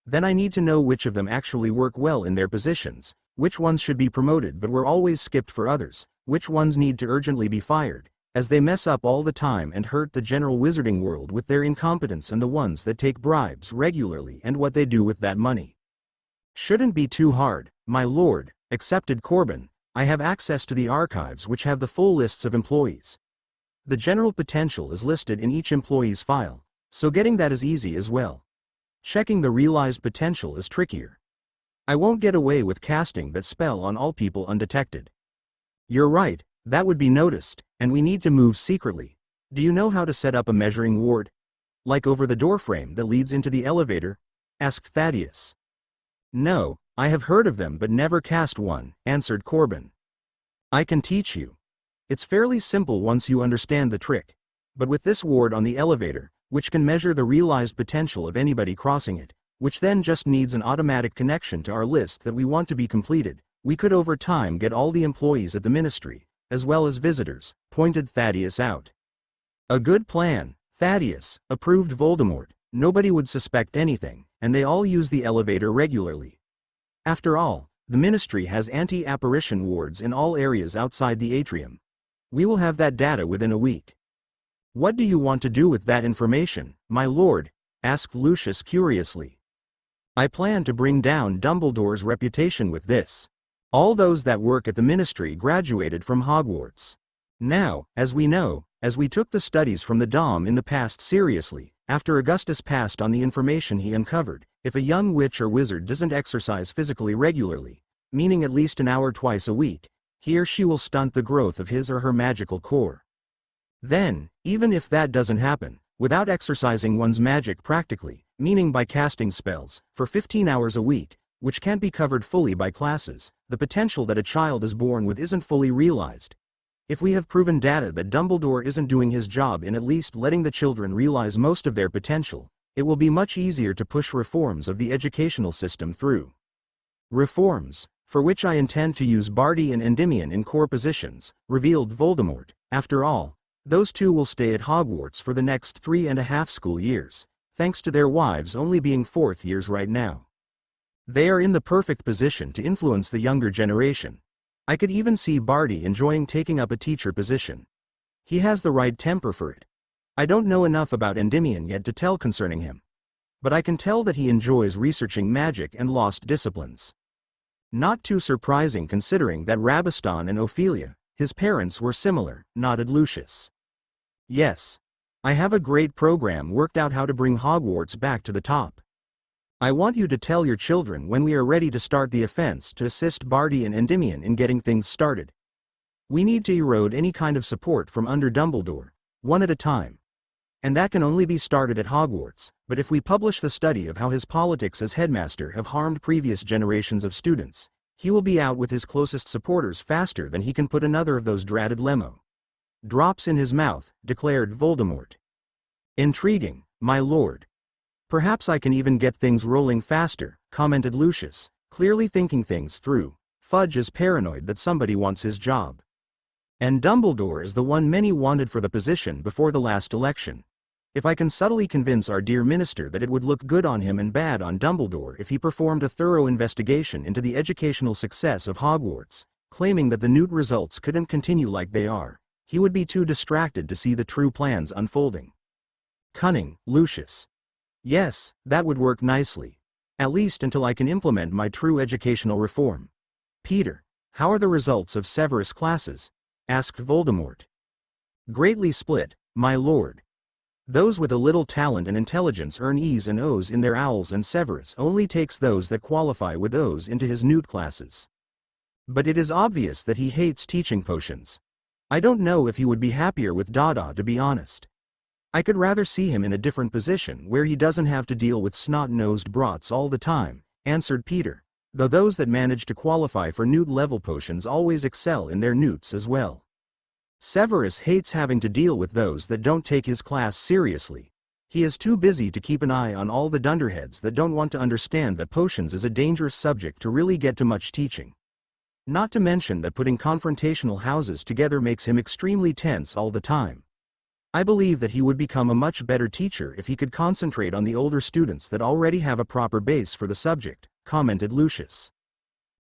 S2: Then I need to know which of them actually work well in their positions, which ones should be promoted but were always skipped for others, which ones need to urgently be fired, as they mess up all the time and hurt the general wizarding world with their incompetence, and the ones that take bribes regularly and what they do with that money. Shouldn't be too hard, my lord, accepted Corbin. I have access to the archives which have the full lists of employees. The general potential is listed in each employee's file, so getting that is easy as well. Checking the realized potential is trickier. I won't get away with casting that spell on all people undetected. You're right, That would be noticed, and we need to move secretly. Do you know how to set up a measuring ward? Like over the doorframe that leads into the elevator? Asked Thaddeus. No, I have heard of them but never cast one, answered Corbin. I can teach you. It's fairly simple once you understand the trick. But with this ward on the elevator, which can measure the realized potential of anybody crossing it, which then just needs an automatic connection to our list that we want to be completed, we could over time get all the employees at the ministry, as well as visitors, pointed Thaddeus out. A good plan, Thaddeus, approved Voldemort. Nobody would suspect anything, and they all use the elevator regularly. After all, the ministry has anti-apparition wards in all areas outside the atrium. We will have that data within a week. What do you want to do with that information, my lord? Asked Lucius curiously. I plan to bring down Dumbledore's reputation with this. All those that work at the ministry graduated from Hogwarts. Now, as we know, as we took the studies from the Dom in the past seriously, after Augustus passed on the information he uncovered, if a young witch or wizard doesn't exercise physically regularly, meaning at least an hour twice a week, he or she will stunt the growth of his or her magical core. Then, even if that doesn't happen, without exercising one's magic practically, meaning by casting spells, for 15 hours a week, which can't be covered fully by classes, the potential that a child is born with isn't fully realized. If we have proven data that Dumbledore isn't doing his job in at least letting the children realize most of their potential, it will be much easier to push reforms of the educational system through. Reforms, for which I intend to use Barty and Endymion in core positions, revealed Voldemort. After all, those two will stay at Hogwarts for the next 3.5 school years, thanks to their wives only being 4th years right now. They are in the perfect position to influence the younger generation. I could even see Barty enjoying taking up a teacher position. He has the right temper for it. I don't know enough about Endymion yet to tell concerning him. But I can tell that he enjoys researching magic and lost disciplines. Not too surprising considering that Rabaston and Ophelia, his parents, were similar, nodded Lucius. Yes. I have a great program worked out how to bring Hogwarts back to the top. I want you to tell your children when we are ready to start the offense to assist Barty and Endymion in getting things started. We need to erode any kind of support from under Dumbledore, one at a time. And that can only be started at Hogwarts, but if we publish the study of how his politics as headmaster have harmed previous generations of students, he will be out with his closest supporters faster than he can put another of those dratted lemo drops in his mouth, declared Voldemort. Intriguing, my lord. Perhaps I can even get things rolling faster, commented Lucius, clearly thinking things through. Fudge is paranoid that somebody wants his job. And Dumbledore is the one many wanted for the position before the last election. If I can subtly convince our dear minister that it would look good on him and bad on Dumbledore if he performed a thorough investigation into the educational success of Hogwarts, claiming that the Newt results couldn't continue like they are, he would be too distracted to see the true plans unfolding. Cunning, Lucius. Yes, that would work nicely. At least until I can implement my true educational reform. Peter, how are the results of Severus classes? Asked Voldemort. Greatly split, my lord. Those with a little talent and intelligence earn E's and O's in their owls, and Severus only takes those that qualify with O's into his Newt classes. But it is obvious that he hates teaching potions. I don't know if he would be happier with Dada, to be honest. I could rather see him in a different position where he doesn't have to deal with snot-nosed brats all the time, answered Peter, though those that manage to qualify for Newt-level potions always excel in their Newts as well. Severus hates having to deal with those that don't take his class seriously. He is too busy to keep an eye on all the dunderheads that don't want to understand that potions is a dangerous subject to really get to much teaching. Not to mention that putting confrontational houses together makes him extremely tense all the time. I believe that he would become a much better teacher if he could concentrate on the older students that already have a proper base for the subject, commented Lucius.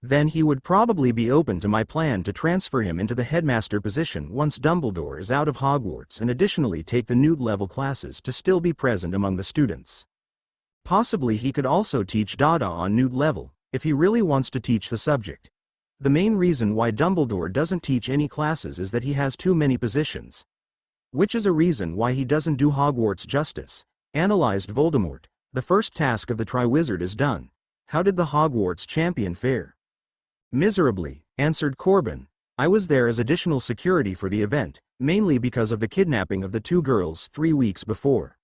S2: Then he would probably be open to my plan to transfer him into the headmaster position once Dumbledore is out of Hogwarts, and additionally take the Newt-level classes to still be present among the students. Possibly he could also teach Dada on Newt level, if he really wants to teach the subject. The main reason why Dumbledore doesn't teach any classes is that he has too many positions. Which is a reason why he doesn't do Hogwarts justice, analyzed Voldemort. The first task of the Triwizard is done. How did the Hogwarts champion fare? Miserably, answered Corbin. I was there as additional security for the event, mainly because of the kidnapping of the 2 girls 3 weeks before.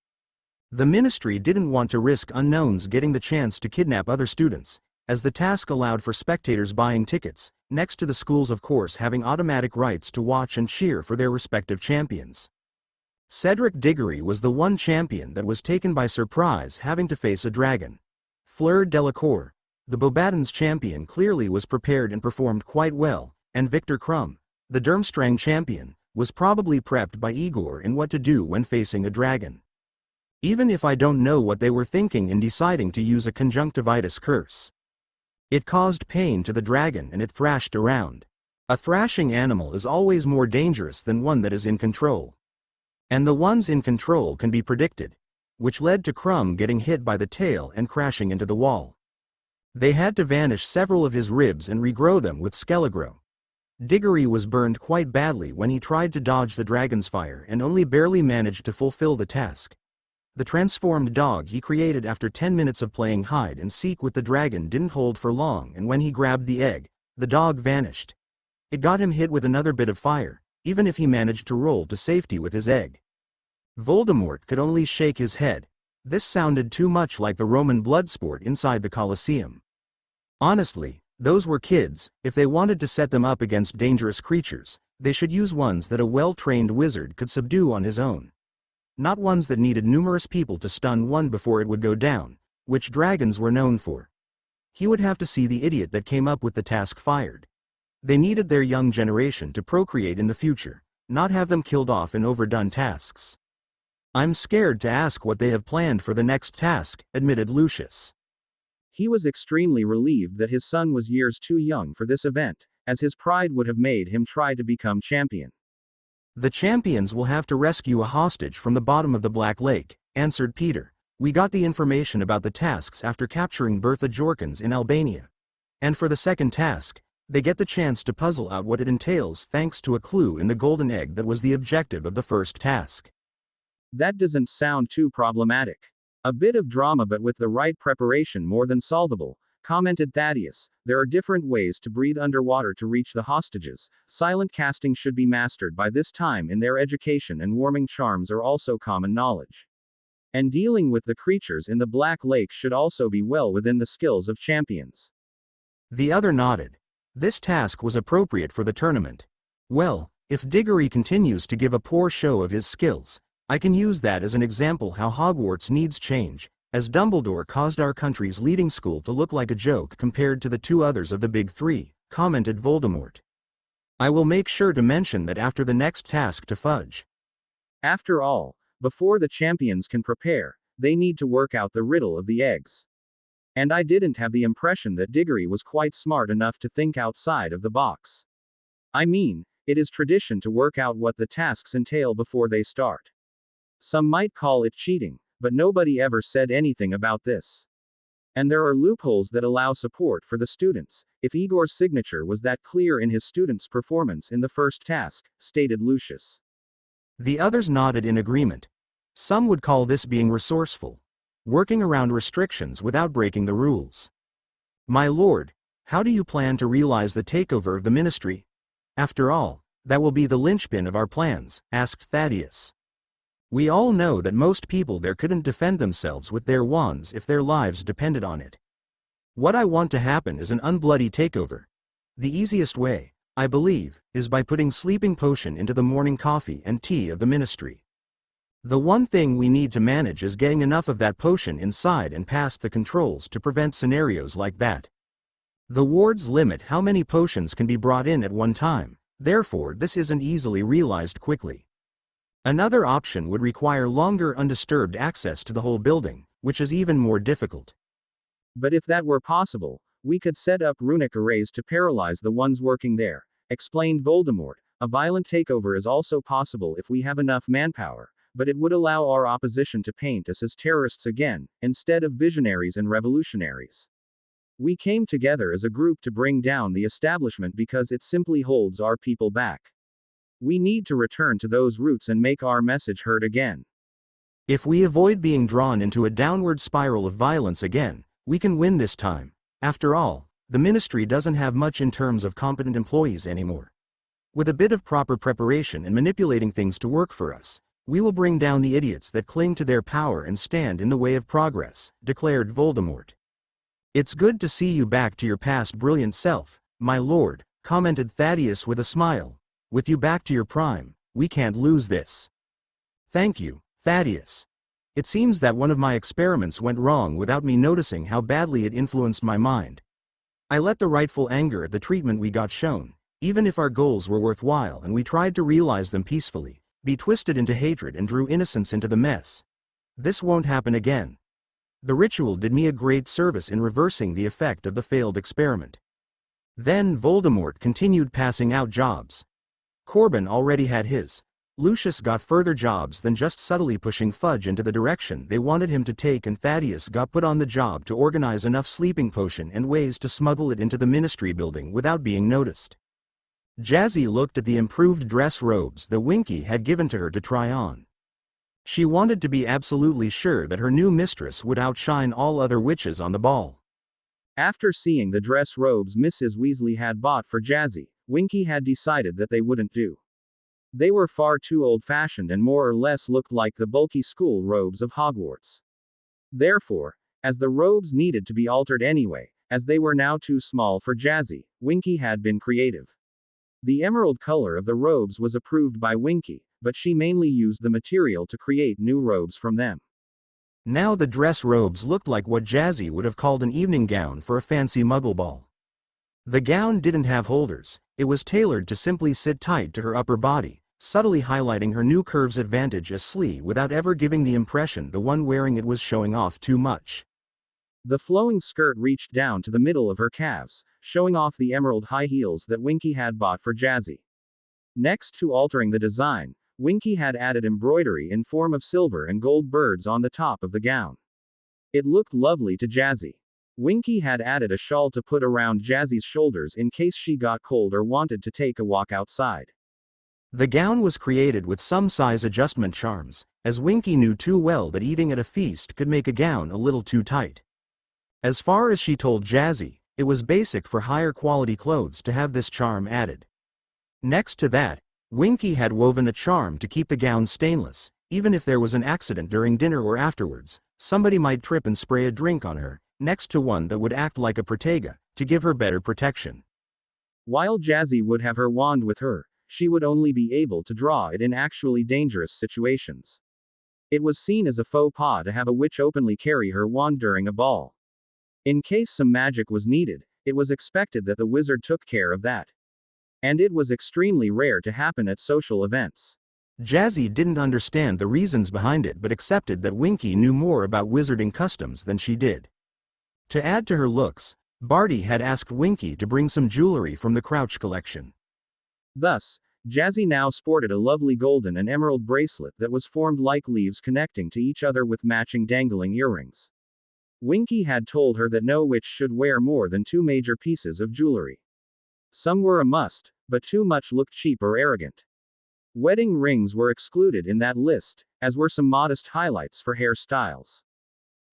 S2: The ministry didn't want to risk unknowns getting the chance to kidnap other students, as the task allowed for spectators buying tickets, next to the schools of course having automatic rights to watch and cheer for their respective champions. Cedric Diggory was the one champion that was taken by surprise, having to face a dragon. Fleur Delacour, the Bobadins champion, clearly was prepared and performed quite well, and Victor Krum, the Durmstrang champion, was probably prepped by Igor in what to do when facing a dragon. Even if I don't know what they were thinking in deciding to use a conjunctivitis curse. It caused pain to the dragon and it thrashed around. A thrashing animal is always more dangerous than one that is in control. And the ones in control can be predicted, which led to Krum getting hit by the tail and crashing into the wall. They had to vanish several of his ribs and regrow them with Skelegro. Diggory was burned quite badly when he tried to dodge the dragon's fire and only barely managed to fulfill the task. The transformed dog he created after 10 minutes of playing hide and seek with the dragon didn't hold for long, and when he grabbed the egg, the dog vanished. It got him hit with another bit of fire, even if he managed to roll to safety with his egg. Voldemort could only shake his head. This sounded too much like the Roman blood sport inside the Colosseum. Honestly, those were kids. If they wanted to set them up against dangerous creatures, they should use ones that a well-trained wizard could subdue on his own. Not ones that needed numerous people to stun one before it would go down, which dragons were known for. He would have to see the idiot that came up with the task fired. They needed their young generation to procreate in the future, not have them killed off in overdone tasks. I'm scared to ask what they have planned for the next task, admitted Lucius.
S1: He was extremely relieved that his son was years too young for this event, as his pride would have made him try to become champion.
S2: The champions will have to rescue a hostage from the bottom of the Black Lake, answered Peter. We got the information about the tasks after capturing Bertha Jorkins in Albania. And for the second task, they get the chance to puzzle out what it entails thanks to a clue in the golden egg that was the objective of the first task.
S1: That doesn't sound too problematic. A bit of drama, but with the right preparation more than solvable, commented Thaddeus. There are different ways to breathe underwater to reach the hostages. Silent casting should be mastered by this time in their education, and warming charms are also common knowledge. And dealing with the creatures in the Black Lake should also be well within the skills of champions.
S2: The other nodded. This task was appropriate for the tournament. Well, if Diggory continues to give a poor show of his skills, I can use that as an example how Hogwarts needs change, as Dumbledore caused our country's leading school to look like a joke compared to the 2 others of the Big 3, commented Voldemort. I will make sure to mention that after the next task to Fudge.
S1: After all, before the champions can prepare, they need to work out the riddle of the eggs. And I didn't have the impression that Diggory was quite smart enough to think outside of the box. I mean, it is tradition to work out what the tasks entail before they start. Some might call it cheating, but nobody ever said anything about this. And there are loopholes that allow support for the students, if Igor's signature was that clear in his students' performance in the first task, stated Lucius.
S2: The others nodded in agreement. Some would call this being resourceful, working around restrictions without breaking the rules. My lord, how do you plan to realize the takeover of the ministry? After all, that will be the linchpin of our plans, asked Thaddeus. We all know that most people there couldn't defend themselves with their wands if their lives depended on it. What I want to happen is an unbloody takeover. The easiest way, I believe, is by putting sleeping potion into the morning coffee and tea of the ministry. The one thing we need to manage is getting enough of that potion inside and past the controls to prevent scenarios like that. The wards limit how many potions can be brought in at one time, therefore this isn't easily realized quickly. Another option would require longer undisturbed access to the whole building, which is even more difficult.
S1: But if that were possible, we could set up runic arrays to paralyze the ones working there, explained Voldemort. A violent takeover is also possible if we have enough manpower, but it would allow our opposition to paint us as terrorists again, instead of visionaries and revolutionaries. We came together as a group to bring down the establishment because it simply holds our people back. We need to return to those roots and make our message heard again. If we avoid being drawn into a downward spiral of violence again, we can win this time. After all, the ministry doesn't have much in terms of competent employees anymore.
S2: With a bit of proper preparation and manipulating things to work for us, we will bring down the idiots that cling to their power and stand in the way of progress," declared Voldemort. "It's good to see you back to your past brilliant self, my lord," commented Thaddeus with a smile. "With you back to your prime, we can't lose this." "Thank you, Thaddeus. It seems that one of my experiments went wrong without me noticing how badly it influenced my mind. I let the rightful anger at the treatment we got shown, even if our goals were worthwhile and we tried to realize them peacefully, be twisted into hatred and drew innocence into the mess. This won't happen again. The ritual did me a great service in reversing the effect of the failed experiment." Then Voldemort continued passing out jobs. Corbin already had his. Lucius got further jobs than just subtly pushing Fudge into the direction they wanted him to take, and Thaddeus got put on the job to organize enough sleeping potion and ways to smuggle it into the ministry building without being noticed. Jazzy looked at the improved dress robes that Winky had given to her to try on. She wanted to be absolutely sure that her new mistress would outshine all other witches on the ball.
S1: After seeing the dress robes Mrs. Weasley had bought for Jazzy, Winky had decided that they wouldn't do. They were far too old-fashioned and more or less looked like the bulky school robes of Hogwarts. Therefore, as the robes needed to be altered anyway, as they were now too small for Jazzy, Winky had been creative. The emerald color of the robes was approved by Winky, but she mainly used the material to create new robes from them.
S2: Now the dress robes looked like what Jazzy would have called an evening gown for a fancy muggle ball. The gown didn't have holders, it was tailored to simply sit tight to her upper body, subtly highlighting her new curves' advantage as Slee without ever giving the impression the one wearing it was showing off too much.
S1: The flowing skirt reached down to the middle of her calves, showing off the emerald high heels that Winky had bought for Jazzy. Next to altering the design, Winky had added embroidery in form of silver and gold birds on the top of the gown. It looked lovely to Jazzy. Winky had added a shawl to put around Jazzy's shoulders in case she got cold or wanted to take a walk outside.
S2: The gown was created with some size adjustment charms, as Winky knew too well that eating at a feast could make a gown a little too tight. As far as she told Jazzy, it was basic for higher quality clothes to have this charm added. Next to that, Winky had woven a charm to keep the gown stainless, even if there was an accident during dinner or afterwards, somebody might trip and spray a drink on her, next to one that would act like a Protega, to give her better protection.
S1: While Jazzy would have her wand with her, she would only be able to draw it in actually dangerous situations. It was seen as a faux pas to have a witch openly carry her wand during a ball. In case some magic was needed, it was expected that the wizard took care of that. And it was extremely rare to happen at social events.
S2: Jazzy didn't understand the reasons behind it but accepted that Winky knew more about wizarding customs than she did. To add to her looks, Barty had asked Winky to bring some jewelry from the Crouch collection.
S1: Thus, Jazzy now sported a lovely golden and emerald bracelet that was formed like leaves connecting to each other with matching dangling earrings. Winky had told her that no witch should wear more than 2 major pieces of jewelry. Some were a must, but too much looked cheap or arrogant. Wedding rings were excluded in that list, as were some modest highlights for hairstyles.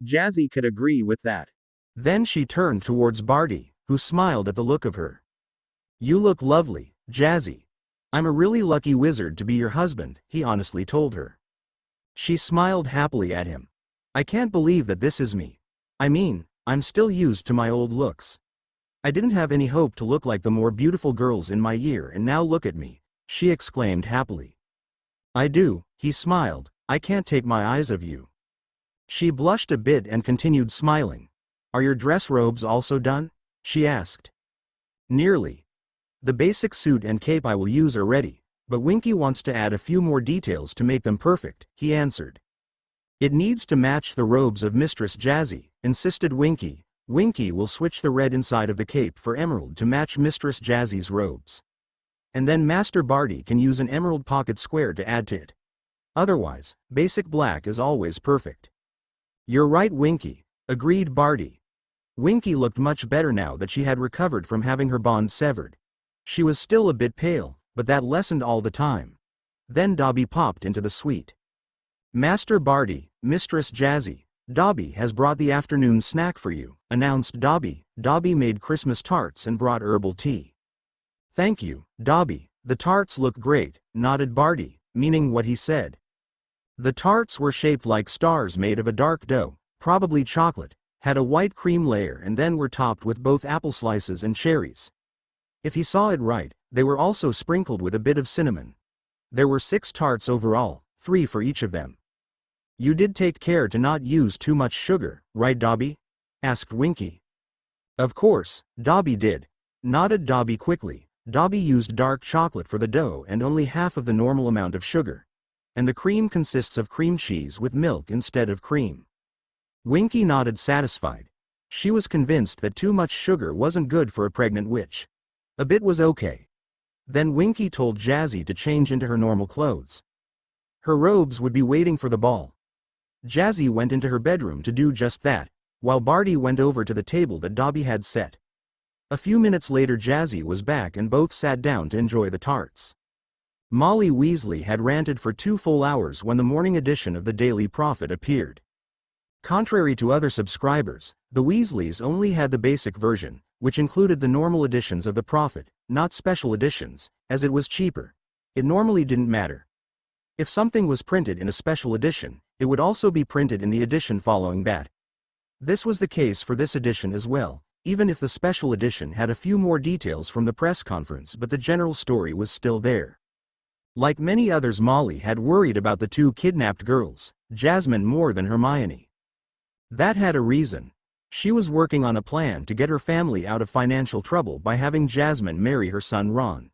S1: Jazzy could agree with that.
S2: Then she turned towards Barty, who smiled at the look of her. "You look lovely, Jazzy. I'm a really lucky wizard to be your husband," he honestly told her. She smiled happily at him. "I can't believe that this is me. I mean, I'm still used to my old looks. I didn't have any hope to look like the more beautiful girls in my year, and now look at me," she exclaimed happily. "I do," he smiled, "I can't take my eyes off you." She blushed a bit and continued smiling. "Are your dress robes also done?" she asked. "Nearly. The basic suit and cape I will use are ready, but Winky wants to add a few more details to make them perfect," he answered. "It needs to match the robes of Mistress Jazzy," insisted Winky. "Winky will switch the red inside of the cape for emerald to match Mistress Jazzy's robes. And then Master Barty can use an emerald pocket square to add to it. Otherwise, basic black is always perfect." "You're right, Winky," agreed Barty. Winky looked much better now that she had recovered from having her bond severed. She was still a bit pale, but that lessened all the time. Then Dobby popped into the suite. "Master Barty, Mistress Jazzy, Dobby has brought the afternoon snack for you," announced Dobby. Dobby made Christmas tarts and brought herbal tea. "Thank you, Dobby," "The tarts look great," nodded Barty, meaning what he said. The tarts were shaped like stars made of a dark dough, probably chocolate, had a white cream layer and then were topped with both apple slices and cherries. If he saw it right, they were also sprinkled with a bit of cinnamon. There were 6 tarts overall, 3 for each of them. "You did take care to not use too much sugar, right Dobby?" asked Winky. "Of course, Dobby did," nodded Dobby quickly. Dobby used dark chocolate for the dough and only half of the normal amount of sugar. And the cream consists of cream cheese with milk instead of cream. Winky nodded satisfied. She was convinced that too much sugar wasn't good for a pregnant witch. A bit was okay. Then Winky told Jazzy to change into her normal clothes. Her robes would be waiting for the ball. Jazzy went into her bedroom to do just that, while Barty went over to the table that Dobby had set. A few minutes later Jazzy was back and both sat down to enjoy the tarts. Molly Weasley had ranted for 2 full hours when the morning edition of the Daily Prophet appeared. Contrary to other subscribers, the Weasleys only had the basic version, which included the normal editions of the Prophet, not special editions, as it was cheaper. It normally didn't matter. If something was printed in a special edition, it would also be printed in the edition following that. This was the case for this edition as well, even if the special edition had a few more details from the press conference, but the general story was still there. Like many others, Molly had worried about the 2 kidnapped girls, Jasmine more than Hermione. That had a reason. She was working on a plan to get her family out of financial trouble by having Jasmine marry her son Ron.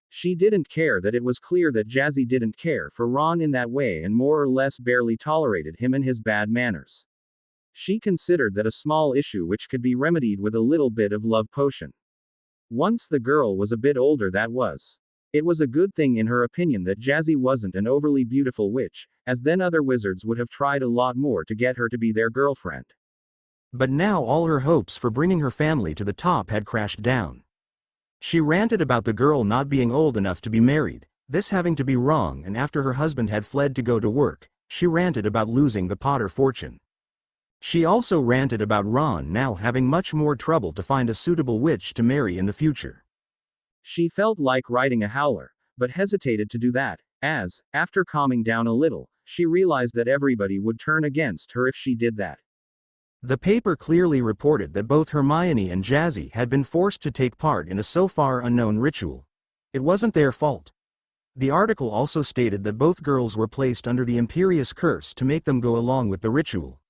S1: She didn't care that it was clear that Jazzy didn't care for Ron in that way and more or less barely tolerated him and his bad manners. She considered that a small issue which could be remedied with a little bit of love potion. Once the girl was a bit older, that was. It was a good thing in her opinion that Jazzy wasn't an overly beautiful witch, as then other wizards would have tried a lot more to get her to be their girlfriend. But now all her hopes for bringing her family to the top had crashed down. She ranted about the girl not being old enough to be married, this having to be wrong, and after her husband had fled to go to work, she ranted about losing the Potter fortune. She also ranted about Ron now having much more trouble to find a suitable witch to marry in the future. She felt like writing a howler, but hesitated to do that, as, after calming down a little, she realized that everybody would turn against her if she did that. The paper clearly reported that both Hermione and Jazzy had been forced to take part in a so far unknown ritual. It wasn't their fault. The article also stated that both girls were placed under the Imperious Curse to make them go along with the ritual.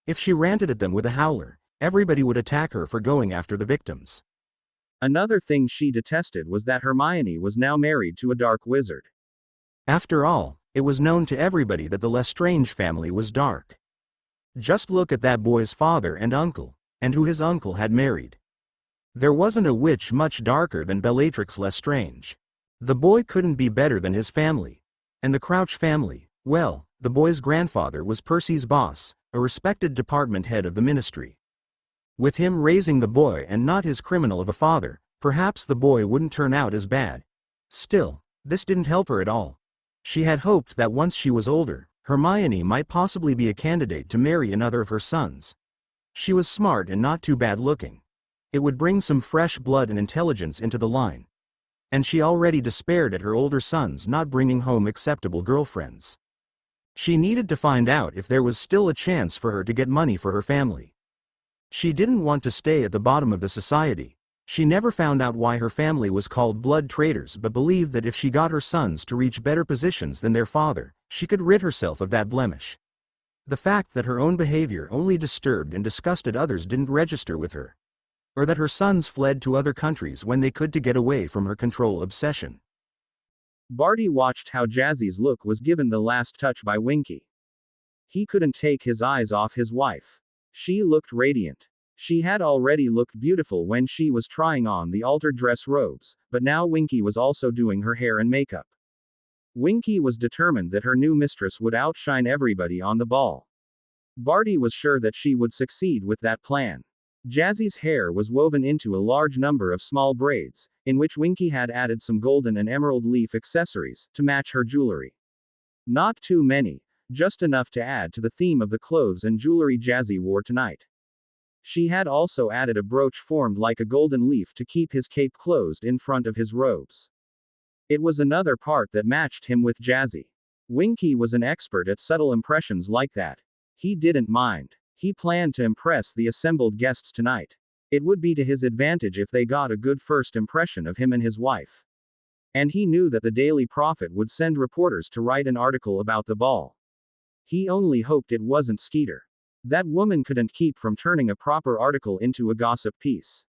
S1: If she ranted at them with a howler, everybody would attack her for going after the victims. Another thing she detested was that Hermione was now married to a dark wizard. After all, it was known to everybody that the Lestrange family was dark. Just look at that boy's father and uncle, and who his uncle had married. There wasn't a witch much darker than Bellatrix Lestrange. The boy couldn't be better than his family. And the Crouch family, well, the boy's grandfather was Percy's boss, a respected department head of the ministry. With him raising the boy and not his criminal of a father, perhaps the boy wouldn't turn out as bad. Still, this didn't help her at all. She had hoped that once she was older, Hermione might possibly be a candidate to marry another of her sons. She was smart and not too bad looking. It would bring some fresh blood and intelligence into the line. And she already despaired at her older sons not bringing home acceptable girlfriends. She needed to find out if there was still a chance for her to get money for her family. She didn't want to stay at the bottom of the society. She never found out why her family was called blood traitors, but believed that if she got her sons to reach better positions than their father, she could rid herself of that blemish. The fact that her own behavior only disturbed and disgusted others didn't register with her. Or that her sons fled to other countries when they could to get away from her control obsession. Barty watched how Jazzy's look was given the last touch by Winky. He couldn't take his eyes off his wife. She looked radiant. She had already looked beautiful when she was trying on the altered dress robes, but now Winky was also doing her hair and makeup. Winky was determined that her new mistress would outshine everybody on the ball. Barty was sure that she would succeed with that plan. Jazzy's hair was woven into a large number of small braids, in which Winky had added some golden and emerald leaf accessories, to match her jewelry. Not too many, just enough to add to the theme of the clothes and jewelry Jazzy wore tonight. She had also added a brooch formed like a golden leaf to keep his cape closed in front of his robes. It was another part that matched him with Jazzy. Winky was an expert at subtle impressions like that. He didn't mind. He planned to impress the assembled guests tonight. It would be to his advantage if they got a good first impression of him and his wife. And he knew that the Daily Prophet would send reporters to write an article about the ball. He only hoped it wasn't Skeeter. That woman couldn't keep from turning a proper article into a gossip piece.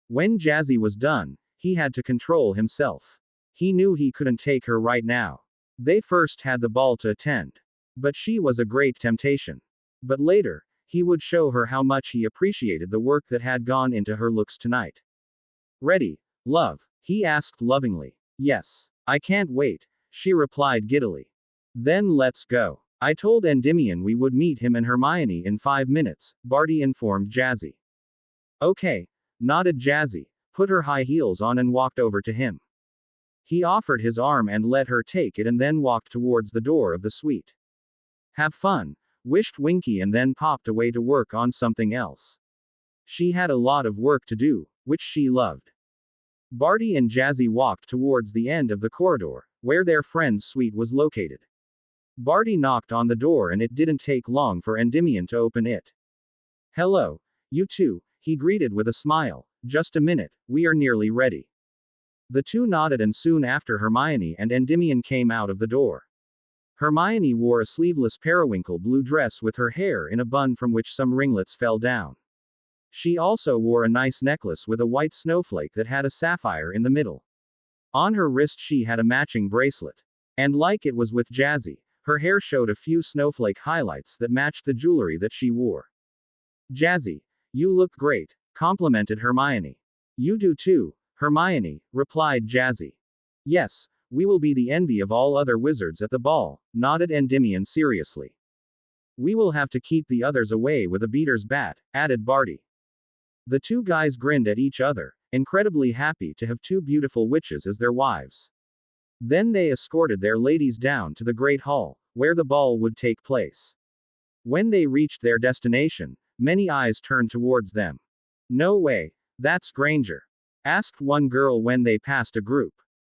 S1: When Jazzy was done, he had to control himself. He knew he couldn't take her right now. They first had the ball to attend. But she was a great temptation. But later, he would show her how much he appreciated the work that had gone into her looks tonight. Ready, love? He asked lovingly. Yes. I can't wait, she replied giddily. Then let's go. I told Endymion we would meet him and Hermione in 5 minutes, Barty informed Jazzy. Okay, nodded Jazzy, put her high heels on and walked over to him. He offered his arm and let her take it and then walked towards the door of the suite. Have fun, wished Winky and then popped away to work on something else. She had a lot of work to do, which she loved. Barty and Jazzy walked towards the end of the corridor, where their friend's suite was located. Barty knocked on the door and it didn't take long for Endymion to open it. Hello, you two, he greeted with a smile. Just a minute, we are nearly ready. The two nodded and soon after Hermione and Endymion came out of the door. Hermione wore a sleeveless periwinkle blue dress with her hair in a bun from which some ringlets fell down. She also wore a nice necklace with a white snowflake that had a sapphire in the middle. On her wrist she had a matching bracelet. And like it was with Jazzy, her hair showed a few snowflake highlights that matched the jewelry that she wore. Jazzy, you look great, complimented Hermione. You do too, Hermione, replied Jazzy. Yes, we will be the envy of all other wizards at the ball, nodded Endymion seriously. We will have to keep the others away with a beater's bat, added Barty. The two guys grinned at each other, incredibly happy to have two beautiful witches as their wives. Then they escorted their ladies down to the great hall, where the ball would take place. When they reached their destination, many eyes turned towards them. No way, that's Granger, asked one girl when they passed a group.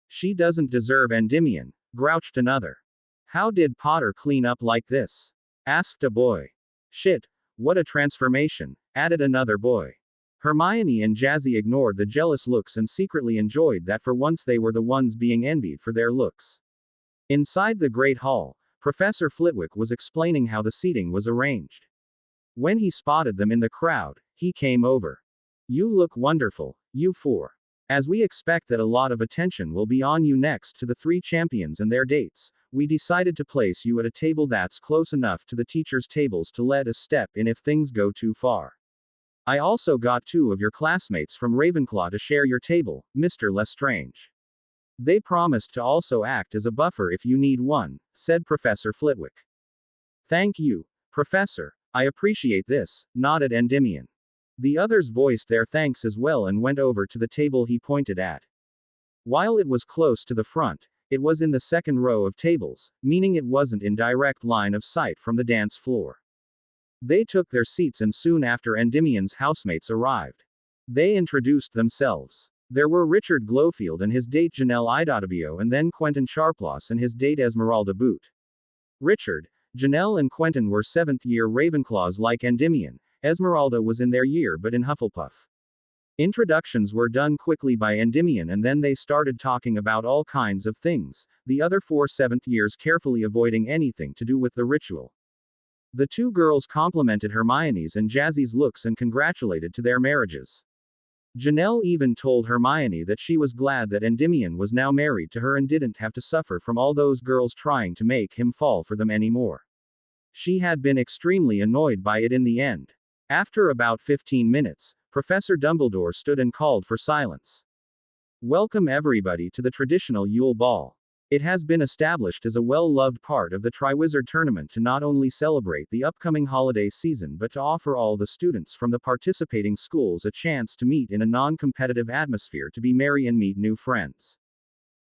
S1: She doesn't deserve Endymion, grouched another. How did Potter clean up like this? Asked a boy. Shit, what a transformation, added another boy. Hermione and Jazzy ignored the jealous looks and secretly enjoyed that for once they were the ones being envied for their looks. Inside the Great Hall, Professor Flitwick was explaining how the seating was arranged. When he spotted them in the crowd, he came over. You look wonderful, you four. As we expect that a lot of attention will be on you next to the 3 champions and their dates, we decided to place you at a table that's close enough to the teachers' tables to let us step in if things go too far. I also got 2 of your classmates from Ravenclaw to share your table, Mr. Lestrange. They promised to also act as a buffer if you need one, said Professor Flitwick. Thank you, Professor, I appreciate this, nodded Endymion. The others voiced their thanks as well and went over to the table he pointed at. While it was close to the front, it was in the second row of tables, meaning it wasn't in direct line of sight from the dance floor. They took their seats and soon after Endymion's housemates arrived. They introduced themselves. There were Richard Glofield and his date Janelle Idottabio and then Quentin Charplos and his date Esmeralda Boot. Richard, Janelle and Quentin were 7th-year Ravenclaws like Endymion. Esmeralda was in their year but in Hufflepuff. Introductions were done quickly by Endymion and then they started talking about all kinds of things, the other 4 7th-years carefully avoiding anything to do with the ritual. The 2 girls complimented Hermione's and Jazzy's looks and congratulated to their marriages. Janelle even told Hermione that she was glad that Endymion was now married to her and didn't have to suffer from all those girls trying to make him fall for them anymore. She had been extremely annoyed by it in the end. After about 15 minutes, Professor Dumbledore stood and called for silence. Welcome everybody to the traditional Yule Ball. It has been established as a well-loved part of the Triwizard Tournament to not only celebrate the upcoming holiday season but to offer all the students from the participating schools a chance to meet in a non-competitive atmosphere to be merry and meet new friends.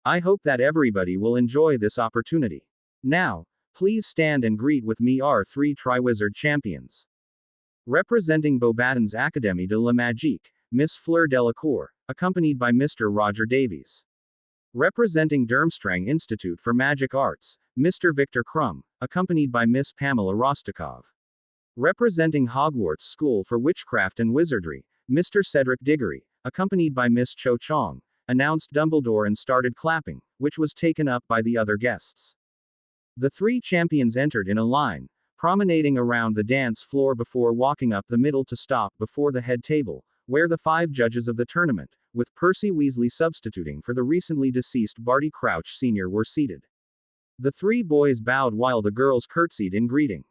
S1: I hope that everybody will enjoy this opportunity. Now, please stand and greet with me our 3 Triwizard champions. Representing Beauxbaton's Académie de la Magie, Miss Fleur Delacour, accompanied by Mr. Roger Davies. Representing Durmstrang Institute for Magic Arts, Mr. Victor Crumb, accompanied by Miss Pamela Rostakov. Representing Hogwarts School for Witchcraft and Wizardry, Mr. Cedric Diggory, accompanied by Miss Cho Chong, announced Dumbledore and started clapping, which was taken up by the other guests. The three champions entered in a line, promenading around the dance floor before walking up the middle to stop before the head table, where the 5 judges of the tournament, with Percy Weasley substituting for the recently deceased Barty Crouch Sr., were seated. The 3 boys bowed while the girls curtsied in greeting.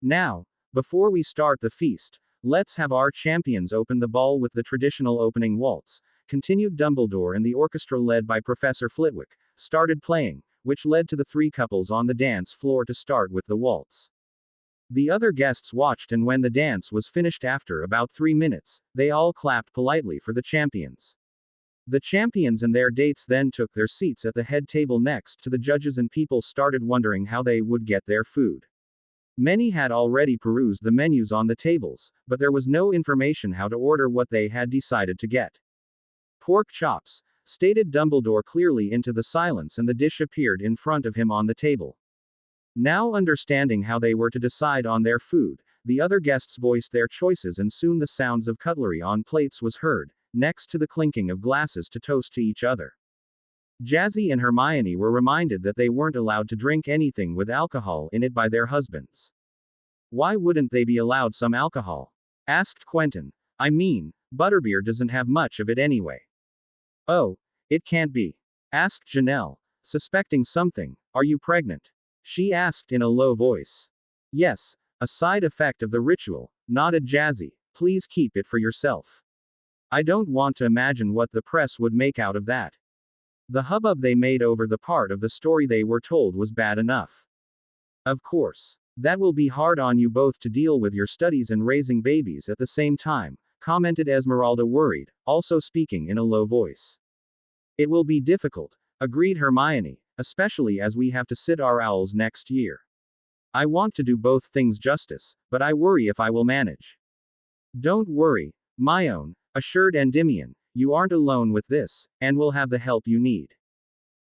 S1: Now, before we start the feast, let's have our champions open the ball with the traditional opening waltz, continued Dumbledore, and the orchestra led by Professor Flitwick started playing, which led to the 3 couples on the dance floor to start with the waltz. The other guests watched, and when the dance was finished after about 3 minutes, they all clapped politely for the champions. The champions and their dates then took their seats at the head table next to the judges, and people started wondering how they would get their food. Many had already perused the menus on the tables, but there was no information how to order what they had decided to get. Pork chops, stated Dumbledore clearly into the silence, and the dish appeared in front of him on the table. Now understanding how they were to decide on their food, the other guests voiced their choices, and soon the sounds of cutlery on plates was heard, next to the clinking of glasses to toast to each other. Jazzy and Hermione were reminded that they weren't allowed to drink anything with alcohol in it by their husbands. Why wouldn't they be allowed some alcohol? Asked Quentin. I mean, butterbeer doesn't have much of it anyway. Oh, it can't be. Asked Janelle, suspecting something. Are you pregnant? She asked in a low voice. Yes, a side effect of the ritual, nodded Jazzy. Please keep it for yourself. I don't want to imagine what the press would make out of that. The hubbub they made over the part of the story they were told was bad enough. Of course. That will be hard on you both to deal with your studies and raising babies at the same time, commented Esmeralda, worried, also speaking in a low voice. It will be difficult, agreed Hermione, especially as we have to sit our owls next year. I want to do both things justice, but I worry if I will manage. Don't worry, my own, assured Endymion, you aren't alone with this, and will have the help you need.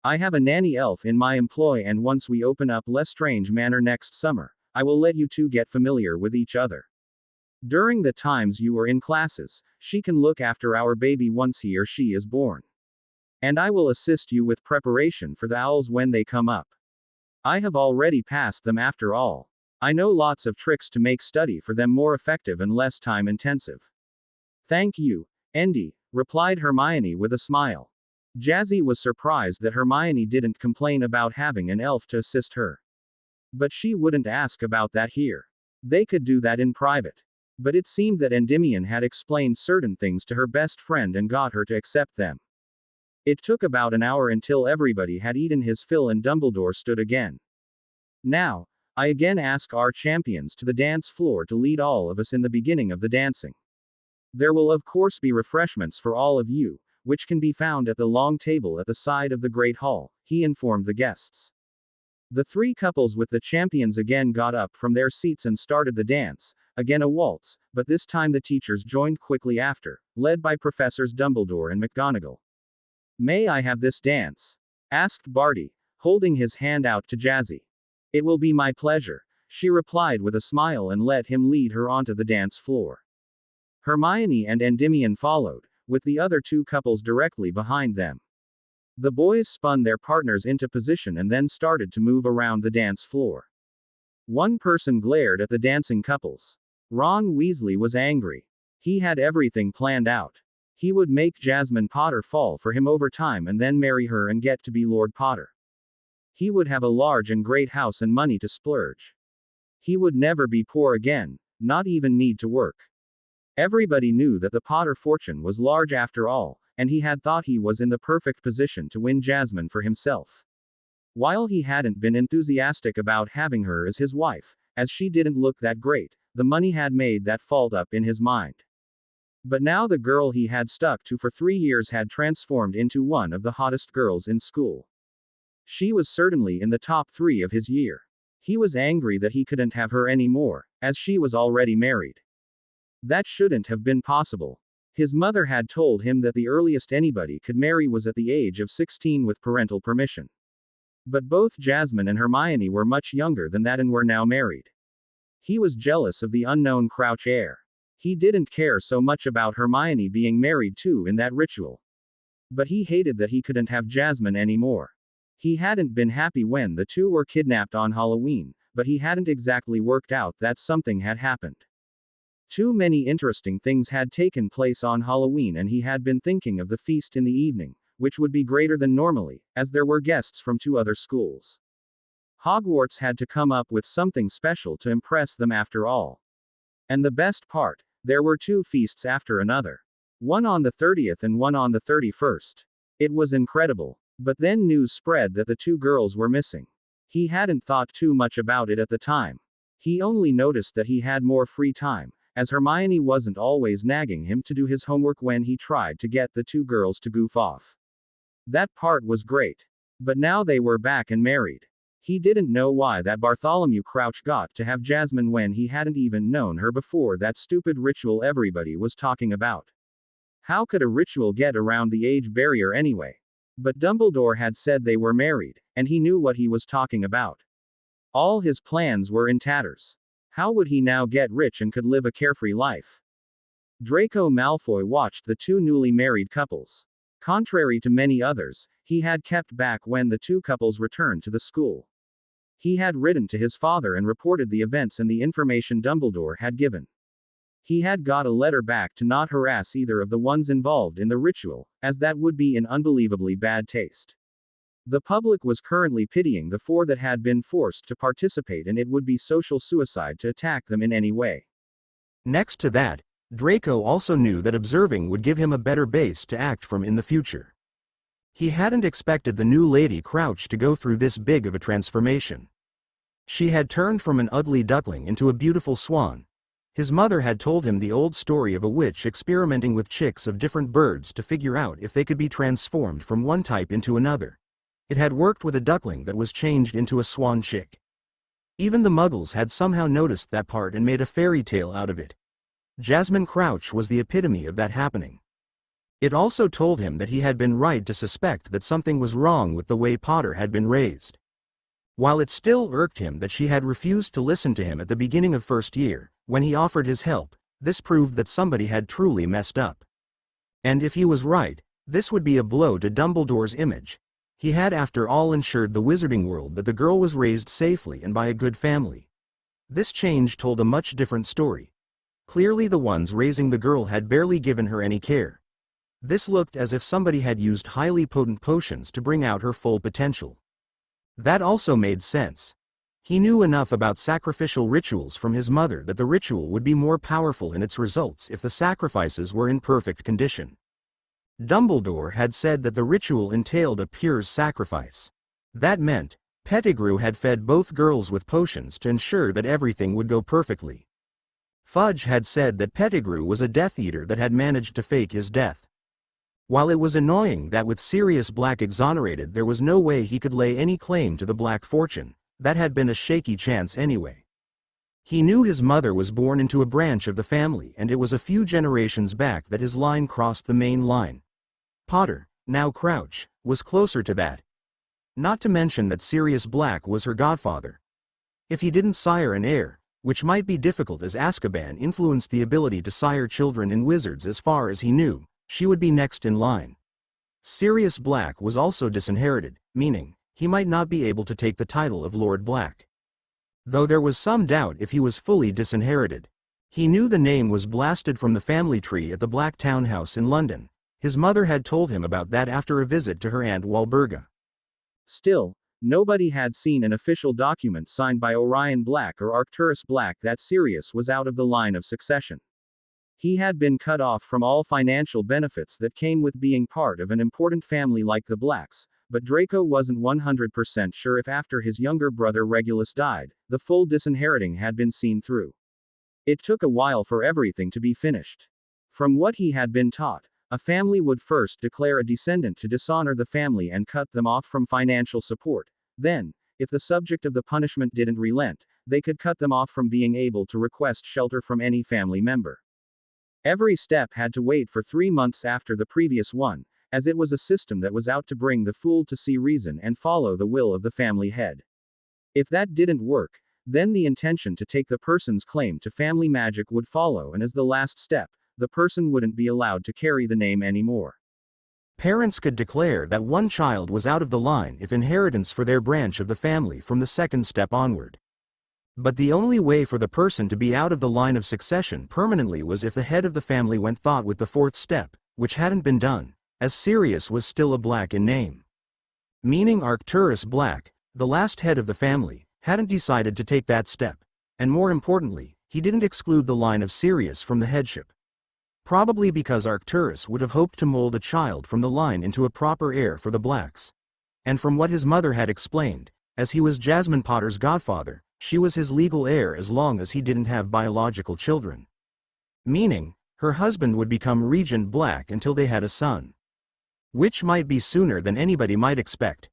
S1: I have a nanny elf in my employ, and once we open up Lestrange Manor next summer, I will let you two get familiar with each other. During the times you are in classes, she can look after our baby once he or she is born. And I will assist you with preparation for the owls when they come up. I have already passed them after all. I know lots of tricks to make study for them more effective and less time intensive. Thank you, Endy, replied Hermione with a smile. Jazzy was surprised that Hermione didn't complain about having an elf to assist her. But she wouldn't ask about that here. They could do that in private. But it seemed that Endymion had explained certain things to her best friend and got her to accept them. It took about an hour until everybody had eaten his fill and Dumbledore stood again. Now, I again ask our champions to the dance floor to lead all of us in the beginning of the dancing. There will of course be refreshments for all of you, which can be found at the long table at the side of the Great Hall, he informed the guests. The 3 couples with the champions again got up from their seats and started the dance, again a waltz, but this time the teachers joined quickly after, led by Professors Dumbledore and McGonagall. May I have this dance? Asked Barty, holding his hand out to Jazzy. It will be my pleasure, she replied with a smile and let him lead her onto the dance floor. Hermione and Endymion followed, with the other 2 couples directly behind them. The boys spun their partners into position and then started to move around the dance floor. One person glared at the dancing couples. Ron Weasley was angry. He had everything planned out. He would make Jasmine Potter fall for him over time and then marry her and get to be Lord Potter. He would have a large and great house and money to splurge. He would never be poor again, not even need to work. Everybody knew that the Potter fortune was large after all, and he had thought he was in the perfect position to win Jasmine for himself. While he hadn't been enthusiastic about having her as his wife, as she didn't look that great, the money had made that fault up in his mind. But now the girl he had stuck to for 3 years had transformed into one of the hottest girls in school. She was certainly in the top 3 of his year. He was angry that he couldn't have her anymore, as she was already married. That shouldn't have been possible. His mother had told him that the earliest anybody could marry was at the age of 16 with parental permission. But both Jasmine and Hermione were much younger than that and were now married. He was jealous of the unknown Crouch heir. He didn't care so much about Hermione being married too in that ritual. But he hated that he couldn't have Jasmine anymore. He hadn't been happy when the two were kidnapped on Halloween, but he hadn't exactly worked out that something had happened. Too many interesting things had taken place on Halloween, and he had been thinking of the feast in the evening, which would be greater than normally, as there were guests from two other schools. Hogwarts had to come up with something special to impress them after all. And the best part, there were two feasts after another. One on the 30th and one on the 31st. It was incredible. But then news spread that the two girls were missing. He hadn't thought too much about it at the time. He only noticed that he had more free time, as Hermione wasn't always nagging him to do his homework when he tried to get the two girls to goof off. That part was great. But now they were back and married. He didn't know why that Bartholomew Crouch got to have Jasmine when he hadn't even known her before that stupid ritual everybody was talking about. How could a ritual get around the age barrier anyway? But Dumbledore had said they were married, and he knew what he was talking about. All his plans were in tatters. How would he now get rich and could live a carefree life? Draco Malfoy watched the two newly married couples. Contrary to many others, he had kept back when the two couples returned to the school. He had written to his father and reported the events and the information Dumbledore had given. He had got a letter back to not harass either of the ones involved in the ritual, as that would be in unbelievably bad taste. The public was currently pitying the four that had been forced to participate, and it would be social suicide to attack them in any way.
S2: Next to that, Draco also knew that observing would give him a better base to act from in the future. He hadn't expected the new Lady Crouch to go through this big of a transformation. She had turned from an ugly duckling into a beautiful swan. His mother had told him the old story of a witch experimenting with chicks of different birds to figure out if they could be transformed from one type into another. It had worked with a duckling that was changed into a swan chick. Even the Muggles had somehow noticed that part and made a fairy tale out of it. Jasmine Crouch was the epitome of that happening. It also told him that he had been right to suspect that something was wrong with the way Potter had been raised. While it still irked him that she had refused to listen to him at the beginning of first year, when he offered his help, this proved that somebody had truly messed up. And if he was right, this would be a blow to Dumbledore's image. He had after all ensured the wizarding world that the girl was raised safely and by a good family. This change told a much different story. Clearly the ones raising the girl had barely given her any care. This looked as if somebody had used highly potent potions to bring out her full potential. That also made sense. He knew enough about sacrificial rituals from his mother that the ritual would be more powerful in its results if the sacrifices were in perfect condition. Dumbledore had said that the ritual entailed a pure sacrifice. That meant, Pettigrew had fed both girls with potions to ensure that everything would go perfectly. Fudge had said that Pettigrew was a Death Eater that had managed to fake his death. While it was annoying that with Sirius Black exonerated there was no way he could lay any claim to the Black Fortune, that had been a shaky chance anyway. He knew his mother was born into a branch of the family, and it was a few generations back that his line crossed the main line. Potter, now Crouch, was closer to that. Not to mention that Sirius Black was her godfather. If he didn't sire an heir, which might be difficult as Azkaban influenced the ability to sire children in wizards as far as he knew, she would be next in line. Sirius Black was also disinherited, meaning, he might not be able to take the title of Lord Black. Though there was some doubt if he was fully disinherited. He knew the name was blasted from the family tree at the Black Townhouse in London. His mother had told him about that after a visit to her Aunt Walburga.
S1: Still, nobody had seen an official document signed by Orion Black or Arcturus Black that Sirius was out of the line of succession. He had been cut off from all financial benefits that came with being part of an important family like the Blacks, but Draco wasn't 100% sure if after his younger brother Regulus died, the full disinheriting had been seen through. It took a while for everything to be finished. From what he had been taught, a family would first declare a descendant to dishonor the family and cut them off from financial support. Then, if the subject of the punishment didn't relent, they could cut them off from being able to request shelter from any family member. Every step had to wait for 3 months after the previous one, as it was a system that was out to bring the fool to see reason and follow the will of the family head. If that didn't work, then the intention to take the person's claim to family magic would follow, and as the last step, the person wouldn't be allowed to carry the name anymore.
S2: Parents could declare that one child was out of the line if inheritance for their branch of the family from the second step onward. But the only way for the person to be out of the line of succession permanently was if the head of the family went thought with the fourth step, which hadn't been done, as Sirius was still a Black in name. Meaning Arcturus Black, the last head of the family, hadn't decided to take that step, and more importantly, he didn't exclude the line of Sirius from the headship. Probably because Arcturus would have hoped to mold a child from the line into a proper heir for the Blacks. And from what his mother had explained, as he was Jasmine Potter's godfather, she was his legal heir as long as he didn't have biological children. Meaning, her husband would become Regent Black until they had a son. Which might be sooner than anybody might expect.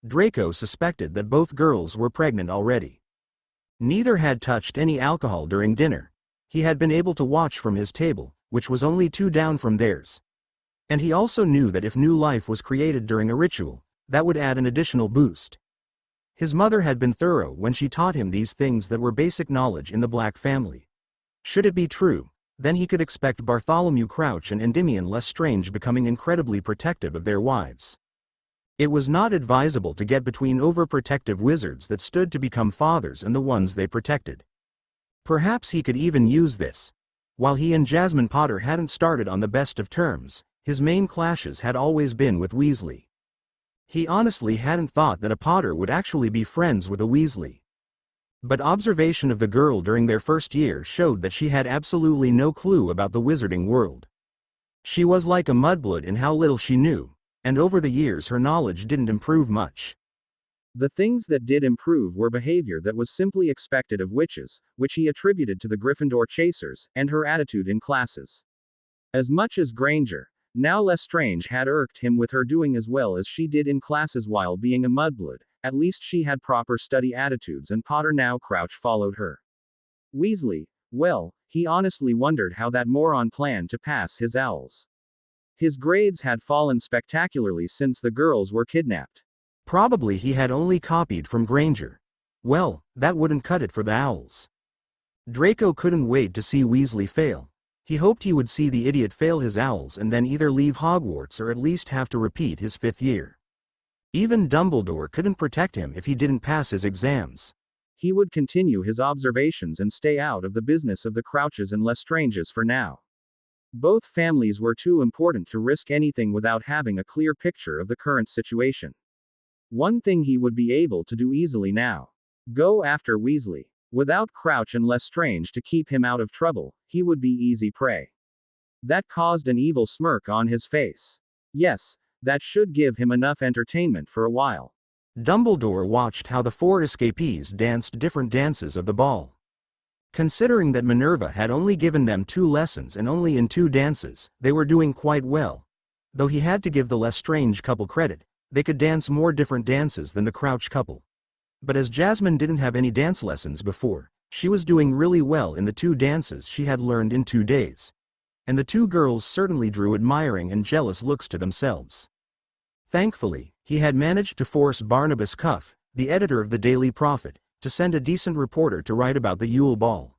S2: Draco suspected that both girls were pregnant already. Neither had touched any alcohol during dinner. He had been able to watch from his table, which was only 2 down from theirs. And he also knew that if new life was created during a ritual, that would add an additional boost. His mother had been thorough when she taught him these things that were basic knowledge in the Black family. Should it be true, then he could expect Bartholomew Crouch and Endymion Lestrange becoming incredibly protective of their wives. It was not advisable to get between overprotective wizards that stood to become fathers and the ones they protected. Perhaps he could even use this. While he and Jasmine Potter hadn't started on the best of terms, his main clashes had always been with Weasley. He honestly hadn't thought that a Potter would actually be friends with a Weasley. But observation of the girl during their first year showed that she had absolutely no clue about the wizarding world. She was like a mudblood in how little she knew, and over the years her knowledge didn't improve much.
S1: The things that did improve were behavior that was simply expected of witches, which he attributed to the Gryffindor chasers, and her attitude in classes. As much as Granger, now Lestrange, had irked him with her doing as well as she did in classes while being a mudblood, at least she had proper study attitudes and Potter now Crouch followed her. Weasley, well, he honestly wondered how that moron planned to pass his owls. His grades had fallen spectacularly since the girls were kidnapped.
S2: Probably he had only copied from Granger. Well, that wouldn't cut it for the owls. Draco couldn't wait to see Weasley fail. He hoped he would see the idiot fail his owls and then either leave Hogwarts or at least have to repeat his 5th year. Even Dumbledore couldn't protect him if he didn't pass his exams. He would continue his observations and stay out of the business of the Crouches and Lestranges for now. Both families were too important to risk anything without having a clear picture of the current situation. One thing he would be able to do easily now: go after Weasley. Without Crouch and Lestrange to keep him out of trouble, he would be easy prey. That caused an evil smirk on his face. Yes, that should give him enough entertainment for a while. Dumbledore watched how the 4 escapees danced different dances of the ball. Considering that Minerva had only given them 2 lessons and only in 2 dances, they were doing quite well. Though he had to give the Lestrange couple credit, they could dance more different dances than the Crouch couple. But as Jasmine didn't have any dance lessons before, she was doing really well in the 2 dances she had learned in 2 days. And the 2 girls certainly drew admiring and jealous looks to themselves. Thankfully, he had managed to force Barnabas Cuff, the editor of the Daily Prophet, to send a decent reporter to write about the Yule Ball.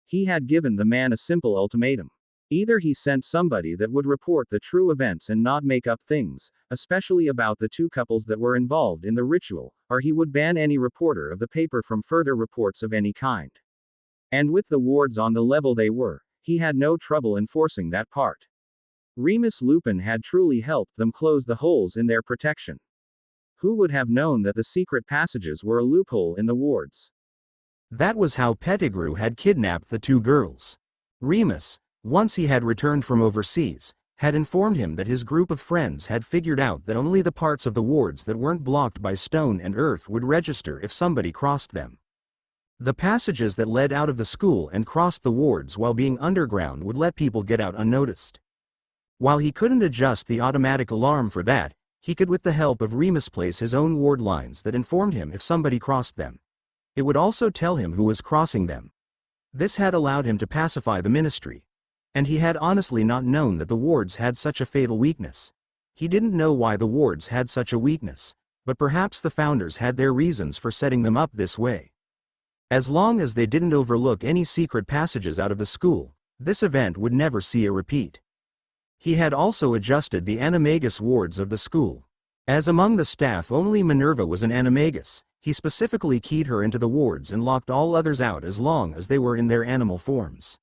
S2: He had given the man a simple ultimatum. Either he sent somebody that would report the true events and not make up things, especially about the 2 couples that were involved in the ritual, or he would ban any reporter of the paper from further reports of any kind. And with the wards on the level they were, he had no trouble enforcing that part. Remus Lupin had truly helped them close the holes in their protection. Who would have known that the secret passages were a loophole in the wards? That was how Pettigrew had kidnapped the 2 girls. Remus, once he had returned from overseas, had informed him that his group of friends had figured out that only the parts of the wards that weren't blocked by stone and earth would register if somebody crossed them. The passages that led out of the school and crossed the wards while being underground would let people get out unnoticed. While he couldn't adjust the automatic alarm for that, he could with the help of Remus place his own ward lines that informed him if somebody crossed them. It would also tell him who was crossing them. This had allowed him to pacify the ministry. And he had honestly not known that the wards had such a fatal weakness. He didn't know why the wards had such a weakness, but perhaps the founders had their reasons for setting them up this way. As long as they didn't overlook any secret passages out of the school, this event would never see a repeat. He had also adjusted the animagus wards of the school. As among the staff only Minerva was an animagus, he specifically keyed her into the wards and locked all others out as long as they were in their animal forms.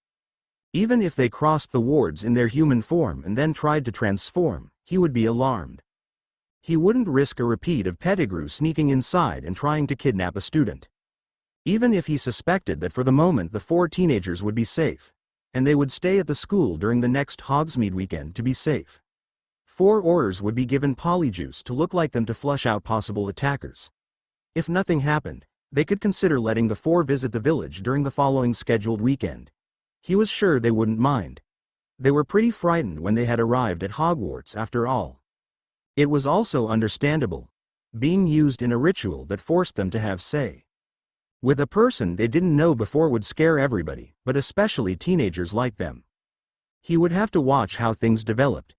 S2: Even if they crossed the wards in their human form and then tried to transform, he would be alarmed. He wouldn't risk a repeat of Pettigrew sneaking inside and trying to kidnap a student. Even if he suspected that for the moment the 4 teenagers would be safe, and they would stay at the school during the next Hogsmeade weekend to be safe. 4 Aurors would be given polyjuice to look like them to flush out possible attackers. If nothing happened, they could consider letting the 4 visit the village during the following scheduled weekend. He was sure they wouldn't mind. They were pretty frightened when they had arrived at Hogwarts after all. It was also understandable, being used in a ritual that forced them to have say. With a person they didn't know before would scare everybody, but especially teenagers like them. He would have to watch how things developed.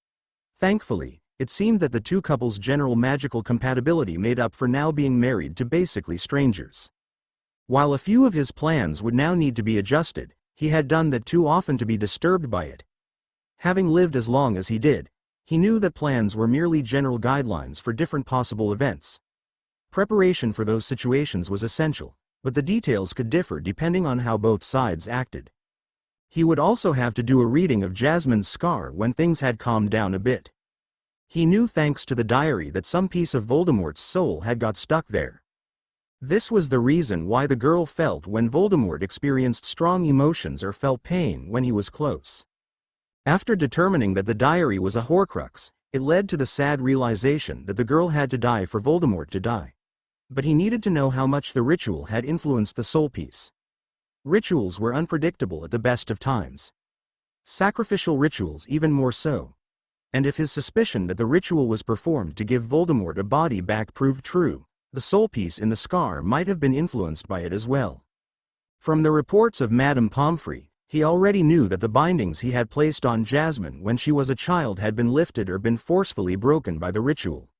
S2: Thankfully, it seemed that the 2 couples' general magical compatibility made up for now being married to basically strangers. While a few of his plans would now need to be adjusted, he had done that too often to be disturbed by it. Having lived as long as he did, he knew that plans were merely general guidelines for different possible events. Preparation for those situations was essential, but the details could differ depending on how both sides acted. He would also have to do a reading of Jasmine's scar when things had calmed down a bit. He knew thanks to the diary that some piece of Voldemort's soul had got stuck there. This was the reason why the girl felt when Voldemort experienced strong emotions or felt pain when he was close. After determining that the diary was a Horcrux, it led to the sad realization that the girl had to die for Voldemort to die. But he needed to know how much the ritual had influenced the soul piece. Rituals were unpredictable at the best of times. Sacrificial rituals even more so. And if his suspicion that the ritual was performed to give Voldemort a body back proved true, the soul piece in the scar might have been influenced by it as well. From the reports of Madame Pomfrey, he already knew that the bindings he had placed on Jasmine when she was a child had been lifted or been forcefully broken by the ritual.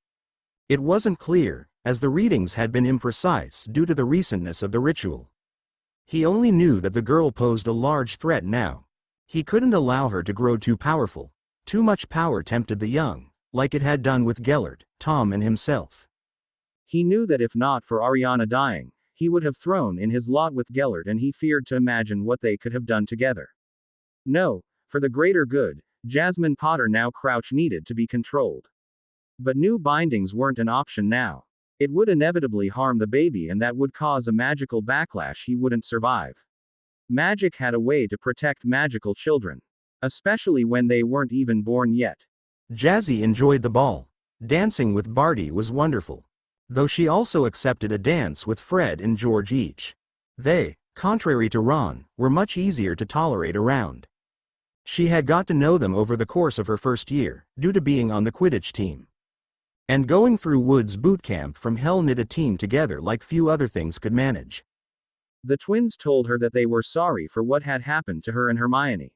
S2: It wasn't clear, as the readings had been imprecise due to the recentness of the ritual. He only knew that the girl posed a large threat now. He couldn't allow her to grow too powerful. Too much power tempted the young, like it had done with Gellert, Tom and himself.
S1: He knew that if not for Ariana dying, he would have thrown in his lot with Gellert, and he feared to imagine what they could have done together. No, for the greater good, Jasmine Potter now Crouch needed to be controlled. But new bindings weren't an option now. It would inevitably harm the baby, and that would cause a magical backlash he wouldn't survive. Magic had a way to protect magical children. Especially when they weren't even born yet.
S2: Jazzy enjoyed the ball. Dancing with Barty was wonderful. Though she also accepted a dance with Fred and George each. They, contrary to Ron, were much easier to tolerate around. She had got to know them over the course of her first year, due to being on the Quidditch team. And going through Woods boot camp from hell knit a team together like few other things could manage.
S1: The twins told her that they were sorry for what had happened to her and Hermione.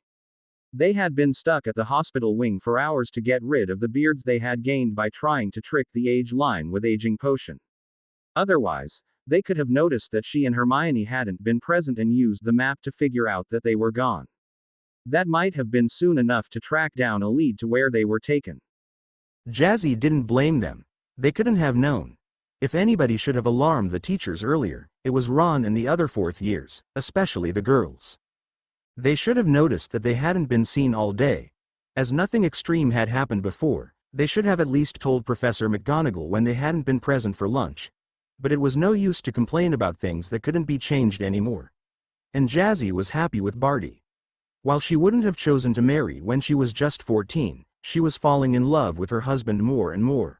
S1: They had been stuck at the hospital wing for hours to get rid of the beards they had gained by trying to trick the age line with aging potion. Otherwise, they could have noticed that she and Hermione hadn't been present and used the map to figure out that they were gone. That might have been soon enough to track down a lead to where they were taken.
S2: Jazzy didn't blame them. They couldn't have known. If anybody should have alarmed the teachers earlier, it was Ron and the other 4th years, especially the girls. They should have noticed that they hadn't been seen all day. As nothing extreme had happened before, they should have at least told Professor McGonagall when they hadn't been present for lunch. But it was no use to complain about things that couldn't be changed anymore. And Jazzy was happy with Barty. While she wouldn't have chosen to marry when she was just 14, she was falling in love with her husband more and more.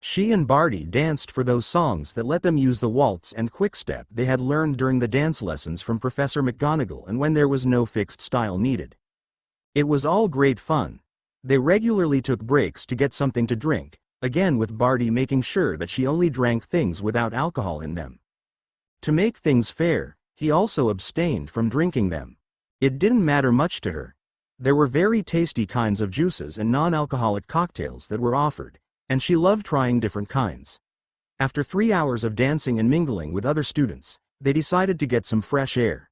S2: She and Barty danced for those songs that let them use the waltz and quickstep they had learned during the dance lessons from Professor McGonagall and when there was no fixed style needed. It was all great fun. They regularly took breaks to get something to drink, again with Barty making sure that she only drank things without alcohol in them. To make things fair, he also abstained from drinking them. It didn't matter much to her. There were very tasty kinds of juices and non-alcoholic cocktails that were offered, and she loved trying different kinds. After 3 hours of dancing and mingling with other students, they decided to get some fresh air.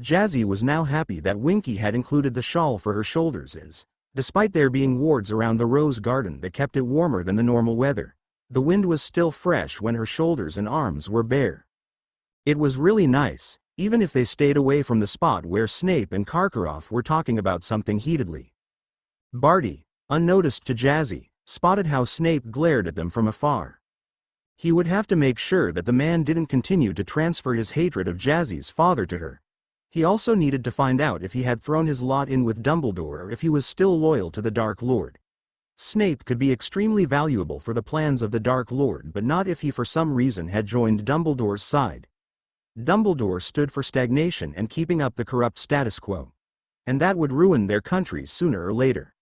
S2: Jazzy was now happy that Winky had included the shawl for her shoulders as, despite there being wards around the rose garden that kept it warmer than the normal weather, the wind was still fresh when her shoulders and arms were bare. It was really nice, even if they stayed away from the spot where Snape and Karkaroff were talking about something heatedly. Barty, unnoticed to Jazzy, spotted how Snape glared at them from afar. He would have to make sure that the man didn't continue to transfer his hatred of Jazzy's father to her. He also needed to find out if he had thrown his lot in with Dumbledore or if he was still loyal to the Dark Lord. Snape could be extremely valuable for the plans of the Dark Lord, but not if he for some reason had joined Dumbledore's side. Dumbledore stood for stagnation and keeping up the corrupt status quo. And that would ruin their country sooner or later.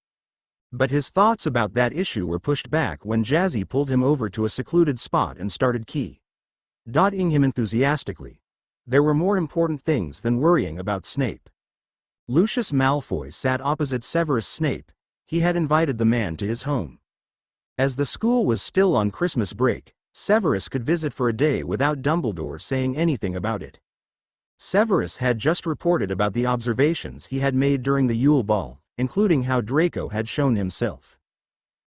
S2: But his thoughts about that issue were pushed back when Jazzy pulled him over to a secluded spot and started key-dotting him enthusiastically. There were more important things than worrying about Snape. Lucius Malfoy sat opposite Severus Snape. He had invited the man to his home. As the school was still on Christmas break, Severus could visit for a day without Dumbledore saying anything about it. Severus had just reported about the observations he had made during the Yule Ball, including how Draco had shown himself.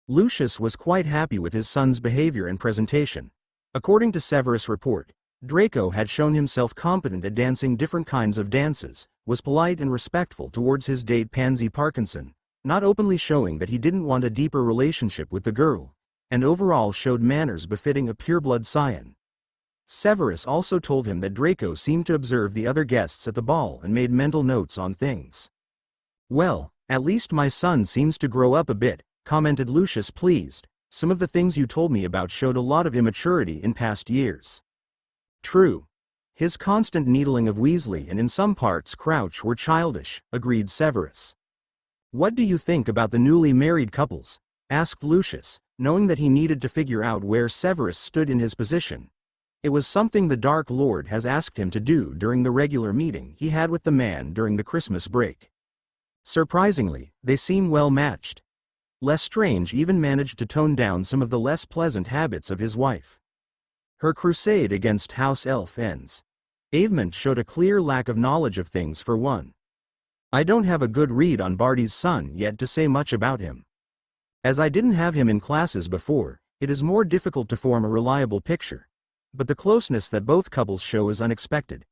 S2: Lucius was quite happy with his son's behavior and presentation. According to Severus' report, Draco had shown himself competent at dancing different kinds of dances, was polite and respectful towards his date Pansy Parkinson, not openly showing that he didn't want a deeper relationship with the girl, and overall showed manners befitting a pureblood scion. Severus also told him that Draco seemed to observe the other guests at the ball and made mental notes on things. "Well, at least my son seems to grow up a bit," commented Lucius, pleased. "Some of the things you told me about showed a lot of immaturity in past years." "True. His constant needling of Weasley and in some parts Crouch were childish," agreed Severus. "What do you think about the newly married couples?" asked Lucius, knowing that he needed to figure out where Severus stood in his position. It was something the Dark Lord has asked him to do during the regular meeting he had with the man during the Christmas break. Surprisingly, they seem well matched. Lestrange even managed to tone down some of the less pleasant habits of his wife. Her crusade against House Elf-Ends. Avement showed a clear lack of knowledge of things for one. I don't have a good read on Barty's son yet to say much about him. As I didn't have him in classes before, it is more difficult to form a reliable picture. But the closeness that both couples show is unexpected.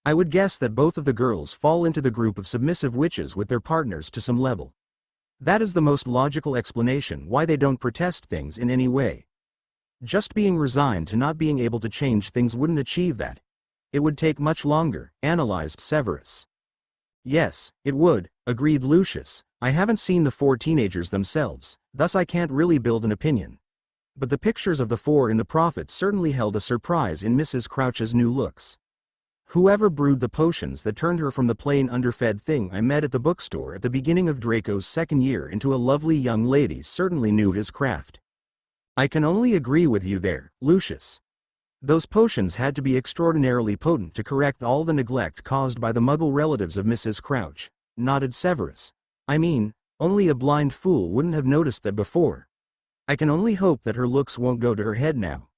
S2: I would guess that both of the girls fall into the group of submissive witches with their partners to some level. That is the most logical explanation why they don't protest things in any way. Just being resigned to not being able to change things wouldn't achieve that. It would take much longer, analyzed Severus. Yes, it would, agreed Lucius. I haven't seen the 4 teenagers themselves, thus I can't really build an opinion. But the pictures of the 4 in the Prophet certainly held a surprise in Mrs. Crouch's new looks. Whoever brewed the potions that turned her from the plain underfed thing I met at the bookstore at the beginning of Draco's second year into a lovely young lady certainly knew his craft. I can only agree with you there, Lucius. Those potions had to be extraordinarily potent to correct all the neglect caused by the Muggle relatives of Mrs. Crouch, nodded Severus. I mean, only a blind fool wouldn't have noticed that before. I can only hope that her looks won't go to her head now.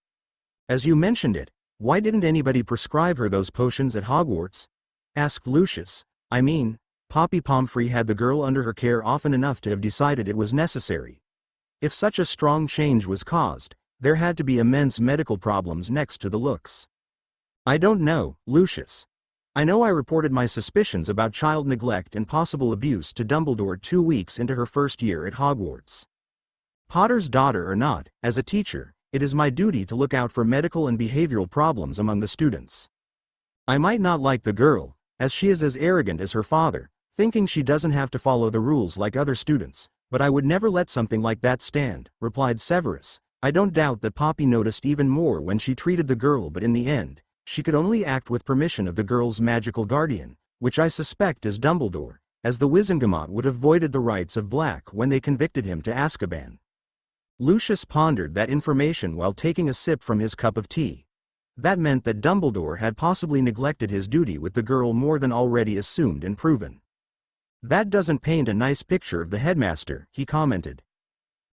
S2: As you mentioned it, why didn't anybody prescribe her those potions at Hogwarts? Asked Lucius. I mean, Poppy Pomfrey had the girl under her care often enough to have decided it was necessary. If such a strong change was caused, there had to be immense medical problems next to the looks. I don't know, Lucius. I know I reported my suspicions about child neglect and possible abuse to Dumbledore 2 weeks into her first year at Hogwarts. Potter's daughter or not, as a teacher, it is my duty to look out for medical and behavioral problems among the students. I might not like the girl, as she is as arrogant as her father, thinking she doesn't have to follow the rules like other students, but I would never let something like that stand, replied Severus. I don't doubt that Poppy noticed even more when she treated the girl, but in the end, she could only act with permission of the girl's magical guardian, which I suspect is Dumbledore, as the Wizengamot would have voided the rights of Black when they convicted him to Azkaban. Lucius pondered that information while taking a sip from his cup of tea. That meant that Dumbledore had possibly neglected his duty with the girl more than already assumed and proven. That doesn't paint a nice picture of the headmaster, he commented.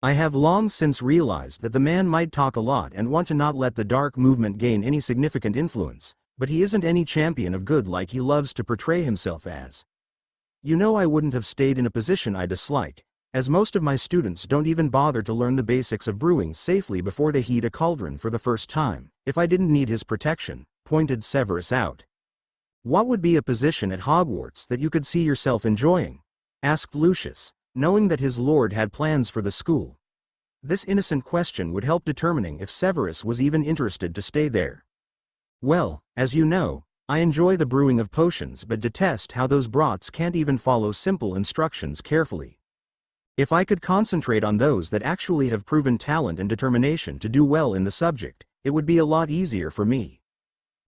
S2: I have long since realized that the man might talk a lot and want to not let the dark movement gain any significant influence, but he isn't any champion of good like he loves to portray himself as. You know, I wouldn't have stayed in a position I dislike, as most of my students don't even bother to learn the basics of brewing safely before they heat a cauldron for the first time, if I didn't need his protection, pointed Severus out. What would be a position at Hogwarts that you could see yourself enjoying? Asked Lucius, knowing that his lord had plans for the school. This innocent question would help determining if Severus was even interested to stay there. Well, as you know, I enjoy the brewing of potions but detest how those brats can't even follow simple instructions carefully. If I could concentrate on those that actually have proven talent and determination to do well in the subject, it would be a lot easier for me.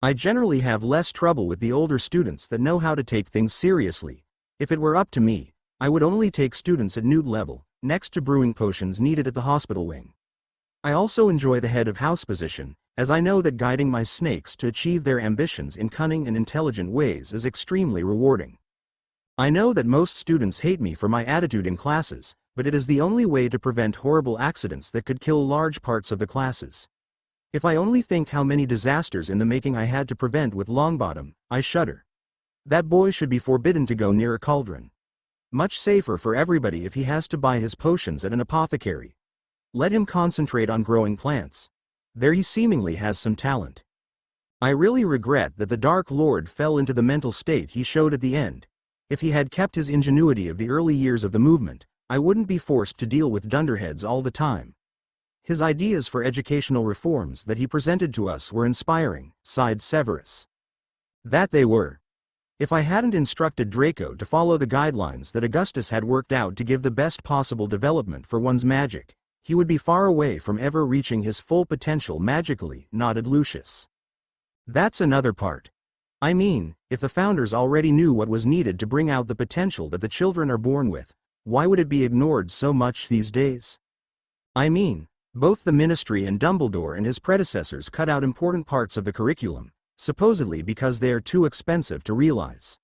S2: I generally have less trouble with the older students that know how to take things seriously. If it were up to me, I would only take students at Newt level, next to brewing potions needed at the hospital wing. I also enjoy the head of house position, as I know that guiding my snakes to achieve their ambitions in cunning and intelligent ways is extremely rewarding. I know that most students hate me for my attitude in classes, but it is the only way to prevent horrible accidents that could kill large parts of the classes. If I only think how many disasters in the making I had to prevent with Longbottom, I shudder. That boy should be forbidden to go near a cauldron. Much safer for everybody if he has to buy his potions at an apothecary. Let him concentrate on growing plants. There he seemingly has some talent. I really regret that the Dark Lord fell into the mental state he showed at the end. If he had kept his ingenuity of the early years of the movement, I wouldn't be forced to deal with dunderheads all the time. His ideas for educational reforms that he presented to us were inspiring, sighed Severus. That they were. If I hadn't instructed Draco to follow the guidelines that Augustus had worked out to give the best possible development for one's magic, he would be far away from ever reaching his full potential magically, nodded Lucius. That's another part. I mean, if the founders already knew what was needed to bring out the potential that the children are born with, why would it be ignored so much these days? I mean, both the Ministry and Dumbledore and his predecessors cut out important parts of the curriculum, supposedly because they are too expensive to realize.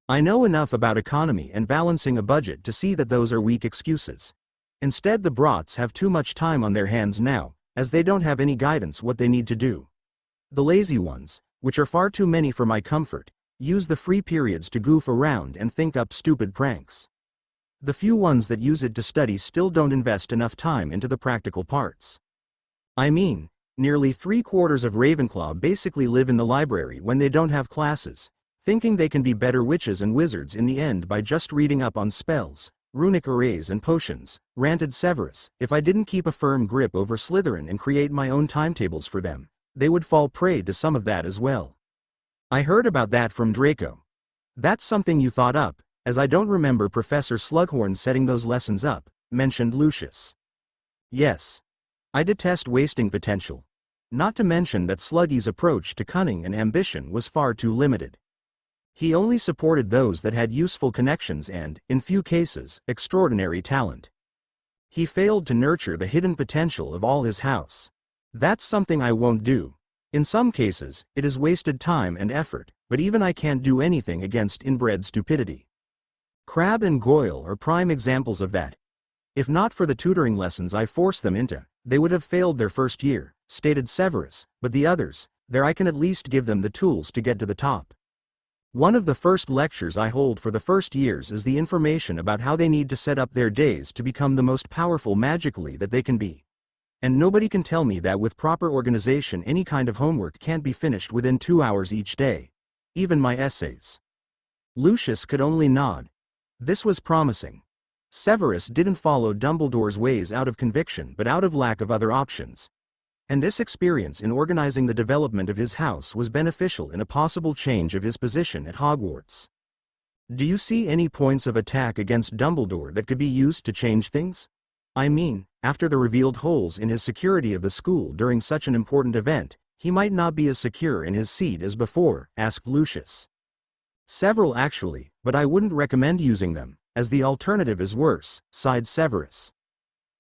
S2: I know enough about economy and balancing a budget to see that those are weak excuses. Instead, the brats have too much time on their hands now, as they don't have any guidance what they need to do. The lazy ones, which are far too many for my comfort, use the free periods to goof around and think up stupid pranks. The few ones that use it to study still don't invest enough time into the practical parts. I mean, nearly 3/4 of Ravenclaw basically live in the library when they don't have classes, thinking they can be better witches and wizards in the end by just reading up on spells, runic arrays and potions, ranted Severus. If I didn't keep a firm grip over Slytherin and create my own timetables for them, they would fall prey to some of that as well. I heard about that from Draco. That's something you thought up, as I don't remember Professor Slughorn setting those lessons up, mentioned Lucius. Yes. I detest wasting potential. Not to mention that Sluggy's approach to cunning and ambition was far too limited. He only supported those that had useful connections and, in few cases, extraordinary talent. He failed to nurture the hidden potential of all his house. That's something I won't do. In some cases, it is wasted time and effort, but even I can't do anything against inbred stupidity. Crabbe and Goyle are prime examples of that. If not for the tutoring lessons I forced them into, they would have failed their first year, stated Severus, but the others, there I can at least give them the tools to get to the top. One of the first lectures I hold for the first years is the information about how they need to set up their days to become the most powerful magically that they can be. And nobody can tell me that with proper organization any kind of homework can't be finished within 2 hours each day. Even my essays. Lucius could only nod. This was promising. Severus didn't follow Dumbledore's ways out of conviction but out of lack of other options. And this experience in organizing the development of his house was beneficial in a possible change of his position at Hogwarts. Do you see any points of attack against Dumbledore that could be used to change things? I mean, after the revealed holes in his security of the school during such an important event, he might not be as secure in his seat as before, asked Lucius. Several actually, but I wouldn't recommend using them, as the alternative is worse, sighed Severus.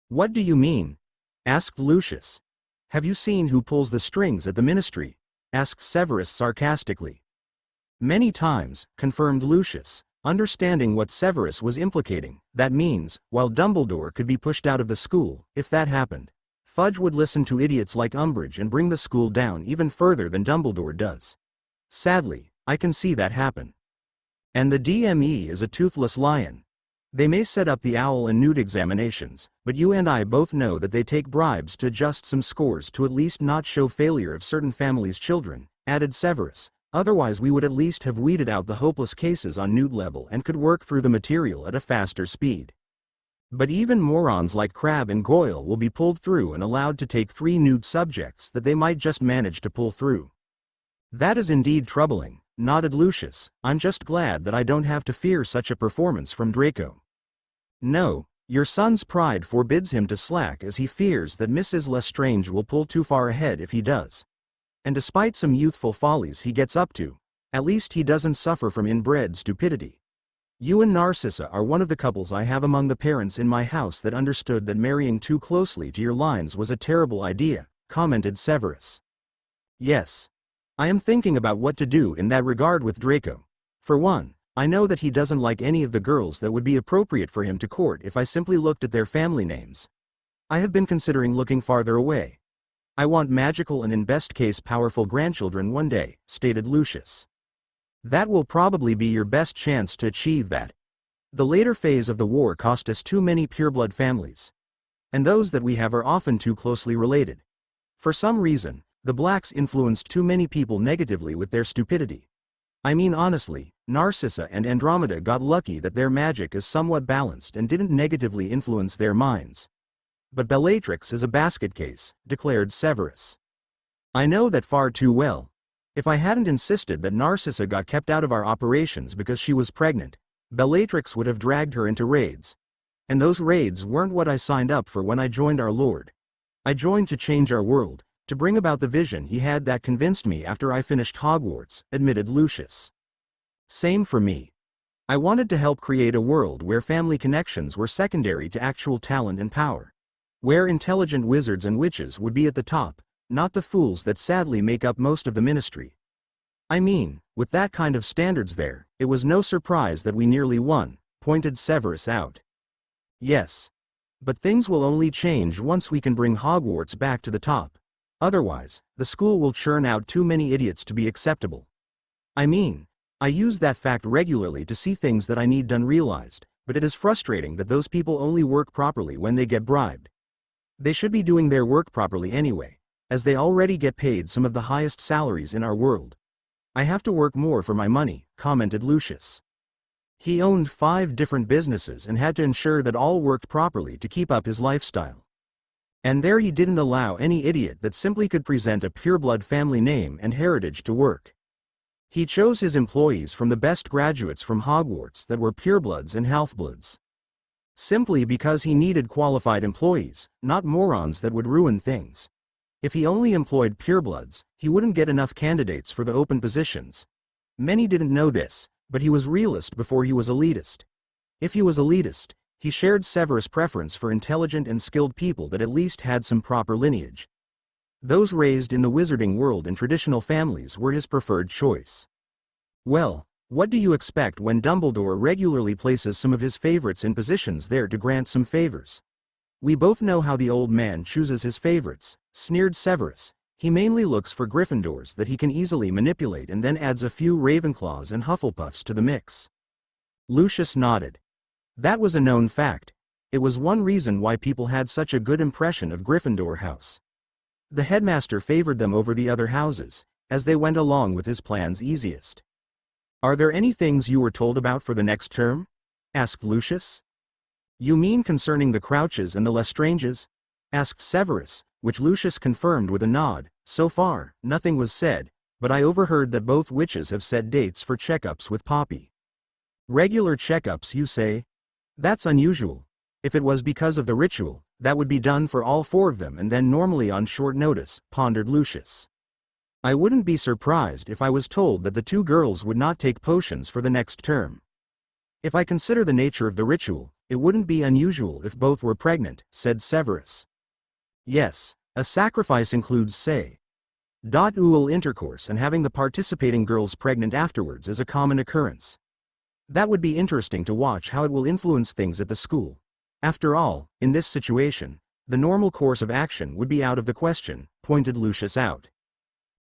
S2: What do you mean? Asked Lucius. Have you seen who pulls the strings at the Ministry? Asked Severus sarcastically. Many times, confirmed Lucius, Understanding what Severus was implicating, that means, while Dumbledore could be pushed out of the school, if that happened, Fudge would listen to idiots like Umbridge and bring the school down even further than Dumbledore does. Sadly, I can see that happen. And the DME is a toothless lion. They may set up the owl and newt examinations, but you and I both know that they take bribes to adjust some scores to at least not show failure of certain families' children, added Severus. Otherwise we would at least have weeded out the hopeless cases on newt level and could work through the material at a faster speed. But even morons like Crabbe and Goyle will be pulled through and allowed to take 3 newt subjects that they might just manage to pull through. That is indeed troubling, nodded Lucius. I'm just glad that I don't have to fear such a performance from Draco. No, your son's pride forbids him to slack, as he fears that Mrs. Lestrange will pull too far ahead if he does. And despite some youthful follies he gets up to, at least he doesn't suffer from inbred stupidity. You and Narcissa are one of the couples I have among the parents in my house that understood that marrying too closely to your lines was a terrible idea, commented Severus. Yes. I am thinking about what to do in that regard with Draco. For one, I know that he doesn't like any of the girls that would be appropriate for him to court if I simply looked at their family names. I have been considering looking farther away. I want magical and in best case powerful grandchildren one day, stated Lucius. That will probably be your best chance to achieve that. The later phase of the war cost us too many pureblood families. And those that we have are often too closely related. For some reason, the blacks influenced too many people negatively with their stupidity. I mean honestly, Narcissa and Andromeda got lucky that their magic is somewhat balanced and didn't negatively influence their minds. But Bellatrix is a basket case, declared Severus. I know that far too well. If I hadn't insisted that Narcissa got kept out of our operations because she was pregnant, Bellatrix would have dragged her into raids. And those raids weren't what I signed up for when I joined our Lord. I joined to change our world, to bring about the vision he had that convinced me after I finished Hogwarts, admitted Lucius. Same for me. I wanted to help create a world where family connections were secondary to actual talent and power. Where intelligent wizards and witches would be at the top, not the fools that sadly make up most of the ministry. I mean, with that kind of standards there, it was no surprise that we nearly won, pointed Severus out. Yes. But things will only change once we can bring Hogwarts back to the top. Otherwise, the school will churn out too many idiots to be acceptable. I mean, I use that fact regularly to see things that I need done realized, but it is frustrating that those people only work properly when they get bribed. They should be doing their work properly anyway, as they already get paid some of the highest salaries in our world. I have to work more for my money, commented Lucius. He owned 5 different businesses and had to ensure that all worked properly to keep up his lifestyle. And there he didn't allow any idiot that simply could present a pureblood family name and heritage to work. He chose his employees from the best graduates from Hogwarts that were purebloods and halfbloods. Simply because he needed qualified employees, not morons that would ruin things. If he only employed purebloods, he wouldn't get enough candidates for the open positions. Many didn't know this, but he was realist before he was elitist. If he was elitist, he shared Severus' preference for intelligent and skilled people that at least had some proper lineage. Those raised in the wizarding world in traditional families were his preferred choice. Well, what do you expect when Dumbledore regularly places some of his favorites in positions there to grant some favors? We both know how the old man chooses his favorites, sneered Severus. He mainly looks for Gryffindors that he can easily manipulate and then adds a few Ravenclaws and Hufflepuffs to the mix. Lucius nodded. That was a known fact. It was one reason why people had such a good impression of Gryffindor House. The headmaster favored them over the other houses, as they went along with his plans easiest. Are there any things you were told about for the next term? Asked Lucius. You mean concerning the Crouches and the Lestranges? Asked Severus, which Lucius confirmed with a nod. So far, nothing was said, but I overheard that both witches have set dates for checkups with Poppy. Regular checkups, you say? That's unusual. If it was because of the ritual, that would be done for all 4 of them and then normally on short notice, pondered Lucius. I wouldn't be surprised if I was told that the 2 girls would not take potions for the next term. If I consider the nature of the ritual, it wouldn't be unusual if both were pregnant, said Severus. Yes, a sacrifice includes say.ul intercourse, and having the participating girls pregnant afterwards is a common occurrence. That would be interesting to watch how it will influence things at the school. After all, in this situation, the normal course of action would be out of the question, pointed Lucius out.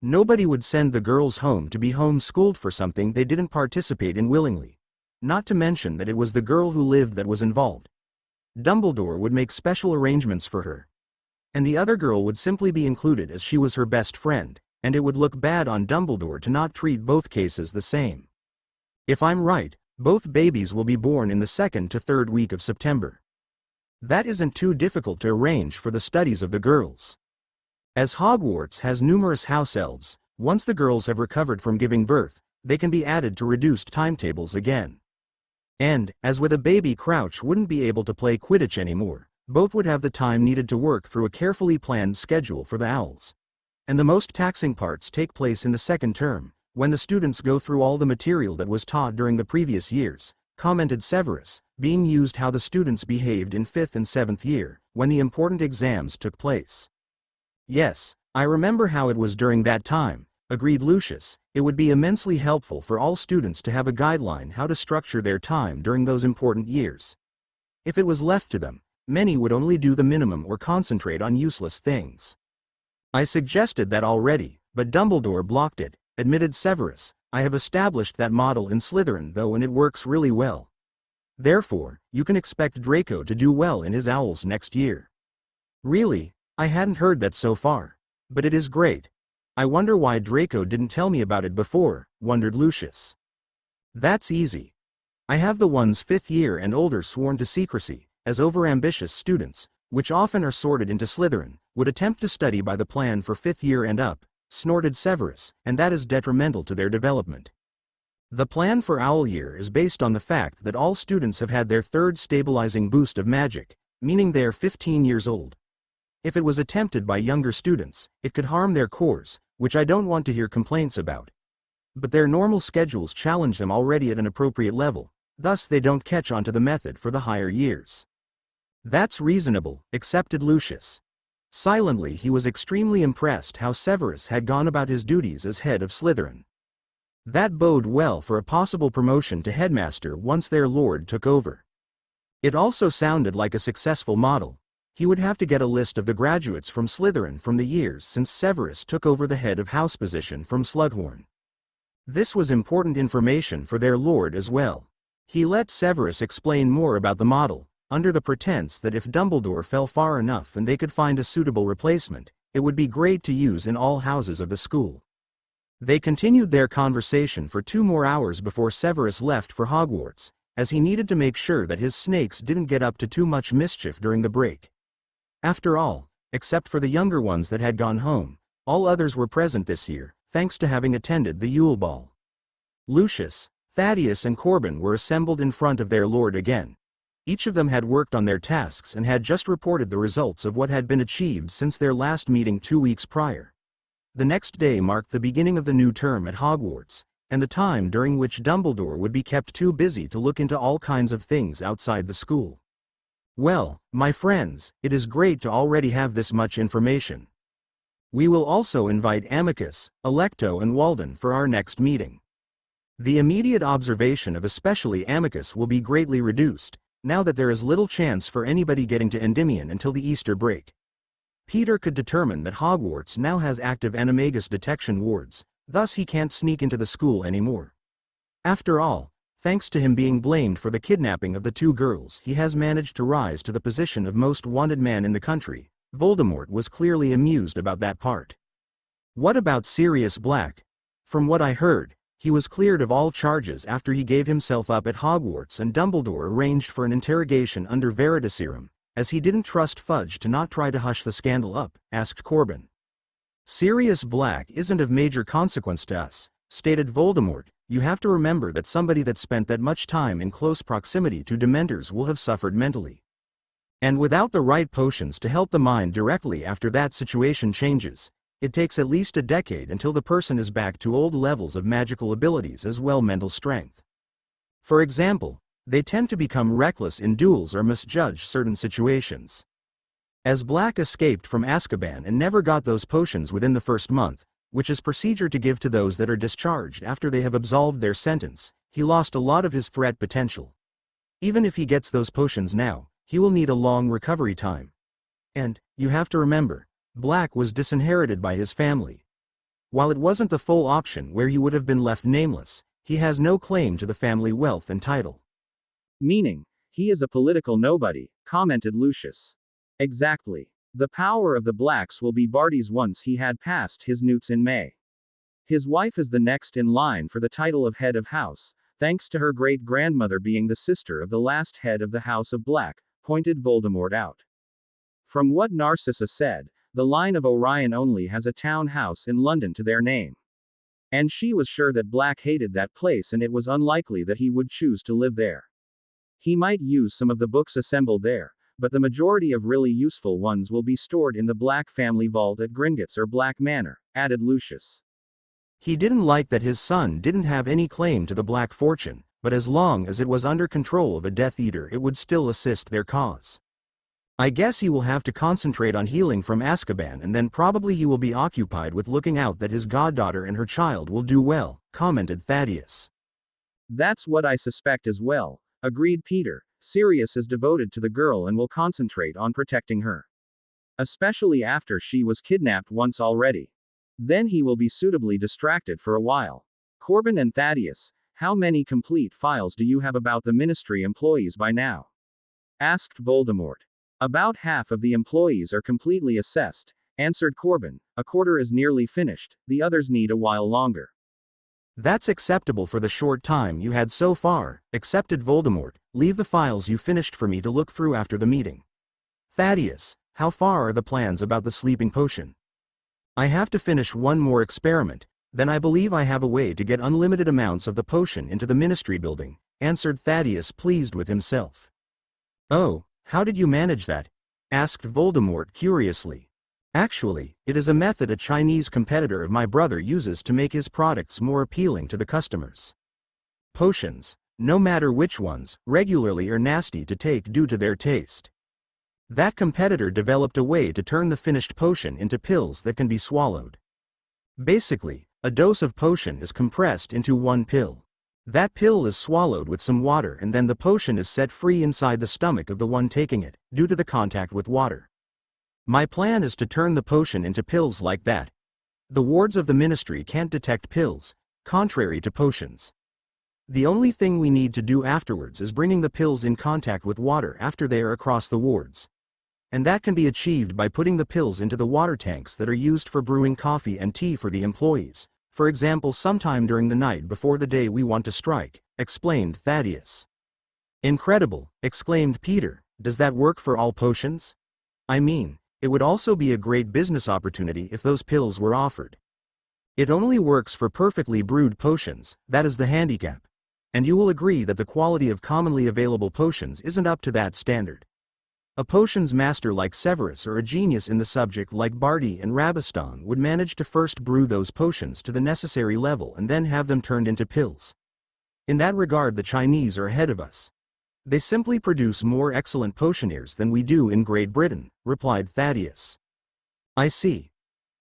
S2: Nobody would send the girls home to be homeschooled for something they didn't participate in willingly. Not to mention that it was the girl who lived that was involved. Dumbledore would make special arrangements for her. And the other girl would simply be included as she was her best friend, and it would look bad on Dumbledore to not treat both cases the same. If I'm right, both babies will be born in the 2nd to 3rd week of September. That isn't too difficult to arrange for the studies of the girls. As Hogwarts has numerous house elves, once the girls have recovered from giving birth, they can be added to reduced timetables again. And, as with a baby, Crouch wouldn't be able to play Quidditch anymore. Both would have the time needed to work through a carefully planned schedule for the owls. And the most taxing parts take place in the 2nd term, when the students go through all the material that was taught during the previous years, commented Severus, being used how the students behaved in 5th and 7th year, when the important exams took place. Yes, I remember how it was during that time, agreed Lucius. It would be immensely helpful for all students to have a guideline how to structure their time during those important years. If it was left to them, many would only do the minimum or concentrate on useless things. I suggested that already, but Dumbledore blocked it, admitted Severus. I have established that model in Slytherin though, and it works really well. Therefore, you can expect Draco to do well in his owls next year. Really? I hadn't heard that so far. But it is great. I wonder why Draco didn't tell me about it before, wondered Lucius. That's easy. I have the ones 5th year and older sworn to secrecy, as overambitious students, which often are sorted into Slytherin, would attempt to study by the plan for 5th year and up, snorted Severus, and that is detrimental to their development. The plan for Owl Year is based on the fact that all students have had their 3rd stabilizing boost of magic, meaning they are 15 years old. If it was attempted by younger students, it could harm their cores, which I don't want to hear complaints about. But their normal schedules challenge them already at an appropriate level, thus they don't catch on to the method for the higher years. That's reasonable, accepted Lucius. Silently he was extremely impressed how Severus had gone about his duties as head of Slytherin. That bode well for a possible promotion to headmaster once their lord took over. It also sounded like a successful model. He would have to get a list of the graduates from Slytherin from the years since Severus took over the head of house position from Slughorn. This was important information for their lord as well. He let Severus explain more about the model, under the pretense that if Dumbledore fell far enough and they could find a suitable replacement, it would be great to use in all houses of the school. They continued their conversation for 2 more hours before Severus left for Hogwarts, as he needed to make sure that his snakes didn't get up to too much mischief during the break. After all, except for the younger ones that had gone home, all others were present this year, thanks to having attended the Yule Ball. Lucius, Thaddeus and Corbin were assembled in front of their lord again. Each of them had worked on their tasks and had just reported the results of what had been achieved since their last meeting 2 weeks prior. The next day marked the beginning of the new term at Hogwarts, and the time during which Dumbledore would be kept too busy to look into all kinds of things outside the school. Well, my friends, it is great to already have this much information. We will also invite Amicus, Alecto and Walden for our next meeting. The immediate observation of especially Amicus will be greatly reduced, now that there is little chance for anybody getting to Endymion until the Easter break. Peter could determine that Hogwarts now has active animagus detection wards, thus he can't sneak into the school anymore. After all, thanks to him being blamed for the kidnapping of the 2 girls, he has managed to rise to the position of most wanted man in the country. Voldemort was clearly amused about that part. What about Sirius Black? From what I heard, he was cleared of all charges after he gave himself up at Hogwarts and Dumbledore arranged for an interrogation under Veritaserum, as he didn't trust Fudge to not try to hush the scandal up, asked Corbin. Sirius Black isn't of major consequence to us, stated Voldemort. You have to remember that somebody that spent that much time in close proximity to Dementors will have suffered mentally. And without the right potions to help the mind directly after that situation changes, it takes at least a decade until the person is back to old levels of magical abilities as well mental strength. For example, they tend to become reckless in duels or misjudge certain situations. As Black escaped from Azkaban and never got those potions within the first month, which is procedure to give to those that are discharged after they have absolved their sentence, he lost a lot of his threat potential. Even if he gets those potions now, he will need a long recovery time. And, you have to remember, Black was disinherited by his family. While it wasn't the full option where he would have been left nameless, he has no claim to the family wealth and title.
S1: Meaning, he is a political nobody, commented Lucius. Exactly. The power of the Blacks will be Barty's once he had passed his newts in May. His wife is the next in line for the title of head of house, thanks to her great-grandmother being the sister of the last head of the House of Black, pointed Voldemort out. From what Narcissa said, the line of Orion only has a town house in London to their name. And she was sure that Black hated that place and it was unlikely that he would choose to live there. He might use some of the books assembled there, but the majority of really useful ones will be stored in the Black family vault at Gringotts or Black Manor, added Lucius.
S2: He didn't like that his son didn't have any claim to the Black fortune, but as long as it was under control of a Death Eater it would still assist their cause. I guess he will have to concentrate on healing from Azkaban and then probably he will be occupied with looking out that his goddaughter and her child will do well, commented Thaddeus.
S1: That's what I suspect as well, agreed Peter. Sirius is devoted to the girl and will concentrate on protecting her. Especially after she was kidnapped once already. Then he will be suitably distracted for a while. Corbin and Thaddeus, how many complete files do you have about the Ministry employees by now? Asked Voldemort. About half of the employees are completely assessed, answered Corbin. A quarter is nearly finished, the others need a while longer.
S2: That's acceptable for the short time you had so far, accepted Voldemort. Leave the files you finished for me to look through after the meeting. Thaddeus, how far are the plans about the sleeping potion? I have to finish one more experiment, then I believe I have a way to get unlimited amounts of the potion into the Ministry building, answered Thaddeus, pleased with himself. Oh, how did you manage that? Asked Voldemort curiously. Actually, it is a method a Chinese competitor of my brother uses to make his products more appealing to the customers. Potions, no matter which ones, regularly are nasty to take due to their taste. That competitor developed a way to turn the finished potion into pills that can be swallowed. Basically, a dose of potion is compressed into one pill. That pill is swallowed with some water and then the potion is set free inside the stomach of the one taking it, due to the contact with water. My plan is to turn the potion into pills like that. The wards of the Ministry can't detect pills, contrary to potions. The only thing we need to do afterwards is bringing the pills in contact with water after they are across the wards. And that can be achieved by putting the pills into the water tanks that are used for brewing coffee and tea for the employees, for example sometime during the night before the day we want to strike, explained Thaddeus. Incredible, exclaimed Peter. Does that work for all potions? I mean, it would also be a great business opportunity if those pills were offered. It only works for perfectly brewed potions, that is the handicap. And you will agree that the quality of commonly available potions isn't up to that standard. A potions master like Severus or a genius in the subject like Barty and Rabaston would manage to first brew those potions to the necessary level and then have them turned into pills. In that regard the Chinese are ahead of us. They simply produce more excellent potioneers than we do in Great Britain, replied Thaddeus. I see.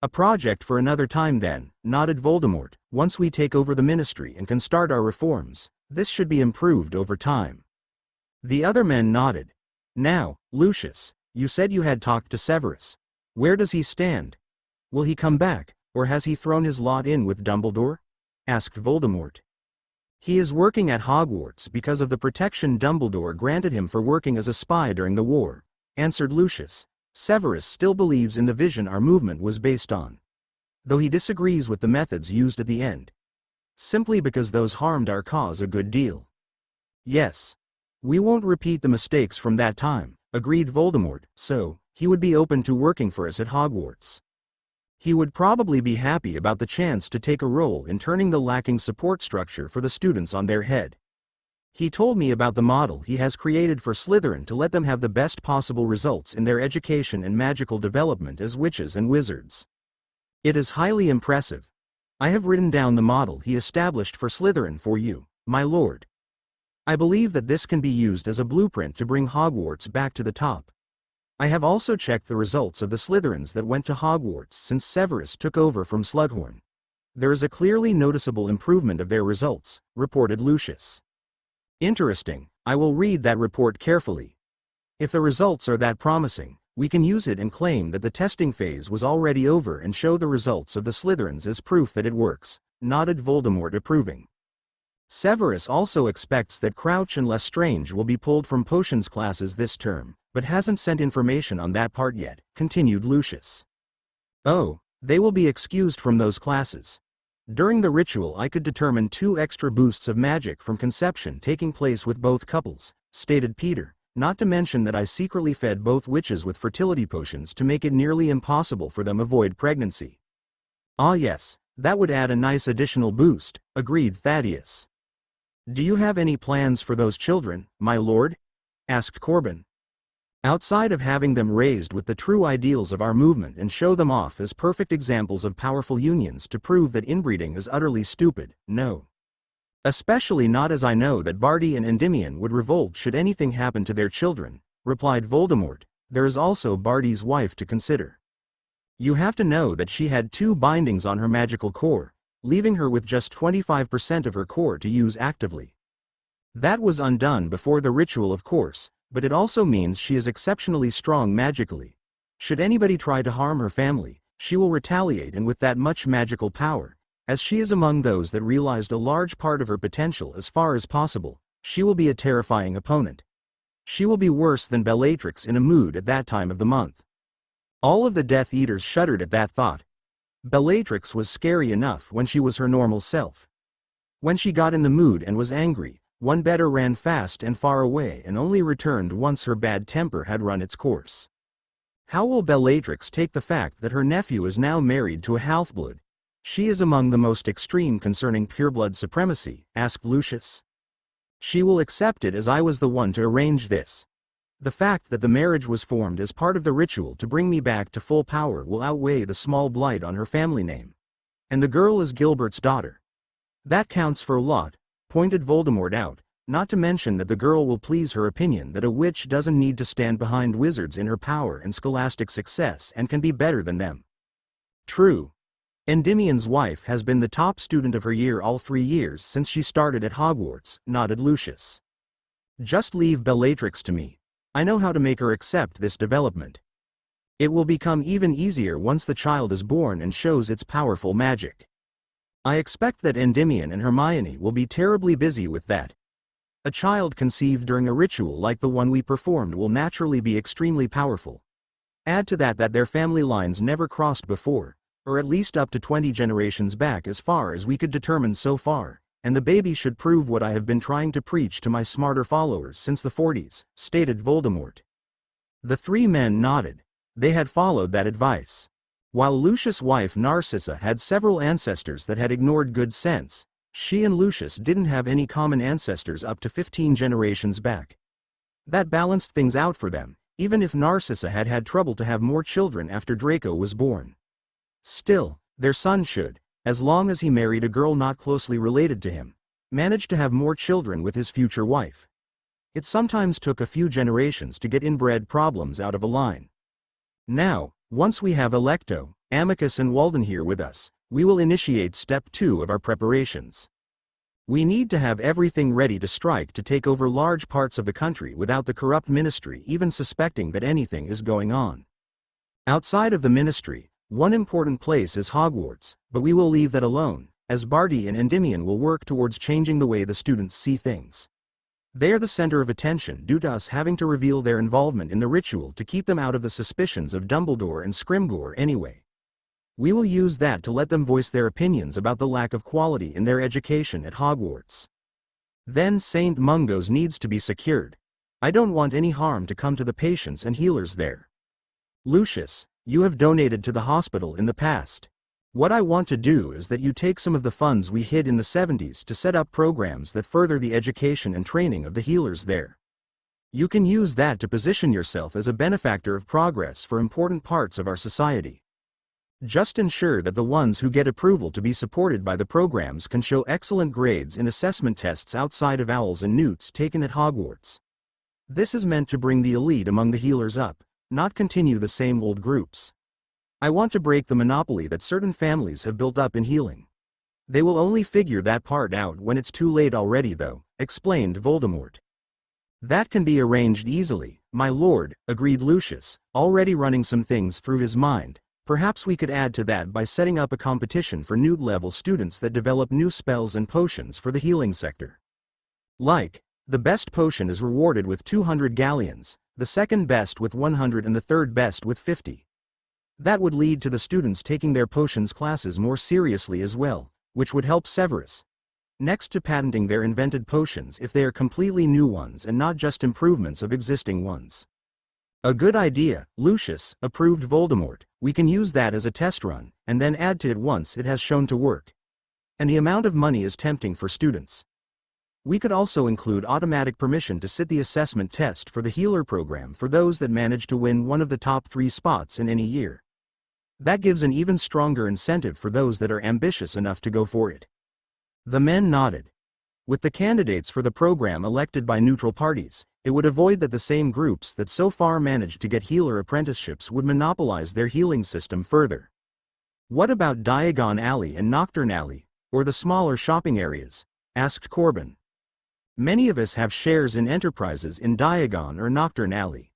S2: A project for another time then, nodded Voldemort. Once we take over the Ministry and can start our reforms, this should be improved over time. The other men nodded. Now, Lucius, you said you had talked to Severus. Where does he stand? Will he come back, or has he thrown his lot in with Dumbledore? Asked Voldemort. He is working at Hogwarts because of the protection Dumbledore granted him for working as a spy during the war, answered Lucius. Severus still believes in the vision our movement was based on, though he disagrees with the methods used at the end. Simply because those harmed our cause a good deal. Yes. We won't repeat the mistakes from that time, agreed Voldemort, so, he would be open to working for us at Hogwarts. He would probably be happy about the chance to take a role in turning the lacking support structure for the students on their head. He told me about the model he has created for Slytherin to let them have the best possible results in their education and magical development as witches and wizards. It is highly impressive. I have written down the model he established for Slytherin for you, my lord. I believe that this can be used as a blueprint to bring Hogwarts back to the top. I have also checked the results of the Slytherins that went to Hogwarts since Severus took over from Slughorn. There is a clearly noticeable improvement of their results, reported Lucius. Interesting, I will read that report carefully. If the results are that promising, we can use it and claim that the testing phase was already over and show the results of the Slytherins as proof that it works, nodded Voldemort approving. Severus also expects that Crouch and Lestrange will be pulled from potions classes this term, but hasn't sent information on that part yet, continued Lucius. Oh, they will be excused from those classes. During the ritual I could determine 2 extra boosts of magic from conception taking place with both couples, stated Peter, not to mention that I secretly fed both witches with fertility potions to make it nearly impossible for them to avoid pregnancy. Ah yes, that would add a nice additional boost, agreed Thaddeus. Do you have any plans for those children, my lord? Asked Corbin. Outside of having them raised with the true ideals of our movement and show them off as perfect examples of powerful unions to prove that inbreeding is utterly stupid, no. Especially not as I know that Barty and Endymion would revolt should anything happen to their children, replied Voldemort. There is also Barty's wife to consider. You have to know that she had 2 bindings on her magical core, leaving her with just 25% of her core to use actively. That was undone before the ritual, of course, but it also means she is exceptionally strong magically. Should anybody try to harm her family, she will retaliate, and with that much magical power, as she is among those that realized a large part of her potential as far as possible, she will be a terrifying opponent. She will be worse than Bellatrix in a mood at that time of the month. All of the Death Eaters shuddered at that thought. Bellatrix was scary enough when she was her normal self. When she got in the mood and was angry, one better ran fast and far away and only returned once her bad temper had run its course. How will Bellatrix take the fact that her nephew is now married to a half-blood? She is among the most extreme concerning pureblood supremacy, asked Lucius. She will accept it as I was the one to arrange this. The fact that the marriage was formed as part of the ritual to bring me back to full power will outweigh the small blight on her family name. And the girl is Gilbert's daughter. That counts for a lot, pointed Voldemort out, not to mention that the girl will please her opinion that a witch doesn't need to stand behind wizards in her power and scholastic success and can be better than them. True. Endymion's wife has been the top student of her year all 3 years since she started at Hogwarts, nodded Lucius. Just leave Bellatrix to me. I know how to make her accept this development. It will become even easier once the child is born and shows its powerful magic. I expect that Endymion and Hermione will be terribly busy with that. A child conceived during a ritual like the one we performed will naturally be extremely powerful. Add to that their family lines never crossed before, or at least up to 20 generations back as far as we could determine so far. And the baby should prove what I have been trying to preach to my smarter followers since the 40s, stated Voldemort. The 3 men nodded. They had followed that advice. While Lucius' wife Narcissa had several ancestors that had ignored good sense, she and Lucius didn't have any common ancestors up to 15 generations back. That balanced things out for them, even if Narcissa had had trouble to have more children after Draco was born. Still, their son should, as long as he married a girl not closely related to him, manage to have more children with his future wife. It sometimes took a few generations to get inbred problems out of a line. Now, once we have Alecto, Amicus and Walden here with us, we will initiate step 2 of our preparations. We need to have everything ready to strike to take over large parts of the country without the corrupt ministry even suspecting that anything is going on. Outside of the ministry, one important place is Hogwarts, but we will leave that alone, as Barty and Endymion will work towards changing the way the students see things. They are the center of attention due to us having to reveal their involvement in the ritual to keep them out of the suspicions of Dumbledore and Scrimgeour anyway. We will use that to let them voice their opinions about the lack of quality in their education at Hogwarts. Then St. Mungo's needs to be secured. I don't want any harm to come to the patients and healers there. Lucius, you have donated to the hospital in the past. What I want to do is that you take some of the funds we hid in the 70s to set up programs that further the education and training of the healers there. You can use that to position yourself as a benefactor of progress for important parts of our society. Just ensure that the ones who get approval to be supported by the programs can show excellent grades in assessment tests outside of owls and newts taken at Hogwarts. This is meant to bring the elite among the healers up, not continue the same old groups. I want to break the monopoly that certain families have built up in healing. They will only figure that part out when it's too late already though, explained Voldemort. That can be arranged easily, my lord, agreed Lucius, already running some things through his mind. Perhaps we could add to that by setting up a competition for Newt-level students that develop new spells and potions for the healing sector. Like, the best potion is rewarded with 200 galleons, the second best with 100 and the third best with 50. That would lead to the students taking their potions classes more seriously as well, which would help Severus. Next to patenting their invented potions if they are completely new ones and not just improvements of existing ones. A good idea, Lucius, approved Voldemort. We can use that as a test run, and then add to it once it has shown to work. And the amount of money is tempting for students. We could also include automatic permission to sit the assessment test for the healer program for those that manage to win one of the top 3 spots in any year. That gives an even stronger incentive for those that are ambitious enough to go for it. The men nodded. With the candidates for the program elected by neutral parties, it would avoid that the same groups that so far managed to get healer apprenticeships would monopolize their healing system further. What about Diagon Alley and Nocturne Alley, or the smaller shopping areas? Asked Corbin. Many of us have shares in enterprises in Diagon or Nocturne Alley.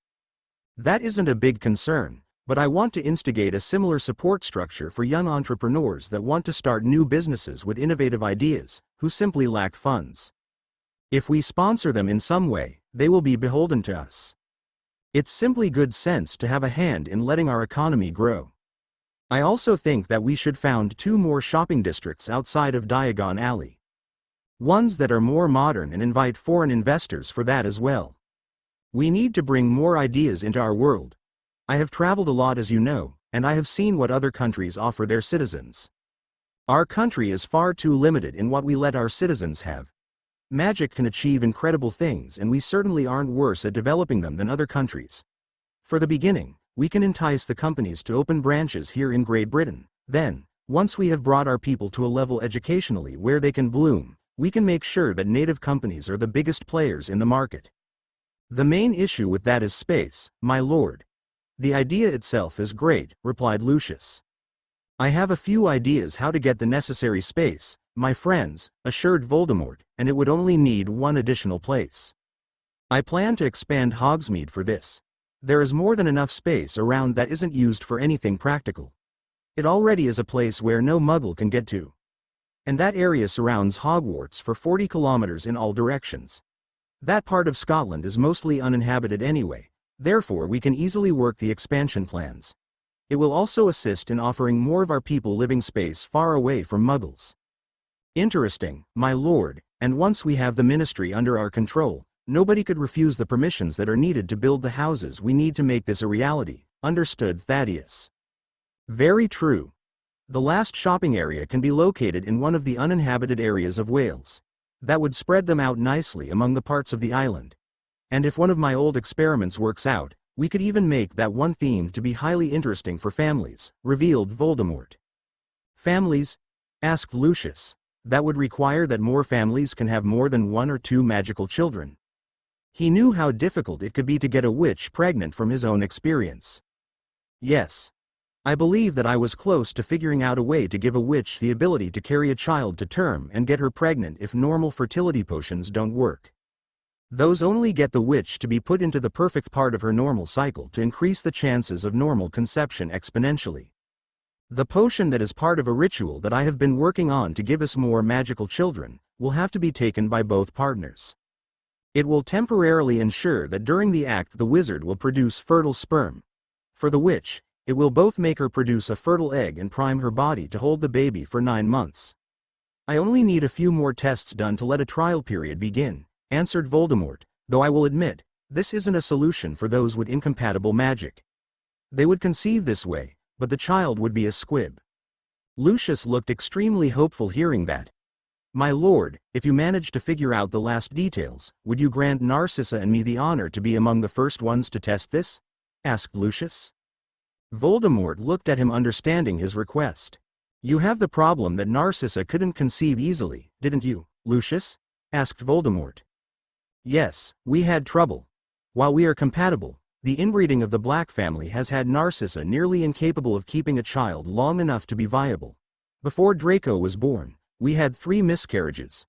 S2: That isn't a big concern, but I want to instigate a similar support structure for young entrepreneurs that want to start new businesses with innovative ideas, who simply lack funds. If we sponsor them in some way, they will be beholden to us. It's simply good sense to have a hand in letting our economy grow. I also think that we should found 2 more shopping districts outside of Diagon Alley. Ones that are more modern and invite foreign investors for that as well. We need to bring more ideas into our world. I have traveled a lot as you know, and I have seen what other countries offer their citizens. Our country is far too limited in what we let our citizens have. Magic can achieve incredible things and we certainly aren't worse at developing them than other countries. For the beginning, we can entice the companies to open branches here in Great Britain. Then, once we have brought our people to a level educationally where they can bloom, we can make sure that native companies are the biggest players in the market. The main issue with that is space, my lord. The idea itself is great, replied Lucius. I have a few ideas how to get the necessary space, my friends, assured Voldemort, and it would only need one additional place. I plan to expand Hogsmeade for this. There is more than enough space around that isn't used for anything practical. It already is a place where no muggle can get to. And that area surrounds Hogwarts for 40 kilometers in all directions. That part of Scotland is mostly uninhabited anyway, therefore we can easily work the expansion plans. It will also assist in offering more of our people living space far away from muggles. Interesting, my lord, and once we have the ministry under our control, nobody could refuse the permissions that are needed to build the houses we need to make this a reality, understood Thaddeus. Very true. The last shopping area can be located in one of the uninhabited areas of Wales. That would spread them out nicely among the parts of the island. And if one of my old experiments works out, we could even make that one theme to be highly interesting for families, revealed Voldemort. Families? Asked Lucius. That would require that more families can have more than 1 or 2 magical children. He knew how difficult it could be to get a witch pregnant from his own experience. Yes. I believe that I was close to figuring out a way to give a witch the ability to carry a child to term and get her pregnant if normal fertility potions don't work. Those only get the witch to be put into the perfect part of her normal cycle to increase the chances of normal conception exponentially. The potion that is part of a ritual that I have been working on to give us more magical children, will have to be taken by both partners. It will temporarily ensure that during the act the wizard will produce fertile sperm. For the witch, it will both make her produce a fertile egg and prime her body to hold the baby for 9 months. I only need a few more tests done to let a trial period begin, answered Voldemort, though I will admit, this isn't a solution for those with incompatible magic. They would conceive this way, but the child would be a squib. Lucius looked extremely hopeful hearing that. My lord, if you manage to figure out the last details, would you grant Narcissa and me the honor to be among the first ones to test this? Asked Lucius. Voldemort looked at him understanding his request. You have the problem that Narcissa couldn't conceive easily, didn't you, Lucius? Asked Voldemort. Yes, we had trouble. While we are compatible, the inbreeding of the Black family has had Narcissa nearly incapable of keeping a child long enough to be viable. Before Draco was born, We had 3 miscarriages.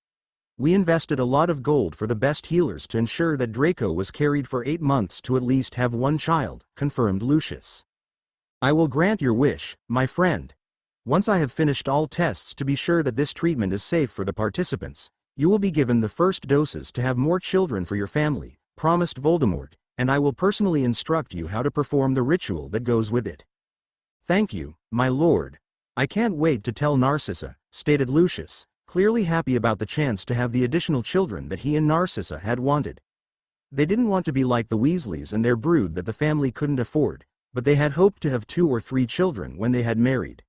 S2: We invested a lot of gold for the best healers to ensure that Draco was carried for 8 months to at least have 1 child, confirmed Lucius. I will grant your wish, my friend. Once I have finished all tests to be sure that this treatment is safe for the participants, you will be given the first doses to have more children for your family, promised Voldemort, and I will personally instruct you how to perform the ritual that goes with it. Thank you, my lord. I can't wait to tell Narcissa, stated Lucius, clearly happy about the chance to have the additional children that he and Narcissa had wanted. They didn't want to be like the Weasleys and their brood that the family couldn't afford, but they had hoped to have 2 or 3 children when they had married.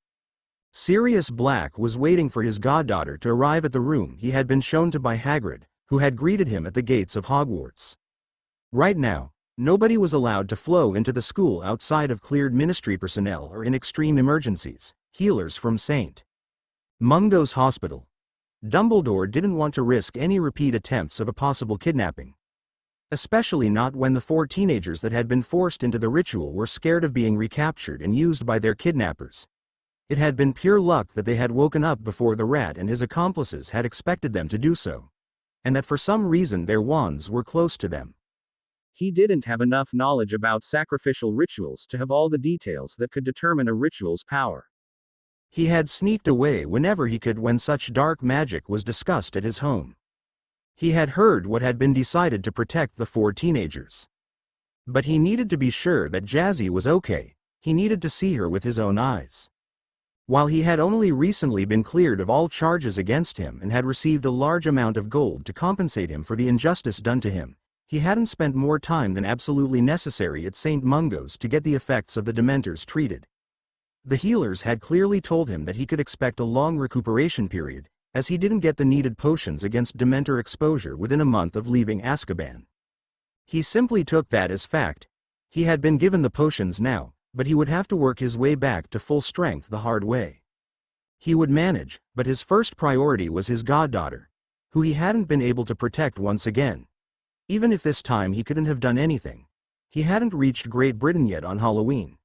S2: Sirius Black was waiting for his goddaughter to arrive at the room he had been shown to by Hagrid, who had greeted him at the gates of Hogwarts. Right now, nobody was allowed to flow into the school outside of cleared ministry personnel or in extreme emergencies, healers from St. Mungo's Hospital. Dumbledore didn't want to risk any repeat attempts of a possible kidnapping. Especially not when the 4 teenagers that had been forced into the ritual were scared of being recaptured and used by their kidnappers. It had been pure luck that they had woken up before the rat and his accomplices had expected them to do so. And that for some reason their wands were close to them.
S1: He didn't have enough knowledge about sacrificial rituals to have all the details that could determine a ritual's power.
S2: He had sneaked away whenever he could when such dark magic was discussed at his home. He had heard what had been decided to protect the 4 teenagers. But he needed to be sure that Jazzy was okay. He needed to see her with his own eyes. While he had only recently been cleared of all charges against him and had received a large amount of gold to compensate him for the injustice done to him, he hadn't spent more time than absolutely necessary at St. Mungo's to get the effects of the Dementors treated. The healers had clearly told him that he could expect a long recuperation period, as he didn't get the needed potions against Dementor exposure within a month of leaving Azkaban. He simply took that as fact. He had been given the potions now, but he would have to work his way back to full strength the hard way. He would manage, but his first priority was his goddaughter, who he hadn't been able to protect once again. Even if this time he couldn't have done anything. He hadn't reached Great Britain yet on Halloween.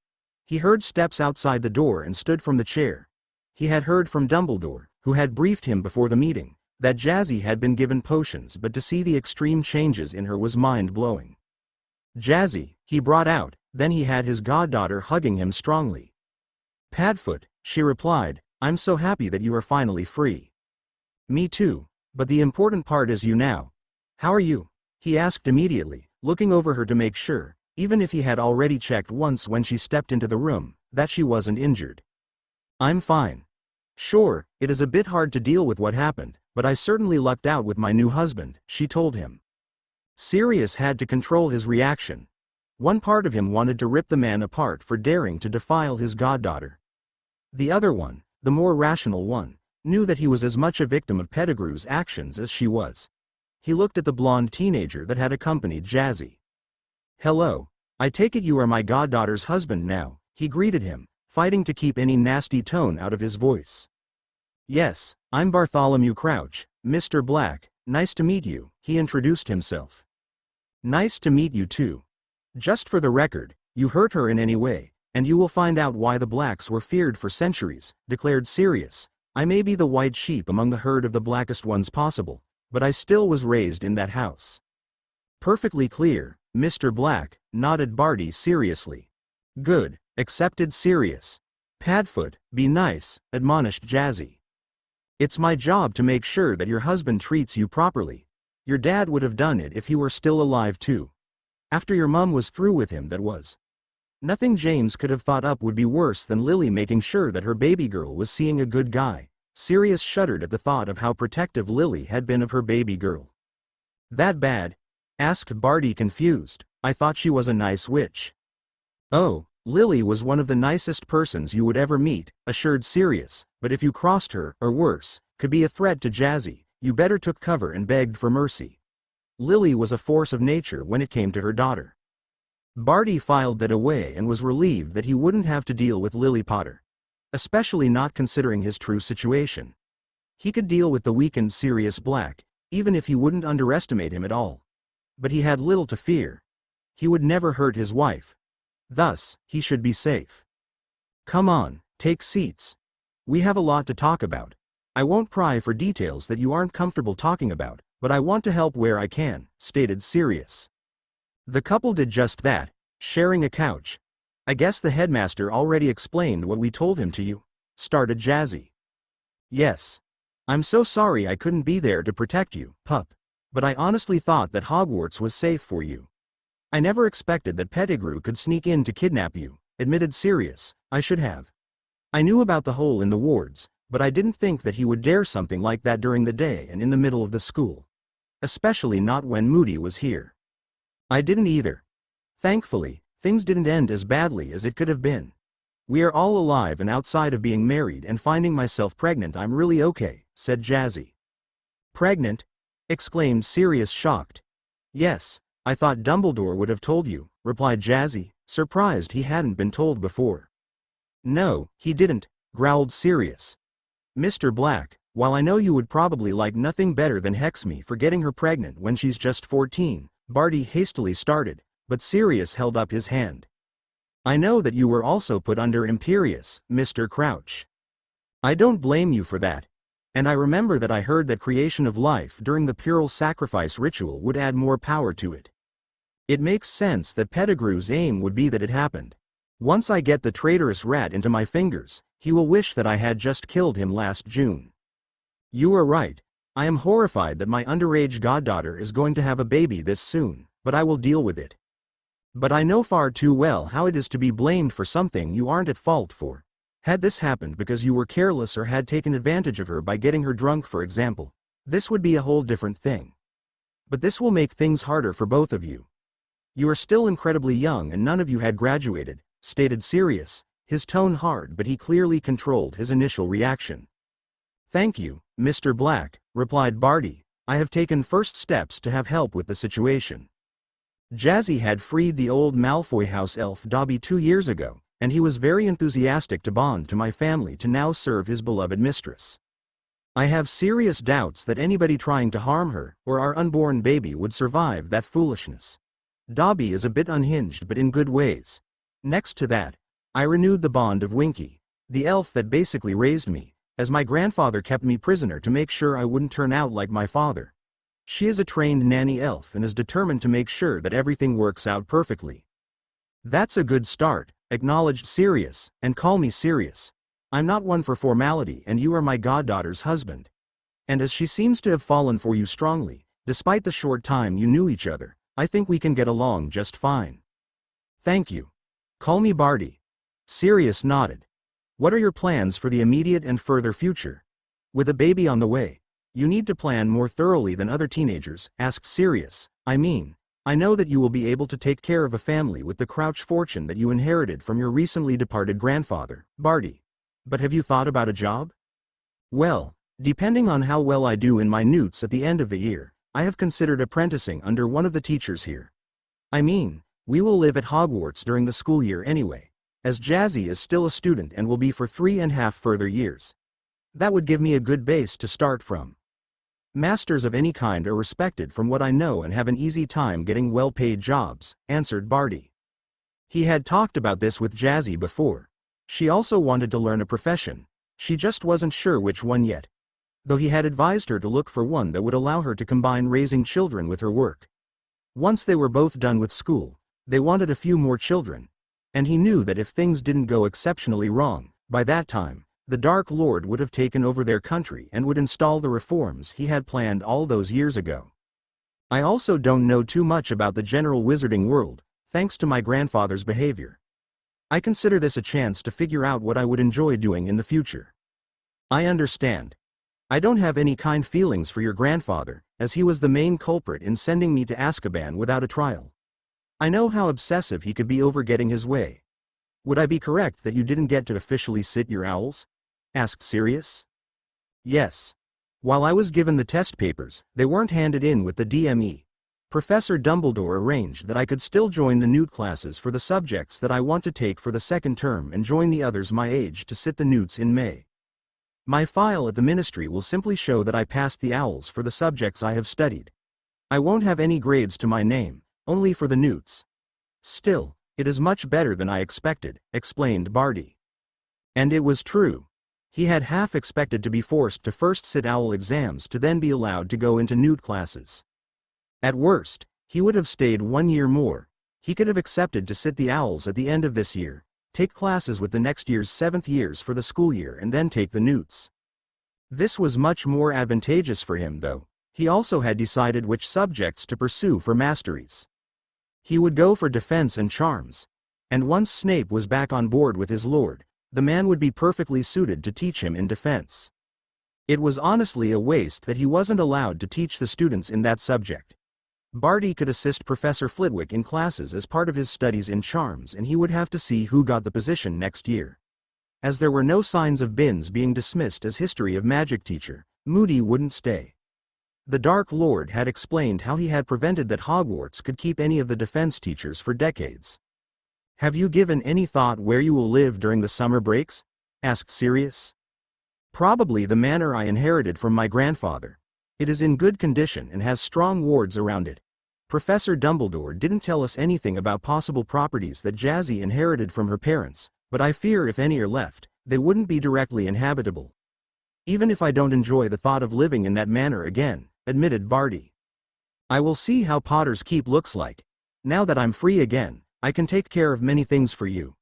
S2: He heard steps outside the door and stood from the chair. He had heard from Dumbledore, who had briefed him before the meeting, that Jazzy had been given potions, but to see the extreme changes in her was mind-blowing. Jazzy, he brought out, then he had his goddaughter hugging him strongly. Padfoot, she replied, I'm so happy that you are finally free. Me too, but the important part is you now. How are you? He asked immediately, looking over her to make sure, even if he had already checked once when she stepped into the room, that she wasn't injured. I'm fine. Sure, it is a bit hard to deal with what happened, but I certainly lucked out with my new husband, she told him. Sirius had to control his reaction. One part of him wanted to rip the man apart for daring to defile his goddaughter. The other one, the more rational one, knew that he was as much a victim of Pettigrew's actions as she was. He looked at the blonde teenager that had accompanied Jazzy. Hello, I take it you are my goddaughter's husband now, he greeted him, fighting to keep any nasty tone out of his voice. Yes, I'm Bartholomew Crouch, Mr. Black, nice to meet you, he introduced himself. Nice to meet you too. Just for the record, you hurt her in any way, and you will find out why the Blacks were feared for centuries, declared Sirius. I may be the white sheep among the herd of the blackest ones possible, but I still was raised in that house. Perfectly clear, Mr. Black, nodded Barty seriously. Good, accepted Sirius. Padfoot, be nice, admonished Jazzy. It's my job to make sure that your husband treats you properly. Your dad would have done it if he were still alive too. After your mum was through with him, that was. Nothing James could have thought up would be worse than Lily making sure that her baby girl was seeing a good guy. Sirius shuddered at the thought of how protective Lily had been of her baby girl. That bad? Asked Barty confused. I thought she was a nice witch. Oh, Lily was one of the nicest persons you would ever meet, assured Sirius, but if you crossed her, or worse, could be a threat to Jazzy, you better took cover and begged for mercy. Lily was a force of nature when it came to her daughter. Barty filed that away and was relieved that he wouldn't have to deal with Lily Potter. Especially not considering his true situation. He could deal with the weakened Sirius Black, even if he wouldn't underestimate him at all. But he had little to fear. He would never hurt his wife. Thus, he should be safe. Come on, take seats. We have a lot to talk about. I won't pry for details that you aren't comfortable talking about, but I want to help where I can, stated Sirius. The couple did just that, sharing a couch. I guess the headmaster already explained what we told him to you, started Jazzy. Yes. I'm so sorry I couldn't be there to protect you, pup. But I honestly thought that Hogwarts was safe for you. I never expected that Pettigrew could sneak in to kidnap you, admitted Sirius. I should have. I knew about the hole in the wards, but I didn't think that he would dare something like that during the day and in the middle of the school. Especially not when Moody was here. I didn't either. Thankfully, things didn't end as badly as it could have been. We are all alive and outside of being married and finding myself pregnant. I'm really okay, said Jazzy. Pregnant? Exclaimed Sirius, shocked. Yes, I thought Dumbledore would have told you, replied Jazzy, surprised he hadn't been told before. No, he didn't, growled Sirius. Mr. Black, while I know you would probably like nothing better than hex me for getting her pregnant when she's just 14, Barty hastily started, but Sirius held up his hand. I know that you were also put under Imperius, Mr. Crouch. I don't blame you for that. And I remember that I heard that creation of life during the Pural sacrifice ritual would add more power to it. It makes sense that Pettigrew's aim would be that it happened. Once I get the traitorous rat into my fingers, he will wish that I had just killed him last June. You are right. I am horrified that my underage goddaughter is going to have a baby this soon, but I will deal with it. But I know far too well how it is to be blamed for something you aren't at fault for. Had this happened because you were careless or had taken advantage of her by getting her drunk, for example, this would be a whole different thing. But this will make things harder for both of you. You are still incredibly young and none of you had graduated, stated Sirius, his tone hard, but he clearly controlled his initial reaction. Thank you, Mr. Black, replied Barty. I have taken first steps to have help with the situation. Jazzy had freed the old Malfoy house elf Dobby 2 years ago, and he was very enthusiastic to bond to my family to now serve his beloved mistress. I have serious doubts that anybody trying to harm her or our unborn baby would survive that foolishness. Dobby is a bit unhinged but in good ways. Next to that, I renewed the bond of Winky, the elf that basically raised me, as my grandfather kept me prisoner to make sure I wouldn't turn out like my father. She is a trained nanny elf and is determined to make sure that everything works out perfectly. That's a good start, acknowledged Sirius, and call me Sirius. I'm not one for formality and you are my goddaughter's husband. And as she seems to have fallen for you strongly, despite the short time you knew each other, I think we can get along just fine. Thank you. Call me Barty. Sirius nodded. What are your plans for the immediate and further future? With a baby on the way, you need to plan more thoroughly than other teenagers, asked Sirius. I mean, I know that you will be able to take care of a family with the Crouch fortune that you inherited from your recently departed grandfather, Barty. But have you thought about a job? Well, depending on how well I do in my newts at the end of the year, I have considered apprenticing under one of the teachers here. I mean, we will live at Hogwarts during the school year anyway, as Jazzy is still a student and will be for 3.5 further years. That would give me a good base to start from. Masters of any kind are respected from what I know and have an easy time getting well-paid jobs, answered Barty. He had talked about this with Jazzy before. She also wanted to learn a profession. She just wasn't sure which one yet. Though he had advised her to look for one that would allow her to combine raising children with her work. Once they were both done with school, they wanted a few more children. And he knew that if things didn't go exceptionally wrong, by that time, the Dark Lord would have taken over their country and would install the reforms he had planned all those years ago. I also don't know too much about the general wizarding world, thanks to my grandfather's behavior. I consider this a chance to figure out what I would enjoy doing in the future. I understand. I don't have any kind feelings for your grandfather, as he was the main culprit in sending me to Azkaban without a trial. I know how obsessive he could be over getting his way. Would I be correct that you didn't get to officially sit your owls? Asked Sirius. Yes. While I was given the test papers, they weren't handed in with the DME. Professor Dumbledore arranged that I could still join the newt classes for the subjects that I want to take for the second term and join the others my age to sit the newts in May. My file at the ministry will simply show that I passed the owls for the subjects I have studied. I won't have any grades to my name, only for the newts. Still, it is much better than I expected, explained Barty. And it was true. He had half expected to be forced to first sit owl exams to then be allowed to go into newt classes. At worst, he would have stayed 1 year more. He could have accepted to sit the owls at the end of this year, take classes with the next year's 7th years for the school year and then take the newts. This was much more advantageous for him though. He also had decided which subjects to pursue for masteries. He would go for defense and charms. And once Snape was back on board with his lord, the man would be perfectly suited to teach him in defense. It was honestly a waste that he wasn't allowed to teach the students in that subject. Barty could assist Professor Flitwick in classes as part of his studies in charms, and he would have to see who got the position next year. As there were no signs of Binns being dismissed as History of Magic teacher, Moody wouldn't stay. The Dark Lord had explained how he had prevented that Hogwarts could keep any of the defense teachers for decades. "Have you given any thought where you will live during the summer breaks?" asked Sirius. "Probably the manor I inherited from my grandfather. It is in good condition and has strong wards around it. Professor Dumbledore didn't tell us anything about possible properties that Jazzy inherited from her parents, but I fear if any are left, they wouldn't be directly inhabitable. Even if I don't enjoy the thought of living in that manor again," admitted Barty. "I will see how Potter's Keep looks like. Now that I'm free again, I can take care of many things for you.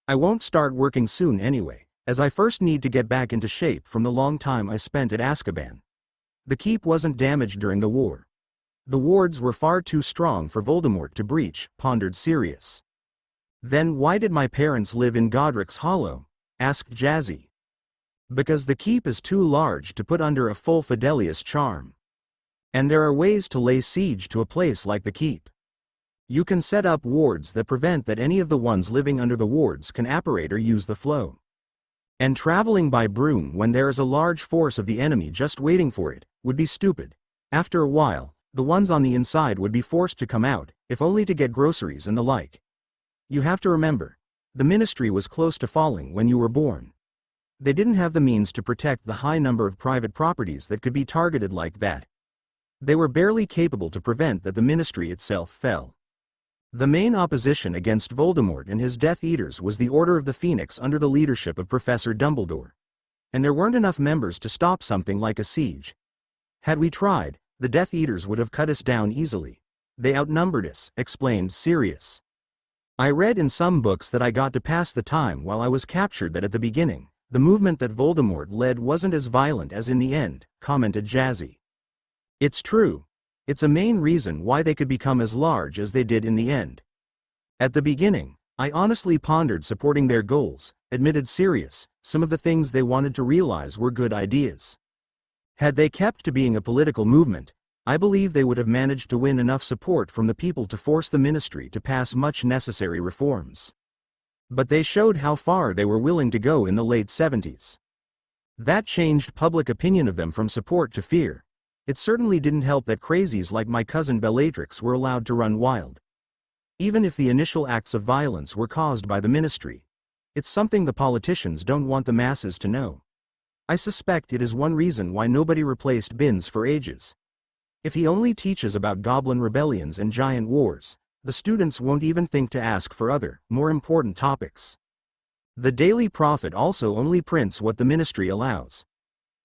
S2: I won't start working soon anyway, as I first need to get back into shape from the long time I spent at Azkaban. The keep wasn't damaged during the war. The wards were far too strong for Voldemort to breach," pondered Sirius. "Then why did my parents live in Godric's Hollow?" asked Jazzy. "Because the keep is too large to put under a full Fidelius charm. And there are ways to lay siege to a place like the keep. You can set up wards that prevent that any of the ones living under the wards can apparate or use the flow. And traveling by broom when there is a large force of the enemy just waiting for it would be stupid. After a while, the ones on the inside would be forced to come out, if only to get groceries and the like. You have to remember, the ministry was close to falling when you were born. They didn't have the means to protect the high number of private properties that could be targeted like that. They were barely capable to prevent that the ministry itself fell. The main opposition against Voldemort and his Death Eaters was the Order of the Phoenix under the leadership of Professor Dumbledore. And there weren't enough members to stop something like a siege. Had we tried, the Death Eaters would have cut us down easily. They outnumbered us," explained Sirius. "I read in some books that I got to pass the time while I was captured that at the beginning, the movement that Voldemort led wasn't as violent as in the end," commented Jazzy. "It's true. It's a main reason why they could become as large as they did in the end. At the beginning, I honestly pondered supporting their goals," admitted Sirius. "Some of the things they wanted to realize were good ideas. Had they kept to being a political movement, I believe they would have managed to win enough support from the people to force the ministry to pass much necessary reforms. But they showed how far they were willing to go in the late 70s. That changed public opinion of them from support to fear. It certainly didn't help that crazies like my cousin Bellatrix were allowed to run wild. Even if the initial acts of violence were caused by the ministry, it's something the politicians don't want the masses to know. I suspect it is one reason why nobody replaced Binns for ages. If he only teaches about goblin rebellions and giant wars, the students won't even think to ask for other, more important topics. The Daily Prophet also only prints what the ministry allows.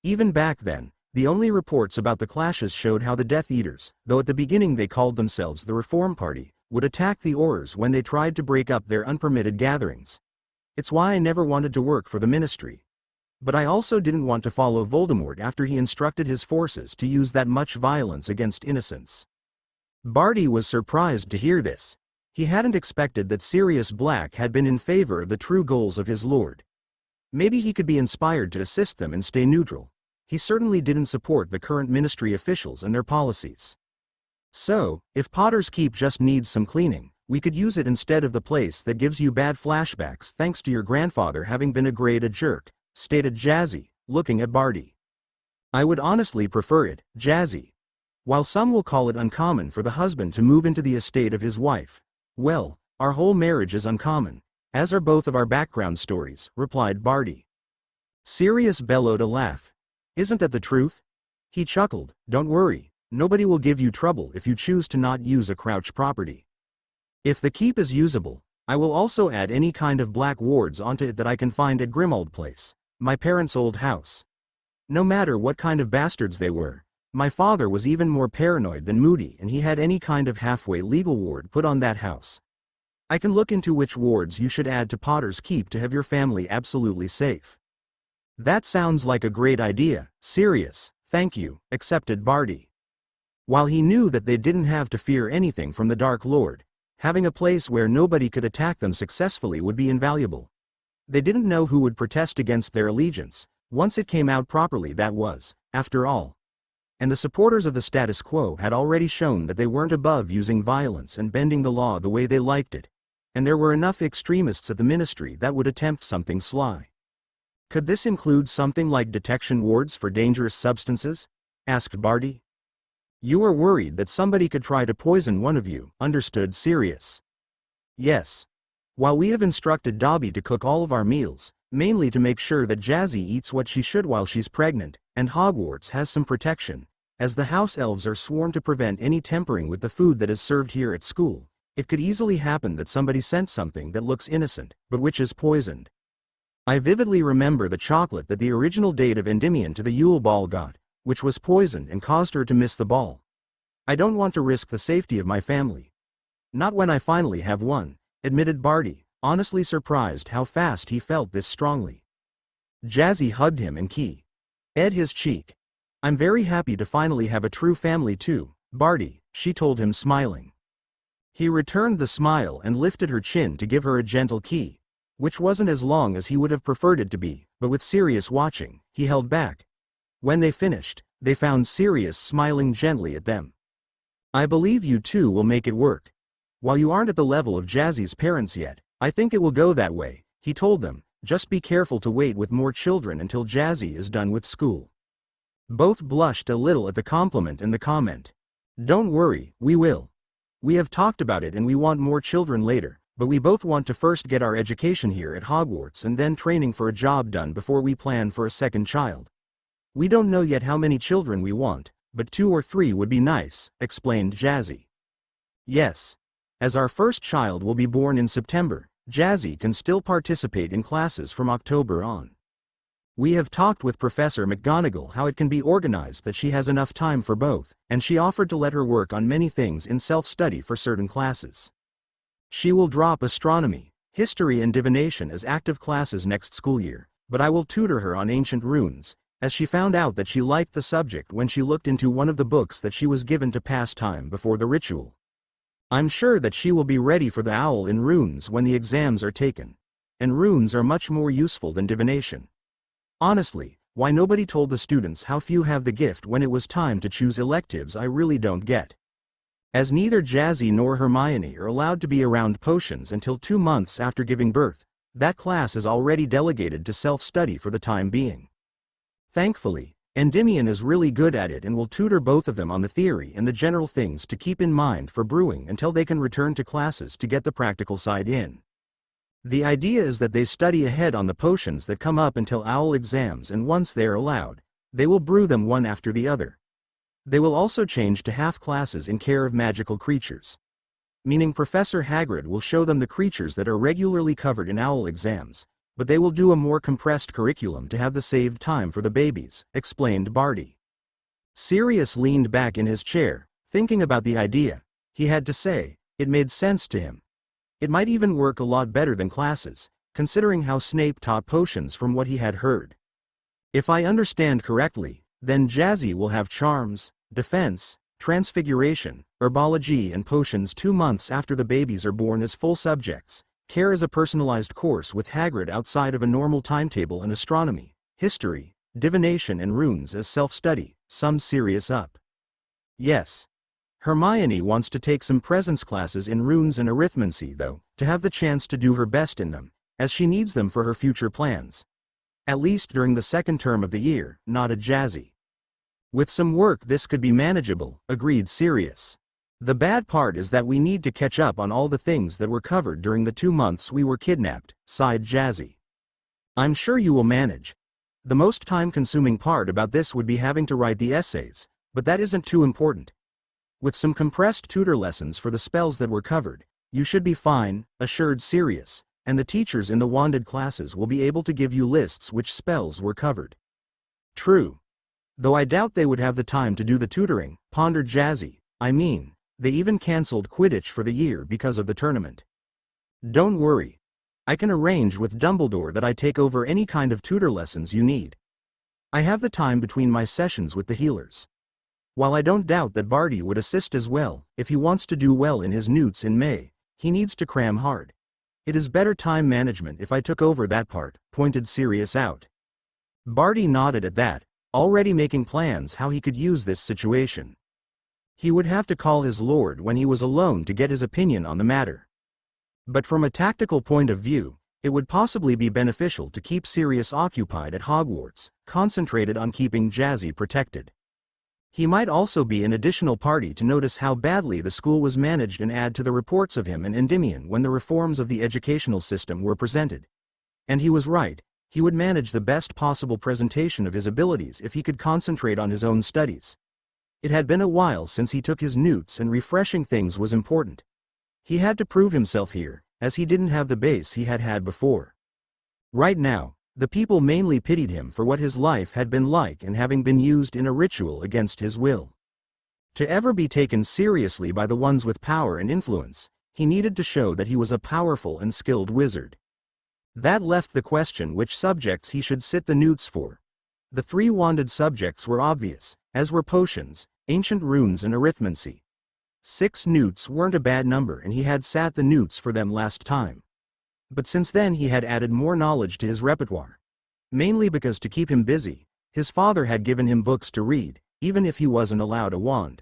S2: Even back then, the only reports about the clashes showed how the Death Eaters, though at the beginning they called themselves the Reform Party, would attack the Aurors when they tried to break up their unpermitted gatherings. It's why I never wanted to work for the ministry. But I also didn't want to follow Voldemort after he instructed his forces to use that much violence against innocents." Barty was surprised to hear this. He hadn't expected that Sirius Black had been in favor of the true goals of his lord. Maybe he could be inspired to assist them and stay neutral. He certainly didn't support the current ministry officials and their policies. "So, if Potter's Keep just needs some cleaning, we could use it instead of the place that gives you bad flashbacks thanks to your grandfather having been a grade jerk," stated Jazzy, looking at Barty. "I would honestly prefer it, Jazzy. While some will call it uncommon for the husband to move into the estate of his wife, well, our whole marriage is uncommon, as are both of our background stories," replied Barty. Sirius bellowed a laugh. "Isn't that the truth?" He chuckled. "Don't worry, nobody will give you trouble if you choose to not use a Crouch property. If the keep is usable, I will also add any kind of black wards onto it that I can find at Grimmauld Place. My parents' old house. No matter what kind of bastards they were, my father was even more paranoid than Moody, and he had any kind of halfway legal ward put on that house. I can look into which wards you should add to Potter's Keep to have your family absolutely safe. That sounds like a great idea, Sirius, thank you, accepted Barty. While he knew that they didn't have to fear anything from the Dark Lord, having a place where nobody could attack them successfully would be invaluable. They didn't know who would protest against their allegiance, once it came out properly that was, after all. And the supporters of the status quo had already shown that they weren't above using violence and bending the law the way they liked it. And there were enough extremists at the ministry that would attempt something sly. Could this include something like detection wards for dangerous substances? Asked Barty. You are worried that somebody could try to poison one of you, understood Sirius. Yes. While we have instructed Dobby to cook all of our meals, mainly to make sure that Jazzy eats what she should while she's pregnant, and Hogwarts has some protection, as the house elves are sworn to prevent any tampering with the food that is served here at school, it could easily happen that somebody sent something that looks innocent, but which is poisoned. I vividly remember the chocolate that the original date of Endymion to the Yule Ball got, which was poisoned and caused her to miss the ball. I don't want to risk the safety of my family. Not when I finally have one, admitted Barty, honestly surprised how fast he felt this strongly. Jazzy hugged him and kissed his cheek. I'm very happy to finally have a true family too, Barty, she told him smiling. He returned the smile and lifted her chin to give her a gentle kiss, which wasn't as long as he would have preferred it to be, but with Sirius watching, he held back. When they finished, they found Sirius smiling gently at them. I believe you two will make it work. While you aren't at the level of Jazzy's parents yet, I think it will go that way, he told them, just be careful to wait with more children until Jazzy is done with school. Both blushed a little at the compliment and the comment. Don't worry, we will. We have talked about it and we want more children later, but we both want to first get our education here at Hogwarts and then training for a job done before we plan for a second child. We don't know yet how many children we want, but 2 or 3 would be nice, explained Jazzy. Yes. As our first child will be born in September, Jazzy can still participate in classes from October on. We have talked with Professor McGonagall how it can be organized that she has enough time for both, and she offered to let her work on many things in self-study for certain classes. She will drop astronomy, history and divination as active classes next school year, but I will tutor her on ancient runes, as she found out that she liked the subject when she looked into one of the books that she was given to pass time before the ritual. I'm sure that she will be ready for the owl in runes when the exams are taken. And runes are much more useful than divination. Honestly, why nobody told the students how few have the gift when it was time to choose electives I really don't get. As neither Jazzy nor Hermione are allowed to be around potions until 2 months after giving birth, that class is already delegated to self-study for the time being. Thankfully, Endymion is really good at it and will tutor both of them on the theory and the general things to keep in mind for brewing until they can return to classes to get the practical side in. The idea is that they study ahead on the potions that come up until owl exams, and once they are allowed, they will brew them one after the other. They will also change to half classes in care of magical creatures. Meaning Professor Hagrid will show them the creatures that are regularly covered in owl exams, but they will do a more compressed curriculum to have the saved time for the babies, explained Barty. Sirius leaned back in his chair, thinking about the idea. He had to say, it made sense to him. It might even work a lot better than classes, considering how Snape taught potions from what he had heard. If I understand correctly, then Jazzy will have charms, defense, transfiguration, herbology and potions 2 months after the babies are born as full subjects. Care is a personalized course with Hagrid outside of a normal timetable, and astronomy, history, divination and runes as self-study, summed Sirius up. Yes. Hermione wants to take some presence classes in runes and arithmancy though, to have the chance to do her best in them, as she needs them for her future plans. At least during the second term of the year, nodded Jazzy. With some work this could be manageable, agreed Sirius. The bad part is that we need to catch up on all the things that were covered during the 2 months we were kidnapped, sighed Jazzy. I'm sure you will manage. The most time-consuming part about this would be having to write the essays, but that isn't too important. With some compressed tutor lessons for the spells that were covered, you should be fine, assured Sirius, and the teachers in the wanded classes will be able to give you lists which spells were covered. True. Though I doubt they would have the time to do the tutoring, pondered Jazzy. I mean, they even cancelled Quidditch for the year because of the tournament. Don't worry. I can arrange with Dumbledore that I take over any kind of tutor lessons you need. I have the time between my sessions with the healers. While I don't doubt that Barty would assist as well, if he wants to do well in his newts in May, he needs to cram hard. It is better time management if I took over that part, pointed Sirius out. Barty nodded at that, already making plans how he could use this situation. He would have to call his lord when he was alone to get his opinion on the matter. But from a tactical point of view, it would possibly be beneficial to keep Sirius occupied at Hogwarts, concentrated on keeping Jazzy protected. He might also be an additional party to notice how badly the school was managed and add to the reports of him and Endymion when the reforms of the educational system were presented. And he was right, he would manage the best possible presentation of his abilities if he could concentrate on his own studies. It had been a while since he took his newts and refreshing things was important. He had to prove himself here, as he didn't have the base he had had before. Right now, the people mainly pitied him for what his life had been like and having been used in a ritual against his will. To ever be taken seriously by the ones with power and influence, he needed to show that he was a powerful and skilled wizard. That left the question which subjects he should sit the newts for. The 3 wanded subjects were obvious, as were potions, ancient runes and arithmancy. 6 newts weren't a bad number and he had sat the newts for them last time. But since then he had added more knowledge to his repertoire. Mainly because to keep him busy, his father had given him books to read, even if he wasn't allowed a wand.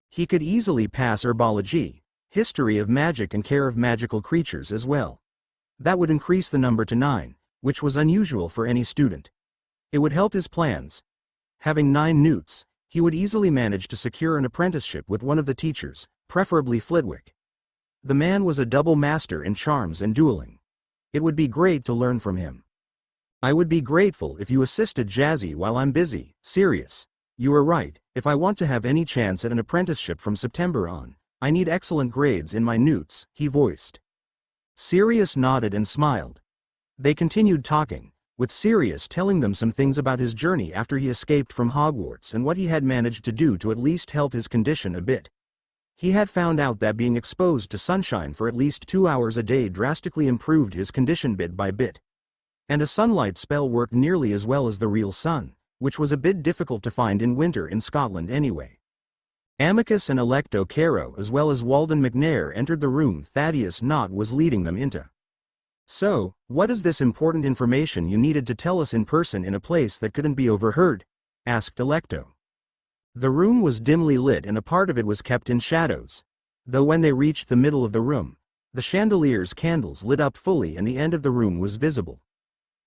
S2: He could easily pass herbology, history of magic and care of magical creatures as well. That would increase the number to 9, which was unusual for any student. It would help his plans. Having 9 newts, he would easily manage to secure an apprenticeship with one of the teachers, preferably Flitwick. The man was a double master in charms and dueling. It would be great to learn from him. I would be grateful if you assisted Jazzy while I'm busy, Sirius. You are right, if I want to have any chance at an apprenticeship from September on, I need excellent grades in my newts, he voiced. Sirius nodded and smiled. They continued talking, with Sirius telling them some things about his journey after he escaped from Hogwarts and what he had managed to do to at least help his condition a bit. He had found out that being exposed to sunshine for at least 2 hours a day drastically improved his condition bit by bit. And a sunlight spell worked nearly as well as the real sun, which was a bit difficult to find in winter in Scotland anyway. Amicus and Electo Caro as well as Walden McNair entered the room Thaddeus Knott was leading them into. So, what is this important information you needed to tell us in person in a place that couldn't be overheard? Asked Electo. The room was dimly lit and a part of it was kept in shadows. Though when they reached the middle of the room, the chandelier's candles lit up fully and the end of the room was visible.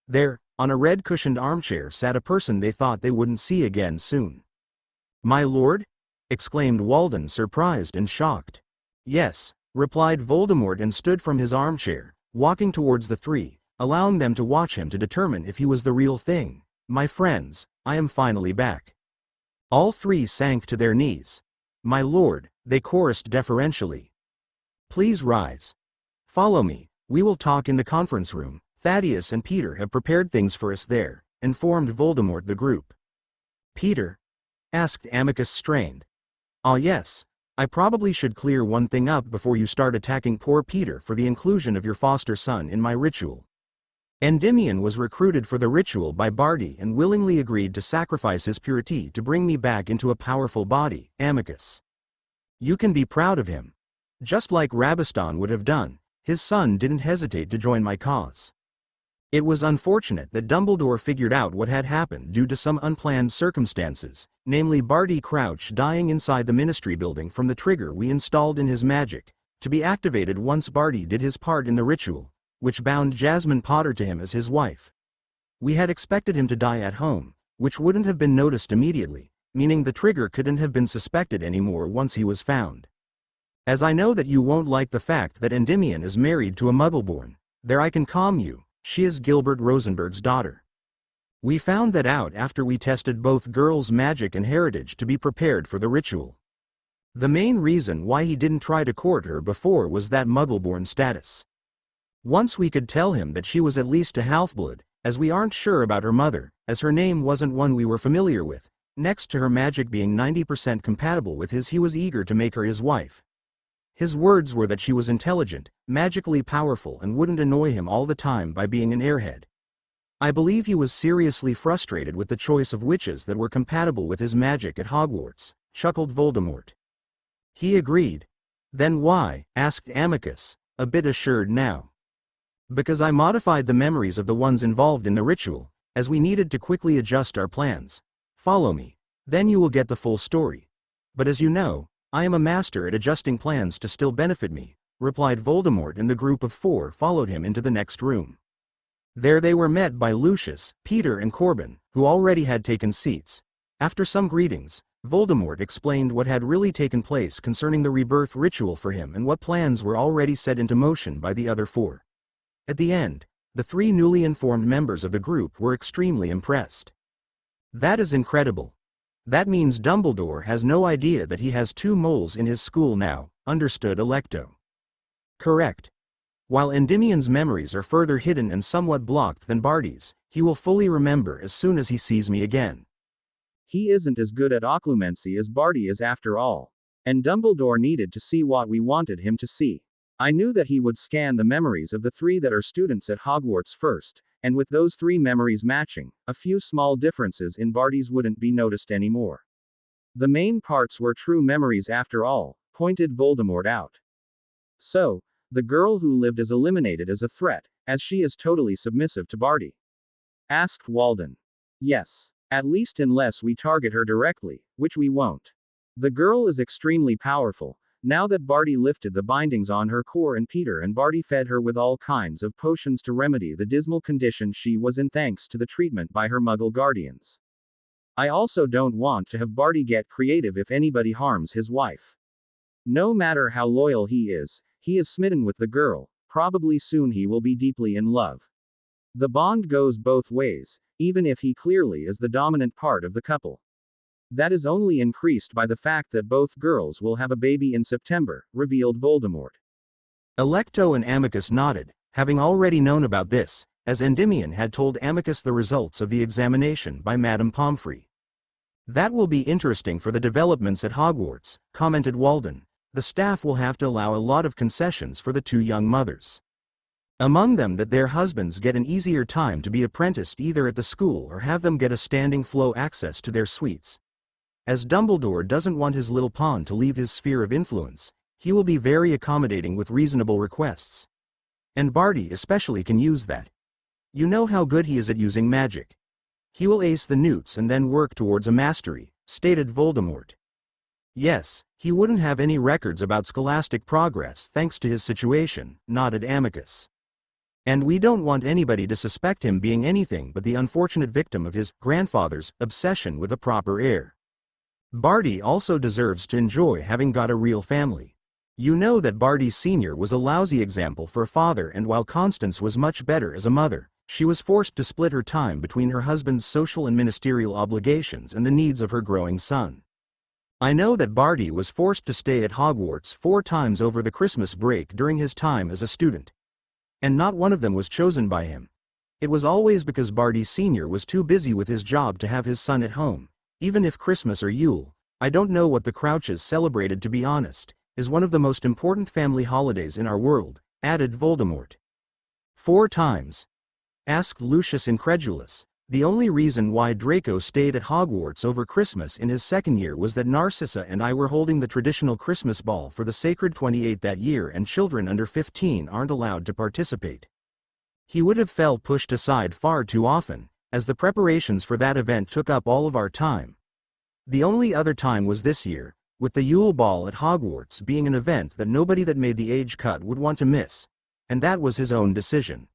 S2: There, on a red-cushioned armchair sat a person they thought they wouldn't see again soon. "My lord?" exclaimed Walden, surprised and shocked. "Yes," replied Voldemort and stood from his armchair, walking towards the 3, allowing them to watch him to determine if he was the real thing. "My friends, I am finally back." All 3 sank to their knees. "My lord," they chorused deferentially. "Please rise. Follow me, we will talk in the conference room. Thaddeus and Peter have prepared things for us there," informed Voldemort the group. "Peter?" asked Amicus strained. "Ah yes, I probably should clear one thing up before you start attacking poor Peter for the inclusion of your foster son in my ritual. Endymion was recruited for the ritual by Barty and willingly agreed to sacrifice his purity to bring me back into a powerful body, Amicus. You can be proud of him. Just like Rabiston would have done, his son didn't hesitate to join my cause. It was unfortunate that Dumbledore figured out what had happened due to some unplanned circumstances, namely Barty Crouch dying inside the Ministry building from the trigger we installed in his magic, to be activated once Barty did his part in the ritual, which bound Jasmine Potter to him as his wife. We had expected him to die at home, which wouldn't have been noticed immediately, meaning the trigger couldn't have been suspected anymore once he was found. As I know that you won't like the fact that Endymion is married to a Muggleborn, there I can calm you, she is Gilbert Rosenberg's daughter. We found that out after we tested both girls' magic and heritage to be prepared for the ritual. The main reason why he didn't try to court her before was that Muggleborn status. Once we could tell him that she was at least a half-blood, as we aren't sure about her mother, as her name wasn't one we were familiar with. Next to her magic being 90% compatible with his, he was eager to make her his wife. His words were that she was intelligent, magically powerful, and wouldn't annoy him all the time by being an airhead. I believe he was seriously frustrated with the choice of witches that were compatible with his magic at Hogwarts, chuckled Voldemort. He agreed. Then why? Asked Amicus, a bit assured now. Because I modified the memories of the ones involved in the ritual, as we needed to quickly adjust our plans. Follow me. Then you will get the full story. But as you know, I am a master at adjusting plans to still benefit me, replied Voldemort, and the group of 4 followed him into the next room. There they were met by Lucius, Peter and Corbin, who already had taken seats. After some greetings, Voldemort explained what had really taken place concerning the rebirth ritual for him and what plans were already set into motion by the other 4. At the end, the 3 newly informed members of the group were extremely impressed. That is incredible. That means Dumbledore has no idea that he has 2 moles in his school now, understood Alecto. Correct. While Endymion's memories are further hidden and somewhat blocked than Barty's, he will fully remember as soon as he sees me again.
S1: He isn't as good at occlumency as Barty is after all. And Dumbledore needed to see what we wanted him to see. I knew that he would scan the memories of the 3 that are students at Hogwarts first, and with those 3 memories matching, a few small differences in Barty's wouldn't be noticed anymore. The main parts were true memories after all, pointed Voldemort out. So, the girl who lived is eliminated as a threat, as she is totally submissive to Barty? Asked Walden. Yes. At least unless we target her directly, which we won't. The girl is extremely powerful. Now that Barty lifted the bindings on her core and Peter and Barty fed her with all kinds of potions to remedy the dismal condition she was in thanks to the treatment by her Muggle guardians. I also don't want to have Barty get creative if anybody harms his wife. No matter how loyal he is smitten with the girl, probably soon he will be deeply in love. The bond goes both ways, even if he clearly is the dominant part of the couple. That is only increased by the fact that both girls will have a baby in September, revealed Voldemort.
S2: Alecto and Amicus nodded, having already known about this, as Endymion had told Amicus the results of the examination by Madame Pomfrey. That will be interesting for the developments at Hogwarts, commented Walden. The staff will have to allow a lot of concessions for the 2 young mothers. Among them that their husbands get an easier time to be apprenticed either at the school or have them get a standing flow access to their suites. As Dumbledore doesn't want his little pawn to leave his sphere of influence, he will be very accommodating with reasonable requests. And Barty especially can use that. You know how good he is at using magic. He will ace the newts and then work towards a mastery, stated Voldemort. Yes, he wouldn't have any records about scholastic progress thanks to his situation, nodded Amicus. And we don't want anybody to suspect him being anything but the unfortunate victim of his grandfather's obsession with a proper heir. Barty also deserves to enjoy having got a real family. You know that Barty Sr. was a lousy example for a father, and while Constance was much better as a mother, she was forced to split her time between her husband's social and ministerial obligations and the needs of her growing son. I know that Barty was forced to stay at Hogwarts 4 times over the Christmas break during his time as a student. And not one of them was chosen by him. It was always because Barty Sr. was too busy with his job to have his son at home. Even if Christmas or Yule, I don't know what the Crouches celebrated, to be honest, is one of the most important family holidays in our world, added Voldemort. 4 times? Asked Lucius, incredulous. The only reason why Draco stayed at Hogwarts over Christmas in his 2nd year was that Narcissa and I were holding the traditional Christmas ball for the Sacred 28 that year, and children under 15 aren't allowed to participate. He would have felt pushed aside far too often, as the preparations for that event took up all of our time. The only other time was this year, with the Yule Ball at Hogwarts being an event that nobody that made the age cut would want to miss, and that was his own decision.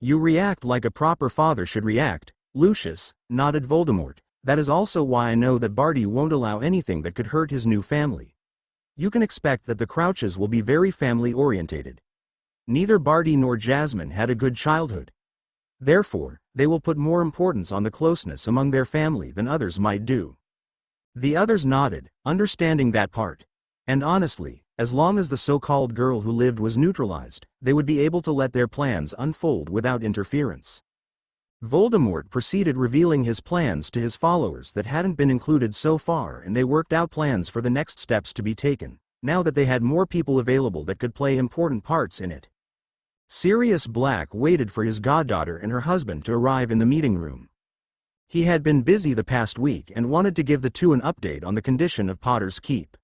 S2: You react like a proper father should react, Lucius, nodded Voldemort. That is also why I know that Barty won't allow anything that could hurt his new family. You can expect that the Crouches will be very family-orientated. Neither Barty nor Jasmine had a good childhood. Therefore, they will put more importance on the closeness among their family than others might do. The others nodded, understanding that part. And honestly, As long as the so-called girl who lived was neutralized, they would be able to let their plans unfold without interference. Voldemort proceeded revealing his plans to his followers that hadn't been included so far, and they worked out plans for the next steps to be taken, now that they had more people available that could play important parts in it. Sirius Black waited for his goddaughter and her husband to arrive in the meeting room. He had been busy the past week and wanted to give the two an update on the condition of Potter's Keep.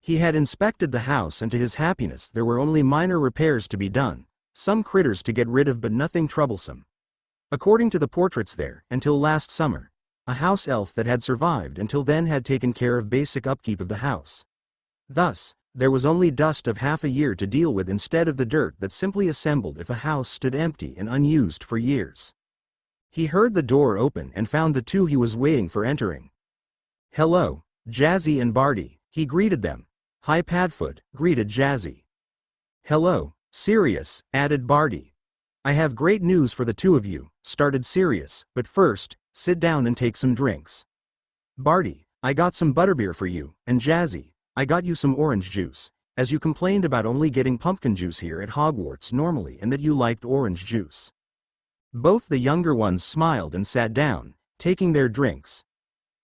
S2: He had inspected the house, and to his happiness there were only minor repairs to be done, some critters to get rid of but nothing troublesome. According to the portraits there, until last summer, a house elf that had survived until then had taken care of basic upkeep of the house. Thus, there was only dust of half a year to deal with instead of the dirt that simply assembled if a house stood empty and unused for years. He heard the door open and found the two he was waiting for entering. "Hello, Jazzy and Barty," he greeted them. "Hi Padfoot," greeted Jazzy. "Hello, Sirius," added Barty. "I have great news for the two of you," started Sirius, "but first, sit down and take some drinks." "Barty, I got some butterbeer for you, and Jazzy, I got you some orange juice, as you complained about only getting pumpkin juice here at Hogwarts normally and that you liked orange juice." Both the younger ones smiled and sat down, taking their drinks.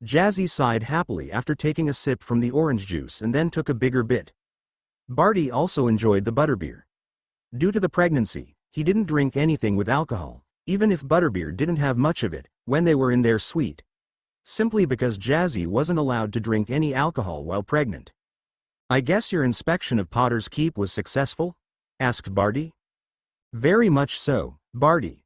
S2: Jazzy sighed happily after taking a sip from the orange juice and then took a bigger bit. Barty also enjoyed the butterbeer. Due to the pregnancy, he didn't drink anything with alcohol, even if butterbeer didn't have much of it, when they were in their suite. Simply because Jazzy wasn't allowed to drink any alcohol while pregnant. "I guess your inspection of Potter's Keep was successful?" asked Barty. "Very much so, Barty.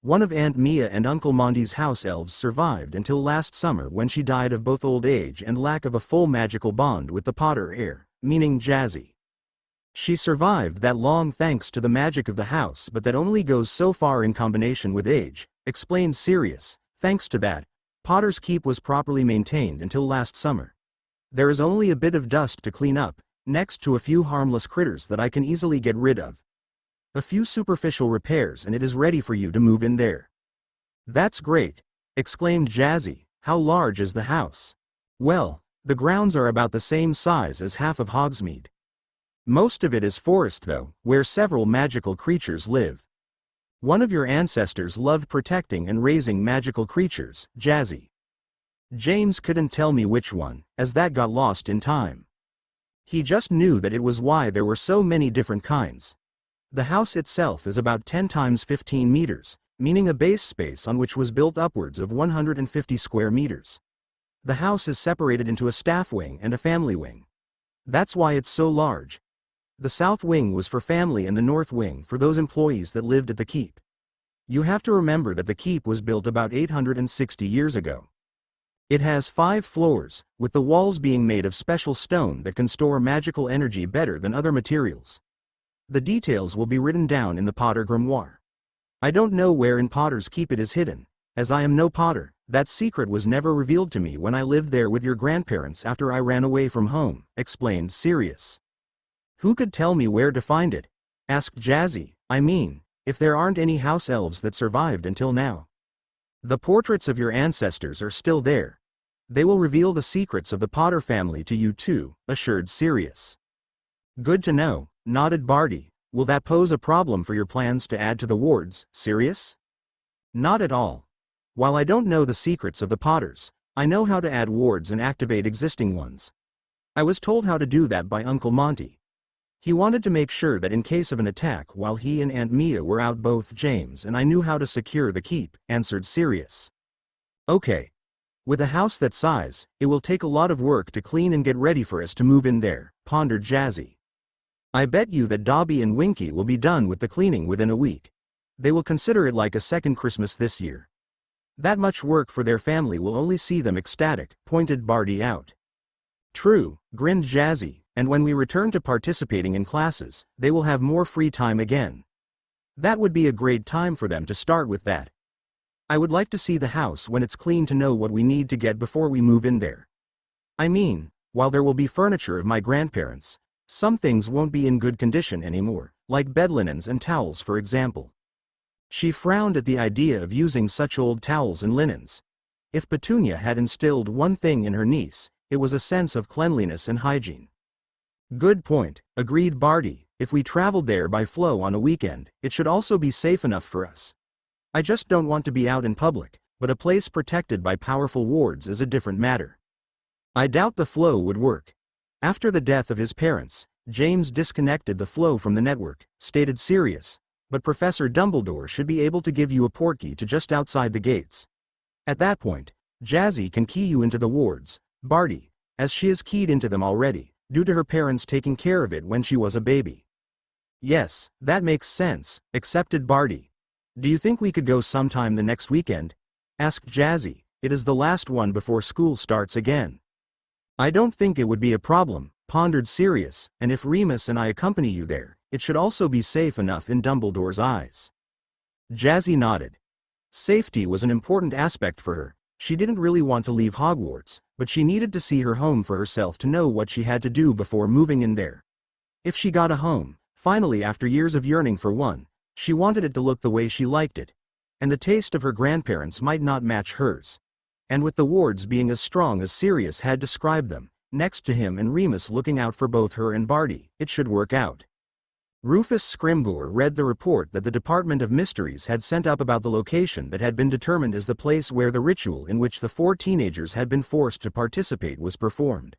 S2: One of Aunt Mia and Uncle Monty's house elves survived until last summer when she died of both old age and lack of a full magical bond with the Potter heir, meaning Jazzy. She survived that long thanks to the magic of the house, but that only goes so far in combination with age," explained Sirius. "Thanks to that, Potter's Keep was properly maintained until last summer. There is only a bit of dust to clean up, next to a few harmless critters that I can easily get rid of. A few superficial repairs and it is ready for you to move in there." "That's great," exclaimed Jazzy. "How large is the house?" "Well, the grounds are about the same size as half of Hogsmeade. Most of it is forest though, where several magical creatures live. One of your ancestors loved protecting and raising magical creatures, Jazzy. James couldn't tell me which one, as that got lost in time. He just knew that it was why there were so many different kinds. The house itself is about 10 times 15 meters, meaning a base space on which was built upwards of 150 square meters. The house is separated into a staff wing and a family wing. That's why it's so large. The south wing was for family and the north wing for those employees that lived at the keep. You have to remember that the keep was built about 860 years ago. It has 5 floors, with the walls being made of special stone that can store magical energy better than other materials. The details will be written down in the Potter Grimoire. I don't know where in Potter's Keep it is hidden, as I am no Potter. That secret was never revealed to me when I lived there with your grandparents after I ran away from home," explained Sirius. "Who could tell me where to find it?" asked Jazzy. "I mean, if there aren't any house elves that survived until now." "The portraits of your ancestors are still there. They will reveal the secrets of the Potter family to you too," assured Sirius. "Good to know," nodded Barty. "Will that pose a problem for your plans to add to the wards, Sirius?" "Not at all. While I don't know the secrets of the Potters, I know how to add wards and activate existing ones. I was told how to do that by Uncle Monty. He wanted to make sure that in case of an attack while he and Aunt Mia were out, both James and I knew how to secure the keep," answered Sirius. "Okay. With a house that size, it will take a lot of work to clean and get ready for us to move in there," pondered Jazzy. "I bet you that Dobby and Winky will be done with the cleaning within a week. They will consider it like a second Christmas this year. That much work for their family will only see them ecstatic," pointed Barty out. "True," grinned Jazzy, "and when we return to participating in classes, they will have more free time again. That would be a great time for them to start with that. I would like to see the house when it's clean to know what we need to get before we move in there. I mean, while there will be furniture of my grandparents, some things won't be in good condition anymore, like bed linens and towels for example." She frowned at the idea of using such old towels and linens. If Petunia had instilled one thing in her niece, it was a sense of cleanliness and hygiene. Good point, agreed Barty. If we traveled there by flow on a weekend, it should also be safe enough for us. I just don't want to be out in public, but a place protected by powerful wards is a different matter. I doubt the flow would work. After the death of his parents, James disconnected the flow from the network, stated Sirius, but Professor Dumbledore should be able to give you a portkey to just outside the gates. At that point, Jazzy can key you into the wards, Barty, as she is keyed into them already, due to her parents taking care of it when she was a baby. Yes, that makes sense, accepted Barty. Do you think we could go sometime the next weekend? Asked Jazzy. It is the last one before school starts again. I don't think it would be a problem, pondered Sirius, and if Remus and I accompany you there, it should also be safe enough in Dumbledore's eyes. Jazzy nodded. Safety was an important aspect for her. She didn't really want to leave Hogwarts, but she needed to see her home for herself to know what she had to do before moving in there. If she got a home, finally after years of yearning for one, she wanted it to look the way she liked it, and the taste of her grandparents might not match hers. And with the wards being as strong as Sirius had described them, next to him and Remus looking out for both her and Barty, it should work out. Rufus Scrimgeour read the report that the Department of Mysteries had sent up about the location that had been determined as the place where the ritual in which the 4 teenagers had been forced to participate was performed.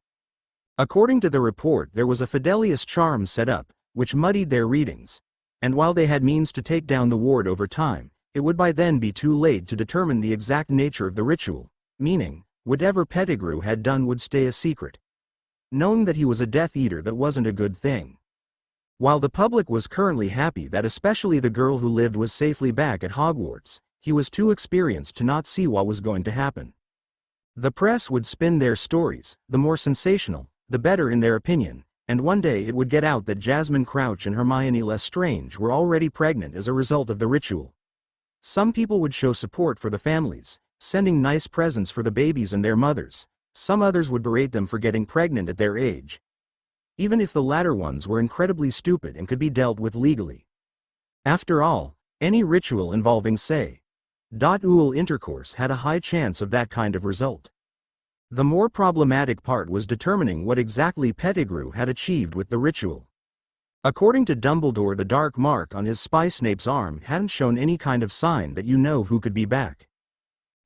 S2: According to the report, there was a Fidelius charm set up, which muddied their readings, and while they had means to take down the ward over time, it would by then be too late to determine the exact nature of the ritual, meaning, whatever Pettigrew had done would stay a secret. Knowing that he was a Death Eater, that wasn't a good thing. While the public was currently happy that especially the girl who lived was safely back at Hogwarts, he was too experienced to not see what was going to happen. The press would spin their stories, the more sensational, the better in their opinion, and one day it would get out that Jasmine Crouch and Hermione Lestrange were already pregnant as a result of the ritual. Some people would show support for the families, sending nice presents for the babies and their mothers. Some others would berate them for getting pregnant at their age, even if the latter ones were incredibly stupid and could be dealt with legally. After all, any ritual involving say.ul intercourse had a high chance of that kind of result. The more problematic part was determining what exactly Pettigrew had achieved with the ritual. According to Dumbledore, the dark mark on his spy Snape's arm hadn't shown any kind of sign that you know who could be back.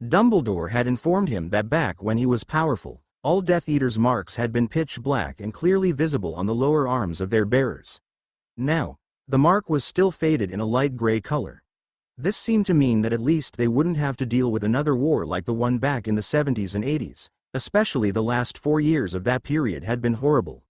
S2: Dumbledore had informed him that back when he was powerful, all Death Eater's marks had been pitch black and clearly visible on the lower arms of their bearers. Now, the mark was still faded in a light gray color. This seemed to mean that at least they wouldn't have to deal with another war like the one back in the 70s and 80s, especially the last 4 years of that period had been horrible.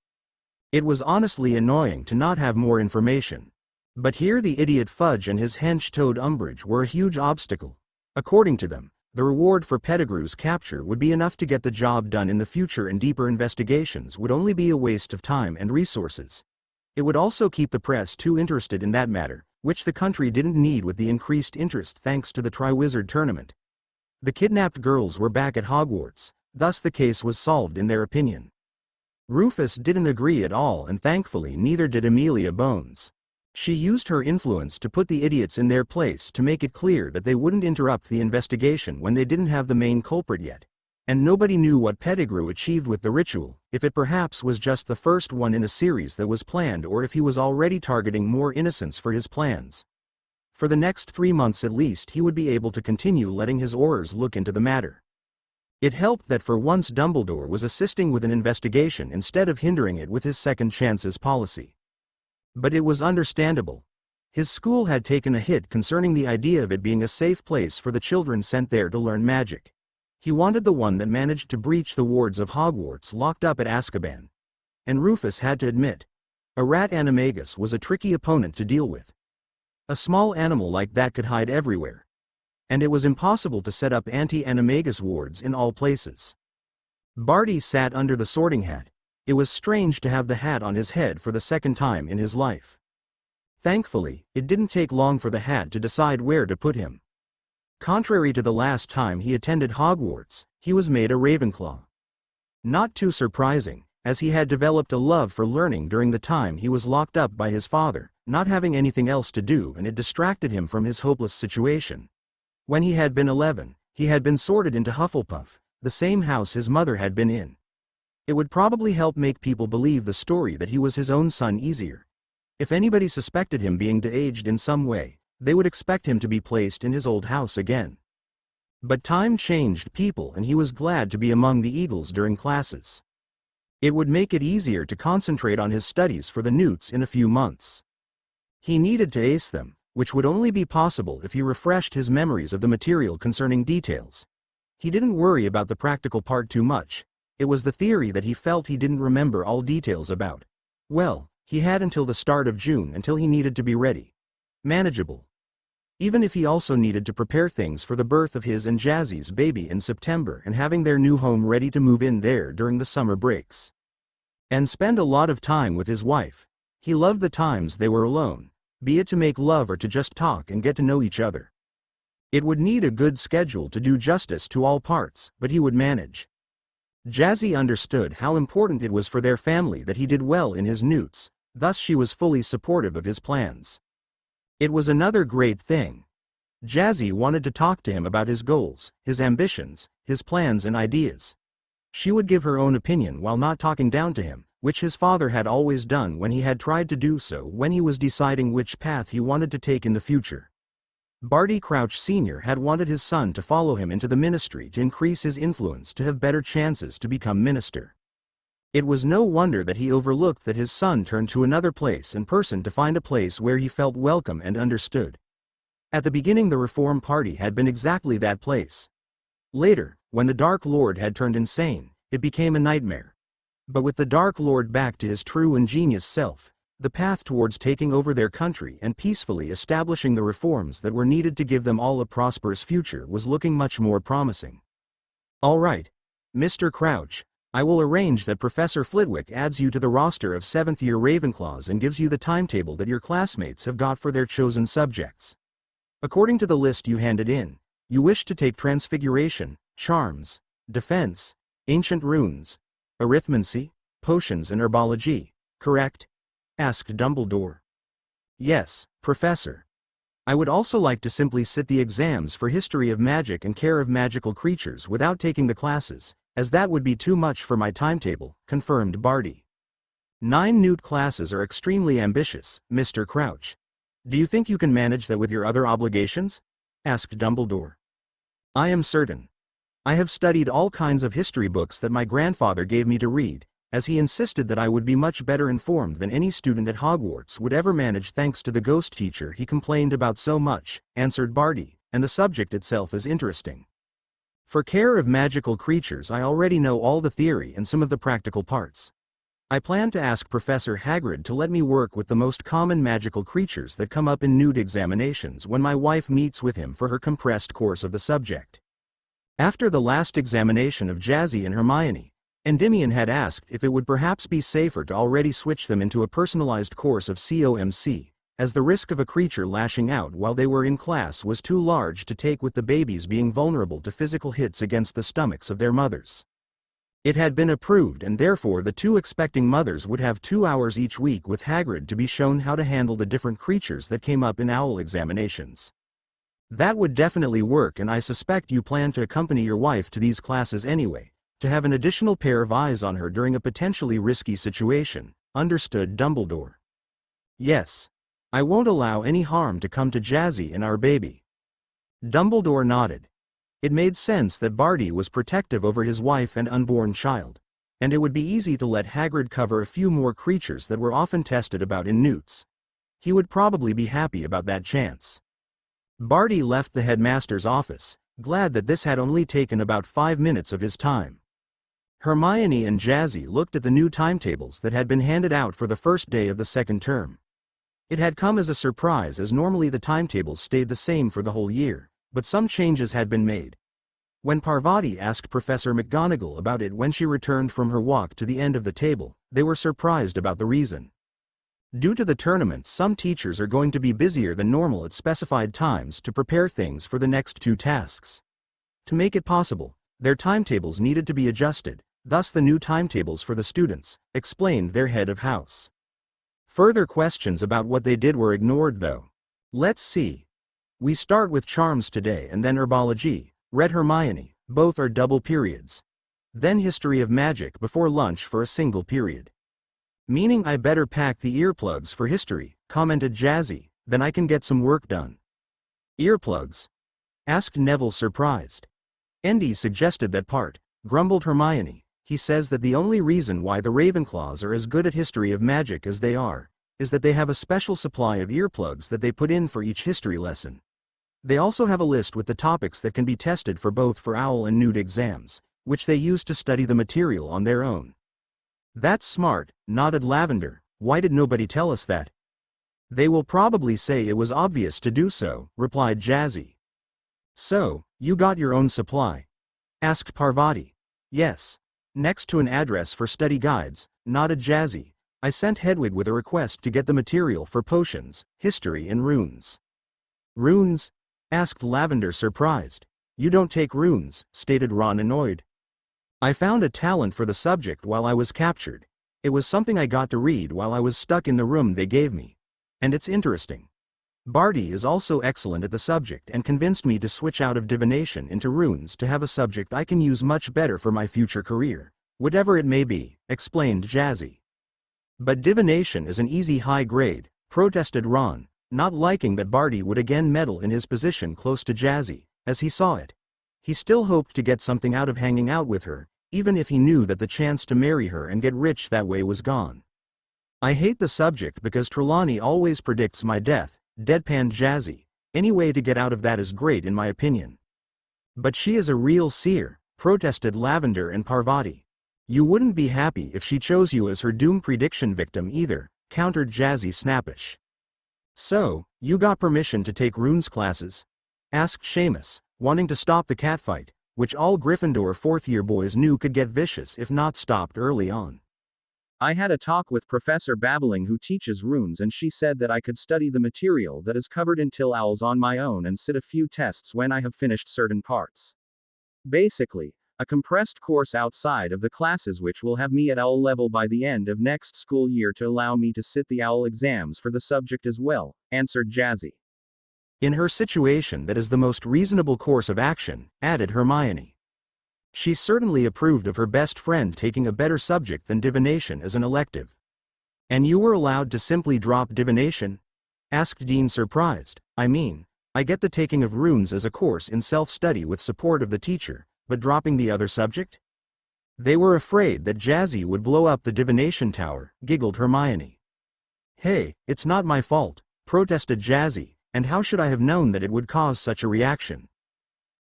S2: It was honestly annoying to not have more information. But here the idiot Fudge and his hench Toad Umbridge were a huge obstacle. According to them, the reward for Pettigrew's capture would be enough to get the job done in the future, and deeper investigations would only be a waste of time and resources. It would also keep the press too interested in that matter, which the country didn't need with the increased interest thanks to the Triwizard Tournament. The kidnapped girls were back at Hogwarts, thus the case was solved in their opinion. Rufus didn't agree at all, and thankfully neither did Amelia Bones. She used her influence to put the idiots in their place to make it clear that they wouldn't interrupt the investigation when they didn't have the main culprit yet. And nobody knew what Pettigrew achieved with the ritual, if it perhaps was just the first one in a series that was planned, or if he was already targeting more innocents for his plans. For the next 3 months at least he would be able to continue letting his Aurors look into the matter. It helped that for once Dumbledore was assisting with an investigation instead of hindering it with his second chances policy. But it was understandable. His school had taken a hit concerning the idea of it being a safe place for the children sent there to learn magic. He wanted the one that managed to breach the wards of Hogwarts locked up at Azkaban. And Rufus had to admit, a rat animagus was a tricky opponent to deal with. A small animal like that could hide everywhere. And it was impossible to set up anti-animagus wards in all places. Barty sat under the sorting hat. It was strange to have the hat on his head for the second time in his life. Thankfully, it didn't take long for the hat to decide where to put him. Contrary to the last time he attended Hogwarts, he was made a Ravenclaw. Not too surprising, as he had developed a love for learning during the time he was locked up by his father, not having anything else to do, and it distracted him from his hopeless situation. When he had been 11, he had been sorted into Hufflepuff, the same house his mother had been in. It would probably help make people believe the story that he was his own son easier. If anybody suspected him being de-aged in some way, they would expect him to be placed in his old house again. But time changed people, and he was glad to be among the Eagles during classes. It would make it easier to concentrate on his studies for the Newts in a few months. He needed to ace them, which would only be possible if he refreshed his memories of the material concerning details. He didn't worry about the practical part too much. It was the theory that he felt he didn't remember all details about. Well, he had until the start of June until he needed to be ready. Manageable. Even if he also needed to prepare things for the birth of his and Jazzy's baby in September and having their new home ready to move in there during the summer breaks. And spend a lot of time with his wife. He loved the times they were alone, be it to make love or to just talk and get to know each other. It would need a good schedule to do justice to all parts, but he would manage. Jazzy understood how important it was for their family that he did well in his Newts, thus she was fully supportive of his plans. It was another great thing. Jazzy wanted to talk to him about his goals, his ambitions, his plans and ideas. She would give her own opinion while not talking down to him, which his father had always done when he had tried to do so when he was deciding which path he wanted to take in the future. Barty Crouch Sr. had wanted his son to follow him into the ministry to increase his influence to have better chances to become minister. It was no wonder that he overlooked that his son turned to another place and person to find a place where he felt welcome and understood. At the beginning the Reform Party had been exactly that place. Later, when the Dark Lord had turned insane, it became a nightmare. But with the Dark Lord back to his true and genius self, the path towards taking over their country and peacefully establishing the reforms that were needed to give them all a prosperous future was looking much more promising. All right, Mr. Crouch, I will arrange that Professor Flitwick adds you to the roster of 7th-year Ravenclaws and gives you the timetable that your classmates have got for their chosen subjects. According to the list you handed in, you wish to take Transfiguration, Charms, Defense, Ancient Runes, Arithmancy, Potions and Herbology, correct? Asked Dumbledore. Yes, Professor. I would also like to simply sit the exams for History of Magic and Care of Magical Creatures without taking the classes, as that would be too much for my timetable, confirmed Barty. 9 Newt classes are extremely ambitious, Mr. Crouch. Do you think you can manage that with your other obligations? Asked Dumbledore. I am certain. I have studied all kinds of history books that my grandfather gave me to read, as he insisted that I would be much better informed than any student at Hogwarts would ever manage thanks to the ghost teacher he complained about so much, answered Barty, and the subject itself is interesting. For Care of Magical Creatures I already know all the theory and some of the practical parts. I plan to ask Professor Hagrid to let me work with the most common magical creatures that come up in Newt examinations when my wife meets with him for her compressed course of the subject. After the last examination of Jazzy and Hermione, Endymion had asked if it would perhaps be safer to already switch them into a personalized course of COMC, as the risk of a creature lashing out while they were in class was too large to take with the babies being vulnerable to physical hits against the stomachs of their mothers. It had been approved and therefore the 2 expecting mothers would have 2 hours each week with Hagrid to be shown how to handle the different creatures that came up in OWL examinations. That would definitely work, and I suspect you plan to accompany your wife to these classes anyway, to have an additional pair of eyes on her during a potentially risky situation, understood Dumbledore. Yes. I won't allow any harm to come to Jazzy and our baby. Dumbledore nodded. It made sense that Barty was protective over his wife and unborn child, and it would be easy to let Hagrid cover a few more creatures that were often tested about in Newts. He would probably be happy about that chance. Barty left the headmaster's office, glad that this had only taken about 5 minutes of his time. Hermione and Jazzy looked at the new timetables that had been handed out for the first day of the second term. It had come as a surprise, as normally the timetables stayed the same for the whole year, but some changes had been made. When Parvati asked Professor McGonagall about it when she returned from her walk to the end of the table, they were surprised about the reason. Due to the tournament, some teachers are going to be busier than normal at specified times to prepare things for the next 2 tasks. To make it possible, their timetables needed to be adjusted, thus the new timetables for the students, explained their head of house. Further questions about what they did were ignored though. Let's see. We start with Charms today and then Herbology, read Hermione, both are double periods. Then history of magic before lunch for a single period. Meaning I better pack the earplugs for history, commented Jazzy, then I can get some work done. Earplugs? Asked Neville surprised. Andy suggested that part, grumbled Hermione. He says that the only reason why the Ravenclaws are as good at history of magic as they are, is that they have a special supply of earplugs that they put in for each history lesson. They also have a list with the topics that can be tested for both for OWL and Newt exams, which they use to study the material on their own. That's smart, nodded Lavender. Why did nobody tell us that? They will probably say it was obvious to do so, replied Jazzy. So, you got your own supply? Asked Parvati. Yes. Next to an address for study guides, nodded Jazzy. I sent Hedwig with a request to get the material for potions, history and runes. Runes? Asked Lavender surprised. You don't take runes, stated Ron annoyed. I found a talent for the subject while I was captured. It was something I got to read while I was stuck in the room they gave me. And it's interesting. Barty is also excellent at the subject and convinced me to switch out of divination into runes to have a subject I can use much better for my future career, whatever it may be, explained Jazzy. But divination is an easy high grade, protested Ron, not liking that Barty would again meddle in his position close to Jazzy, as he saw it. He still hoped to get something out of hanging out with her, even if he knew that the chance to marry her and get rich that way was gone. I hate the subject because Trelawney always predicts my death, deadpanned Jazzy. Any way to get out of that is great in my opinion. But she is a real seer, protested Lavender and Parvati. You wouldn't be happy if she chose you as her doom prediction victim either, countered Jazzy snappish. So, you got permission to take runes classes? Asked Seamus, wanting to stop the catfight, which all Gryffindor fourth-year boys knew could get vicious if not stopped early on.
S1: I had a talk with Professor Babbling who teaches runes and she said that I could study the material that is covered in Till Owls on my own and sit a few tests when I have finished certain parts. Basically, a compressed course outside of the classes which will have me at OWL level by the end of next school year to allow me to sit the OWL exams for the subject as well, answered Jazzy.
S2: In her situation that is the most reasonable course of action, added Hermione. She certainly approved of her best friend taking a better subject than divination as an elective. And you were allowed to simply drop divination? Asked Dean surprised. I mean, I get the taking of runes as a course in self-study with support of the teacher, but dropping the other subject? They were afraid that Jazzy would blow up the divination tower, giggled Hermione. Hey, it's not my fault, protested Jazzy, and how should I have known that it would cause such a reaction?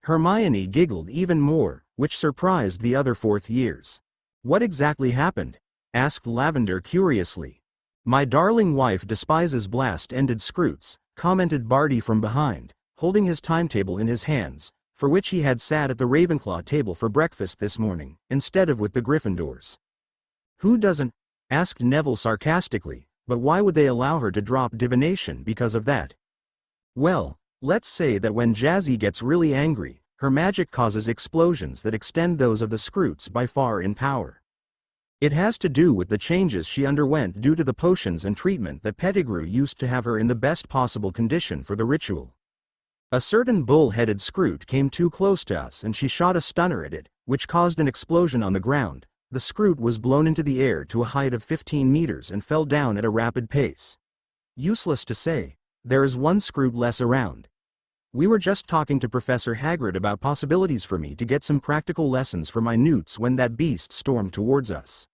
S2: Hermione giggled even more, which surprised the other fourth years. What exactly happened? Asked Lavender curiously. My darling wife despises blast-ended scroots, commented Barty from behind, holding his timetable in his hands, for which he had sat at the Ravenclaw table for breakfast this morning, instead of with the Gryffindors. Who doesn't? Asked Neville sarcastically, but why would they allow her to drop divination because of that? Well, let's say that when Jazzy gets really angry, her magic causes explosions that extend those of the Scroots by far in power. It has to do with the changes she underwent due to the potions and treatment that Pettigrew used to have her in the best possible condition for the ritual. A certain bull-headed Scroot came too close to us and she shot a stunner at it, which caused an explosion on the ground. The Scroot was blown into the air to a height of 15 meters and fell down at a rapid pace. Useless to say, there is one Scroot less around. We were just talking to Professor Hagrid about possibilities for me to get some practical lessons for my newts when that beast stormed towards us.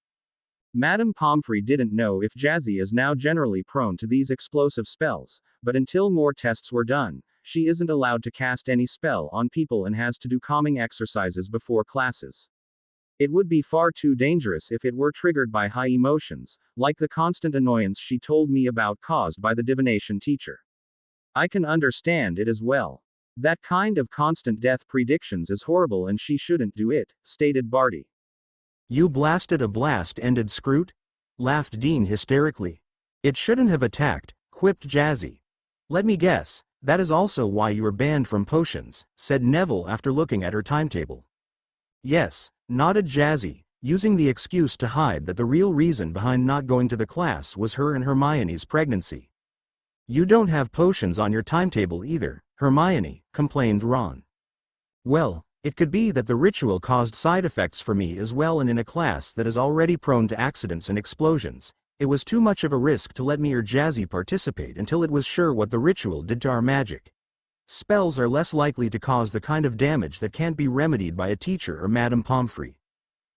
S1: Madame Pomfrey didn't know if Jazzy is now generally prone to these explosive spells, but until more tests were done, she isn't allowed to cast any spell on people and has to do calming exercises before classes. It would be far too dangerous if it were triggered by high emotions, like the constant annoyance she told me about caused by the divination teacher. I can understand it as well. That kind of constant death predictions is horrible and she shouldn't do it, stated Barty.
S2: You blasted a blast-ended Scroot? Laughed Dean hysterically. It shouldn't have attacked, quipped Jazzy. Let me guess, that is also why you were banned from potions, said Neville after looking at her timetable. Yes, nodded Jazzy, using the excuse to hide that the real reason behind not going to the class was her and Hermione's pregnancy. You don't have potions on your timetable either, Hermione, complained Ron. Well, It could be that the ritual caused side effects for me as well, and in a class that is already prone to accidents and explosions, it was too much of a risk to let me or Jazzy participate until it was sure what the ritual did to our magic. Spells are less likely to cause the kind of damage that can't be remedied by a teacher or Madame Pomfrey.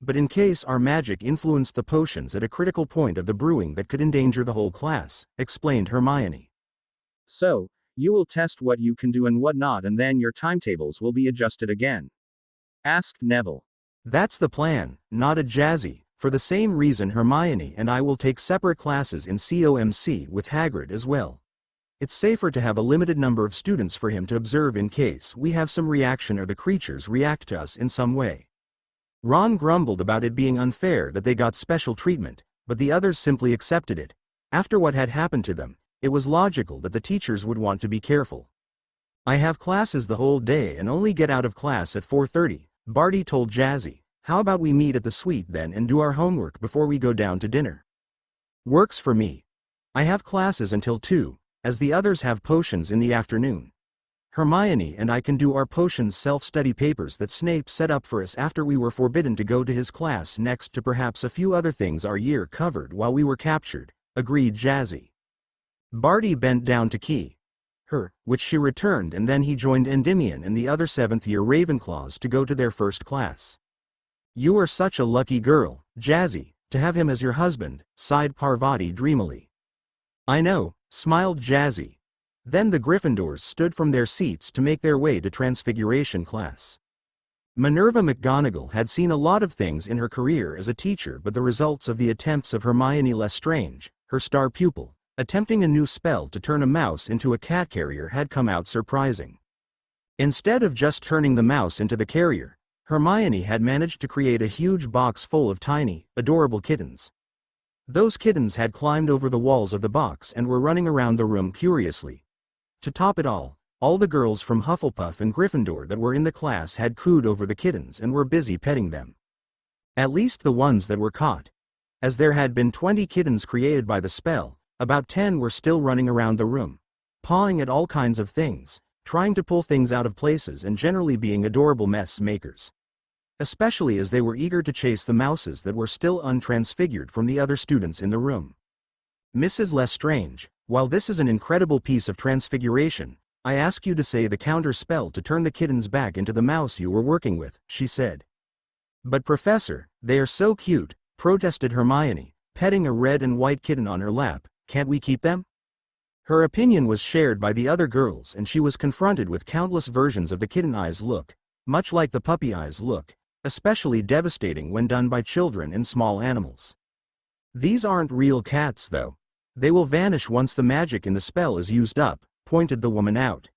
S2: But in case our magic influenced the potions at a critical point of the brewing that could endanger the whole class, explained Hermione.
S1: So, you will test what you can do and what not, and then your timetables will be adjusted again? Asked Neville.
S2: That's the plan, nodded Jazzy. For the same reason Hermione and I will take separate classes in COMC with Hagrid as well. It's safer to have a limited number of students for him to observe in case we have some reaction or the creatures react to us in some way. Ron grumbled about it being unfair that they got special treatment, but the others simply accepted it. After what had happened to them, it was logical that the teachers would want to be careful. I have classes the whole day and only get out of class at 4:30, Barty told Jazzy. How about we meet at the suite then and do our homework before we go down to dinner? Works for me. I have classes until 2, as the others have potions in the afternoon. Hermione and I can do our potions self-study papers that Snape set up for us after we were forbidden to go to his class next to perhaps a few other things our year covered while we were captured, agreed Jazzy. Barty bent down to key her, which she returned, and then he joined Endymion and the other 7th-year Ravenclaws to go to their first class. You are such a lucky girl, Jazzy, to have him as your husband, sighed Parvati dreamily. I know, smiled Jazzy. Then the Gryffindors stood from their seats to make their way to Transfiguration class. Minerva McGonagall had seen a lot of things in her career as a teacher, but the results of the attempts of Hermione Lestrange, her star pupil, attempting a new spell to turn a mouse into a cat carrier had come out surprising. Instead of just turning the mouse into the carrier, Hermione had managed to create a huge box full of tiny, adorable kittens. Those kittens had climbed over the walls of the box and were running around the room curiously. To top it all the girls from Hufflepuff and Gryffindor that were in the class had cooed over the kittens and were busy petting them. At least the ones that were caught. As there had been 20 kittens created by the spell, about 10 were still running around the room, pawing at all kinds of things, trying to pull things out of places and generally being adorable mess makers. Especially as they were eager to chase the mouses that were still untransfigured from the other students in the room. Mrs. Lestrange, while this is an incredible piece of transfiguration, I ask you to say the counter spell to turn the kittens back into the mouse you were working with, she said. But Professor, they are so cute, protested Hermione, petting a red and white kitten on her lap. Can't we keep them? Her opinion was shared by the other girls, and she was confronted with countless versions of the kitten eyes look, much like the puppy eyes look, especially devastating when done by children and small animals. These aren't real cats though. They will vanish once the magic in the spell is used up, pointed the woman out.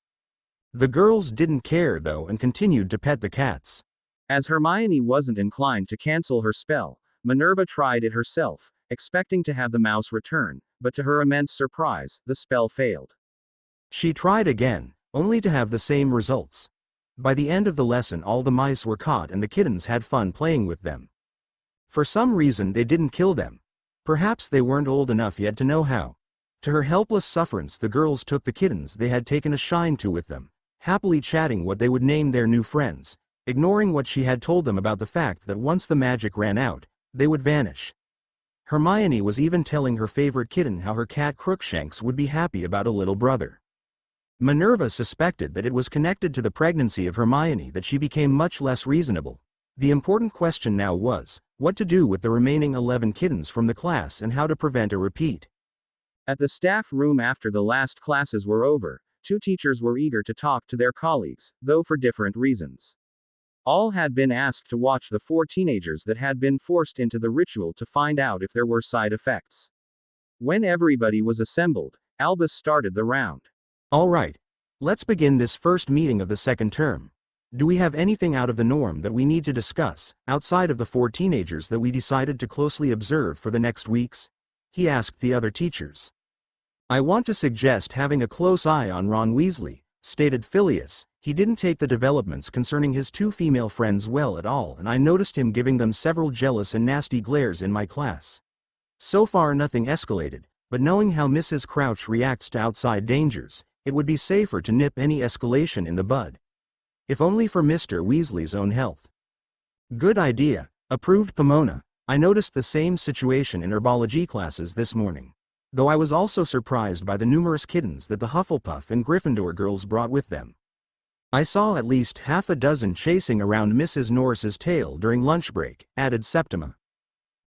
S2: The girls didn't care though and continued to pet the cats.
S1: As Hermione wasn't inclined to cancel her spell, Minerva tried it herself, expecting to have the mouse return, but to her immense surprise, the spell failed.
S2: She tried again, only to have the same results. By the end of the lesson all the mice were caught and the kittens had fun playing with them. For some reason they didn't kill them. Perhaps they weren't old enough yet to know how. To her helpless sufferance the girls took the kittens they had taken a shine to with them, happily chatting what they would name their new friends, ignoring what she had told them about the fact that once the magic ran out, they would vanish. Hermione was even telling her favorite kitten how her cat Crookshanks would be happy about a little brother. Minerva suspected that it was connected to the pregnancy of Hermione that she became much less reasonable. The important question now was, what to do with the remaining 11 kittens from the class and how to prevent a repeat.
S1: At the staff room after the last classes were over, 2 teachers were eager to talk to their colleagues, though for different reasons. All had been asked to watch the 4 teenagers that had been forced into the ritual to find out if there were side effects. When everybody was assembled, Albus started the round.
S2: All right. Let's begin this first meeting of the second term. Do we have anything out of the norm that we need to discuss, outside of the 4 teenagers that we decided to closely observe for the next weeks? He asked the other teachers. I want to suggest having a close eye on Ron Weasley, stated Phileas. He didn't take the developments concerning his 2 female friends well at all, and I noticed him giving them several jealous and nasty glares in my class. So far nothing escalated, but knowing how Mrs. Crouch reacts to outside dangers, it would be safer to nip any escalation in the bud. if only for Mr. Weasley's own health. Good idea, approved Pomona. I noticed the same situation in herbology classes this morning, though I was also surprised by the numerous kittens that the Hufflepuff and Gryffindor girls brought with them. I saw at least half a dozen chasing around Mrs. Norris's tail during lunch break, added Septima.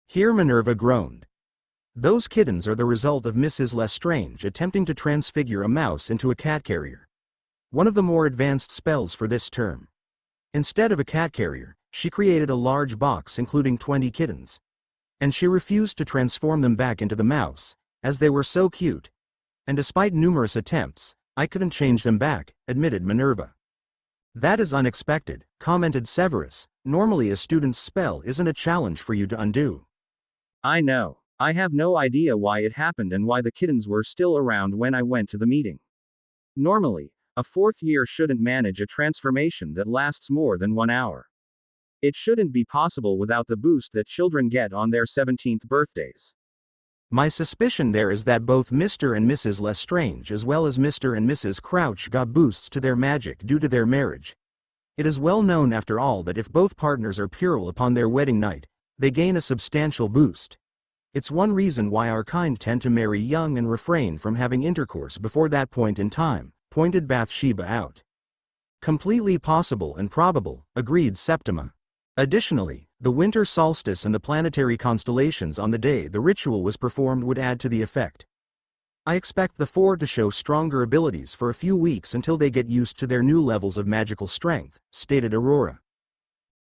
S2: Here Minerva groaned. Those kittens are the result of Mrs. Lestrange attempting to transfigure a mouse into a cat carrier. One of the more advanced spells for this term. Instead of a cat carrier, she created a large box including 20 kittens. And she refused to transform them back into the mouse, as they were so cute. And despite numerous attempts, I couldn't change them back, admitted Minerva. That is unexpected, commented Severus. Normally a student's spell isn't a challenge for you to undo.
S1: I know. I have no idea why it happened and why the kittens were still around when I went to the meeting. Normally, a fourth year shouldn't manage a transformation that lasts more than 1 hour. It shouldn't be possible without the boost that children get on their 17th birthdays.
S2: My suspicion there is that both Mr. and Mrs. Lestrange as well as Mr. and Mrs. Crouch got boosts to their magic due to their marriage. It is well known after all that if both partners are puerile upon their wedding night, they gain a substantial boost. It's one reason why our kind tend to marry young and refrain from having intercourse before that point in time, pointed Bathsheba out. Completely possible and probable, agreed Septima. Additionally, the winter solstice and the planetary constellations on the day the ritual was performed would add to the effect. I expect the four to show stronger abilities for a few weeks until they get used to their new levels of magical strength, stated Aurora.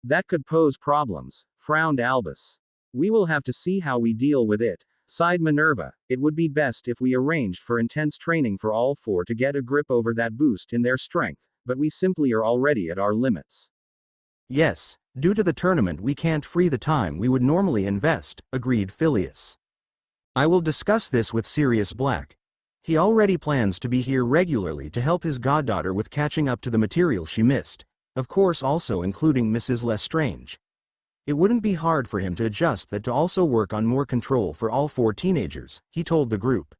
S1: That could pose problems, frowned Albus. We will have to see how we deal with it, sighed Minerva. It would be best if we arranged for intense training for all four to get a grip over that boost in their strength, but we simply are already at our limits.
S2: Yes, due to the tournament we can't free the time we would normally invest, agreed Phileas. I will discuss this with Sirius Black. He already plans to be here regularly to help his goddaughter with catching up to the material she missed, of course also including Mrs. Lestrange. It wouldn't be hard for him to adjust that to also work on more control for all four teenagers, he told the group.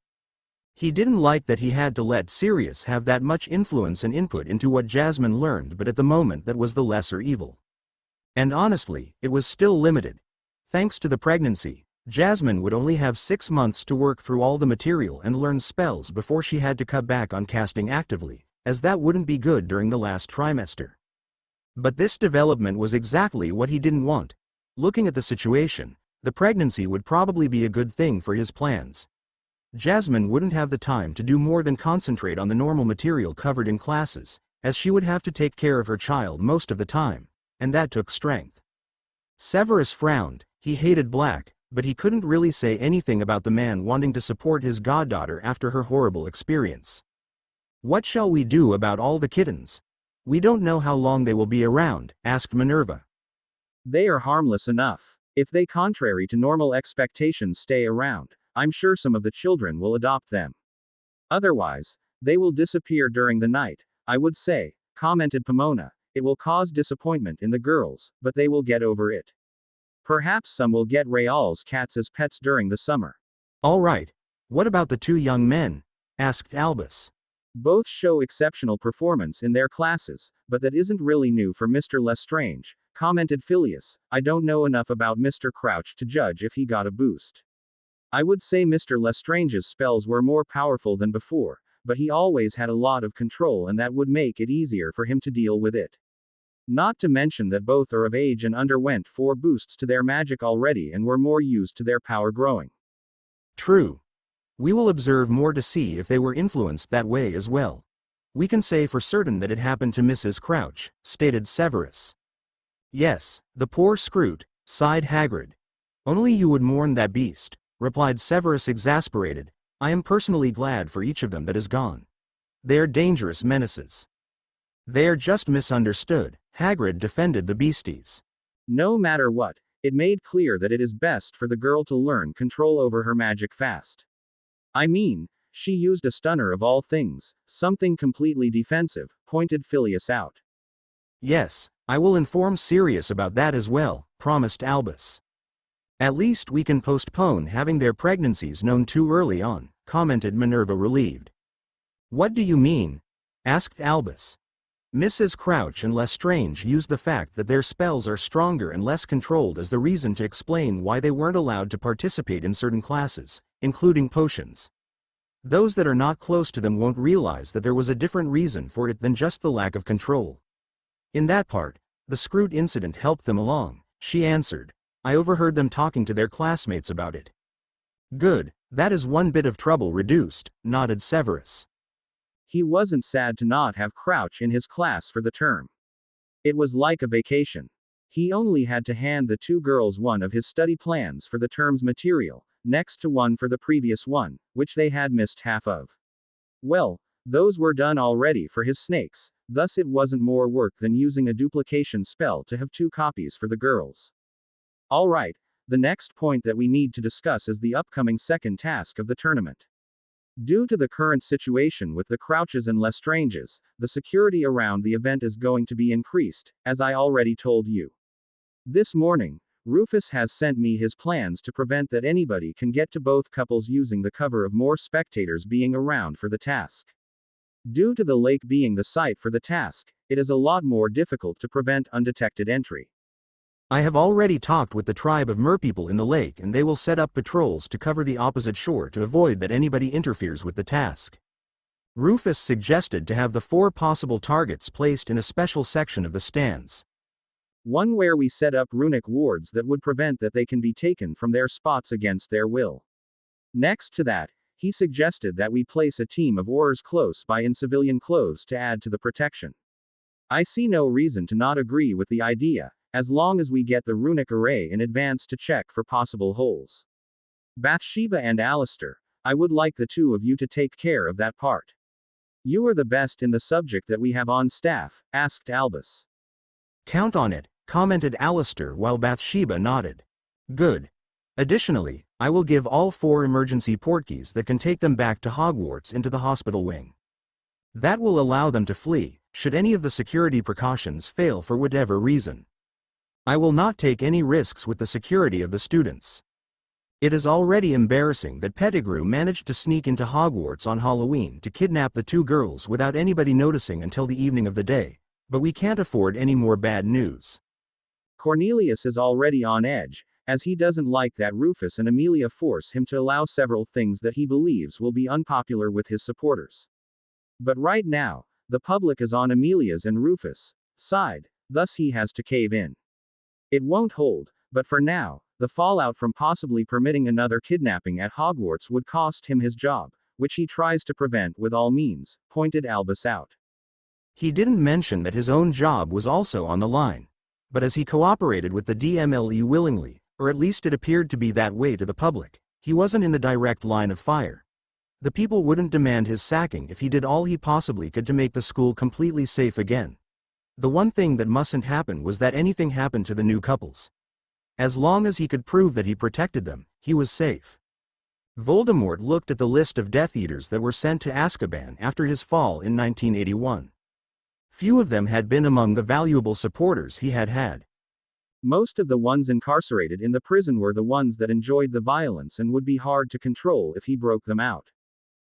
S2: He didn't like that he had to let Sirius have that much influence and input into what Jasmine learned, but at the moment that was the lesser evil. And honestly, it was still limited. Thanks to the pregnancy, Jasmine would only have 6 months to work through all the material and learn spells before she had to cut back on casting actively, as that wouldn't be good during the last trimester. But this development was exactly what he didn't want. Looking at the situation, the pregnancy would probably be a good thing for his plans. Jasmine wouldn't have the time to do more than concentrate on the normal material covered in classes, as she would have to take care of her child most of the time, and that took strength. Severus frowned. He hated Black, but he couldn't really say anything about the man wanting to support his goddaughter after her horrible experience. What shall we do about all the kittens? We don't know how long they will be around, asked Minerva.
S1: They are harmless enough. If they, contrary to normal expectations, stay around, I'm sure some of the children will adopt them. Otherwise, they will disappear during the night, I would say, commented Pomona. It will cause disappointment in the girls, but they will get over it. Perhaps some will get Real's cats as pets during the summer.
S2: All right. What about the 2 young men? Asked Albus.
S1: Both show exceptional performance in their classes, but that isn't really new for Mr. Lestrange, commented Phileas. I don't know enough about Mr. Crouch to judge if he got a boost. I would say Mr. Lestrange's spells were more powerful than before, but he always had a lot of control and that would make it easier for him to deal with it. Not to mention that both are of age and underwent 4 boosts to their magic already and were more used to their power growing.
S2: True. We will observe more to see if they were influenced that way as well. We can say for certain that it happened to Mrs. Crouch, stated Severus. Yes, the poor Scroot, sighed Hagrid. Only you would mourn that beast, replied Severus exasperated. I am personally glad for each of them that is gone. They are dangerous menaces. They are just misunderstood, Hagrid defended the beasties.
S1: No matter what, it made clear that it is best for the girl to learn control over her magic fast. I mean, she used a stunner of all things, something completely defensive, pointed Phileas out.
S2: Yes, I will inform Sirius about that as well, promised Albus. At least we can postpone having their pregnancies known too early on, commented Minerva relieved. What do you mean? Asked Albus. Mrs. Crouch and Lestrange used the fact that their spells are stronger and less controlled as the reason to explain why they weren't allowed to participate in certain classes, including potions. Those that are not close to them won't realize that there was a different reason for it than just the lack of control. In that part, the Scroot incident helped them along, she answered. I overheard them talking to their classmates about it. Good, that is one bit of trouble reduced, nodded Severus.
S1: He wasn't sad to not have Crouch in his class for the term. It was like a vacation. He only had to hand the two girls one of his study plans for the term's material, next to one for the previous one, which they had missed half of. Well, those were done already for his snakes, thus it wasn't more work than using a duplication spell to have two copies for the girls. Alright, the next point that we need to discuss is the upcoming second task of the tournament. Due to the current situation with the Crouches and Lestranges, the security around the event is going to be increased, as I already told you. This morning, Rufus has sent me his plans to prevent that anybody can get to both couples using the cover of more spectators being around for the task. Due to the lake being the site for the task, it is a lot more difficult to prevent undetected entry.
S2: I have already talked with the tribe of merpeople in the lake and they will set up patrols to cover the opposite shore to avoid that anybody interferes with the task. Rufus suggested to have the 4 possible targets placed in a special section of the stands.
S1: One where we set up runic wards that would prevent that they can be taken from their spots against their will. Next to that, he suggested that we place a team of oars close by in civilian clothes to add to the protection. I see no reason to not agree with the idea, as long as we get the runic array in advance to check for possible holes. Bathsheba and Alistair, I would like the two of you to take care of that part. You are the best in the subject that we have on staff, asked Albus.
S2: Count on it, commented Alistair while Bathsheba nodded. Good. Additionally, I will give all 4 emergency portkeys that can take them back to Hogwarts into the hospital wing. That will allow them to flee, should any of the security precautions fail for whatever reason. I will not take any risks with the security of the students. It is already embarrassing that Pettigrew managed to sneak into Hogwarts on Halloween to kidnap the 2 girls without anybody noticing until the evening of the day, but we can't afford any more bad news.
S1: Cornelius is already on edge, as he doesn't like that Rufus and Amelia force him to allow several things that he believes will be unpopular with his supporters. But right now, the public is on Amelia's and Rufus' side, thus he has to cave in. It won't hold, but for now, the fallout from possibly permitting another kidnapping at Hogwarts would cost him his job, which he tries to prevent with all means, pointed Albus out. He didn't mention that his own job was also on the line. But as he cooperated with the DMLE willingly, or at least it appeared to be that way to the public, he wasn't in the direct line of fire. The people wouldn't demand his sacking if he did all he possibly could to make the school completely safe again. The one thing that mustn't happen was that anything happened to the new couples. As long as he could prove that he protected them, he was safe. Voldemort looked at the list of Death Eaters that were sent to Azkaban after his fall in 1981. Few of them had been among the valuable supporters he had had. Most of the ones incarcerated in the prison were the ones that enjoyed the violence and would be hard to control if he broke them out.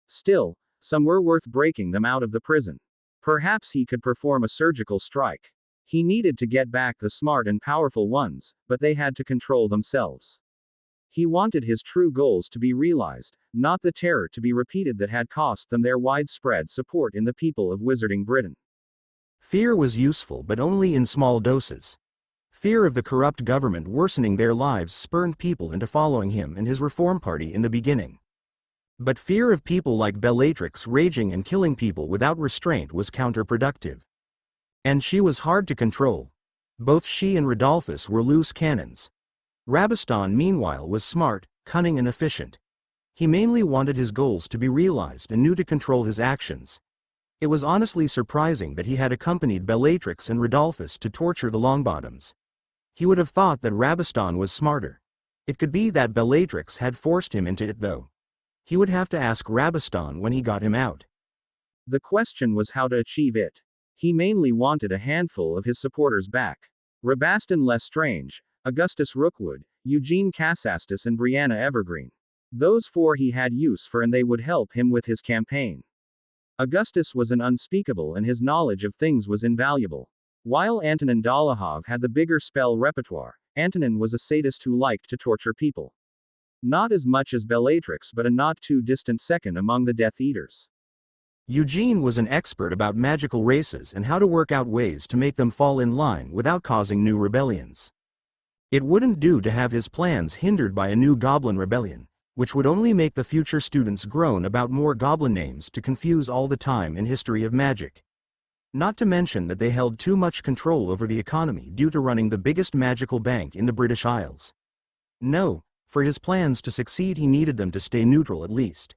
S1: Still, some were worth breaking them out of the prison. Perhaps he could perform a surgical strike. He needed to get back the smart and powerful ones, but they had to control themselves. He wanted his true goals to be realized, not the terror to be repeated that had cost them their widespread support in the people of Wizarding Britain. Fear was useful but only in small doses. Fear of the corrupt government worsening their lives spurned people into following him and his reform party in the beginning. But fear of people like Bellatrix raging and killing people without restraint was counterproductive. And she was hard to control. Both she and Rodolphus were loose cannons. Rabaston meanwhile was smart, cunning and efficient. He mainly wanted his goals to be realized and knew to control his actions. It was honestly surprising that he had accompanied Bellatrix and Rodolphus to torture the Longbottoms. He would have thought that Rabaston was smarter. It could be that Bellatrix had forced him into it though. He would have to ask Rabaston when he got him out. The question was how to achieve it. He mainly wanted a handful of his supporters back. Rabaston Lestrange, Augustus Rookwood, Eugene Casastus and Brianna Evergreen. Those 4 he had use for and they would help him with his campaign. Augustus was an unspeakable and his knowledge of things was invaluable. While Antonin Dolohov had the bigger spell repertoire, Antonin was a sadist who liked to torture people. Not as much as Bellatrix but a not too distant second among the Death Eaters.
S2: Eugene was an expert about magical races and how to work out ways to make them fall in line without causing new rebellions. It wouldn't do to have his plans hindered by a new goblin rebellion, which would only make the future students groan about more goblin names to confuse all the time in history of magic. Not to mention that they held too much control over the economy due to running the biggest magical bank in the British Isles. No, for his plans to succeed he needed them to stay neutral at least.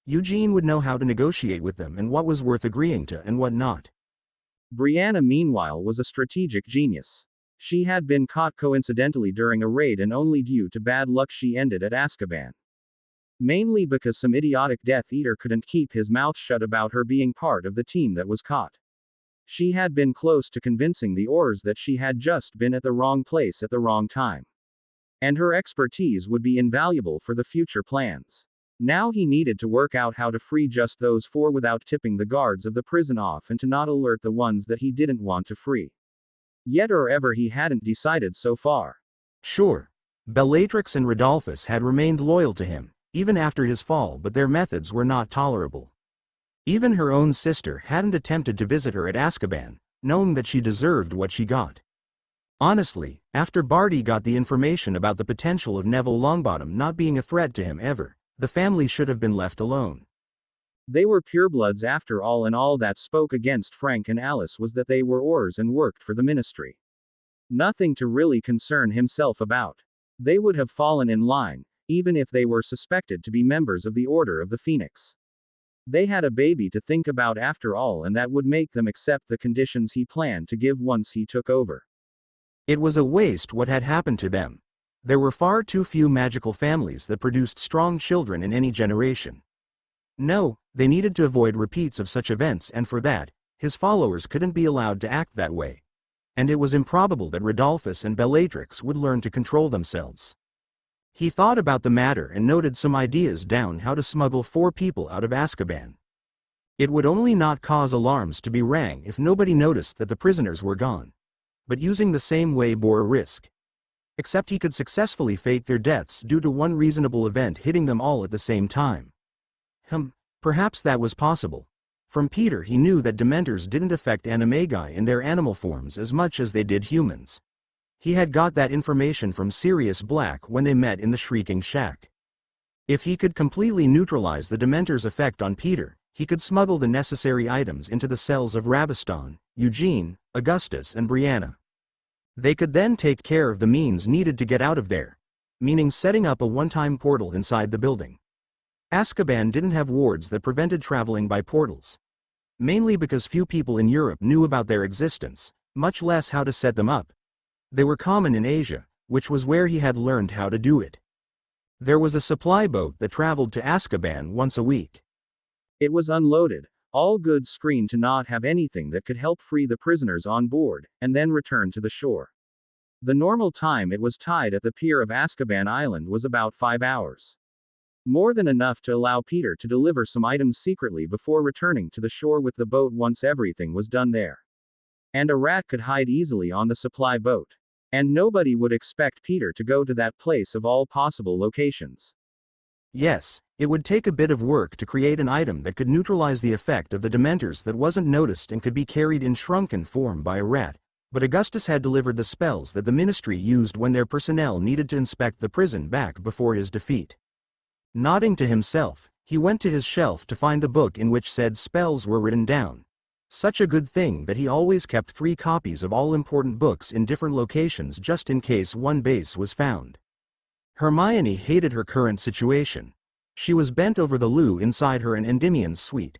S2: Eugene would know how to negotiate with them and what was worth agreeing to and what not.
S1: Brianna meanwhile was a strategic genius. She had been caught coincidentally during a raid and only due to bad luck she ended at Azkaban. Mainly because some idiotic Death Eater couldn't keep his mouth shut about her being part of the team that was caught. She had been close to convincing the Aurors that she had just been at the wrong place at the wrong time. And her expertise would be invaluable for the future plans. Now he needed to work out how to free just those four without tipping the guards of the prison off and to not alert the ones that he didn't want to free. Yet or ever he hadn't decided so far.
S2: Sure, Bellatrix and Rodolphus had remained loyal to him, even after his fall, but their methods were not tolerable. Even her own sister hadn't attempted to visit her at Azkaban, knowing that she deserved what she got. Honestly, after Barty got the information about the potential of Neville Longbottom not being a threat to him ever, the family should have been left alone.
S1: They were purebloods after all, and all that spoke against Frank and Alice was that they were Aurors and worked for the ministry. Nothing to really concern himself about. They would have fallen in line, even if they were suspected to be members of the Order of the Phoenix. They had a baby to think about after all, and that would make them accept the conditions he planned to give once he took over.
S2: It was a waste what had happened to them. There were far too few magical families that produced strong children in any generation. No, they needed to avoid repeats of such events, and for that, his followers couldn't be allowed to act that way. And it was improbable that Rodolphus and Bellatrix would learn to control themselves. He thought about the matter and noted some ideas down how to smuggle 4 people out of Azkaban. It would only not cause alarms to be rang if nobody noticed that the prisoners were gone. But using the same way bore a risk. Except he could successfully fake their deaths due to one reasonable event hitting them all at the same time. Perhaps that was possible. From Peter he knew that Dementors didn't affect animagi in their animal forms as much as they did humans. He had got that information from Sirius Black when they met in the Shrieking Shack. If he could completely neutralize the Dementors' effect on Peter, he could smuggle the necessary items into the cells of Rabaston, Eugene, Augustus and Brianna. They could then take care of the means needed to get out of there, meaning setting up a one-time portal inside the building. Azkaban didn't have wards that prevented traveling by portals. Mainly because few people in Europe knew about their existence, much less how to set them up. They were common in Asia, which was where he had learned how to do it. There was a supply boat that traveled to Azkaban once a week.
S1: It was unloaded, all goods screened to not have anything that could help free the prisoners on board, and then return to the shore. The normal time it was tied at the pier of Azkaban Island was about 5 hours. More than enough to allow Peter to deliver some items secretly before returning to the shore with the boat once everything was done there. And a rat could hide easily on the supply boat. And nobody would expect Peter to go to that place of all possible locations.
S2: Yes, it would take a bit of work to create an item that could neutralize the effect of the Dementors that wasn't noticed and could be carried in shrunken form by a rat, but Augustus had delivered the spells that the Ministry used when their personnel needed to inspect the prison back before his defeat. Nodding to himself, he went to his shelf to find the book in which said spells were written down. Such a good thing that he always kept 3 copies of all important books in different locations just in case one base was found. Hermione hated her current situation. She was bent over the loo inside her and Endymion's suite.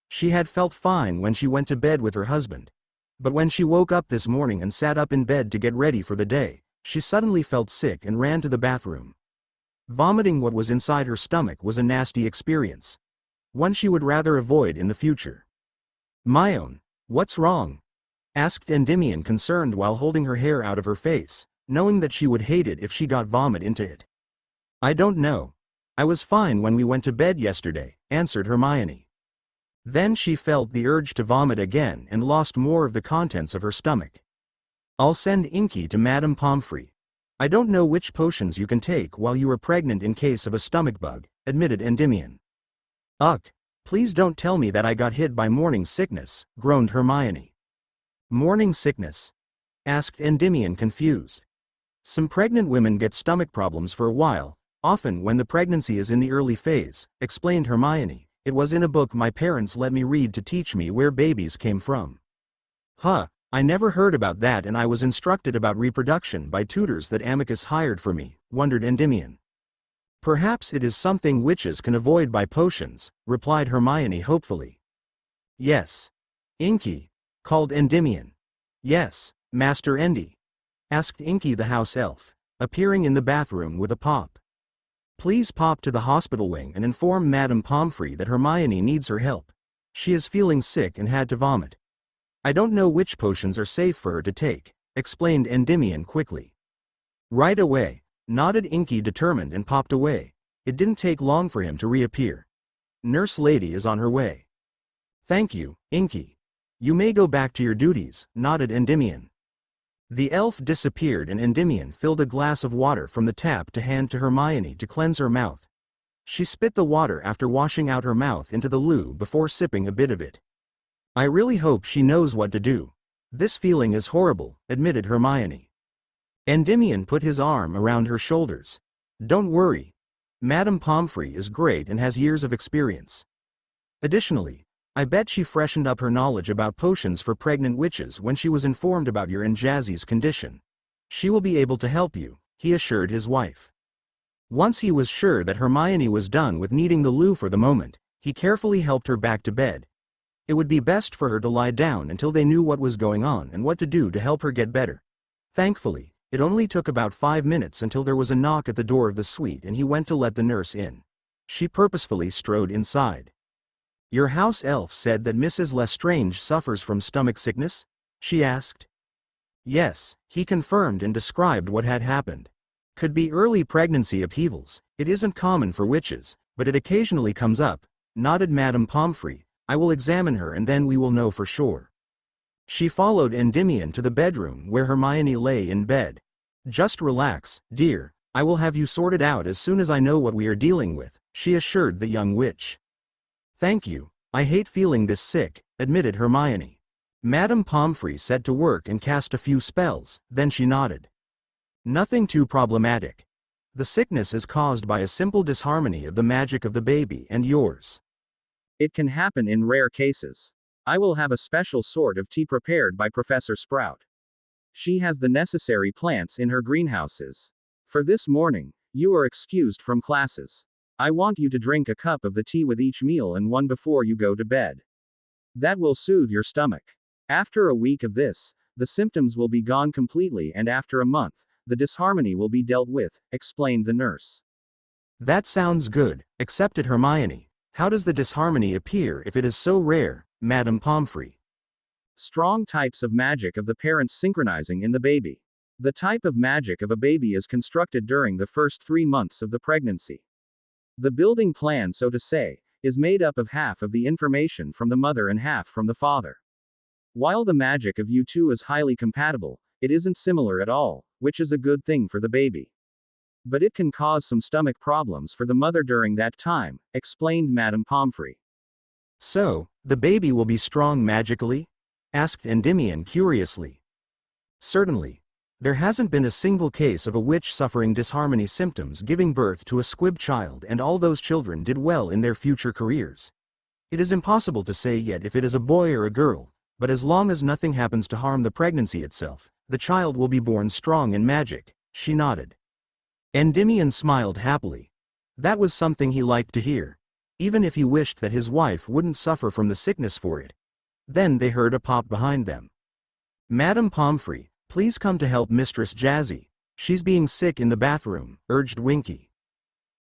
S2: She had felt fine when she went to bed with her husband. But when she woke up this morning and sat up in bed to get ready for the day, she suddenly felt sick and ran to the bathroom. Vomiting what was inside her stomach was a nasty experience. One she would rather avoid in the future. "Myone, what's wrong?" asked Endymion, concerned while holding her hair out of her face, knowing that she would hate it if she got vomit into it. "I don't know. I was fine when we went to bed yesterday," answered Hermione. Then she felt the urge to vomit again and lost more of the contents of her stomach. I'll send Inky to Madame Pomfrey. I don't know which potions you can take while you are pregnant in case of a stomach bug, admitted Endymion. Ugh, please don't tell me that I got hit by morning sickness, groaned Hermione. Morning sickness? Asked Endymion confused. Some pregnant women get stomach problems for a while, often when the pregnancy is in the early phase, explained Hermione. It was in a book my parents let me read to teach me where babies came from. Huh, I never heard about that, and I was instructed about reproduction by tutors that Amicus hired for me, wondered Endymion. Perhaps it is something witches can avoid by potions, replied Hermione hopefully. Yes. Inky, called Endymion. Yes, Master Endy, asked Inky the house elf, appearing in the bathroom with a pop. Please pop to the hospital wing and inform Madame Pomfrey that Hermione needs her help. She is feeling sick and had to vomit. I don't know which potions are safe for her to take, explained Endymion quickly. Right away, nodded Inky determined and popped away. It didn't take long for him to reappear. Nurse lady is on her way. Thank you, Inky. You may go back to your duties, nodded Endymion. The elf disappeared and Endymion filled a glass of water from the tap to hand to Hermione to cleanse her mouth. She spit the water after washing out her mouth into the loo before sipping a bit of it. I really hope she knows what to do. This feeling is horrible, admitted Hermione. Endymion put his arm around her shoulders. Don't worry. Madame Pomfrey is great and has years of experience. Additionally, I bet she freshened up her knowledge about potions for pregnant witches when she was informed about your and Jazzy's condition. She will be able to help you, he assured his wife. Once he was sure that Hermione was done with needing the loo for the moment, he carefully helped her back to bed. It would be best for her to lie down until they knew what was going on and what to do to help her get better. Thankfully, it only took about 5 minutes until there was a knock at the door of the suite and he went to let the nurse in. She purposefully strode inside. Your house elf said that Mrs. Lestrange suffers from stomach sickness? She asked. Yes, he confirmed and described what had happened. Could be early pregnancy upheavals. It isn't common for witches, but it occasionally comes up, nodded Madame Pomfrey. I will examine her and then we will know for sure. She followed Endymion to the bedroom where Hermione lay in bed. Just relax, dear, I will have you sorted out as soon as I know what we are dealing with, she assured the young witch. Thank you, I hate feeling this sick, admitted Hermione. Madame Pomfrey set to work and cast a few spells, then she nodded. Nothing too problematic. The sickness is caused by a simple disharmony of the magic of the baby and yours.
S1: It can happen in rare cases. I will have a special sort of tea prepared by Professor Sprout. She has the necessary plants in her greenhouses. For this morning, you are excused from classes. I want you to drink a cup of the tea with each meal and one before you go to bed. That will soothe your stomach. After a week of this, the symptoms will be gone completely, and after a month, the disharmony will be dealt with, explained the nurse.
S2: That sounds good, accepted Hermione. How does the disharmony appear if it is so rare, Madame Pomfrey?
S1: Strong types of magic of the parents synchronizing in the baby. The type of magic of a baby is constructed during the first 3 months of the pregnancy. The building plan, so to say, is made up of half of the information from the mother and half from the father. While the magic of you two is highly compatible, it isn't similar at all, which is a good thing for the baby. But it can cause some stomach problems for the mother during that time, explained Madame Pomfrey.
S2: So, the baby will be strong magically? Asked Endymion curiously. Certainly. There hasn't been a single case of a witch suffering disharmony symptoms giving birth to a squib child, and all those children did well in their future careers. It is impossible to say yet if it is a boy or a girl, but as long as nothing happens to harm the pregnancy itself, the child will be born strong in magic, she nodded. Endymion smiled happily. That was something he liked to hear. Even if he wished that his wife wouldn't suffer from the sickness for it. Then they heard a pop behind them. Madame Pomfrey, please come to help Mistress Jazzy. She's being sick in the bathroom, urged Winky.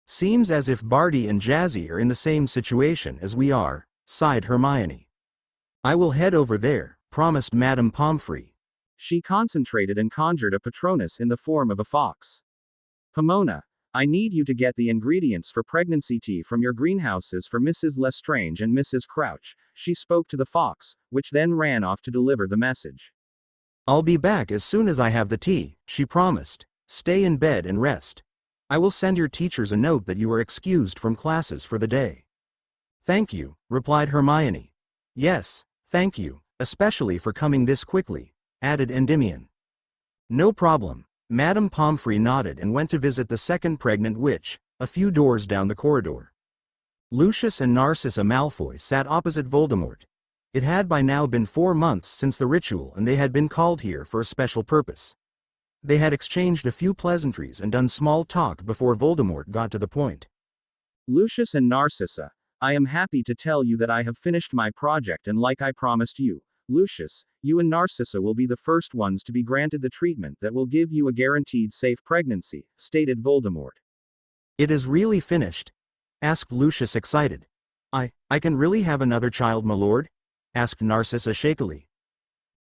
S2: Seems as if Barty and Jazzy are in the same situation as we are, sighed Hermione. I will head over there, promised Madame Pomfrey.
S1: She concentrated and conjured a Patronus in the form of a fox. Pomona, I need you to get the ingredients for pregnancy tea from your greenhouses for Mrs. Lestrange and Mrs. Crouch. She spoke to the fox, which then ran off to deliver the message.
S2: I'll be back as soon as I have the tea, she promised. Stay in bed and rest. I will send your teachers a note that you are excused from classes for the day. Thank you, replied Hermione. Yes, thank you, especially for coming this quickly, added Endymion. No problem. Madame Pomfrey nodded and went to visit the second pregnant witch, a few doors down the corridor. Lucius and Narcissa Malfoy sat opposite Voldemort. It had by now been 4 months since the ritual and they had been called here for a special purpose. They had exchanged a few pleasantries and done small talk before Voldemort got to the point.
S1: Lucius and Narcissa, I am happy to tell you that I have finished my project and like I promised you, Lucius, you and Narcissa will be the first ones to be granted the treatment that will give you a guaranteed safe pregnancy, stated Voldemort.
S2: It is really finished? Asked Lucius excited. I can really have another child, my lord? Asked Narcissa shakily.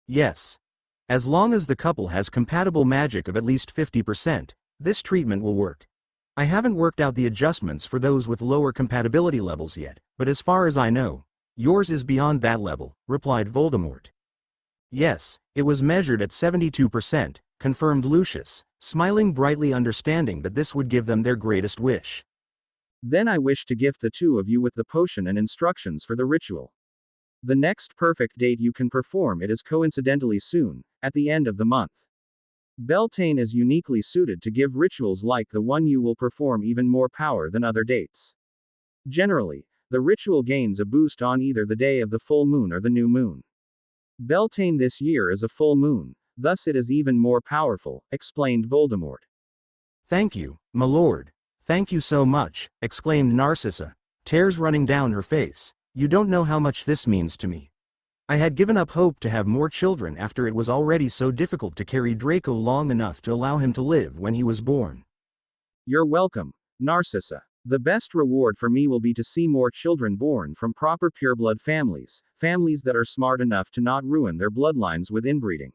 S2: Yes. As long as the couple has compatible magic of at least 50%, this treatment will work. I haven't worked out the adjustments for those with lower compatibility levels yet, but as far as I know, yours is beyond that level, replied Voldemort. Yes, it was measured at 72%, confirmed Lucius, smiling brightly, understanding that this would give them their greatest wish.
S1: Then I wish to gift the two of you with the potion and instructions for the ritual. The next perfect date you can perform it is coincidentally soon, at the end of the month. Beltane is uniquely suited to give rituals like the one you will perform even more power than other dates. Generally, the ritual gains a boost on either the day of the full moon or the new moon. Beltane this year is a full moon, thus it is even more powerful, explained Voldemort.
S2: Thank you, my lord. Thank you so much, exclaimed Narcissa, tears running down her face. You don't know how much this means to me. I had given up hope to have more children after it was already so difficult to carry Draco long enough to allow him to live when he was born.
S1: You're welcome, Narcissa. The best reward for me will be to see more children born from proper pureblood families, families that are smart enough to not ruin their bloodlines with inbreeding.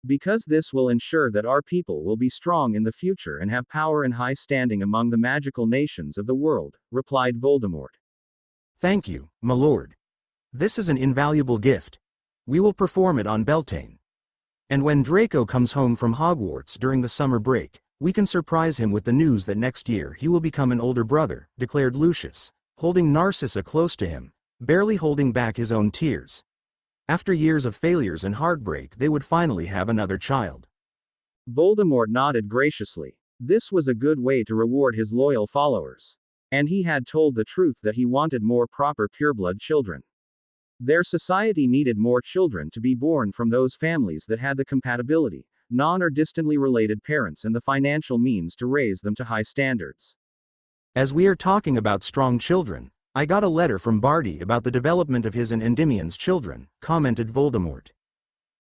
S1: Because this will ensure that our people will be strong in the future and have power and high standing among the magical nations of the world, replied Voldemort.
S2: Thank you, my lord. This is an invaluable gift. We will perform it on Beltane. And when Draco comes home from Hogwarts during the summer break, we can surprise him with the news that next year he will become an older brother, declared Lucius, holding Narcissa close to him, barely holding back his own tears. After years of failures and heartbreak, they would finally have another child.
S1: Voldemort nodded graciously. This was a good way to reward his loyal followers. And he had told the truth that he wanted more proper pureblood children. Their society needed more children to be born from those families that had the compatibility, non or distantly related parents and the financial means to raise them to high standards.
S2: As we are talking about strong children, I got a letter from Barty about the development of his and Endymion's children, commented Voldemort.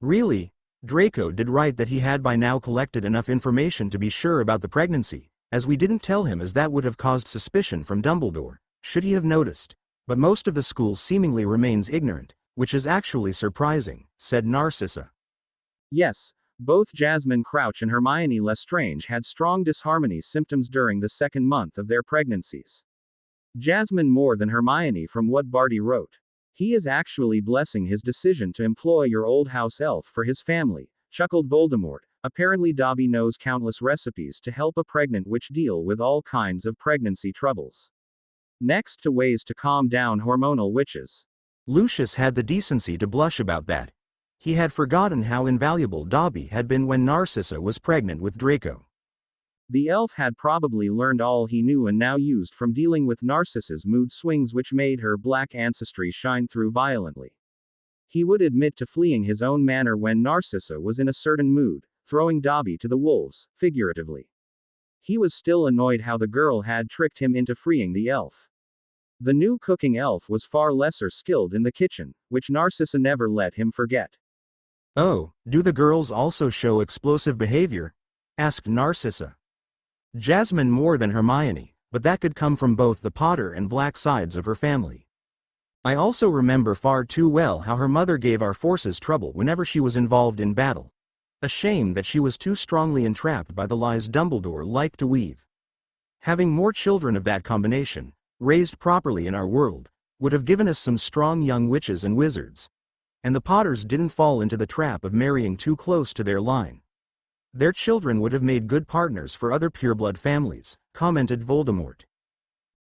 S2: Really, Draco did right that he had by now collected enough information to be sure about the pregnancy, as we didn't tell him, as that would have caused suspicion from Dumbledore, should he have noticed. But most of the school seemingly remains ignorant, which is actually surprising, said Narcissa.
S1: Yes, both Jasmine Crouch and Hermione Lestrange had strong disharmony symptoms during the second month of their pregnancies. Jasmine more than Hermione, from what Barty wrote. He is actually blessing his decision to employ your old house elf for his family, chuckled Voldemort. Apparently Dobby knows countless recipes to help a pregnant witch deal with all kinds of pregnancy troubles. Next to ways to calm down hormonal witches.
S2: Lucius had the decency to blush about that. He had forgotten how invaluable Dobby had been when Narcissa was pregnant with Draco.
S1: The elf had probably learned all he knew and now used from dealing with Narcissa's mood swings, which made her black ancestry shine through violently. He would admit to fleeing his own manor when Narcissa was in a certain mood, throwing Dobby to the wolves, figuratively. He was still annoyed how the girl had tricked him into freeing the elf. The new cooking elf was far lesser skilled in the kitchen, which Narcissa never let him forget.
S2: Oh, do the girls also show explosive behavior? Asked Narcissa. Jasmine more than Hermione, but that could come from both the Potter and Black sides of her family. I also remember far too well how her mother gave our forces trouble whenever she was involved in battle. A shame that she was too strongly entrapped by the lies Dumbledore liked to weave. Having more children of that combination, raised properly in our world, would have given us some strong young witches and wizards. And the Potters didn't fall into the trap of marrying too close to their line. Their children would have made good partners for other pureblood families, commented Voldemort.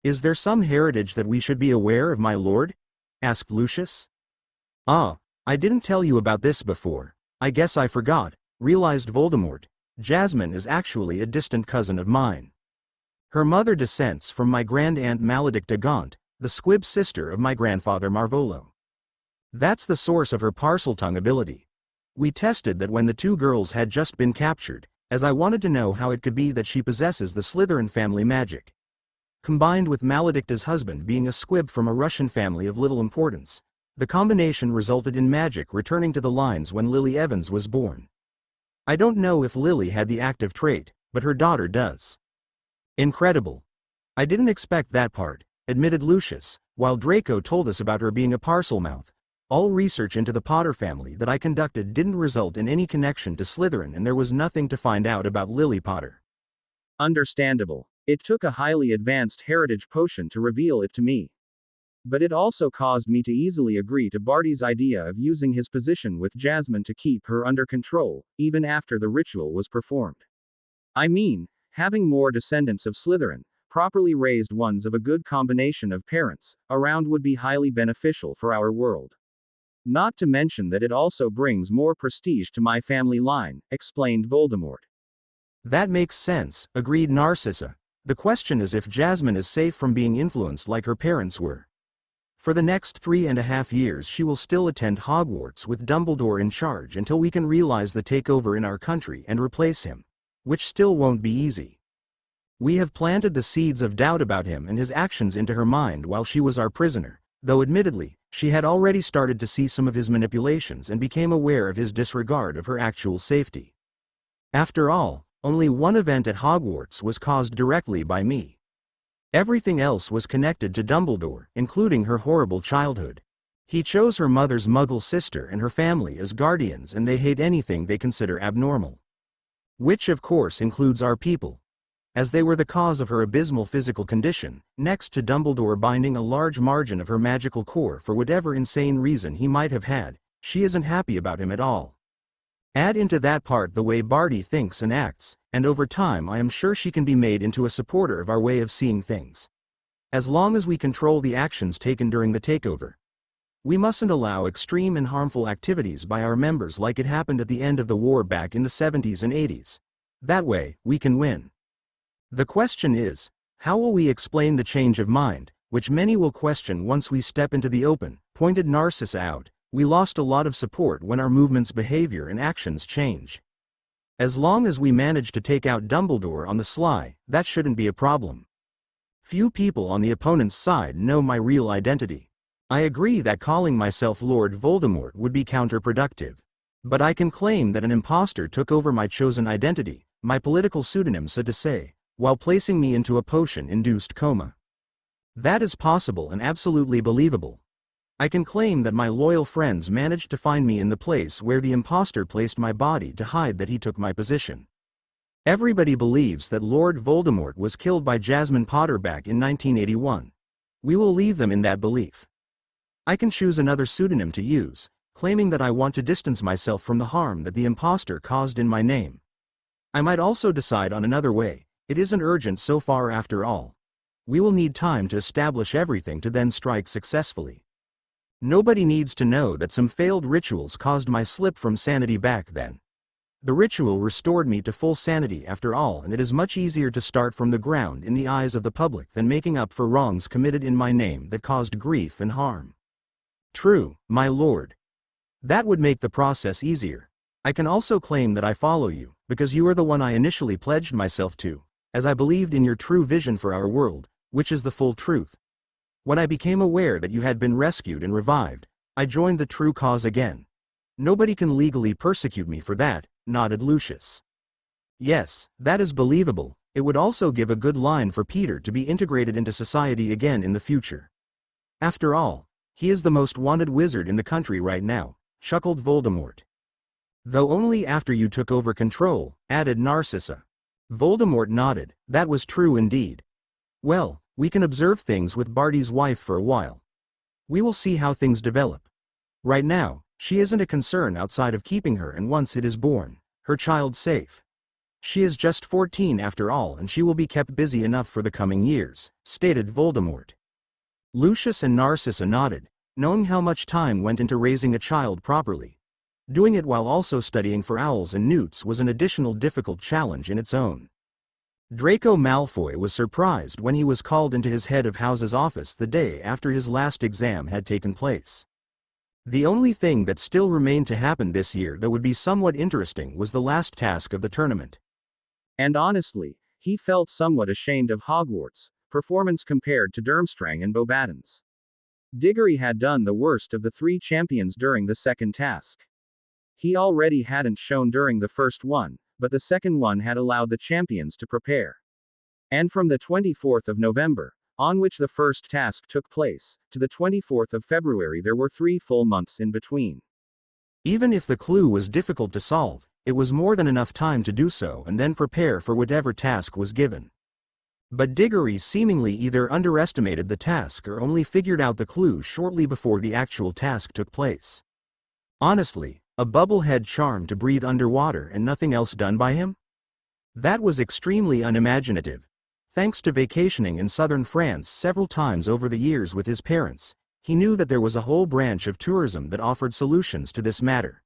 S2: Is there some heritage that we should be aware of, my lord? Asked Lucius. Ah, I didn't tell you about this before. I guess I forgot, realized Voldemort. Jasmine is actually a distant cousin of mine. Her mother descends from my grand-aunt Maledicta Gaunt, the squib sister of my grandfather Marvolo. That's the source of her Parseltongue ability. We tested that when the two girls had just been captured, as I wanted to know how it could be that she possesses the Slytherin family magic. Combined with Maledicta's husband being a squib from a Russian family of little importance, the combination resulted in magic returning to the lines when Lily Evans was born. I don't know if Lily had the active trait, but her daughter does. Incredible. I didn't expect that part, admitted Lucius, while Draco told us about her being a Parselmouth. All research into the Potter family that I conducted didn't result in any connection to Slytherin, and there was nothing to find out about Lily Potter.
S1: Understandable. It took a highly advanced heritage potion to reveal it to me. But it also caused me to easily agree to Barty's idea of using his position with Jasmine to keep her under control, even after the ritual was performed. I mean, having more descendants of Slytherin, properly raised ones of a good combination of parents, around would be highly beneficial for our world. Not to mention that it also brings more prestige to my family line, explained Voldemort.
S2: That makes sense, agreed Narcissa. The question is if Jasmine is safe from being influenced like her parents were. For the next 3.5 years she will still attend Hogwarts with Dumbledore in charge until we can realize the takeover in our country and replace him. Which still won't be easy. We have planted the seeds of doubt about him and his actions into her mind while she was our prisoner, though admittedly, she had already started to see some of his manipulations and became aware of his disregard of her actual safety. After all, only one event at Hogwarts was caused directly by me. Everything else was connected to Dumbledore, including her horrible childhood. He chose her mother's Muggle sister and her family as guardians, and they hate anything they consider abnormal. Which of course includes our people. As they were the cause of her abysmal physical condition, next to Dumbledore binding a large margin of her magical core for whatever insane reason he might have had, she isn't happy about him at all. Add into that part the way Barty thinks and acts, and over time I am sure she can be made into a supporter of our way of seeing things. As long as we control the actions taken during the takeover. We mustn't allow extreme and harmful activities by our members like it happened at the end of the war back in the 70s and 80s. That way, we can win. The question is, how will we explain the change of mind, which many will question once we step into the open, pointed Narcissa out. We lost a lot of support when our movement's behavior and actions change. As long as we manage to take out Dumbledore on the sly, that shouldn't be a problem. Few people on the opponent's side know my real identity. I agree that calling myself Lord Voldemort would be counterproductive. But I can claim that an imposter took over my chosen identity, my political pseudonym so to say, while placing me into a potion-induced coma. That is possible and absolutely believable. I can claim that my loyal friends managed to find me in the place where the imposter placed my body to hide that he took my position. Everybody believes that Lord Voldemort was killed by Jasmine Potter back in 1981. We will leave them in that belief. I can choose another pseudonym to use, claiming that I want to distance myself from the harm that the imposter caused in my name. I might also decide on another way. It isn't urgent so far after all. We will need time to establish everything to then strike successfully. Nobody needs to know that some failed rituals caused my slip from sanity back then. The ritual restored me to full sanity after all, and it is much easier to start from the ground in the eyes of the public than making up for wrongs committed in my name that caused grief and harm. True, my lord. That would make the process easier. I can also claim that I follow you, because you are the one I initially pledged myself to, as I believed in your true vision for our world, which is the full truth. When I became aware that you had been rescued and revived, I joined the true cause again. Nobody can legally persecute me for that, nodded Lucius. Yes, that is believable. It would also give a good line for Peter to be integrated into society again in the future. After all, he is the most wanted wizard in the country right now, chuckled Voldemort. Though only after you took over control, added Narcissa. Voldemort nodded. That was true indeed. Well, we can observe things with Barty's wife for a while. We will see how things develop. Right now, she isn't a concern outside of keeping her, and once it is born, her child safe. She is just 14 after all, and she will be kept busy enough for the coming years, stated Voldemort. Lucius and Narcissa nodded, knowing how much time went into raising a child properly. Doing it while also studying for owls and newts was an additional difficult challenge in its own. Draco Malfoy was surprised when he was called into his head of house's office the day after his last exam had taken place. The only thing that still remained to happen this year that would be somewhat interesting was the last task of the tournament.
S1: And honestly, he felt somewhat ashamed of Hogwarts' performance compared to Durmstrang and Beauxbatons. Diggory had done the worst of the three champions during the second task. He already hadn't shown during the first one, but the second one had allowed the champions to prepare. And from the 24th of November, on which the first task took place, to the 24th of February there were 3 full months in between.
S2: Even if the clue was difficult to solve, it was more than enough time to do so and then prepare for whatever task was given. But Diggory seemingly either underestimated the task or only figured out the clue shortly before the actual task took place. Honestly, a bubblehead charm to breathe underwater and nothing else done by him? That was extremely unimaginative. Thanks to vacationing in southern France several times over the years with his parents, he knew that there was a whole branch of tourism that offered solutions to this matter.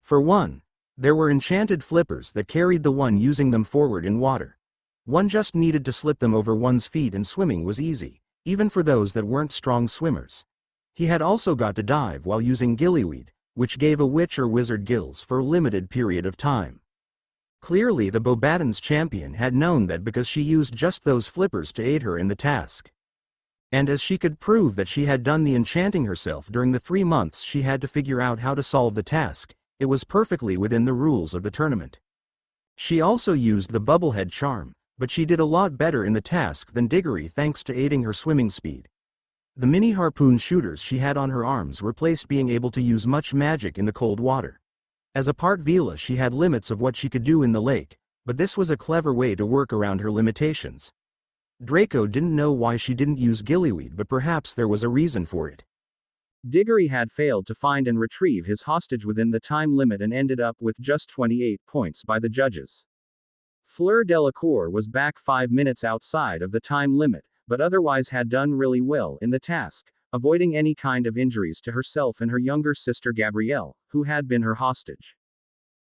S2: For one, there were enchanted flippers that carried the one using them forward in water. One just needed to slip them over one's feet and swimming was easy, even for those that weren't strong swimmers. He had also got to dive while using gillyweed, which gave a witch or wizard gills for a limited period of time. Clearly the Beauxbatons champion had known that because she used just those flippers to aid her in the task. And as she could prove that she had done the enchanting herself during the 3 months she had to figure out how to solve the task, it was perfectly within the rules of the tournament. She also used the bubblehead charm, but she did a lot better in the task than Diggory thanks to aiding her swimming speed. The mini harpoon shooters she had on her arms replaced being able to use much magic in the cold water. As a part Veela she had limits of what she could do in the lake, but this was a clever way to work around her limitations. Draco didn't know why she didn't use gillyweed, but perhaps there was a reason for it.
S1: Diggory had failed to find and retrieve his hostage within the time limit and ended up with just 28 points by the judges. Fleur Delacour was back 5 minutes outside of the time limit, but otherwise had done really well in the task, avoiding any kind of injuries to herself and her younger sister Gabrielle, who had been her hostage.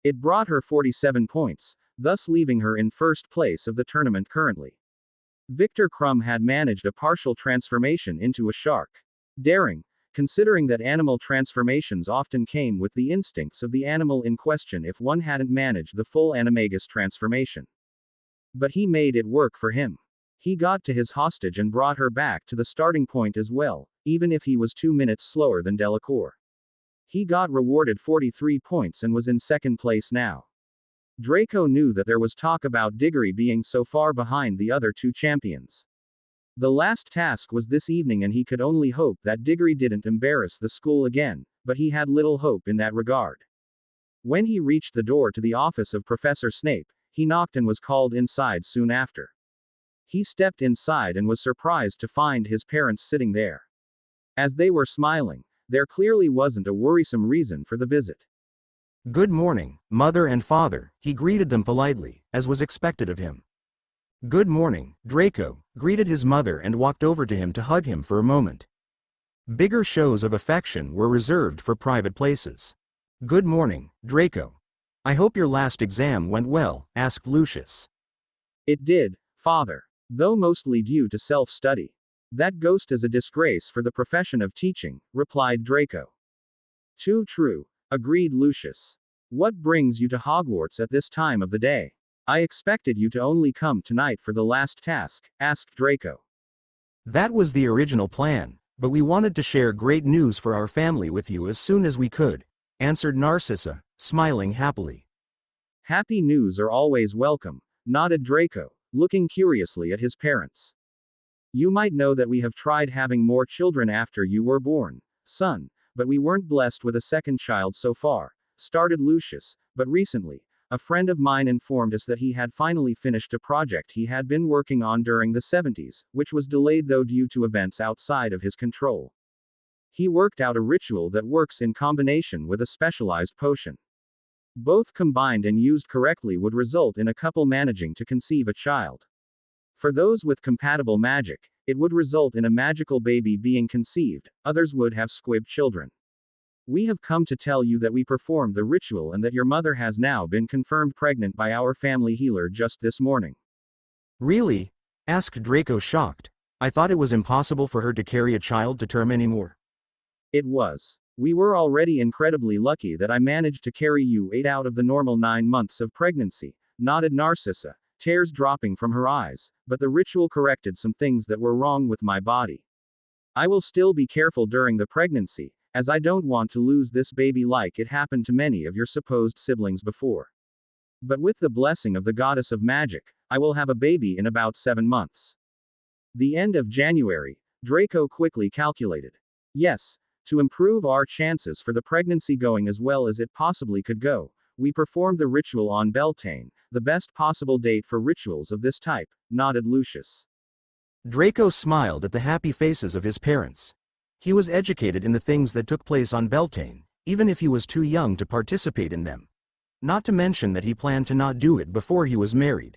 S1: It brought her 47 points, thus leaving her in first place of the tournament currently. Victor Crumb had managed a partial transformation into a shark. Daring, considering that animal transformations often came with the instincts of the animal in question if one hadn't managed the full animagus transformation. But he made it work for him. He got to his hostage and brought her back to the starting point as well, even if he was 2 minutes slower than Delacour. He got rewarded 43 points and was in second place now. Draco knew that there was talk about Diggory being so far behind the other 2 champions. The last task was this evening and he could only hope that Diggory didn't embarrass the school again, but he had little hope in that regard. When he reached the door to the office of Professor Snape, he knocked and was called inside soon after. He stepped inside and was surprised to find his parents sitting there. As they were smiling, there clearly wasn't a worrisome reason for the visit.
S2: "Good morning, Mother and Father," he greeted them politely, as was expected of him. "Good morning," Draco greeted his mother and walked over to him to hug him for a moment. Bigger shows of affection were reserved for private places. "Good morning, Draco. I hope your last exam went well," asked Lucius.
S1: It did, Father. Though mostly due to self-study. That ghost is a disgrace for the profession of teaching, replied Draco. Too true, agreed Lucius. What brings you to Hogwarts at this time of the day? I expected you to only come tonight for the last task, asked Draco. That was the original plan, but we wanted to share great news for our family with you as soon as we could, answered Narcissa, smiling happily. Happy news are always welcome, nodded Draco, looking curiously at his parents. You might know that we have tried having more children after you were born, son, but we weren't blessed with a second child so far, started Lucius, but recently, a friend of mine informed us that he had finally finished a project he had been working on during the 70s, which was delayed though due to events outside of his control. He worked out a ritual that works in combination with a specialized potion. Both combined and used correctly would result in a couple managing to conceive a child. For those with compatible magic, it would result in a magical baby being conceived, others would have squib children. We have come to tell you that we performed the ritual and that your mother has now been confirmed pregnant by our family healer just this morning.
S2: Really? Asked Draco, shocked. I thought it was impossible for her to carry a child to term anymore.
S1: It was. We were already incredibly lucky that I managed to carry you 8 out of the normal 9 months of pregnancy, nodded Narcissa, tears dropping from her eyes, but the ritual corrected some things that were wrong with my body. I will still be careful during the pregnancy, as I don't want to lose this baby like it happened to many of your supposed siblings before. But with the blessing of the goddess of magic, I will have a baby in about 7 months. The end of January, Draco quickly calculated. Yes, to improve our chances for the pregnancy going as well as it possibly could go, we performed the ritual on Beltane, the best possible date for rituals of this type, nodded Lucius.
S2: Draco smiled at the happy faces of his parents. He was educated in the things that took place on Beltane, even if he was too young to participate in them. Not to mention that he planned to not do it before he was married.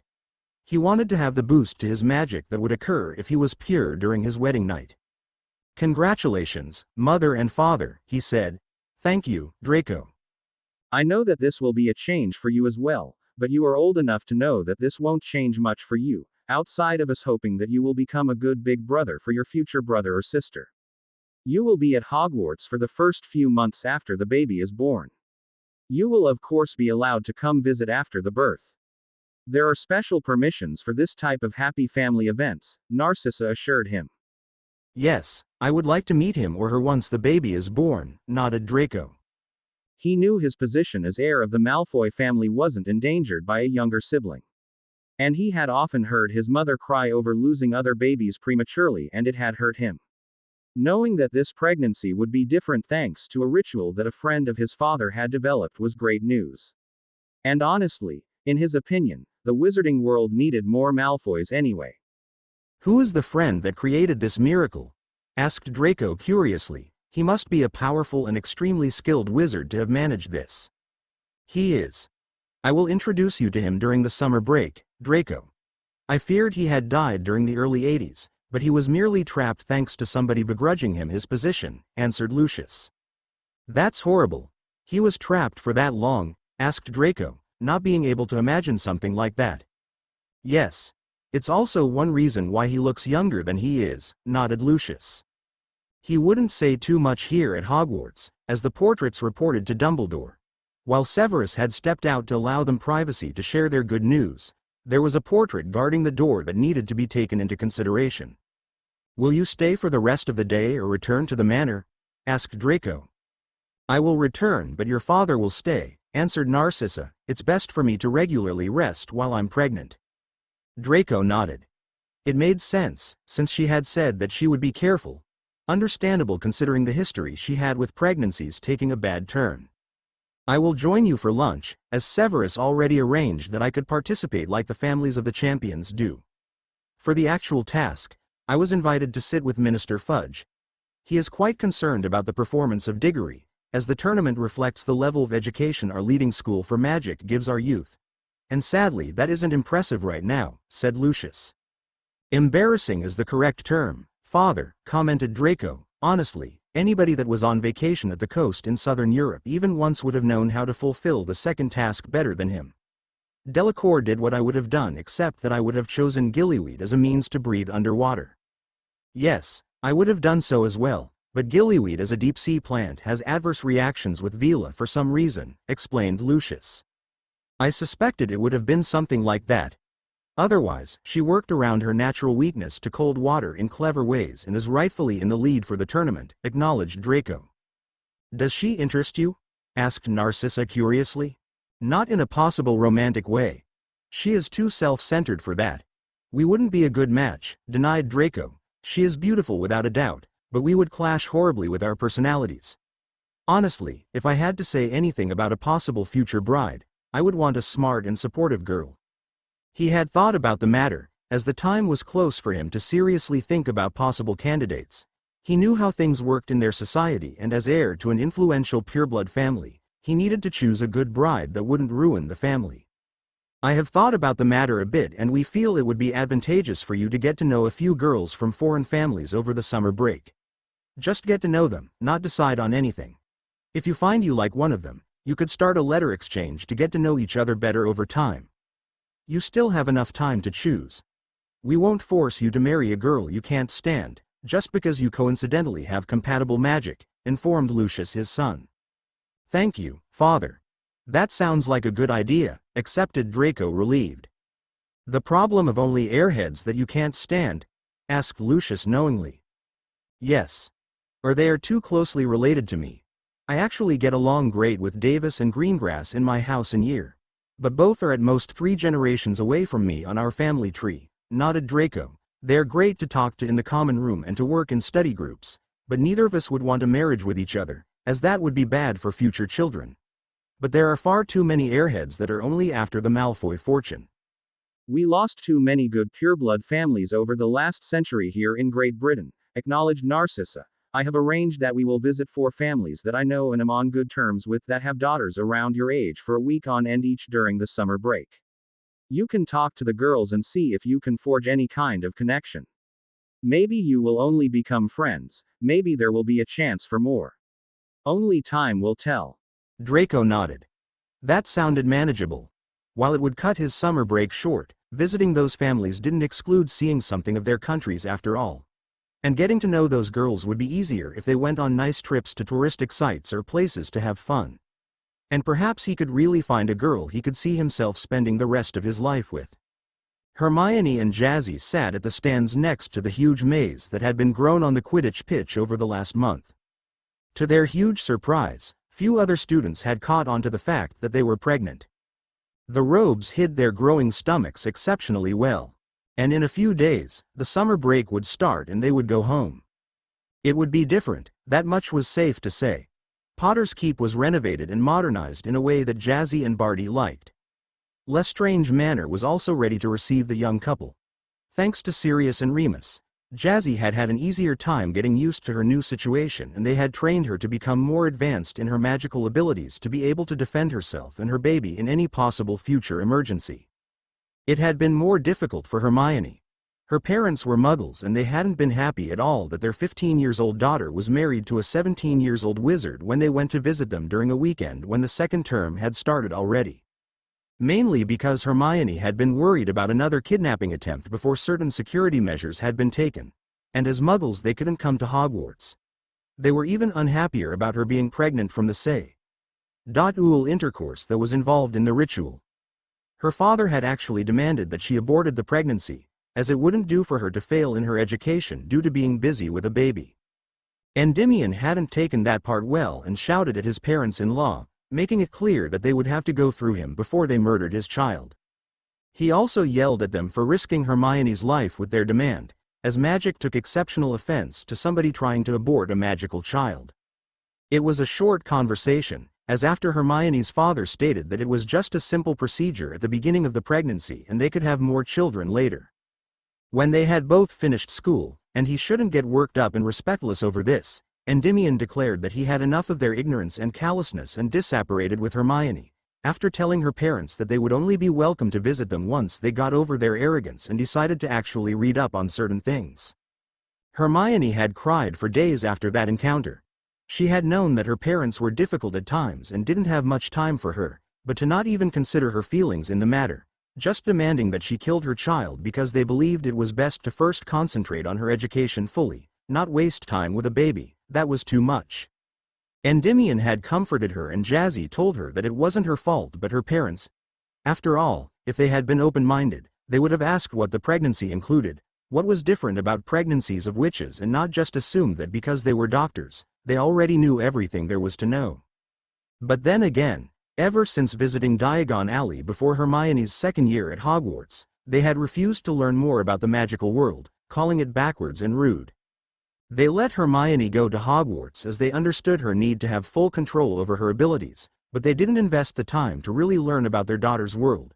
S2: He wanted to have the boost to his magic that would occur if he was pure during his wedding night. Congratulations, mother and father, he said. Thank you, Draco.
S1: I know that this will be a change for you as well, but you are old enough to know that this won't change much for you, outside of us hoping that you will become a good big brother for your future brother or sister. You will be at Hogwarts for the first few months after the baby is born. You will of course be allowed to come visit after the birth. There are special permissions for this type of happy family events, Narcissa assured him.
S2: Yes, I would like to meet him or her once the baby is born, nodded Draco.
S1: He knew his position as heir of the Malfoy family wasn't endangered by a younger sibling. And he had often heard his mother cry over losing other babies prematurely, and it had hurt him. Knowing that this pregnancy would be different thanks to a ritual that a friend of his father had developed was great news. And honestly, in his opinion, the wizarding world needed more Malfoys anyway.
S2: Who is the friend that created this miracle? Asked Draco curiously. He must be a powerful and extremely skilled wizard to have managed this. He is. I will introduce you to him during the summer break, Draco. I feared he had died during the early 80s, but he was merely trapped thanks to somebody begrudging him his position, answered Lucius. That's horrible. He was trapped for that long, asked Draco, not being able to imagine something like that. Yes. It's also one reason why he looks younger than he is, nodded Lucius. He wouldn't say too much here at Hogwarts, as the portraits reported to Dumbledore. While Severus had stepped out to allow them privacy to share their good news, there was a portrait guarding the door that needed to be taken into consideration. Will you stay for the rest of the day or return to the manor? Asked Draco. I will return, but your father will stay, answered Narcissa. It's best for me to regularly rest while I'm pregnant. Draco nodded. It made sense, since she had said that she would be careful. Understandable considering the history she had with pregnancies taking a bad turn. I will join you for lunch, as Severus already arranged that I could participate like the families of the champions do. For the actual task, I was invited to sit with Minister Fudge. He is quite concerned about the performance of Diggory, as the tournament reflects the level of education our leading school for magic gives our youth. And sadly that isn't impressive right now, said Lucius. Embarrassing is the correct term, father, commented Draco. Honestly, anybody that was on vacation at the coast in southern Europe even once would have known how to fulfill the second task better than him. Delacour did what I would have done, except that I would have chosen gillyweed as a means to breathe underwater. Yes, I would have done so as well, but gillyweed as a deep-sea plant has adverse reactions with Vila for some reason, explained Lucius. I suspected it would have been something like that. Otherwise, she worked around her natural weakness to cold water in clever ways and is rightfully in the lead for the tournament, acknowledged Draco. Does she interest you? Asked Narcissa curiously. Not in a possible romantic way. She is too self-centered for that. We wouldn't be a good match, denied Draco. She is beautiful without a doubt, but we would clash horribly with our personalities. Honestly, if I had to say anything about a possible future bride, I would want a smart and supportive girl. He had thought about the matter, as the time was close for him to seriously think about possible candidates. He knew how things worked in their society, and as heir to an influential pureblood family, he needed to choose a good bride that wouldn't ruin the family. I have thought about the matter a bit, and we feel it would be advantageous for you to get to know a few girls from foreign families over the summer break. Just get to know them, not decide on anything. If you find you like one of them, you could start a letter exchange to get to know each other better over time. You still have enough time to choose. We won't force you to marry a girl you can't stand, just because you coincidentally have compatible magic, informed Lucius his son. Thank you, father. That sounds like a good idea, accepted Draco, relieved. The problem of only airheads that you can't stand? Asked Lucius knowingly. Yes. Or they are too closely related to me. I actually get along great with Davis and Greengrass in my house and year. But both are at most 3 generations away from me on our family tree, nodded Draco. They're great to talk to in the common room and to work in study groups, but neither of us would want a marriage with each other, as that would be bad for future children. But there are far too many airheads that are only after the Malfoy fortune.
S1: We lost too many good pureblood families over the last century here in Great Britain, acknowledged Narcissa. I have arranged that we will visit 4 families that I know and am on good terms with that have daughters around your age for a week on end each during the summer break. You can talk to the girls and see if you can forge any kind of connection. Maybe you will only become friends, maybe there will be a chance for more. Only time will tell.
S2: Draco nodded. That sounded manageable. While it would cut his summer break short, visiting those families didn't exclude seeing something of their countries after all. And getting to know those girls would be easier if they went on nice trips to touristic sites or places to have fun. And perhaps he could really find a girl he could see himself spending the rest of his life with. Hermione and Jazzy sat at the stands next to the huge maze that had been grown on the Quidditch pitch over the last month. To their huge surprise, few other students had caught on to the fact that they were pregnant. The robes hid their growing stomachs exceptionally well. And in a few days, the summer break would start and they would go home. It would be different, that much was safe to say. Potter's Keep was renovated and modernized in a way that Jazzy and Barty liked. Lestrange Manor was also ready to receive the young couple. Thanks to Sirius and Remus, Jazzy had had an easier time getting used to her new situation, and they had trained her to become more advanced in her magical abilities to be able to defend herself and her baby in any possible future emergency. It had been more difficult for Hermione. Her parents were Muggles and they hadn't been happy at all that their 15-year-old daughter was married to a 17-year-old wizard when they went to visit them during a weekend when the second term had started already. Mainly because Hermione had been worried about another kidnapping attempt before certain security measures had been taken. And as Muggles they couldn't come to Hogwarts. They were even unhappier about her being pregnant from the say.ul intercourse that was involved in the ritual. Her father had actually demanded that she aborted the pregnancy, as it wouldn't do for her to fail in her education due to being busy with a baby. Endymion hadn't taken that part well and shouted at his parents-in-law, making it clear that they would have to go through him before they murdered his child. He also yelled at them for risking Hermione's life with their demand, as magic took exceptional offense to somebody trying to abort a magical child. It was a short conversation, as after Hermione's father stated that it was just a simple procedure at the beginning of the pregnancy and they could have more children later. When they had both finished school, and he shouldn't get worked up and respectless over this, Endymion declared that he had enough of their ignorance and callousness and disapparated with Hermione, after telling her parents that they would only be welcome to visit them once they got over their arrogance and decided to actually read up on certain things. Hermione had cried for days after that encounter. She had known that her parents were difficult at times and didn't have much time for her, but to not even consider her feelings in the matter, just demanding that she killed her child because they believed it was best to first concentrate on her education fully, not waste time with a baby, that was too much. Endymion had comforted her and Jazzy told her that it wasn't her fault but her parents. After all, if they had been open-minded, they would have asked what the pregnancy included, what was different about pregnancies of witches, and not just assumed that because they were doctors, they already knew everything there was to know. But then again, ever since visiting Diagon Alley before Hermione's second year at Hogwarts, they had refused to learn more about the magical world, calling it backwards and rude. They let Hermione go to Hogwarts as they understood her need to have full control over her abilities, but they didn't invest the time to really learn about their daughter's world.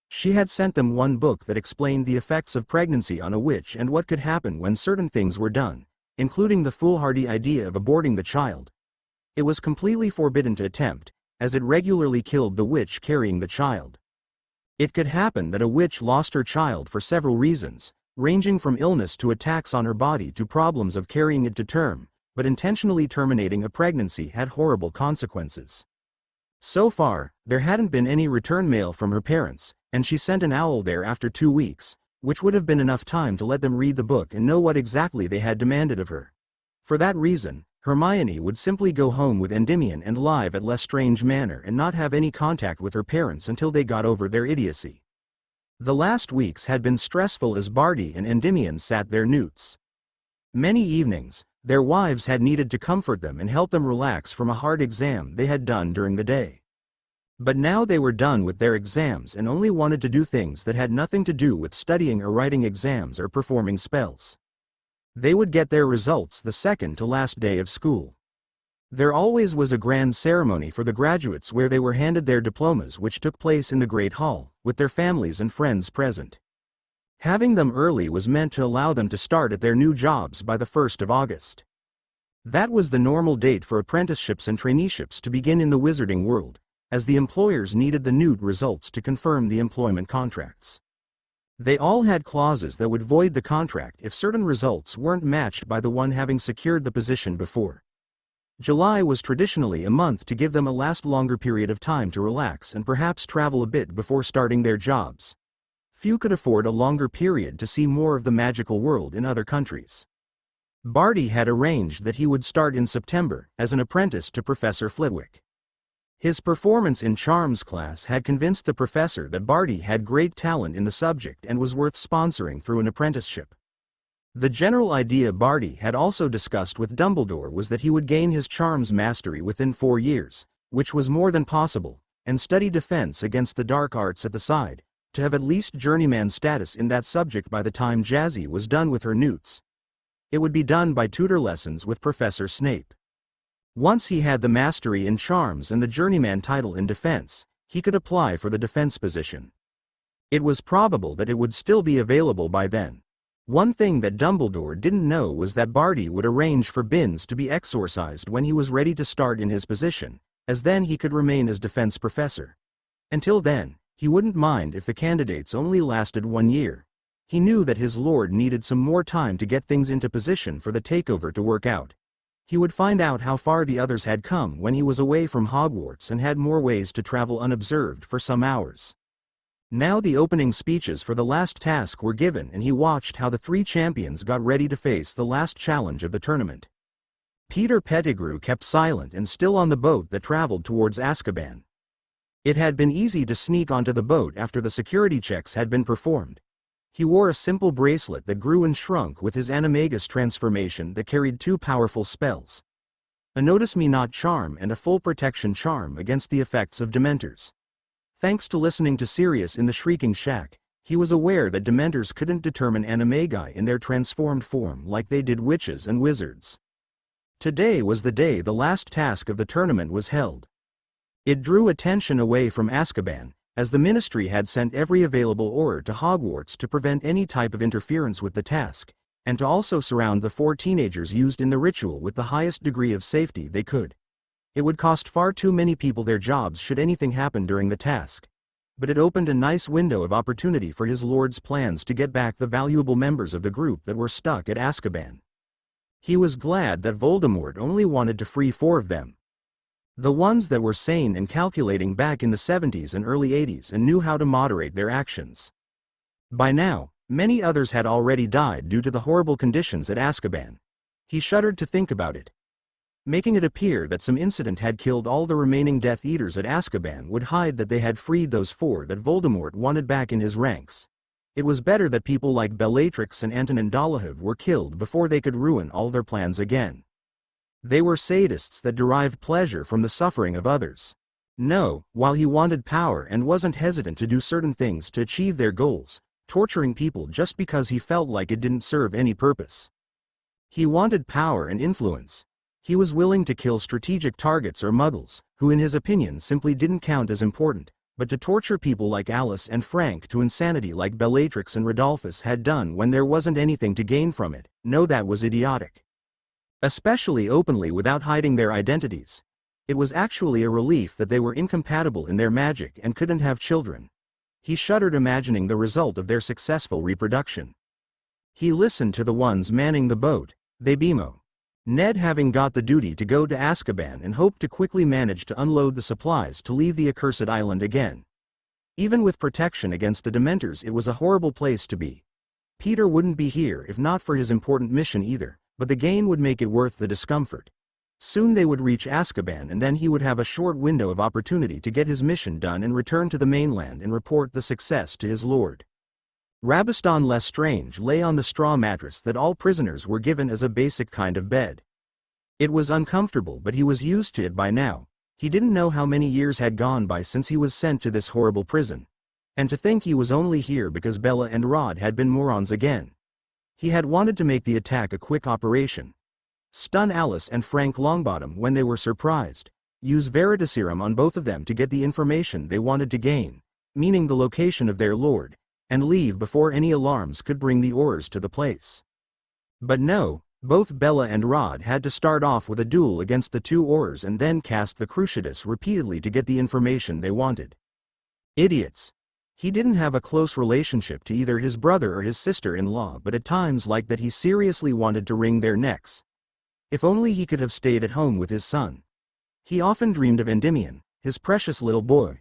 S2: She had sent them one book that explained the effects of pregnancy on a witch and what could happen when certain things were done, including the foolhardy idea of aborting the child. It was completely forbidden to attempt, as it regularly killed the witch carrying the child. It could happen that a witch lost her child for several reasons, ranging from illness to attacks on her body to problems of carrying it to term, but intentionally terminating a pregnancy had horrible consequences. So far, there hadn't been any return mail from her parents, and she sent an owl there after 2 weeks, which would have been enough time to let them read the book and know what exactly they had demanded of her. For that reason, Hermione would simply go home with Endymion and live at Lestrange Manor and not have any contact with her parents until they got over their idiocy. The last weeks had been stressful as Barty and Endymion sat their newts. Many evenings, their wives had needed to comfort them and help them relax from a hard exam they had done during the day. But now they were done with their exams and only wanted to do things that had nothing to do with studying or writing exams or performing spells. They would get their results the second to last day of school. There always was a grand ceremony for the graduates where they were handed their diplomas, which took place in the Great Hall, with their families and friends present. Having them early was meant to allow them to start at their new jobs by the 1st of August. That was the normal date for apprenticeships and traineeships to begin in the wizarding world, as the employers needed the NEWT results to confirm the employment contracts. They all had clauses that would void the contract if certain results weren't matched by the one having secured the position before. July was traditionally a month to give them a longer period of time to relax and perhaps travel a bit before starting their jobs. Few could afford a longer period to see more of the magical world in other countries. Barty had arranged that he would start in September as an apprentice to Professor Flitwick. His performance in Charms class had convinced the professor that Barty had great talent in the subject and was worth sponsoring through an apprenticeship. The general idea Barty had also discussed with Dumbledore was that he would gain his charms mastery within 4 years, which was more than possible, and study defense against the dark arts at the side, to have at least journeyman status in that subject by the time Jazzy was done with her newts. It would be done by tutor lessons with Professor Snape. Once he had the mastery in charms and the journeyman title in defense, he could apply for the defense position. It was probable that it would still be available by then. One thing that Dumbledore didn't know was that Barty would arrange for Binns to be exorcised when he was ready to start in his position, as then he could remain as defense professor. Until then, he wouldn't mind if the candidates only lasted 1 year. He knew that his lord needed some more time to get things into position for the takeover to work out. He would find out how far the others had come when he was away from Hogwarts and had more ways to travel unobserved for some hours. Now the opening speeches for the last task were given and he watched how the 3 champions got ready to face the last challenge of the tournament. Peter Pettigrew kept silent and still on the boat that traveled towards Azkaban. It had been easy to sneak onto the boat after the security checks had been performed. He wore a simple bracelet that grew and shrunk with his animagus transformation that carried 2 powerful spells. A Notice Me Not charm and a full protection charm against the effects of Dementors. Thanks to listening to Sirius in the Shrieking Shack, he was aware that Dementors couldn't determine animagi in their transformed form like they did witches and wizards. Today was the day the last task of the tournament was held. It drew attention away from Azkaban, as the Ministry had sent every available Auror to Hogwarts to prevent any type of interference with the task, and to also surround the 4 teenagers used in the ritual with the highest degree of safety they could. It would cost far too many people their jobs should anything happen during the task. But it opened a nice window of opportunity for his lord's plans to get back the valuable members of the group that were stuck at Azkaban. He was glad that Voldemort only wanted to free 4 of them. The ones that were sane and calculating back in the 70s and early 80s and knew how to moderate their actions. By now, many others had already died due to the horrible conditions at Azkaban. He shuddered to think about it. Making it appear that some incident had killed all the remaining Death Eaters at Azkaban would hide that they had freed those 4 that Voldemort wanted back in his ranks. It was better that people like Bellatrix and Antonin Dolohov were killed before they could ruin all their plans again. They were sadists that derived pleasure from the suffering of others. No, while he wanted power and wasn't hesitant to do certain things to achieve their goals, torturing people just because he felt like it didn't serve any purpose. He wanted power and influence. He was willing to kill strategic targets or muggles, who in his opinion simply didn't count as important, but to torture people like Alice and Frank to insanity like Bellatrix and Rodolphus had done when there wasn't anything to gain from it. No, that was idiotic. Especially openly without hiding their identities. It was actually a relief that they were incompatible in their magic and couldn't have children. He shuddered imagining the result of their successful reproduction. He listened to the ones manning the boat, they BMO. Ned having got the duty to go to Azkaban and hoped to quickly manage to unload the supplies to leave the accursed island again. Even with protection against the Dementors, it was a horrible place to be. Peter wouldn't be here if not for his important mission either, but the gain would make it worth the discomfort. Soon they would reach Azkaban and then he would have a short window of opportunity to get his mission done and return to the mainland and report the success to his lord. Rabaston Lestrange lay on the straw mattress that all prisoners were given as a basic kind of bed. It was uncomfortable, but he was used to it by now. He didn't know how many years had gone by since he was sent to this horrible prison. And to think he was only here because Bella and Rod had been morons again. He had wanted to make the attack a quick operation. Stun Alice and Frank Longbottom when they were surprised. Use Veritaserum on both of them to get the information they wanted to gain, meaning the location of their lord, and leave before any alarms could bring the Aurors to the place. But no, both Bella and Rod had to start off with a duel against the two Aurors and then cast the Cruciatus repeatedly to get the information they wanted. Idiots. He didn't have a close relationship to either his brother or his sister-in-law, but at times like that he seriously wanted to wring their necks. If only he could have stayed at home with his son. He often dreamed of Endymion, his precious little boy.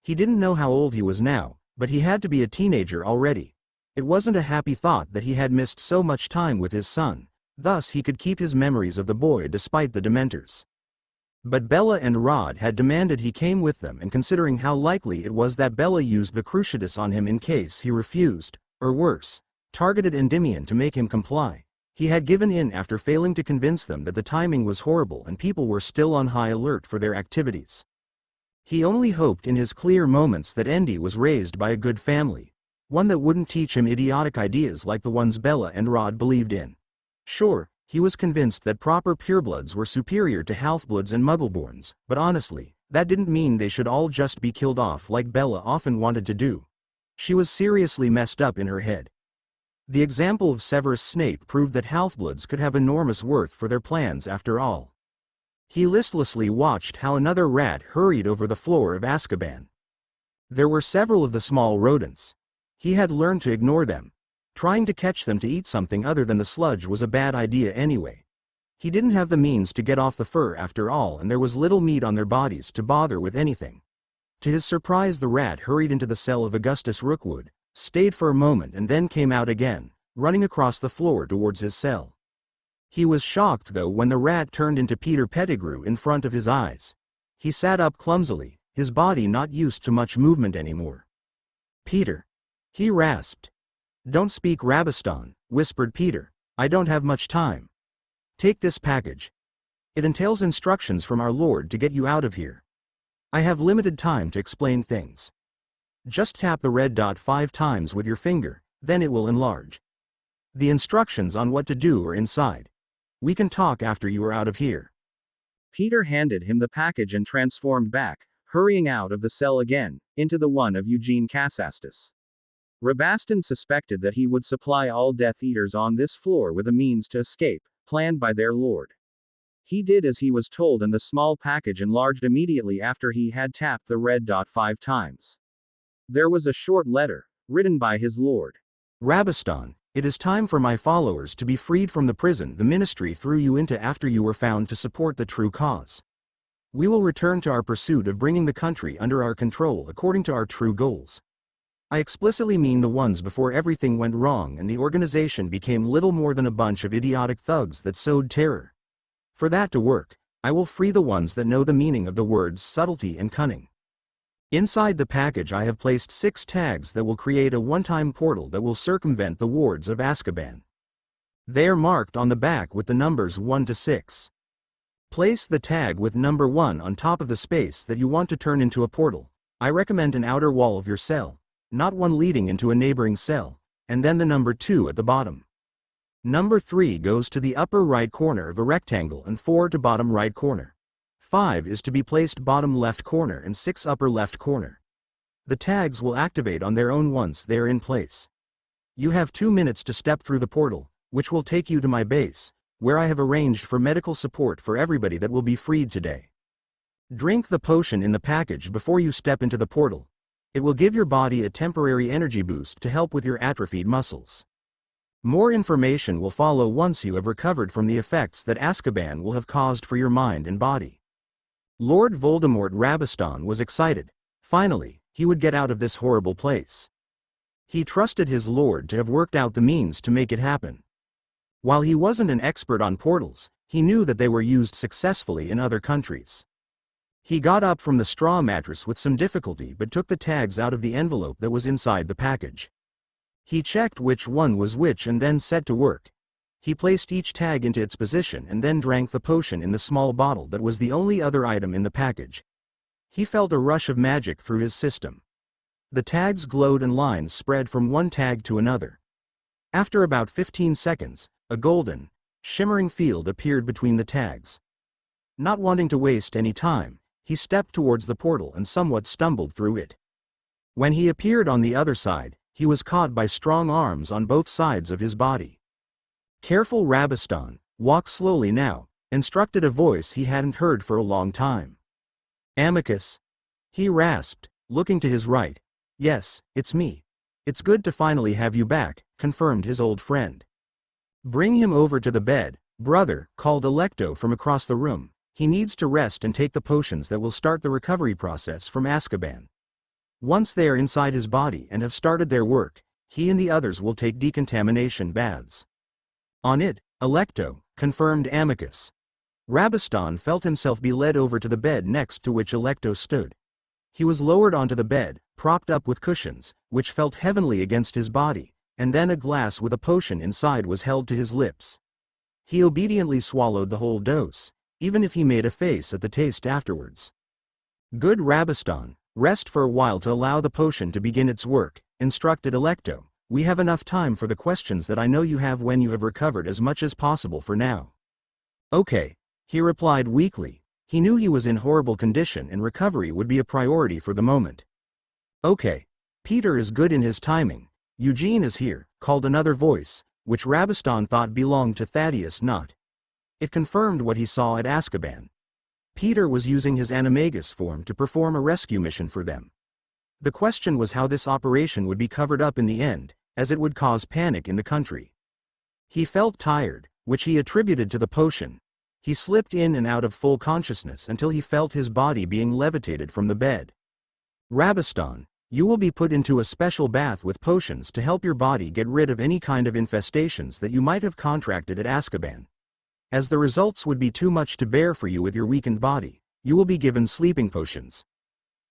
S2: He didn't know how old he was now, but he had to be a teenager already. It wasn't a happy thought that he had missed so much time with his son, thus he could keep his memories of the boy despite the Dementors. But Bella and Rod had demanded he came with them, and considering how likely it was that Bella used the Cruciatus on him in case he refused, or worse, targeted Endymion to make him comply, he had given in after failing to convince them that the timing was horrible and people were still on high alert for their activities. He only hoped in his clear moments that Endy was raised by a good family, one that wouldn't teach him idiotic ideas like the ones Bella and Rod believed in. Sure, he was convinced that proper purebloods were superior to half-bloods and muggleborns, but honestly, that didn't mean they should all just be killed off like Bella often wanted to do. She was seriously messed up in her head. The example of Severus Snape proved that half-bloods could have enormous worth for their plans after all. He listlessly watched how another rat hurried over the floor of Azkaban. There were several of the small rodents. He had learned to ignore them. Trying to catch them to eat something other than the sludge was a bad idea anyway. He didn't have the means to get off the fur after all, and there was little meat on their bodies to bother with anything. To his surprise, the rat hurried into the cell of Augustus Rookwood, stayed for a moment and then came out again, running across the floor towards his cell. He was shocked though when the rat turned into Peter Pettigrew in front of his eyes. He sat up clumsily, his body not used to much movement anymore. "Peter," he rasped. "Don't speak Rabaston," whispered Peter. "I don't have much time. Take this package. It entails instructions from our Lord to get you out of here. I have limited time to explain things. Just tap the red dot 5 times with your finger, then it will enlarge. The instructions on what to do are inside. We can talk after you are out of here."
S1: Peter handed him the package and transformed back, hurrying out of the cell again, into the one of Eugene Casastus. Rabaston suspected that he would supply all Death Eaters on this floor with a means to escape, planned by their lord. He did as he was told, and the small package enlarged immediately after he had tapped the red dot 5 times. There was a short letter, written by his lord.
S2: "Rabaston, it is time for my followers to be freed from the prison the ministry threw you into after you were found to support the true cause. We will return to our pursuit of bringing the country under our control according to our true goals. I explicitly mean the ones before everything went wrong and the organization became little more than a bunch of idiotic thugs that sowed terror. For that to work, I will free the ones that know the meaning of the words subtlety and cunning. Inside the package I have placed 6 tags that will create a one-time portal that will circumvent the wards of Azkaban. They are marked on the back with the numbers 1 to 6. Place the tag with number 1 on top of the space that you want to turn into a portal. I recommend an outer wall of your cell, not one leading into a neighboring cell, and then the number 2 at the bottom. Number 3 goes to the upper right corner of a rectangle and 4 to bottom right corner. 5 is to be placed bottom left corner and 6 upper left corner. The tags will activate on their own once they're in place. You have 2 minutes to step through the portal, which will take you to my base, where I have arranged for medical support for everybody that will be freed today. Drink the potion in the package before you step into the portal. It will give your body a temporary energy boost to help with your atrophied muscles. More information will follow once you have recovered from the effects that Azkaban will have caused for your mind and body. Lord Voldemort Rabaston was excited. Finally, he would get out of this horrible place. He trusted his lord to have worked out the means to make it happen. While he wasn't an expert on portals, he knew that they were used successfully in other countries. He got up from the straw mattress with some difficulty but took the tags out of the envelope that was inside the package. He checked which one was which and then set to work. He placed each tag into its position and then drank the potion in the small bottle that was the only other item in the package. He felt a rush of magic through his system. The tags glowed and lines spread from one tag to another. After about 15 seconds, a golden, shimmering field appeared between the tags. Not wanting to waste any time, he stepped towards the portal and somewhat stumbled through it. When he appeared on the other side, he was caught by strong arms on both sides of his body. "Careful, Rabaston, walk slowly now," instructed a voice he hadn't heard for a long time. "Amicus," he rasped, looking to his right. "Yes, it's me. It's good to finally have you back," confirmed his old friend. "Bring him over to the bed, brother," called Alecto from across the room. "He needs to rest and take the potions that will start the recovery process from Azkaban. Once they are inside his body and have started their work, he and the others will take decontamination baths." "On it, Alecto," confirmed Amicus. Rabaston felt himself be led over to the bed next to which Alecto stood. He was lowered onto the bed, propped up with cushions, which felt heavenly against his body, and then a glass with a potion inside was held to his lips. He obediently swallowed the whole dose, even if he made a face at the taste afterwards. "Good, Rabaston, rest for a while to allow the potion to begin its work," instructed Alecto. "We have enough time for the questions that I know you have when you have recovered as much as possible for now." "Okay," he replied weakly. He knew he was in horrible condition and recovery would be a priority for the moment. "Okay. Peter is good in his timing. Eugene is here," called another voice, which Rabaston thought belonged to Thaddeus Nutt. It confirmed what he saw at Azkaban. Peter was using his animagus form to perform a rescue mission for them. The question was how this operation would be covered up in the end, as it would cause panic in the country. He felt tired, which he attributed to the potion. He slipped in and out of full consciousness until he felt his body being levitated from the bed. "Rabaston, you will be put into a special bath with potions to help your body get rid of any kind of infestations that you might have contracted at Azkaban. As the results would be too much to bear for you with your weakened body, you will be given sleeping potions.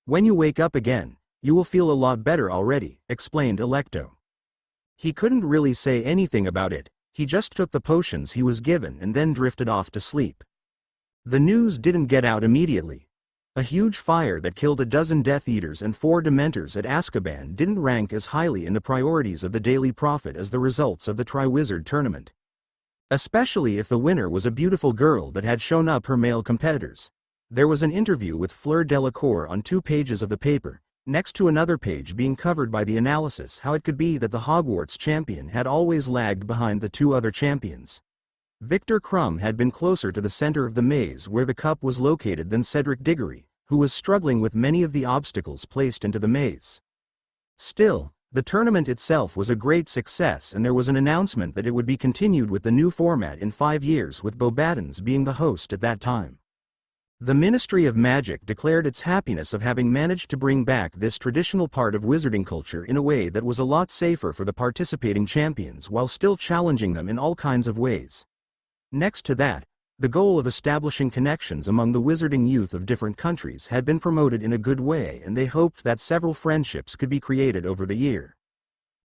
S2: When you wake up again, you will feel a lot better already," explained Alecto. He couldn't really say anything about it. He just took the potions he was given and then drifted off to sleep. The news didn't get out immediately. A huge fire that killed a dozen Death Eaters and 4 Dementors at Azkaban didn't rank as highly in the priorities of the Daily Prophet as the results of the Triwizard Tournament. Especially if the winner was a beautiful girl that had shown up her male competitors. There was an interview with Fleur Delacour on 2 pages of the paper, next to another page being covered by the analysis how it could be that the Hogwarts champion had always lagged behind the 2 other champions. Victor Crumb had been closer to the center of the maze where the cup was located than Cedric Diggory, who was struggling with many of the obstacles placed into the maze. Still, the tournament itself was a great success and there was an announcement that it would be continued with the new format in 5 years with Bobaddons being the host at that time. The Ministry of Magic declared its happiness of having managed to bring back this traditional part of wizarding culture in a way that was a lot safer for the participating champions while still challenging them in all kinds of ways. Next to that, the goal of establishing connections among the wizarding youth of different countries had been promoted in a good way and they hoped that several friendships could be created over the year.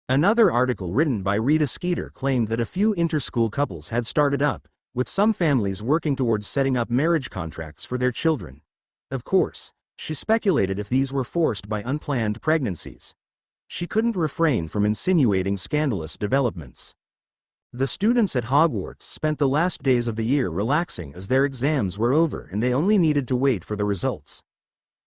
S2: Another article written by Rita Skeeter claimed that a few interschool couples had started up, with some families working towards setting up marriage contracts for their children. Of course, she speculated if these were forced by unplanned pregnancies. She couldn't refrain from insinuating scandalous developments. The students at Hogwarts spent the last days of the year relaxing as their exams were over and they only needed to wait for the results.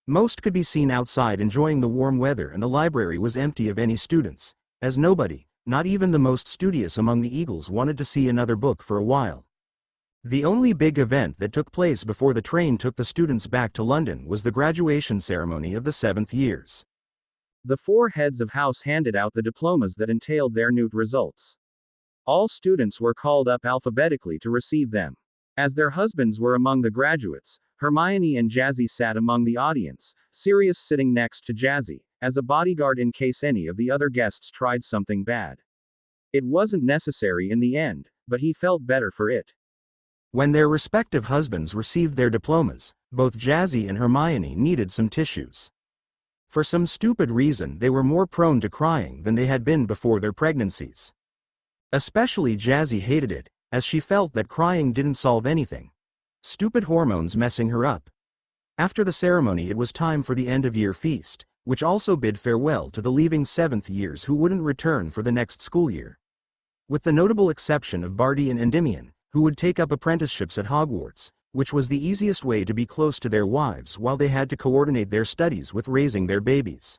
S2: Most could be seen outside enjoying the warm weather, and the library was empty of any students, as nobody, not even the most studious among the Eagles, wanted to see another book for a while. The only big event that took place before the train took the students back to London was the graduation ceremony of the 7th years.
S1: The 4 heads of house handed out the diplomas that entailed their new results. All students were called up alphabetically to receive them. As their husbands were among the graduates, Hermione and Jazzy sat among the audience, Sirius sitting next to Jazzy, as a bodyguard in case any of the other guests tried something bad. It wasn't necessary in the end, but he felt better for it.
S2: When their respective husbands received their diplomas, both Jazzy and Hermione needed some tissues. For some stupid reason, they were more prone to crying than they had been before their pregnancies. Especially Jazzy hated it, as she felt that crying didn't solve anything. Stupid hormones messing her up. After the ceremony, it was time for the end-of-year feast, which also bid farewell to the leaving 7th years who wouldn't return for the next school year. With the notable exception of Barty and Endymion, who would take up apprenticeships at Hogwarts, which was the easiest way to be close to their wives while they had to coordinate their studies with raising their babies.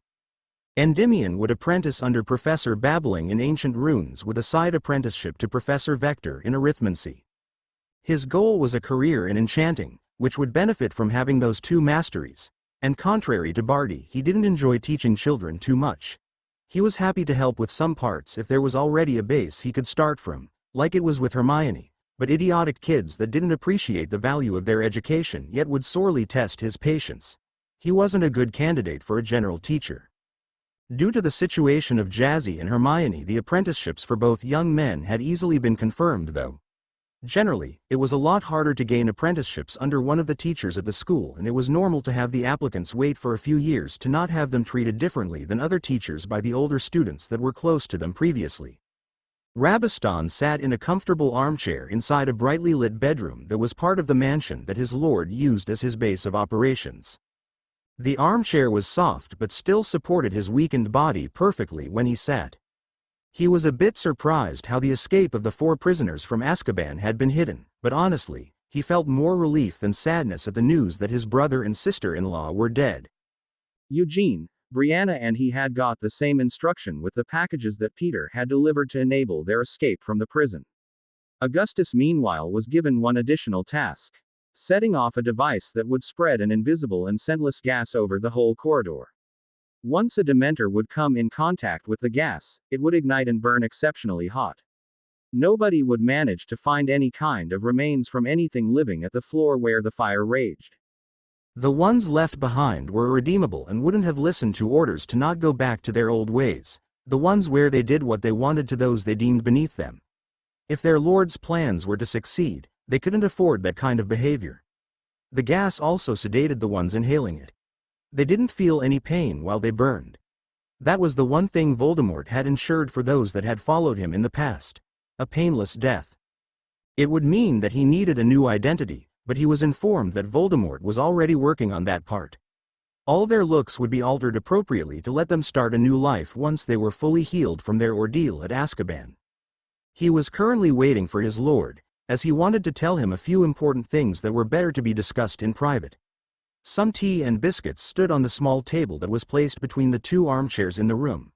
S2: Endymion would apprentice under Professor Babbling in ancient runes with a side apprenticeship to Professor Vector in arithmancy. His goal was a career in enchanting, which would benefit from having those 2 masteries, and contrary to Barty, he didn't enjoy teaching children too much. He was happy to help with some parts if there was already a base he could start from, like it was with Hermione, but idiotic kids that didn't appreciate the value of their education yet would sorely test his patience. He wasn't a good candidate for a general teacher. Due to the situation of Jazzy and Hermione, the apprenticeships for both young men had easily been confirmed, though. Generally, it was a lot harder to gain apprenticeships under one of the teachers at the school, and it was normal to have the applicants wait for a few years to not have them treated differently than other teachers by the older students that were close to them previously. Rabaston sat in a comfortable armchair inside a brightly lit bedroom that was part of the mansion that his lord used as his base of operations. The armchair was soft but still supported his weakened body perfectly when he sat. He was a bit surprised how the escape of the 4 prisoners from Azkaban had been hidden, but honestly, he felt more relief than sadness at the news that his brother and sister-in-law were dead.
S1: Eugene, Brianna and he had got the same instruction with the packages that Peter had delivered to enable their escape from the prison. Augustus meanwhile was given one additional task: setting off a device that would spread an invisible and scentless gas over the whole corridor. Once a Dementor would come in contact with the gas, it would ignite and burn exceptionally hot. Nobody would manage to find any kind of remains from anything living at the floor where the fire raged.
S2: The ones left behind were irredeemable and wouldn't have listened to orders to not go back to their old ways, the ones where they did what they wanted to those they deemed beneath them. If their lord's plans were to succeed, they couldn't afford that kind of behavior. The gas also sedated the ones inhaling it. They didn't feel any pain while they burned. That was the one thing Voldemort had ensured for those that had followed him in the past: a painless death. It would mean that he needed a new identity, but he was informed that Voldemort was already working on that part. All their looks would be altered appropriately to let them start a new life once they were fully healed from their ordeal at Azkaban. He was currently waiting for his lord, as he wanted to tell him a few important things that were better to be discussed in private. Some tea and biscuits stood on the small table that was placed between the 2 armchairs in the room.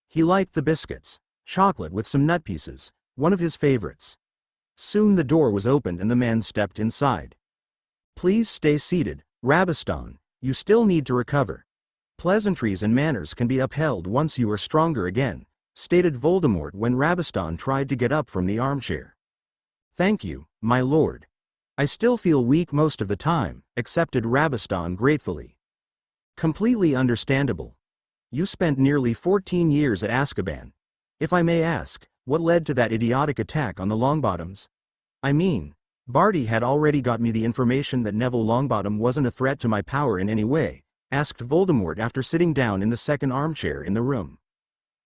S2: He liked the biscuits, chocolate with some nut pieces, one of his favorites. Soon the door was opened and the man stepped inside. "Please stay seated, Rabaston, you still need to recover. Pleasantries and manners can be upheld once you are stronger again," stated Voldemort when Rabaston tried to get up from the armchair. "Thank you, my lord. I still feel weak most of the time," accepted Rabaston gratefully. "Completely understandable. You spent nearly 14 years at Azkaban. If I may ask, what led to that idiotic attack on the Longbottoms? I mean, Barty had already got me the information that Neville Longbottom wasn't a threat to my power in any way," asked Voldemort after sitting down in the second armchair in the room.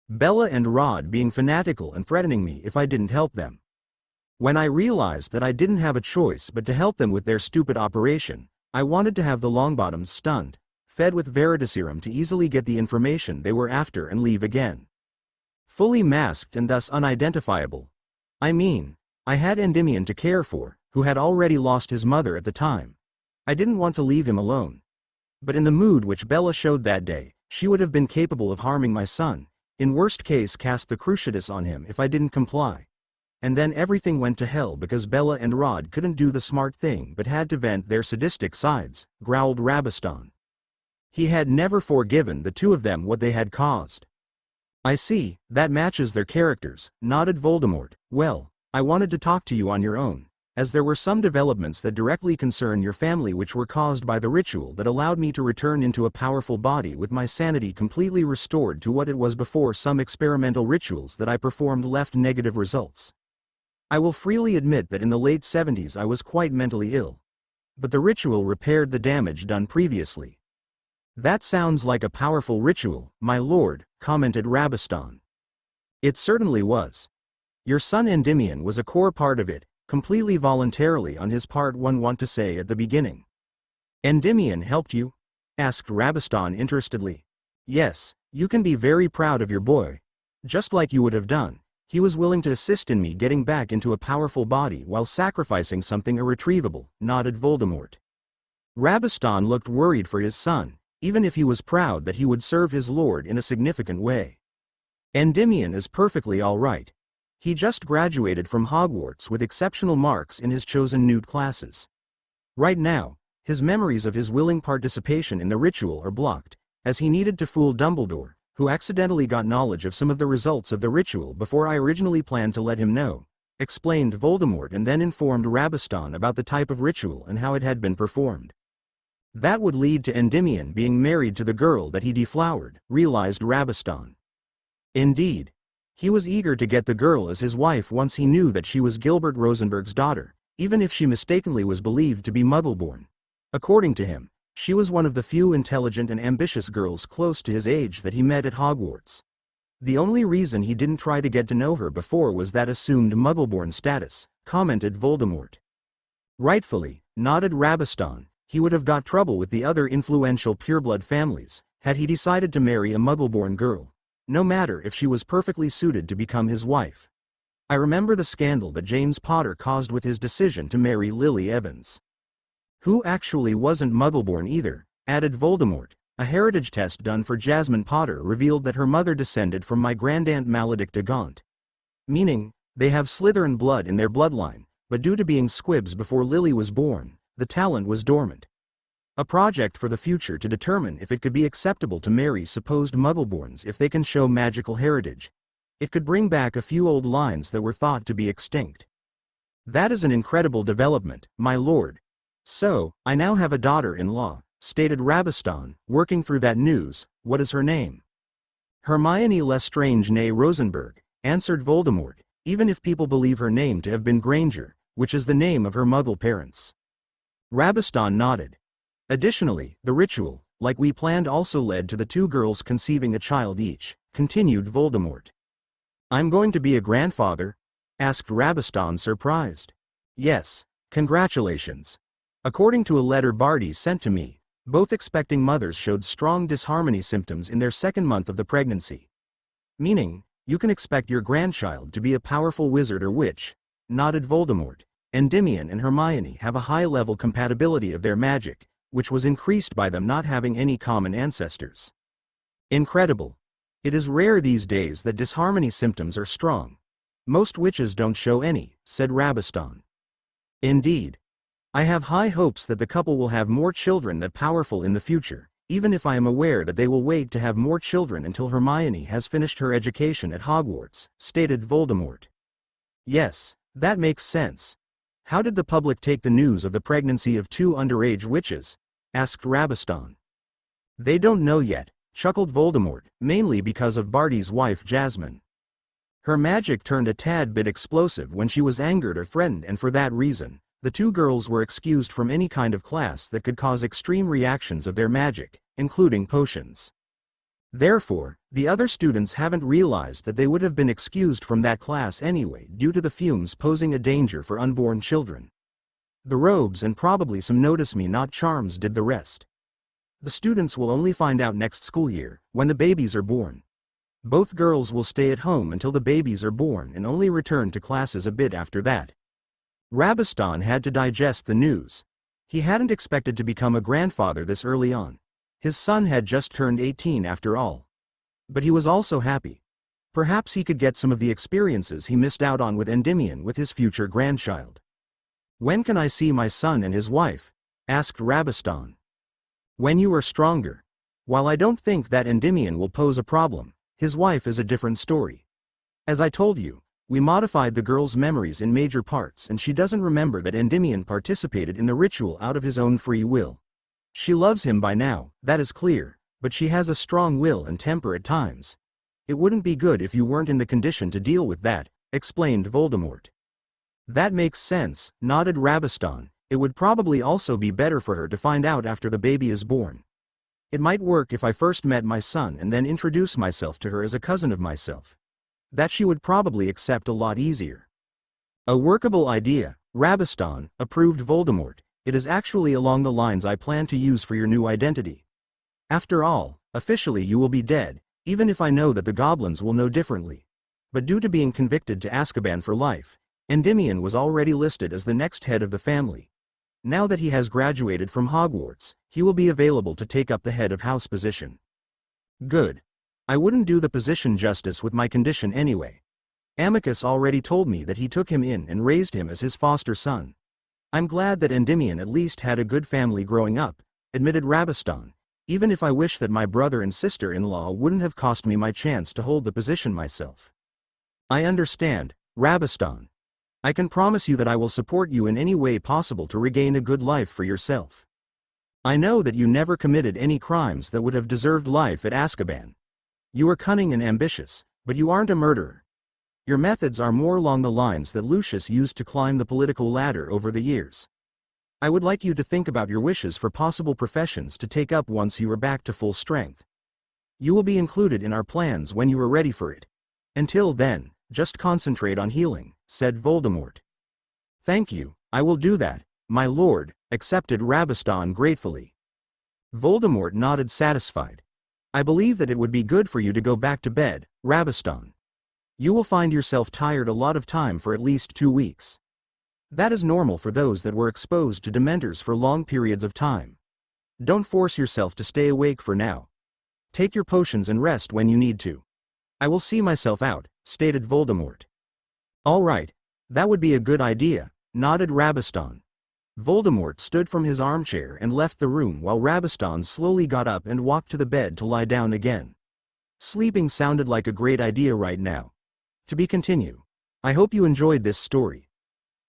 S2: "Bella and Rod being fanatical and threatening me if I didn't help them. When I realized that I didn't have a choice but to help them with their stupid operation, I wanted to have the Longbottoms stunned, fed with Veritaserum to easily get the information they were after and leave again. Fully masked and thus unidentifiable. I mean, I had Endymion to care for, who had already lost his mother at the time. I didn't want to leave him alone. But in the mood which Bella showed that day, she would have been capable of harming my son, in worst case cast the cruciatus on him if I didn't comply. And then everything went to hell because Bella and Rod couldn't do the smart thing but had to vent their sadistic sides, growled Rabaston. He had never forgiven the two of them what they had caused. I see, that matches their characters, nodded Voldemort. Well, I wanted to talk to you on your own, as there were some developments that directly concern your family which were caused by the ritual that allowed me to return into a powerful body with my sanity completely restored to what it was before. Some experimental rituals that I performed left negative results. I will freely admit that in the late 70s I was quite mentally ill. But the ritual repaired the damage done previously. That sounds like a powerful ritual, my lord, commented Rabaston. It certainly was. Your son Endymion was a core part of it, completely voluntarily on his part, one want to say at the beginning. Endymion helped you? Asked Rabaston interestedly. Yes, you can be very proud of your boy. Just like you would have done. He was willing to assist in me getting back into a powerful body while sacrificing something irretrievable, nodded Voldemort. Rabaston looked worried for his son, even if he was proud that he would serve his lord in a significant way. Endymion is perfectly all right. He just graduated from Hogwarts with exceptional marks in his chosen newt classes. Right now, his memories of his willing participation in the ritual are blocked, as he needed to fool Dumbledore, who accidentally got knowledge of some of the results of the ritual before I originally planned to let him know, explained Voldemort, and then informed Rabaston about the type of ritual and how it had been performed. That would lead to Endymion being married to the girl that he deflowered, realized Rabaston. Indeed. He was eager to get the girl as his wife once he knew that she was Gilbert Rosenberg's daughter, even if she mistakenly was believed to be Muggleborn. According to him, she was one of the few intelligent and ambitious girls close to his age that he met at Hogwarts. The only reason he didn't try to get to know her before was that assumed Muggleborn status, commented Voldemort. Rightfully, nodded Rabaston. He would have got trouble with the other influential pureblood families, had he decided to marry a Muggleborn girl, no matter if she was perfectly suited to become his wife. I remember the scandal that James Potter caused with his decision to marry Lily Evans. Who actually wasn't Muggleborn either, added Voldemort. A heritage test done for Jasmine Potter revealed that her mother descended from my grandaunt Maledicta Gaunt. Meaning, they have Slytherin blood in their bloodline, but due to being squibs before Lily was born, the talent was dormant. A project for the future to determine if it could be acceptable to marry supposed Muggleborns if they can show magical heritage. It could bring back a few old lines that were thought to be extinct. That is an incredible development, my lord. So, I now have a daughter-in-law, stated Rabaston, working through that news. What is her name? Hermione Lestrange née Rosenberg, answered Voldemort, even if people believe her name to have been Granger, which is the name of her Muggle parents. Rabaston nodded. Additionally, the ritual, like we planned, also led to the two girls conceiving a child each, continued Voldemort. I'm going to be a grandfather? Asked Rabaston, surprised. Yes, congratulations. According to a letter Barty sent to me, both expecting mothers showed strong disharmony symptoms in their second month of the pregnancy. Meaning, you can expect your grandchild to be a powerful wizard or witch, nodded Voldemort. Endymion and Hermione have a high-level compatibility of their magic, which was increased by them not having any common ancestors. Incredible. It is rare these days that disharmony symptoms are strong. Most witches don't show any, said Rabaston. Indeed. I have high hopes that the couple will have more children that powerful in the future, even if I am aware that they will wait to have more children until Hermione has finished her education at Hogwarts, stated Voldemort. Yes, that makes sense. How did the public take the news of the pregnancy of two underage witches? Asked Rabaston. They don't know yet, chuckled Voldemort, mainly because of Barty's wife Jasmine. Her magic turned a tad bit explosive when she was angered or threatened, and for that reason, the two girls were excused from any kind of class that could cause extreme reactions of their magic, including potions. Therefore, the other students haven't realized that they would have been excused from that class anyway due to the fumes posing a danger for unborn children. The robes and probably some notice-me-not charms did the rest. The students will only find out next school year, when the babies are born. Both girls will stay at home until the babies are born and only return to classes a bit after that. Rabistan had to digest the news. He hadn't expected to become a grandfather this early on. His son had just turned 18 after all. But he was also happy. Perhaps he could get some of the experiences he missed out on with Endymion with his future grandchild. "When can I see my son and his wife?" asked Rabistan. "When you are stronger. While I don't think that Endymion will pose a problem, his wife is a different story. As I told you, we modified the girl's memories in major parts and she doesn't remember that Endymion participated in the ritual out of his own free will. She loves him by now, that is clear, but she has a strong will and temper at times. It wouldn't be good if you weren't in the condition to deal with that," explained Voldemort. "That makes sense," nodded Rabistan. "It would probably also be better for her to find out after the baby is born. It might work if I first met my son and then introduce myself to her as a cousin of myself. That she would probably accept a lot easier." "A workable idea, Rabistan," approved Voldemort. "It is actually along the lines I plan to use for your new identity. After all, officially you will be dead, even if I know that the goblins will know differently. But due to being convicted to Azkaban for life, Endymion was already listed as the next head of the family. Now that he has graduated from Hogwarts, he will be available to take up the head of house position." "Good. I wouldn't do the position justice with my condition anyway. Amicus already told me that he took him in and raised him as his foster son. I'm glad that Endymion at least had a good family growing up," admitted Rabistan, "even if I wish that my brother and sister-in-law wouldn't have cost me my chance to hold the position myself." "I understand, Rabistan. I can promise you that I will support you in any way possible to regain a good life for yourself. I know that you never committed any crimes that would have deserved life at Azkaban. You are cunning and ambitious, but you aren't a murderer. Your methods are more along the lines that Lucius used to climb the political ladder over the years. I would like you to think about your wishes for possible professions to take up once you are back to full strength. You will be included in our plans when you are ready for it. Until then, just concentrate on healing," said Voldemort. "Thank you, I will do that, my lord," accepted Rabistan gratefully. Voldemort nodded satisfied. "I believe that it would be good for you to go back to bed, Rabistan. You will find yourself tired a lot of time for at least 2 weeks. That is normal for those that were exposed to Dementors for long periods of time. Don't force yourself to stay awake for now. Take your potions and rest when you need to. I will see myself out," stated Voldemort. "All right, that would be a good idea," nodded Rabistan. Voldemort stood from his armchair and left the room while Rabistan slowly got up and walked to the bed to lie down again. Sleeping sounded like a great idea right now. To be continued. I hope you enjoyed this story.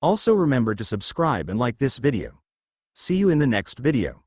S2: Also remember to subscribe and like this video. See you in the next video.